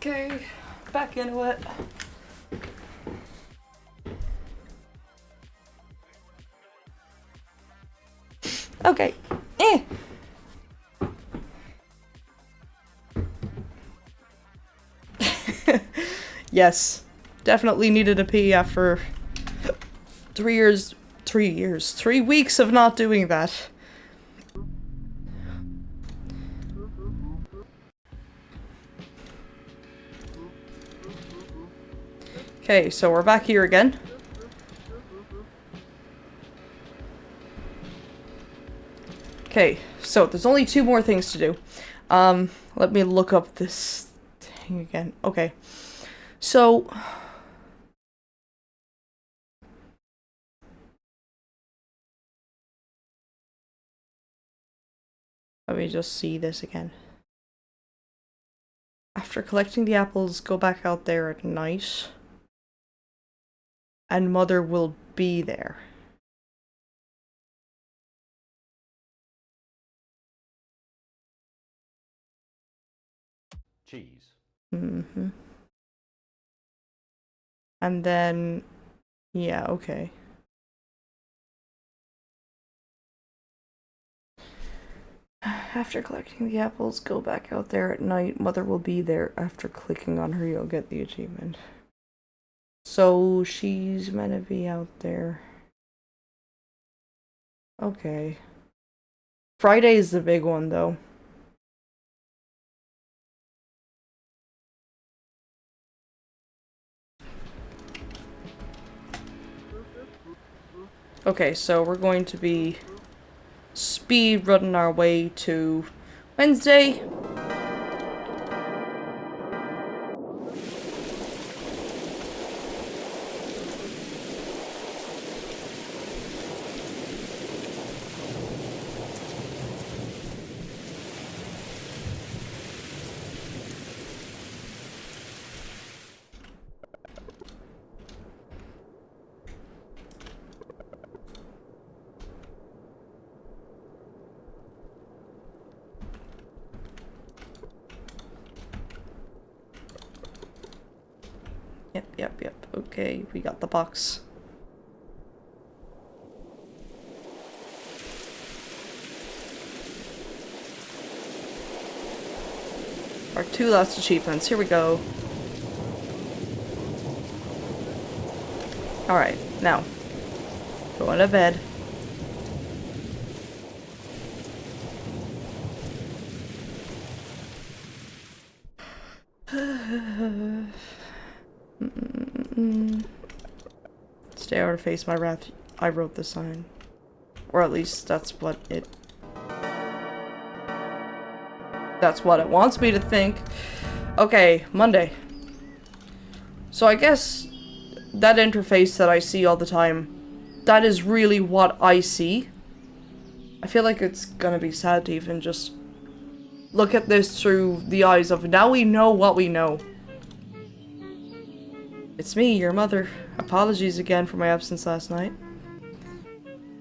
Okay, back into it. Okay. Yes. Definitely needed a pee after 3 weeks of not doing that. Okay, so we're back here again. Okay, so there's only 2 more things to do. Let me look up this thing again. Okay. So let me just see this again. After collecting the apples, go back out there at night. And Mother will be there. Cheese. Mm-hmm. And then, yeah, okay. After collecting the apples, go back out there at night. Mother will be there. After clicking on her, you'll get the achievement. So, she's meant to be out there. Okay. Friday is the big one, though. Okay, so we're going to be speed running our way to Wednesday. Yep. Okay, we got the box. Our 2 last achievements. Here we go. Alright, now. Going to bed. Stay out or face my wrath. I wrote the sign. Or at least that's what it wants me to think. Okay, Monday. So I guess that interface that I see all the time, that is really what I see. I feel like it's gonna be sad to even just look at this through the eyes of now we know what we know. It's me, your mother. Apologies again for my absence last night.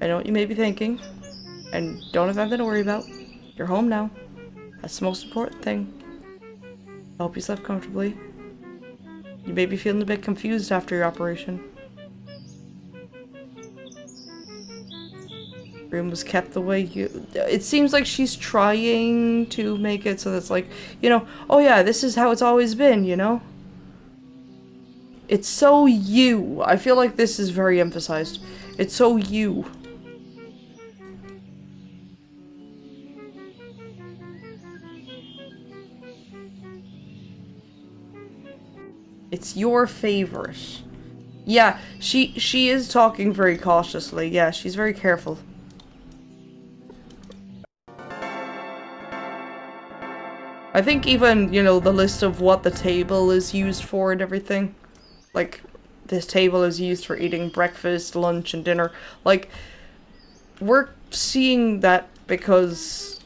I know what you may be thinking, and don't have anything to worry about. You're home now. That's the most important thing. I hope you slept comfortably. You may be feeling a bit confused after your operation. Room was kept the way you... It seems like she's trying to make it so that's like, you know, oh yeah, this is how it's always been, you know? It's so you. I feel like this is very emphasized. It's so you. It's your favorite. Yeah, she is talking very cautiously. Yeah, she's very careful. I think even, you know, the list of what the table is used for and everything. Like, this table is used for eating breakfast, lunch, and dinner. Like, we're seeing that because...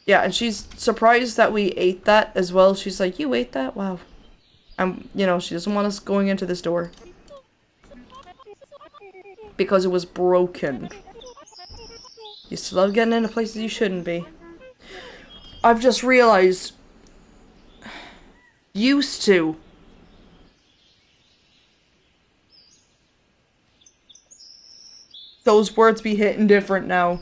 Yeah, and she's surprised that we ate that as well. She's like, you ate that? Wow. And, you know, she doesn't want us going into this door. Because it was broken. You still love getting into places you shouldn't be. I've just realized Used to. Those words be hitting different now.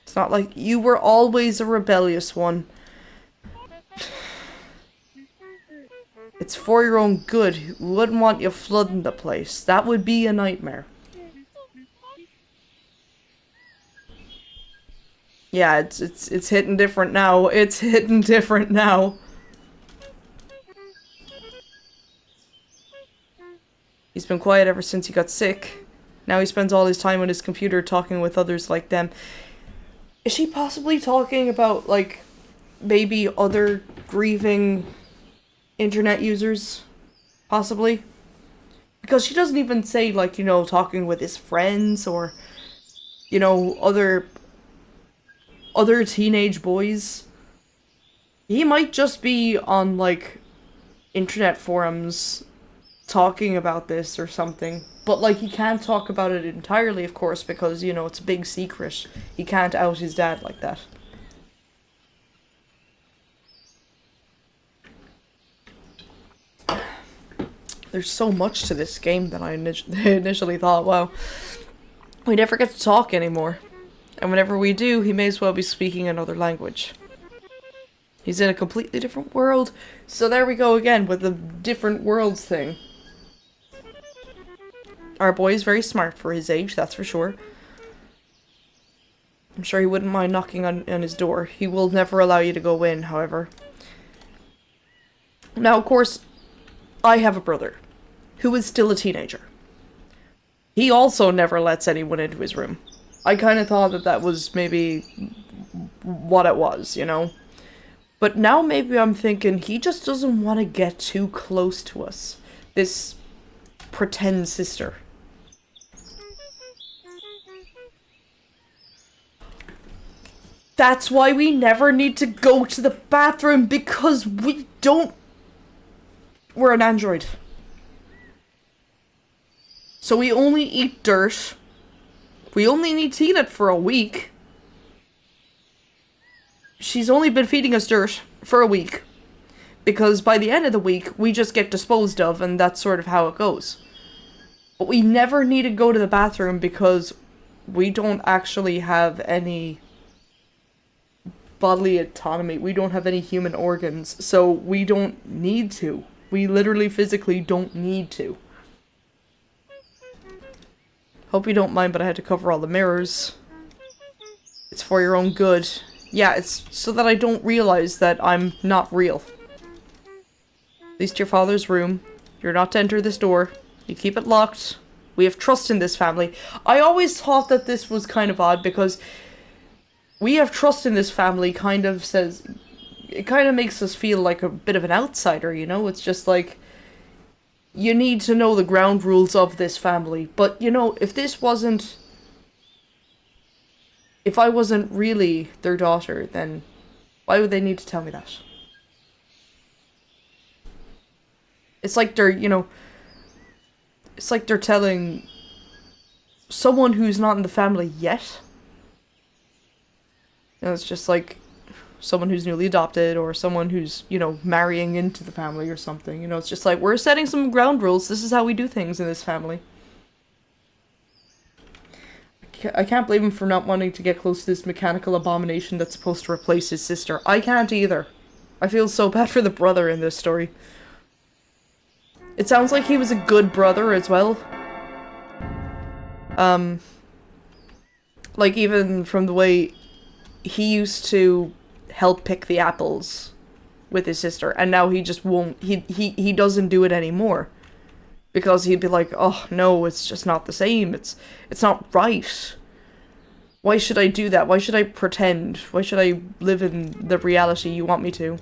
It's not like you were always a rebellious one. It's for your own good. We wouldn't want you flooding the place. That would be a nightmare. Yeah, it's hitting different now. It's hitting different now. He's been quiet ever since he got sick. Now he spends all his time on his computer talking with others like them. Is she possibly talking about, like, maybe other grieving internet users? Possibly? Because she doesn't even say, like, you know, talking with his friends or, you know, other teenage boys. He might just be on, like, internet forums talking about this or something. But, like, he can't talk about it entirely, of course, because, you know, it's a big secret. He can't out his dad like that. There's so much to this game that I initially thought, wow, we never get to talk anymore. And whenever we do, he may as well be speaking another language. He's in a completely different world. So there we go again with the different worlds thing. Our boy is very smart for his age, that's for sure. I'm sure he wouldn't mind knocking on his door. He will never allow you to go in, however. Now, of course, I have a brother who is still a teenager. He also never lets anyone into his room. I kind of thought that that was maybe what it was, you know? But now maybe I'm thinking he just doesn't want to get too close to us. This pretend sister. That's why we never need to go to the bathroom, because we don't... We're an android. So we only eat dirt. We only need to eat it for a week. She's only been feeding us dirt for a week. Because by the end of the week, we just get disposed of, and that's sort of how it goes. But we never need to go to the bathroom because we don't actually have any bodily autonomy. We don't have any human organs, so we don't need to. We literally physically don't need to. Hope you don't mind, but I had to cover all the mirrors. It's for your own good. Yeah, it's so that I don't realize that I'm not real. At least your father's room. You're not to enter this door. You keep it locked. We have trust in this family. I always thought that this was kind of odd because we have trust in this family kind of says... It kind of makes us feel like a bit of an outsider, you know? It's just like... You need to know the ground rules of this family. But, you know, if this wasn't... If I wasn't really their daughter, then why would they need to tell me that? It's like they're, you know... It's like they're telling someone who's not in the family yet. You know, it's just like someone who's newly adopted or someone who's, you know, marrying into the family or something. You know, it's just like, we're setting some ground rules. This is how we do things in this family. I can't blame him for not wanting to get close to this mechanical abomination that's supposed to replace his sister. I can't either. I feel so bad for the brother in this story. It sounds like he was a good brother as well. Like, even from the way he used to help pick the apples with his sister, and now he just won't, he doesn't do it anymore. Because he'd be like, oh no, it's just not the same, it's not right. Why should I do that? Why should I pretend? Why should I live in the reality you want me to?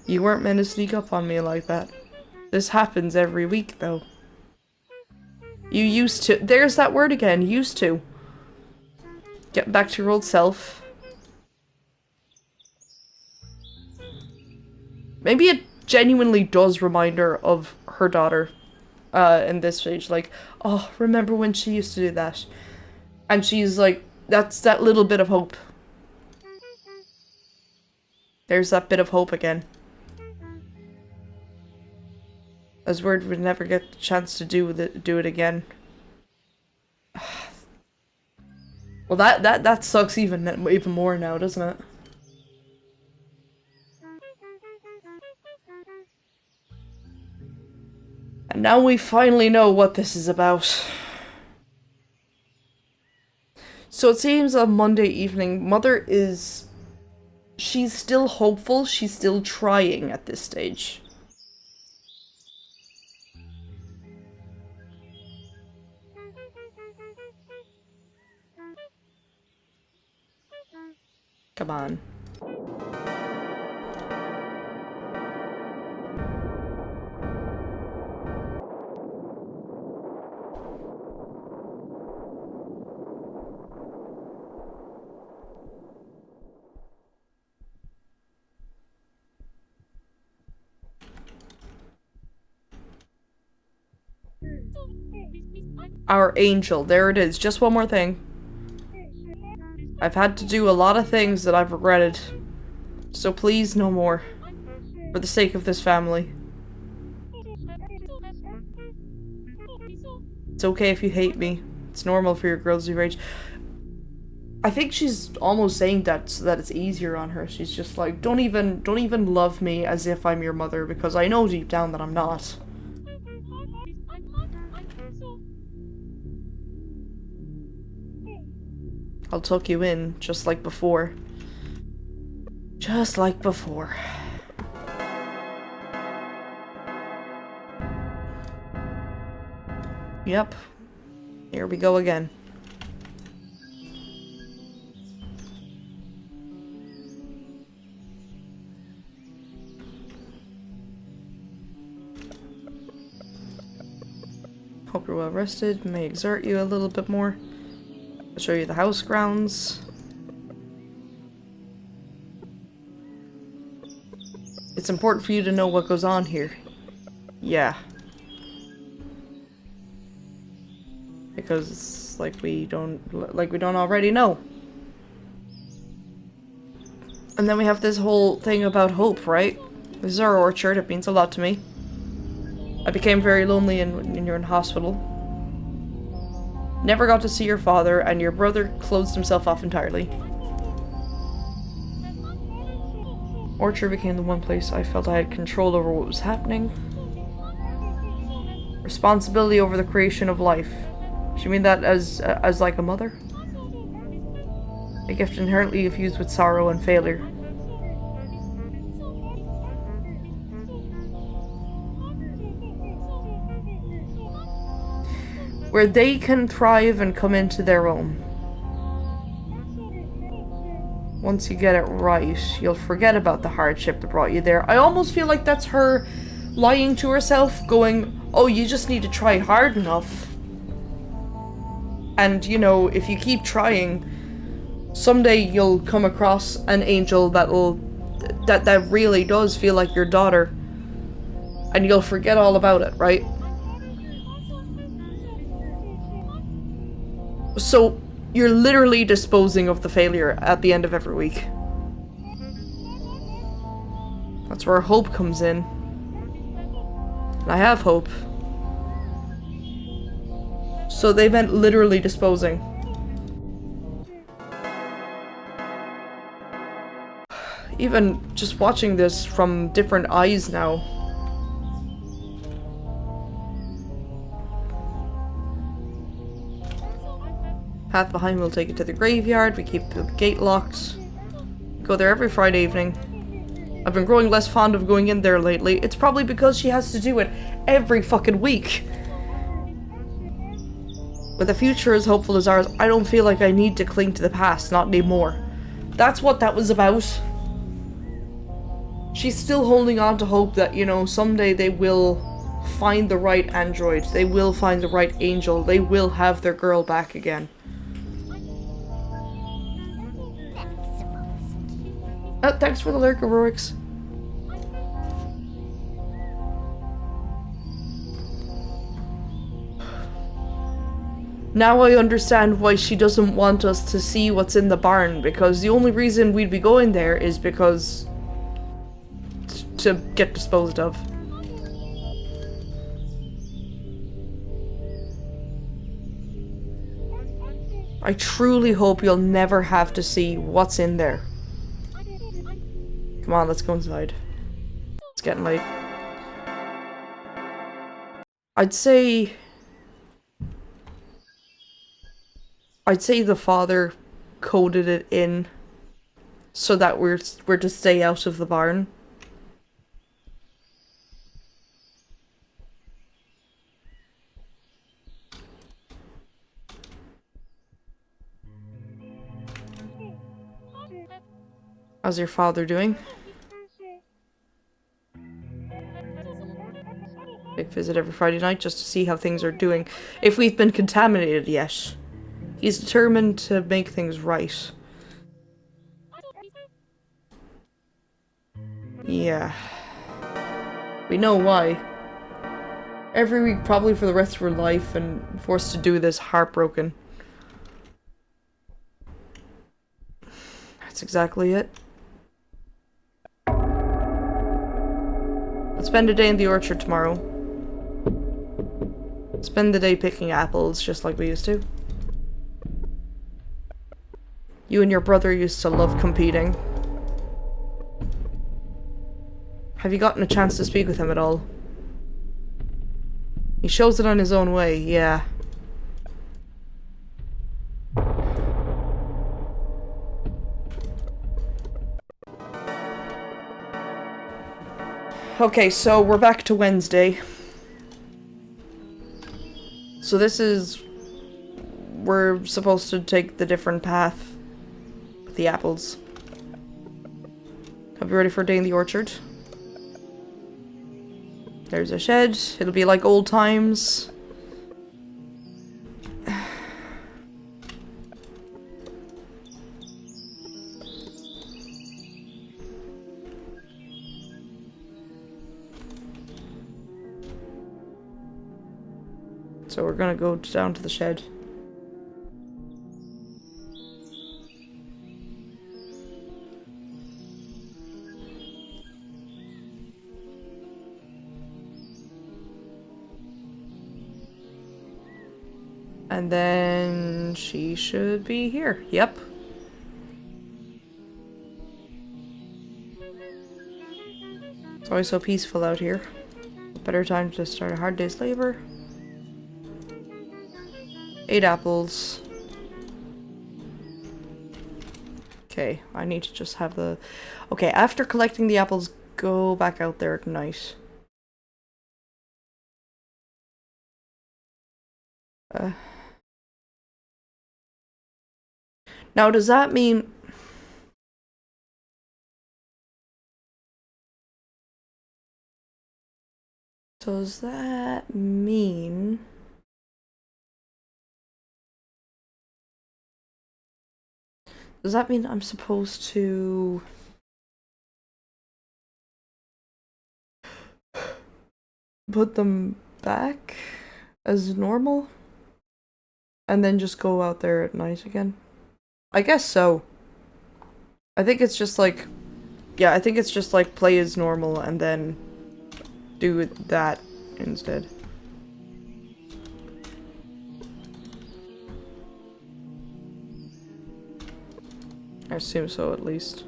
You weren't meant to sneak up on me like that. This happens every week, though. You used to. There's that word again, used to. Get back to your old self. Maybe it genuinely does remind her of her daughter in this stage. Like, oh, remember when she used to do that? And she's like, that's that little bit of hope. There's that bit of hope again. As weird we'd never get the chance to do it again. Well, that sucks even more now, doesn't it? And now we finally know what this is about. So it seems on Monday evening, Mother is... she's still hopeful, she's still trying at this stage. Come on. Our angel, there it is. Just one more thing. I've had to do a lot of things that I've regretted. So please, no more. For the sake of this family. It's okay if you hate me. It's normal for your girls to rage. I think she's almost saying that so that it's easier on her. She's just like, don't even love me as if I'm your mother, because I know deep down that I'm not. I'll tuck you in, just like before. Just like before. Yep. Here we go again. Hope you're well rested. May exert you a little bit more. I'll show you the house grounds. It's important for you to know what goes on here. Yeah. Because it's like we don't already know. And then we have this whole thing about hope, right? This is our orchard, it means a lot to me. I became very lonely when you're in hospital. Never got to see your father, and your brother closed himself off entirely. Orchard became the one place I felt I had control over what was happening. Responsibility over the creation of life. Do you mean that as like a mother? A gift inherently infused with sorrow and failure. Where they can thrive and come into their own. Once you get it right, you'll forget about the hardship that brought you there. I almost feel like that's her lying to herself, going, oh, you just need to try hard enough. And, you know, if you keep trying, someday you'll come across an angel that really does feel like your daughter. And you'll forget all about it, right? So, you're literally disposing of the failure at the end of every week. That's where hope comes in. And I have hope. So they meant literally disposing. Even just watching this from different eyes now. Path behind will take you to the graveyard. We keep the gate locked. Go there every Friday evening. I've been growing less fond of going in there lately. It's probably because she has to do it every fucking week. With a future as hopeful as ours, I don't feel like I need to cling to the past, not anymore. That's what that was about. She's still holding on to hope that, you know, someday they will find the right android. They will find the right angel. They will have their girl back again. Oh, thanks for the lurk, Aurorix. Now I understand why she doesn't want us to see what's in the barn, because the only reason we'd be going there is because to get disposed of. I truly hope you'll never have to see what's in there. Come on, let's go inside. It's getting late. I'd say the father coded it in so that we're to stay out of the barn. How's your father doing? Big visit every Friday night just to see how things are doing. If we've been contaminated yet. He's determined to make things right. Yeah. We know why. Every week, probably for the rest of her life, and forced to do this, heartbroken. That's exactly it. Let's spend a day in the orchard tomorrow. Spend the day picking apples, just like we used to. You and your brother used to love competing. Have you gotten a chance to speak with him at all? He shows it on his own way, yeah. Okay, so we're back to Wednesday. So this is... we're supposed to take the different path with the apples. Hope you're ready for a day in the orchard. There's a shed. It'll be like old times. So we're gonna go down to the shed. And then she should be here. Yep. It's always so peaceful out here. Better time to start a hard day's labor. 8 apples. Okay, I need to just have the... Okay, after collecting the apples, go back out there at night. Now, does that mean... Does that mean... Does that mean I'm supposed to... put them back as normal? And then just go out there at night again? I guess so. I think it's just like... Yeah, I think it's just like play as normal and then do that instead. I assume so, at least.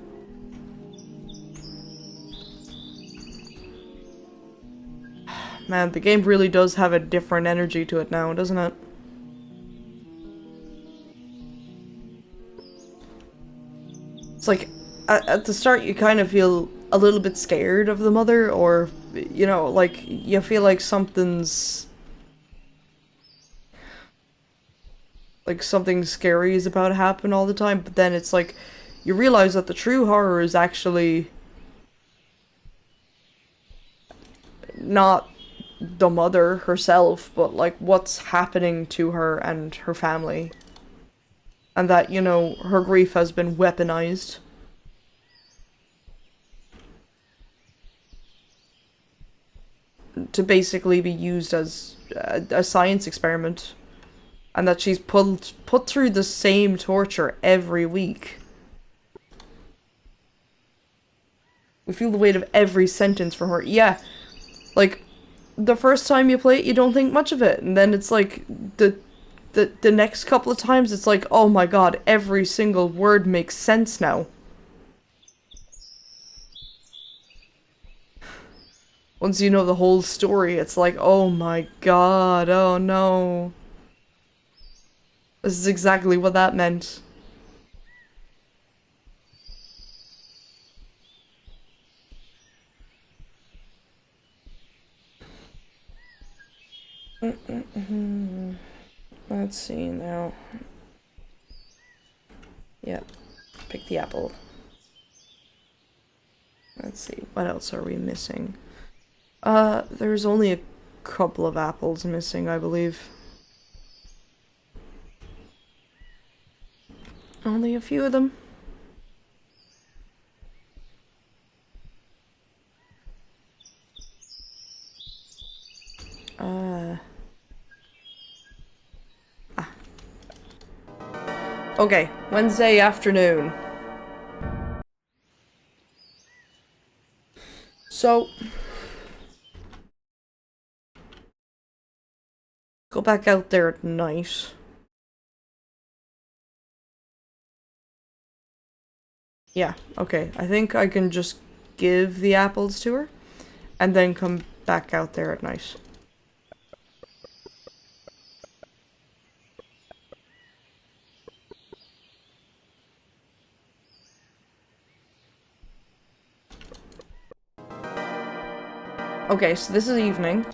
Man, the game really does have a different energy to it now, doesn't it? It's like, at the start you kind of feel a little bit scared of the mother, or, you know, like, you feel like something's... like something scary is about to happen all the time, but then it's like, you realize that the true horror is actually not the mother herself, but like what's happening to her and her family. And that, you know, her grief has been weaponized. To basically be used as a science experiment. And that she's put through the same torture every week. We feel the weight of every sentence from her. Yeah, like, the first time you play it, you don't think much of it. And then it's like, the next couple of times, it's like, oh my god, every single word makes sense now. Once you know the whole story, it's like, oh my god, oh no. This is exactly what that meant. Let's see now. Yep, pick the apple. Let's see, what else are we missing? There's only a couple of apples missing, I believe. Only a few of them. Okay, Wednesday afternoon. So, go back out there at night. Yeah, okay. I think I can just give the apples to her, and then come back out there at night. Okay, so this is evening.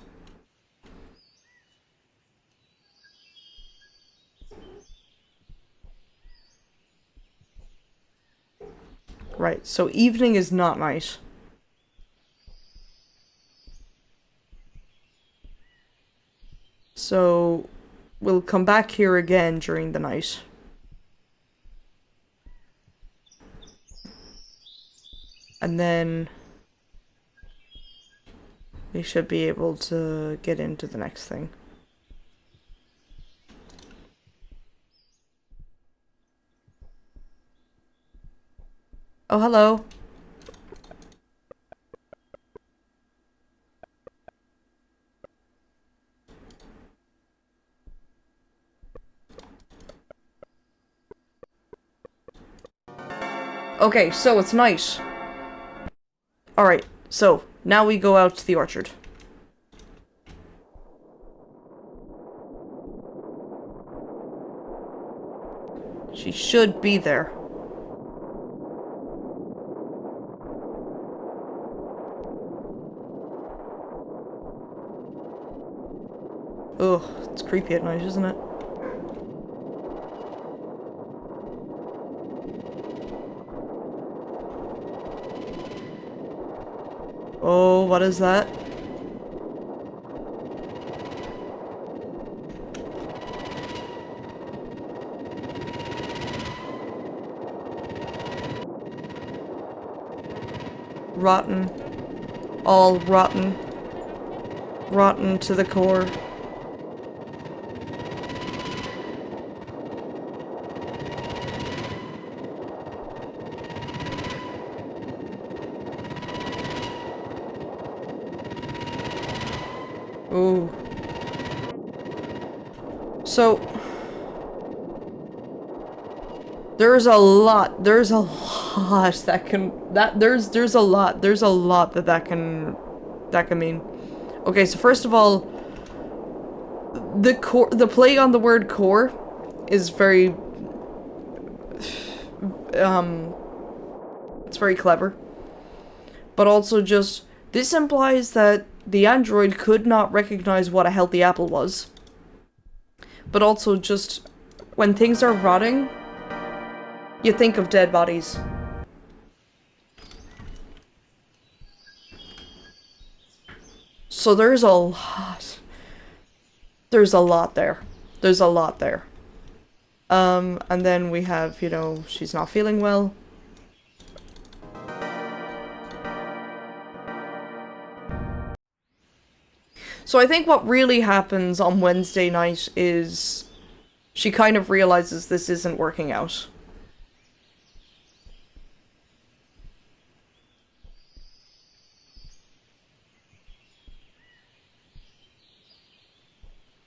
Right, so evening is not night. So, we'll come back here again during the night. And then we should be able to get into the next thing. Oh, hello. Okay, so it's night. Alright, so now we go out to the orchard. She should be there. Ugh, it's creepy at night, isn't it? Oh, what is that? Rotten. All rotten. Rotten to the core. Ooh. So there's a lot that can there's a lot that can mean. Okay, so first of all, the play on the word core is very it's very clever. But also just this implies that the android could not recognize what a healthy apple was. But also just when things are rotting, you think of dead bodies. So there's a lot. There's a lot there. There's a lot there. And then we have, you know, she's not feeling well. So I think what really happens on Wednesday night is she kind of realizes this isn't working out.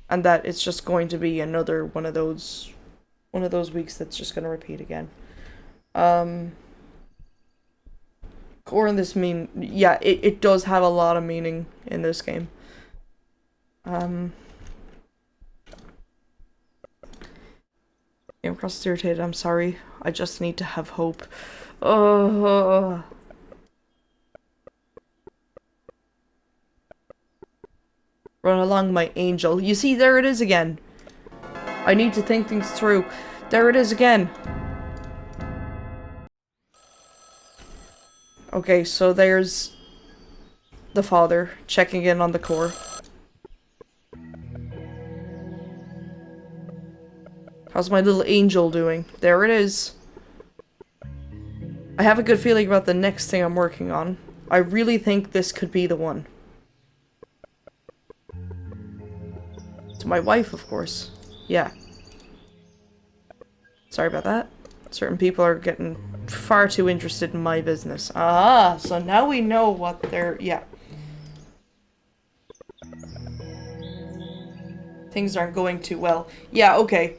And that it's just going to be another one of those weeks that's just gonna repeat again. Core in this yeah, it does have a lot of meaning in this game. Game across is irritated, I'm sorry. I just need to have hope. Oh. Run along, my angel. You see, there it is again. I need to think things through. There it is again. Okay, so there's the father checking in on the core. How's my little angel doing? There it is. I have a good feeling about the next thing I'm working on. I really think this could be the one. To my wife, of course. Yeah. Sorry about that. Certain people are getting far too interested in my business. Ah, so now we know what they're... yeah. Things aren't going too well. Yeah, okay.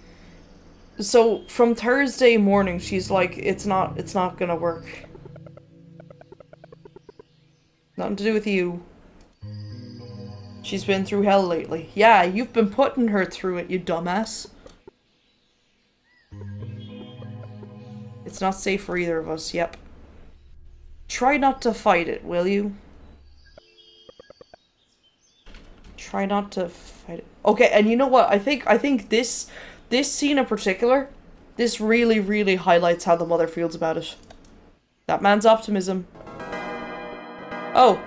So, from Thursday morning, she's like, it's not gonna work. Nothing to do with you. She's been through hell lately. Yeah, you've been putting her through it, you dumbass. It's not safe for either of us, yep. Try not to fight it, will you? Try not to fight it. Okay, and you know what? I think this scene in particular, this really, really highlights how the mother feels about it. That man's optimism. Oh.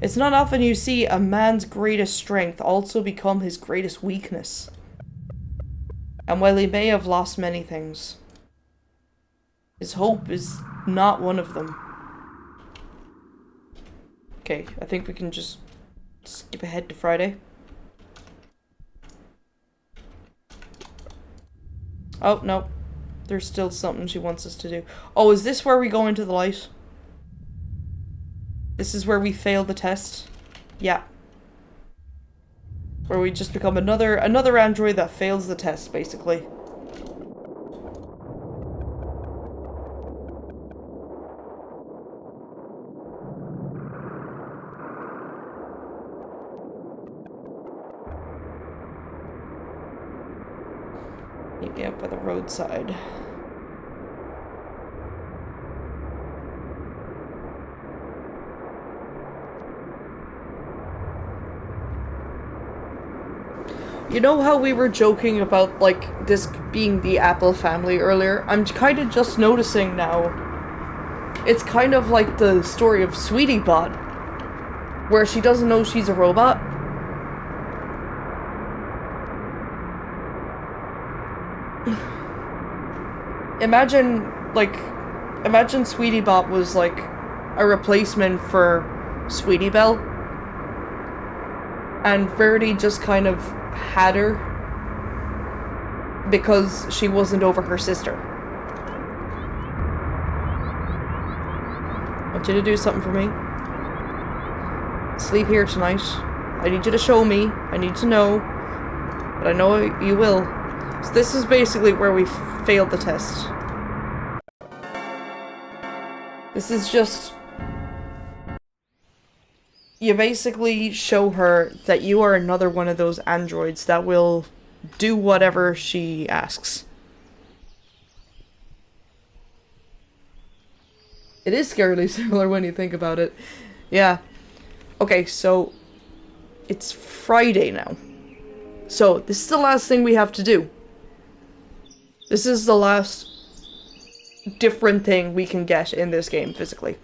It's not often you see a man's greatest strength also become his greatest weakness. And while he may have lost many things, his hope is not one of them. Okay, I think we can just skip ahead to Friday. Oh, no. There's still something she wants us to do. Oh, is this where we go into the light? This is where we fail the test? Yeah. Where we just become another android that fails the test, basically. Meet me out by the roadside. You know how we were joking about, like, this being the Apple family earlier? I'm kind of just noticing now. It's kind of like the story of Sweetie Bot, where she doesn't know she's a robot. Imagine Sweetie Bot was, like, a replacement for Sweetie Belle. And Verity just kind of had her because she wasn't over her sister. I want you to do something for me. Sleep here tonight. I need you to show me. I need to know. But I know you will. So this is basically where we failed the test. This is just... you basically show her that you are another one of those androids that will do whatever she asks. It is scarily similar when you think about it. Yeah. Okay, so it's Friday now. So this is the last thing we have to do. This is the last different thing we can get in this game physically.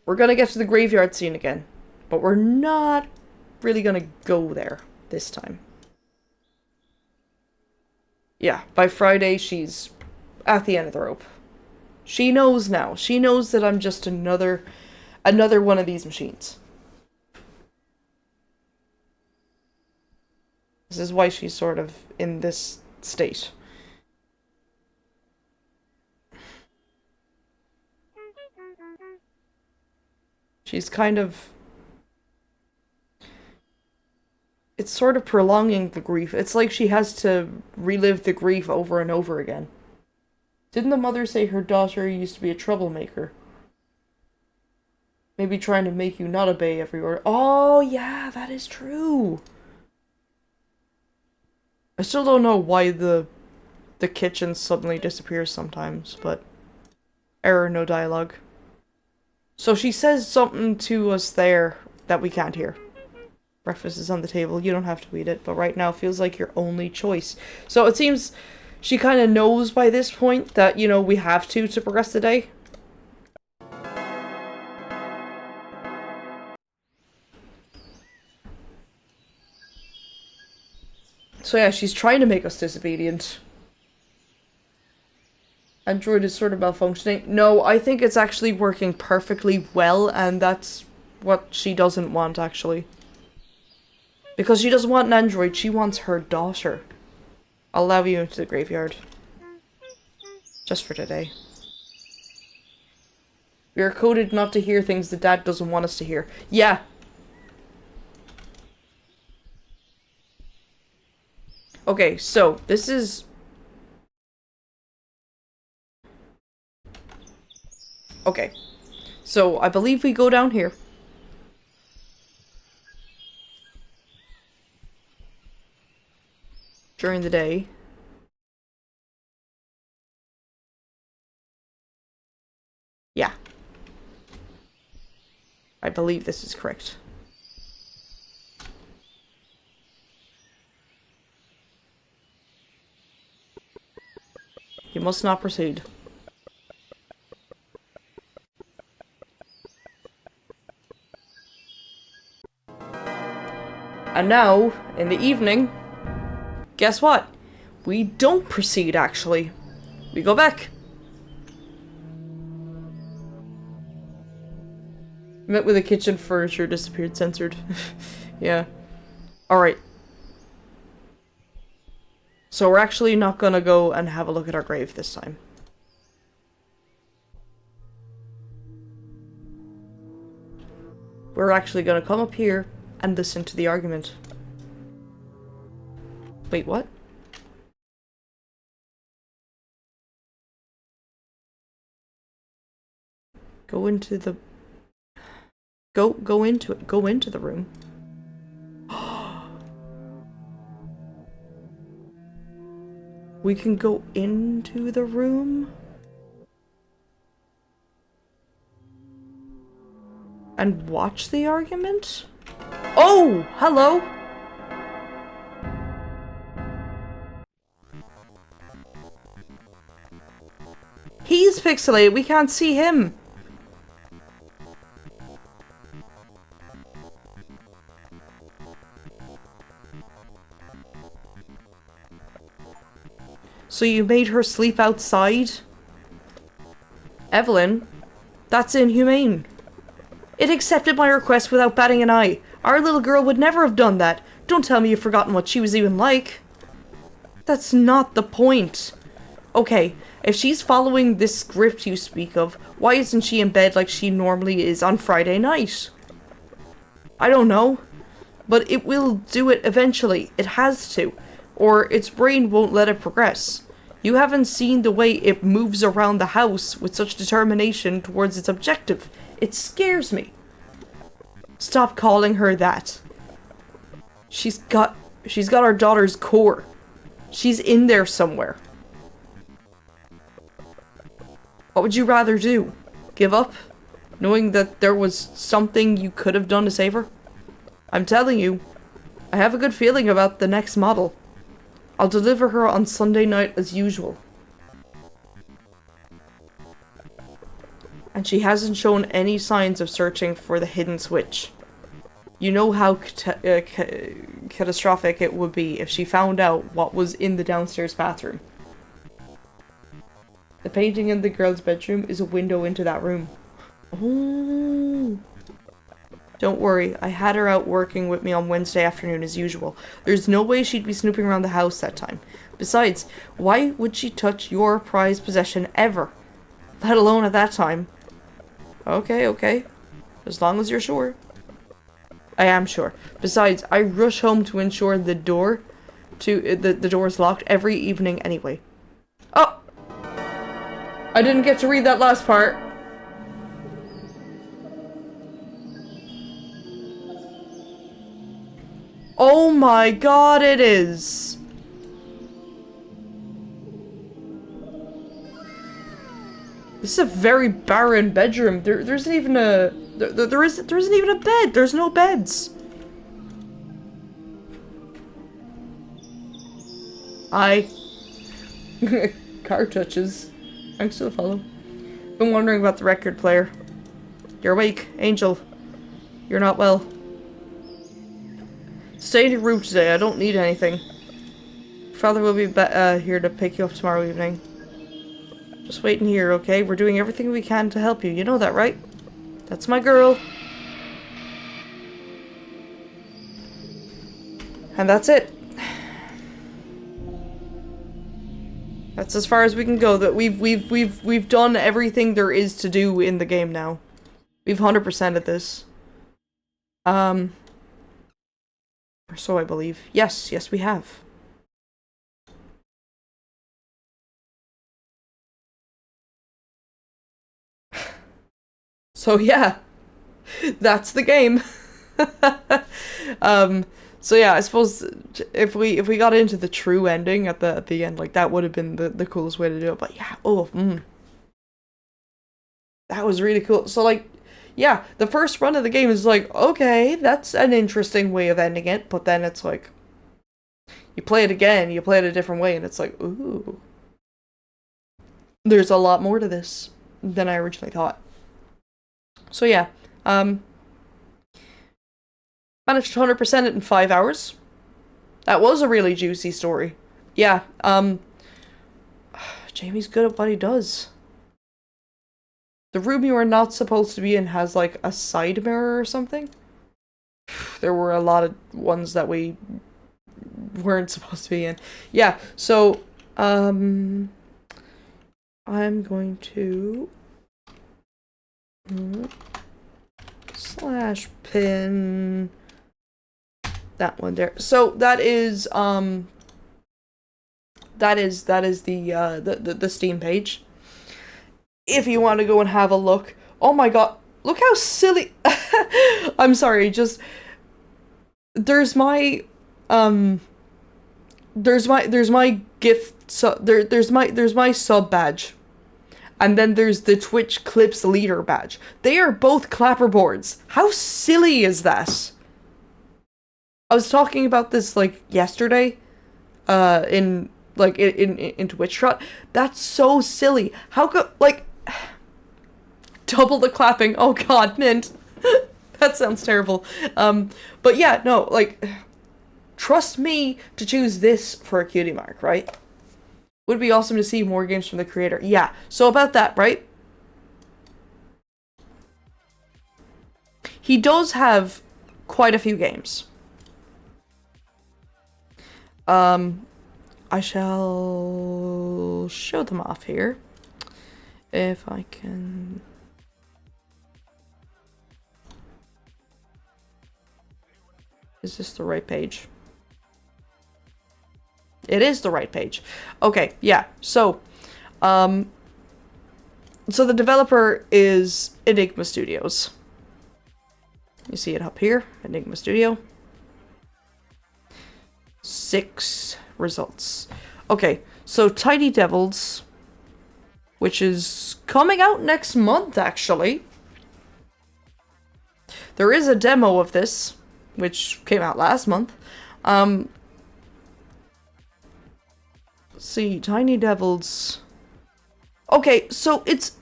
We're gonna get to the graveyard scene again, but we're not really gonna go there this time. Yeah, by Friday she's at the end of the rope. She knows now. She knows that I'm just another one of these machines. This is why she's sort of in this state. She's kind of... It's sort of prolonging the grief. It's like she has to relive the grief over and over again. Didn't the mother say her daughter used to be a troublemaker? Maybe trying to make you not obey every order. Oh, yeah, that is true. I still don't know why the kitchen suddenly disappears sometimes, but... Error, no dialogue. So she says something to us there that we can't hear. Breakfast is on the table, you don't have to eat it, but right now feels like your only choice. So it seems she kind of knows by this point that, you know, we have to progress the day. So yeah, she's trying to make us disobedient. Android is sort of malfunctioning. No, I think it's actually working perfectly well, and that's what she doesn't want, actually. Because she doesn't want an android, she wants her daughter. I'll allow you into the graveyard. Just for today. We are coded not to hear things that Dad doesn't want us to hear. Yeah. Okay, so this is... Okay. So I believe we go down here. During the day. Yeah. I believe this is correct. You must not proceed. And now, in the evening, guess what? We don't proceed, actually. We go back. Met with the kitchen furniture disappeared, censored. Yeah. Alright. So we're actually not gonna go and have a look at our grave this time. We're actually gonna come up here and listen to the argument. Wait, what? Go into the... Go into it. Go into the room. We can go into the room? And watch the argument? Oh! Hello! He's pixelated, we can't see him! So you made her sleep outside? Evelyn? That's inhumane. It accepted my request without batting an eye. Our little girl would never have done that. Don't tell me you've forgotten what she was even like. That's not the point. Okay, if she's following this script you speak of, why isn't she in bed like she normally is on Friday night? I don't know. But it will do it eventually. It has to. Or its brain won't let it progress. You haven't seen the way it moves around the house with such determination towards its objective. It scares me. Stop calling her that. She's got our daughter's core. She's in there somewhere. What would you rather do? Give up? Knowing that there was something you could have done to save her? I'm telling you, I have a good feeling about the next model. I'll deliver her on Sunday night as usual. And she hasn't shown any signs of searching for the hidden switch. You know how catastrophic it would be if she found out what was in the downstairs bathroom. The painting in the girl's bedroom is a window into that room. Oh. Don't worry, I had her out working with me on Wednesday afternoon as usual. There's no way she'd be snooping around the house that time. Besides, why would she touch your prized possession ever? Let alone at that time. Okay, okay. As long as you're sure. I am sure. Besides, I rush home to ensure the door the door is locked every evening anyway. Oh! I didn't get to read that last part. Oh my god, it is. This is a very barren bedroom. There isn't even a there isn't even a bed. There's no beds. Car touches. Thanks for the follow. Been wondering about the record player. You're awake, Angel. You're not well. Stay in your room today. I don't need anything. Father will be here to pick you up tomorrow evening. Just wait in here, okay? We're doing everything we can to help you. You know that, right? That's my girl. And that's it. That's as far as we can go. That we've done everything there is to do in the game now. We've 100%ed this. Or so I believe. Yes, we have. So yeah, that's the game. So yeah, I suppose if we got into the true ending at the end, like that would have been the coolest way to do it. But yeah, that was really cool. So like, yeah, the first run of the game is like, okay, that's an interesting way of ending it. But then it's like, you play it again, you play it a different way, and it's like, ooh, there's a lot more to this than I originally thought. So yeah, managed to 100% it in 5 hours. That was a really juicy story. Yeah, Jamie's good at what he does. The room you are not supposed to be in has like a side mirror or something. There were a lot of ones that we weren't supposed to be in. Yeah, so, I'm going to slash pin that one there. So that is the Steam page. If you want to go and have a look. Oh my god, look how silly. I'm sorry, just there's my gift there's my sub badge. And then there's the Twitch Clips Leader badge. They are both clapperboards. How silly is that? I was talking about this like yesterday, in Twitch Trot. That's so silly. How could like double the clapping? Oh god, mint. That sounds terrible. But yeah, no, like trust me to choose this for a cutie mark, right? Would be awesome to see more games from the creator. Yeah, so about that, right? He does have quite a few games. I shall show them off here. If I can... Is this the right page? It is the right page. Okay, yeah. So, so the developer is Enigma Studios. You see it up here, Enigma Studio. 6 results. Okay, so Tiny Devils, which is coming out next month, actually. There is a demo of this, which came out last month. See, Tiny Devils. Okay, so it's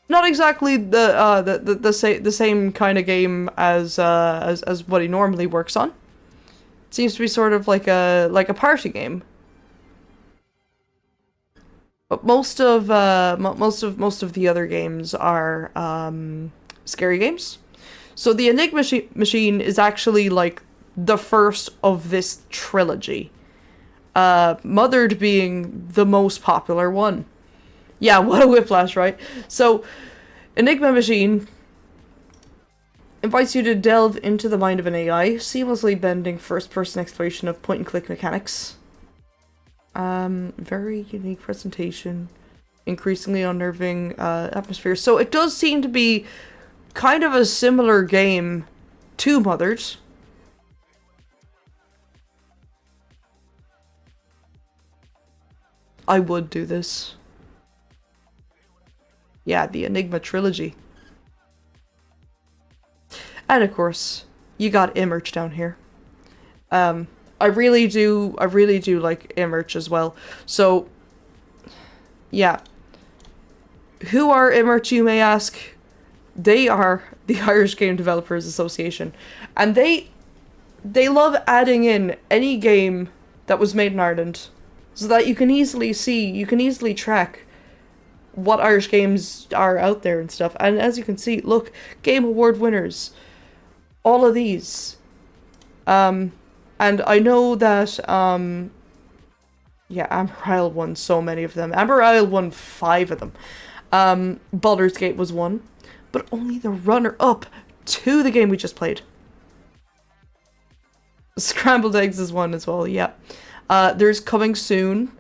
not exactly the same kind of game as what he normally works on. It seems to be sort of like a party game. But most of the other games are scary games. So the Enigma Machine is actually like the first of this trilogy. Mothered being the most popular one. Yeah, what a whiplash, right? So, Enigma Machine Invites you to delve into the mind of an AI, seamlessly blending first-person exploration of point-and-click mechanics. Very unique presentation. Increasingly unnerving atmosphere. So it does seem to be kind of a similar game to Mothered. I would do this. Yeah, the Enigma trilogy. And of course, you got Immerch down here. I really do like Immerch as well. So, yeah. Who are Immerch, you may ask? They are the Irish Game Developers Association. And they love adding in any game that was made in Ireland, so that you can easily track what Irish games are out there and stuff. And as you can see, look, Game Award winners. All of these. And I know that, yeah, Amber Isle won so many of them. Amber Isle won 5 of them. Baldur's Gate was one, but only the runner-up to the game we just played. Scrambled Eggs is one as well, yeah. There's coming soon.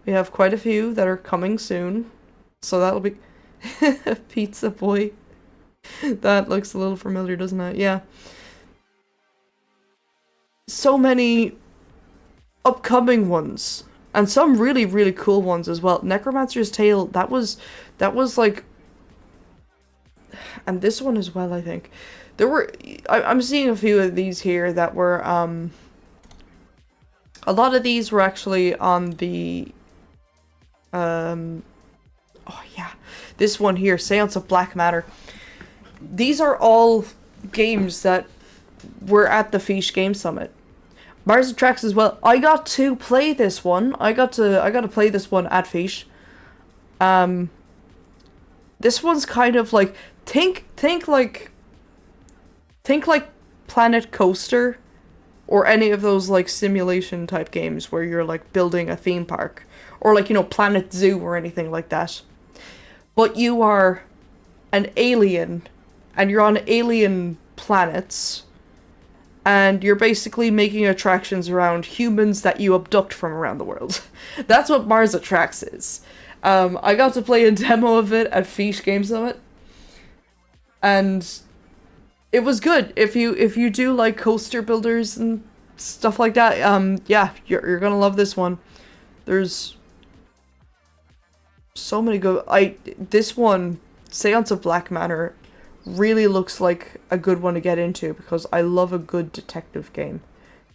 We have quite a few that are coming soon. So that'll be... Pizza Boy. That looks a little familiar, doesn't it? Yeah. So many upcoming ones. And some really, really cool ones as well. Necromancer's Tale, that was like... And this one as well, I think. There were... I'm seeing a few of these here that were, a lot of these were actually on the... Oh yeah, this one here, Seance of Black Matter. These are all games that were at the Fish Game Summit. Mars Attacks as well. I got to play this one. I got to play this one at Fish. This one's kind of like think like Planet Coaster or any of those like simulation type games where you're like building a theme park, or like, you know, Planet Zoo or anything like that. But you are an alien, and you're on alien planets, and you're basically making attractions around humans that you abduct from around the world. That's what Mars Attracts is. I got to play a demo of it at Fish Game Summit, and it was good. If you do like coaster builders and stuff like that, yeah, you're gonna love this one. There's so many this one, Seance of Black Matter, really looks like a good one to get into because I love a good detective game.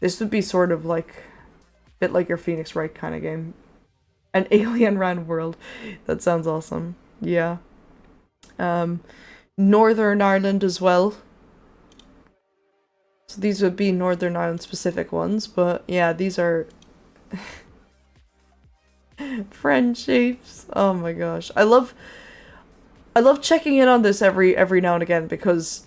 This would be sort of like a bit like your Phoenix Wright kind of game. An alien ran world. That sounds awesome. Yeah. Northern Ireland as well. So these would be Northern Ireland specific ones, but yeah, these are friendships. Oh my gosh. I love checking in on this every now and again, because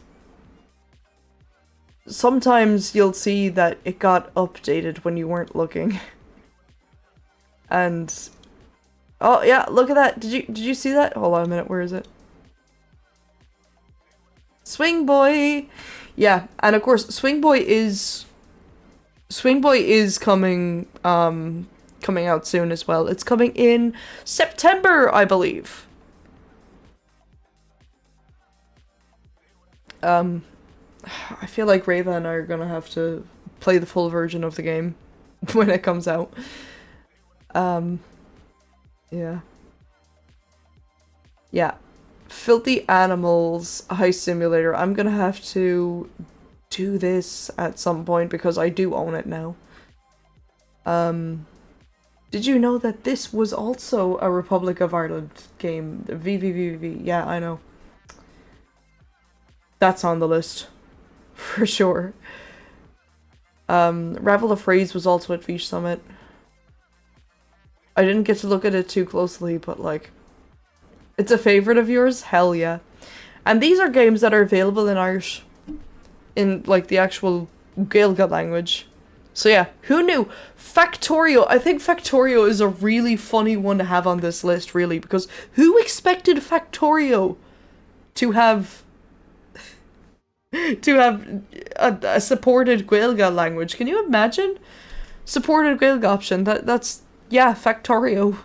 sometimes you'll see that it got updated when you weren't looking. And oh yeah, look at that. Did you see that? Hold on a minute, where is it? Swing Boy. Yeah, and of course Swing Boy is coming coming out soon as well. It's coming in September, I believe. I feel like Rava and I are gonna have to play the full version of the game when it comes out. Yeah. Yeah. Filthy Animals Heist Simulator. I'm gonna have to do this at some point because I do own it now. Did you know that this was also a Republic of Ireland game? VVVV. Yeah, I know. That's on the list. For sure. Ravel of Phrase was also at Fish Summit. I didn't get to look at it too closely, but like, it's a favorite of yours? Hell yeah. And these are games that are available in Irish. In like the actual Gaeilge language. So yeah, who knew? Factorio. I think Factorio is a really funny one to have on this list, really, because who expected Factorio to have to have a supported Gaeilge language. Can you imagine? Supported Gaeilge option. That's yeah, Factorio.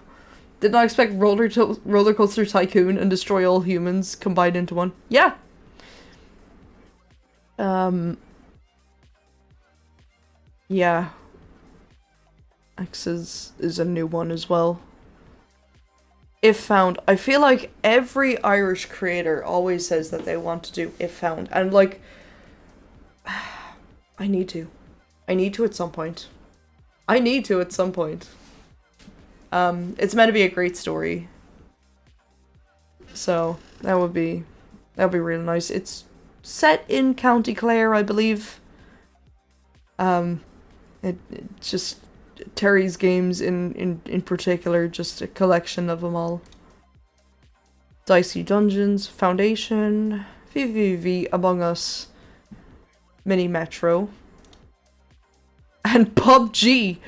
Did not expect Roller Coaster Tycoon and Destroy All Humans combined into one. Yeah. Yeah. X is a new one as well. If Found. I feel like every Irish creator always says that they want to do If Found. And like, I need to. I need to at some point. I need to at some point. It's meant to be a great story. So, that would be really nice. It's set in County Clare, I believe. It's just Terry's games in particular, just a collection of them all. Dicey Dungeons, Foundation, VVV, Among Us, Mini Metro, and PUBG.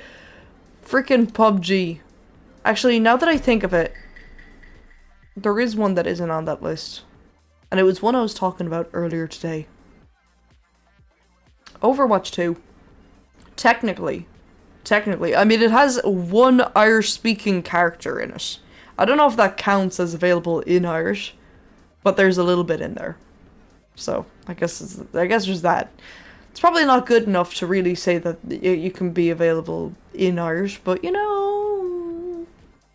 Freaking PUBG. Actually, now that I think of it, there is one that isn't on that list. And it was one I was talking about earlier today. Overwatch 2. Technically. I mean, it has one Irish-speaking character in it. I don't know if that counts as available in Irish, but there's a little bit in there. So, I guess there's that. It's probably not good enough to really say that you can be available in Irish, but you know,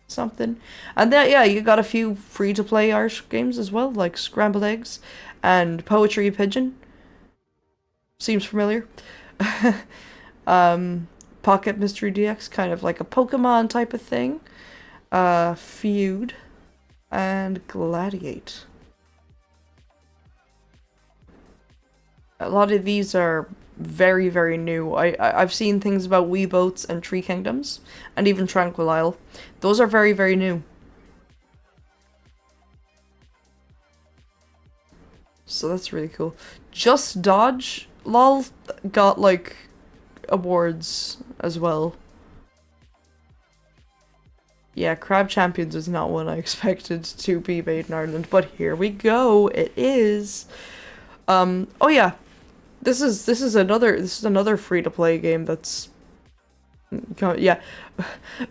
something. And then, yeah, you got a few free-to-play Irish games as well, like Scrambled Eggs and Poetry Pigeon. Seems familiar. Pocket Mystery DX, kind of like a Pokemon type of thing. Feud and Gladiate. A lot of these are very, very new. I've seen things about Wii Boats and Tree Kingdoms, and even Tranquil Isle. Those are very, very new. So that's really cool. Just Dodge, lol, got like awards as well. Yeah, Crab Champions is not one I expected to be made in Ireland, but here we go. It is. Oh yeah. This is another free-to-play game that's yeah.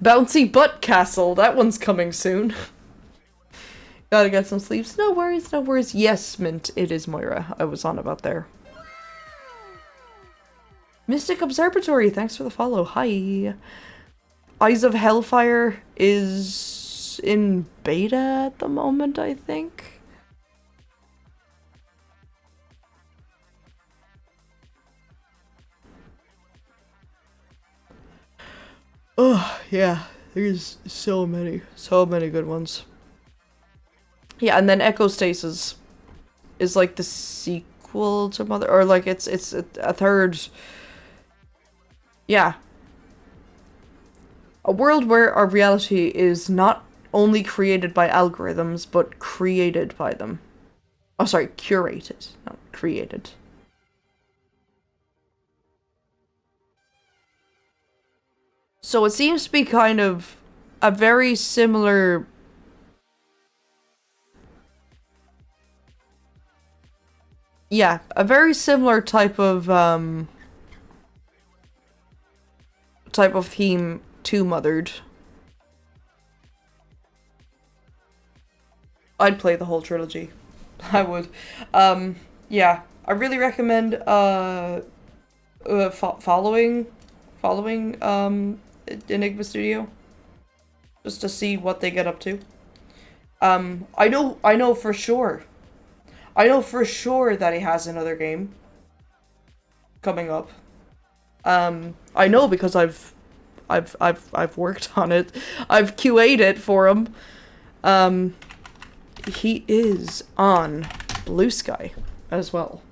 Bouncy Butt Castle. That one's coming soon. Gotta get some sleeps. No worries, no worries. Yes, Mint, it is Moira. I was on about there. Mystic Observatory, thanks for the follow. Hi. Eyes of Hellfire is in beta at the moment, I think. Oh, yeah. There's so many good ones. Yeah, and then Echo Stasis is like the sequel to Mother, or like it's a third. Yeah. A world where our reality is not only created by algorithms, but created by them. Oh, sorry, curated, not created. So it seems to be kind of a very similar... Yeah, a very similar type of theme to Mothered. I'd play the whole trilogy. I would. Yeah, I really recommend following Enigma Studio, just to see what they get up to. I know for sure that he has another game coming up. I know because I've worked on it. I've QA'd it for him. He is on Blue Sky as well.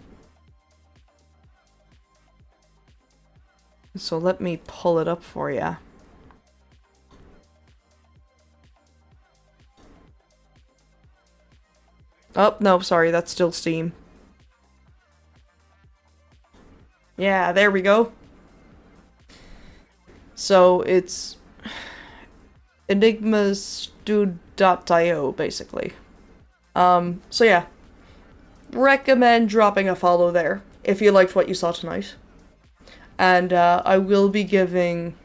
So let me pull it up for ya. Oh, no, sorry, that's still Steam. Yeah, there we go. So it's enigmastu.io, basically. So yeah. recommend dropping a follow there if you liked what you saw tonight. And I will be giving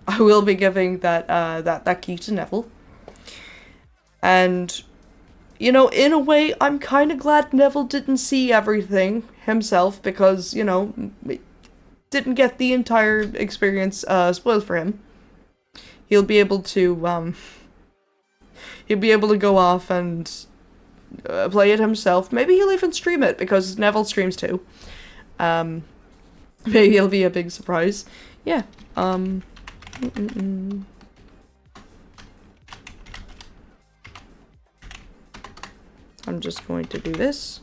that key to Neville. And you know, in a way, I'm kind of glad Neville didn't see everything himself because, you know, didn't get the entire experience spoiled for him. He'll be able to go off and play it himself. Maybe he'll even stream it because Neville streams too. Maybe it'll be a big surprise. Yeah. I'm just going to do this.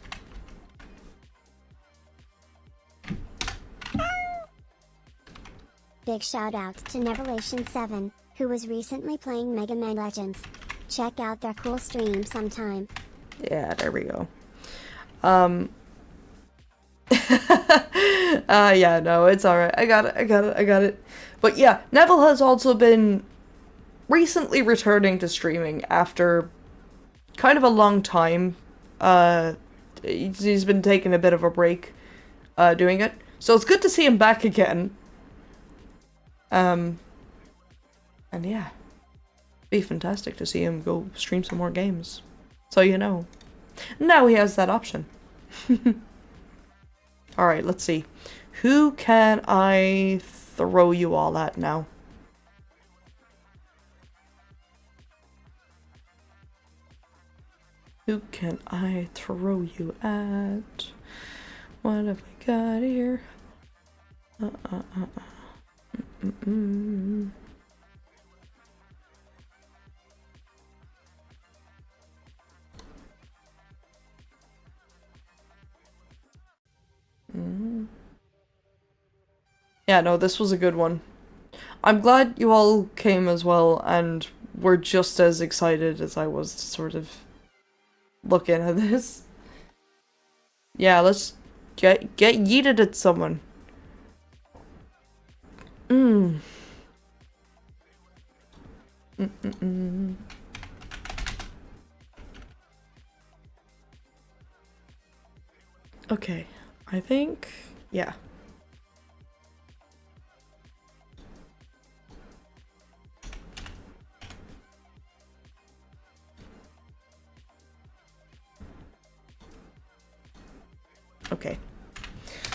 Big shout out to Neverlation7, who was recently playing Mega Man Legends. Check out their cool stream sometime. Yeah, there we go. Yeah, no, it's alright. I got it. But yeah, Neville has also been recently returning to streaming after kind of a long time. He's been taking a bit of a break doing it. So it's good to see him back again. And yeah. Be fantastic to see him go stream some more games. So you know. Now he has that option. Alright, let's see. Who can I throw you all at now? Who can I throw you at? What have I got here? Yeah, no, this was a good one. I'm glad you all came as well and were just as excited as I was to sort of look at this. Yeah, let's get yeeted at someone. Okay, I think, yeah. Okay.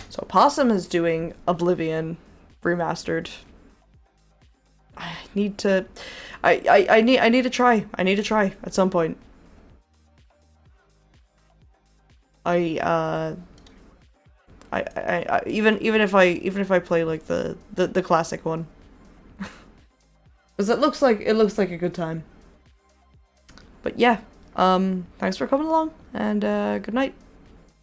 So Possum is doing Oblivion Remastered. I need to I need to try. I need to try at some point. I even if I play like the classic one. Cuz it looks like a good time. But yeah, thanks for coming along and good night.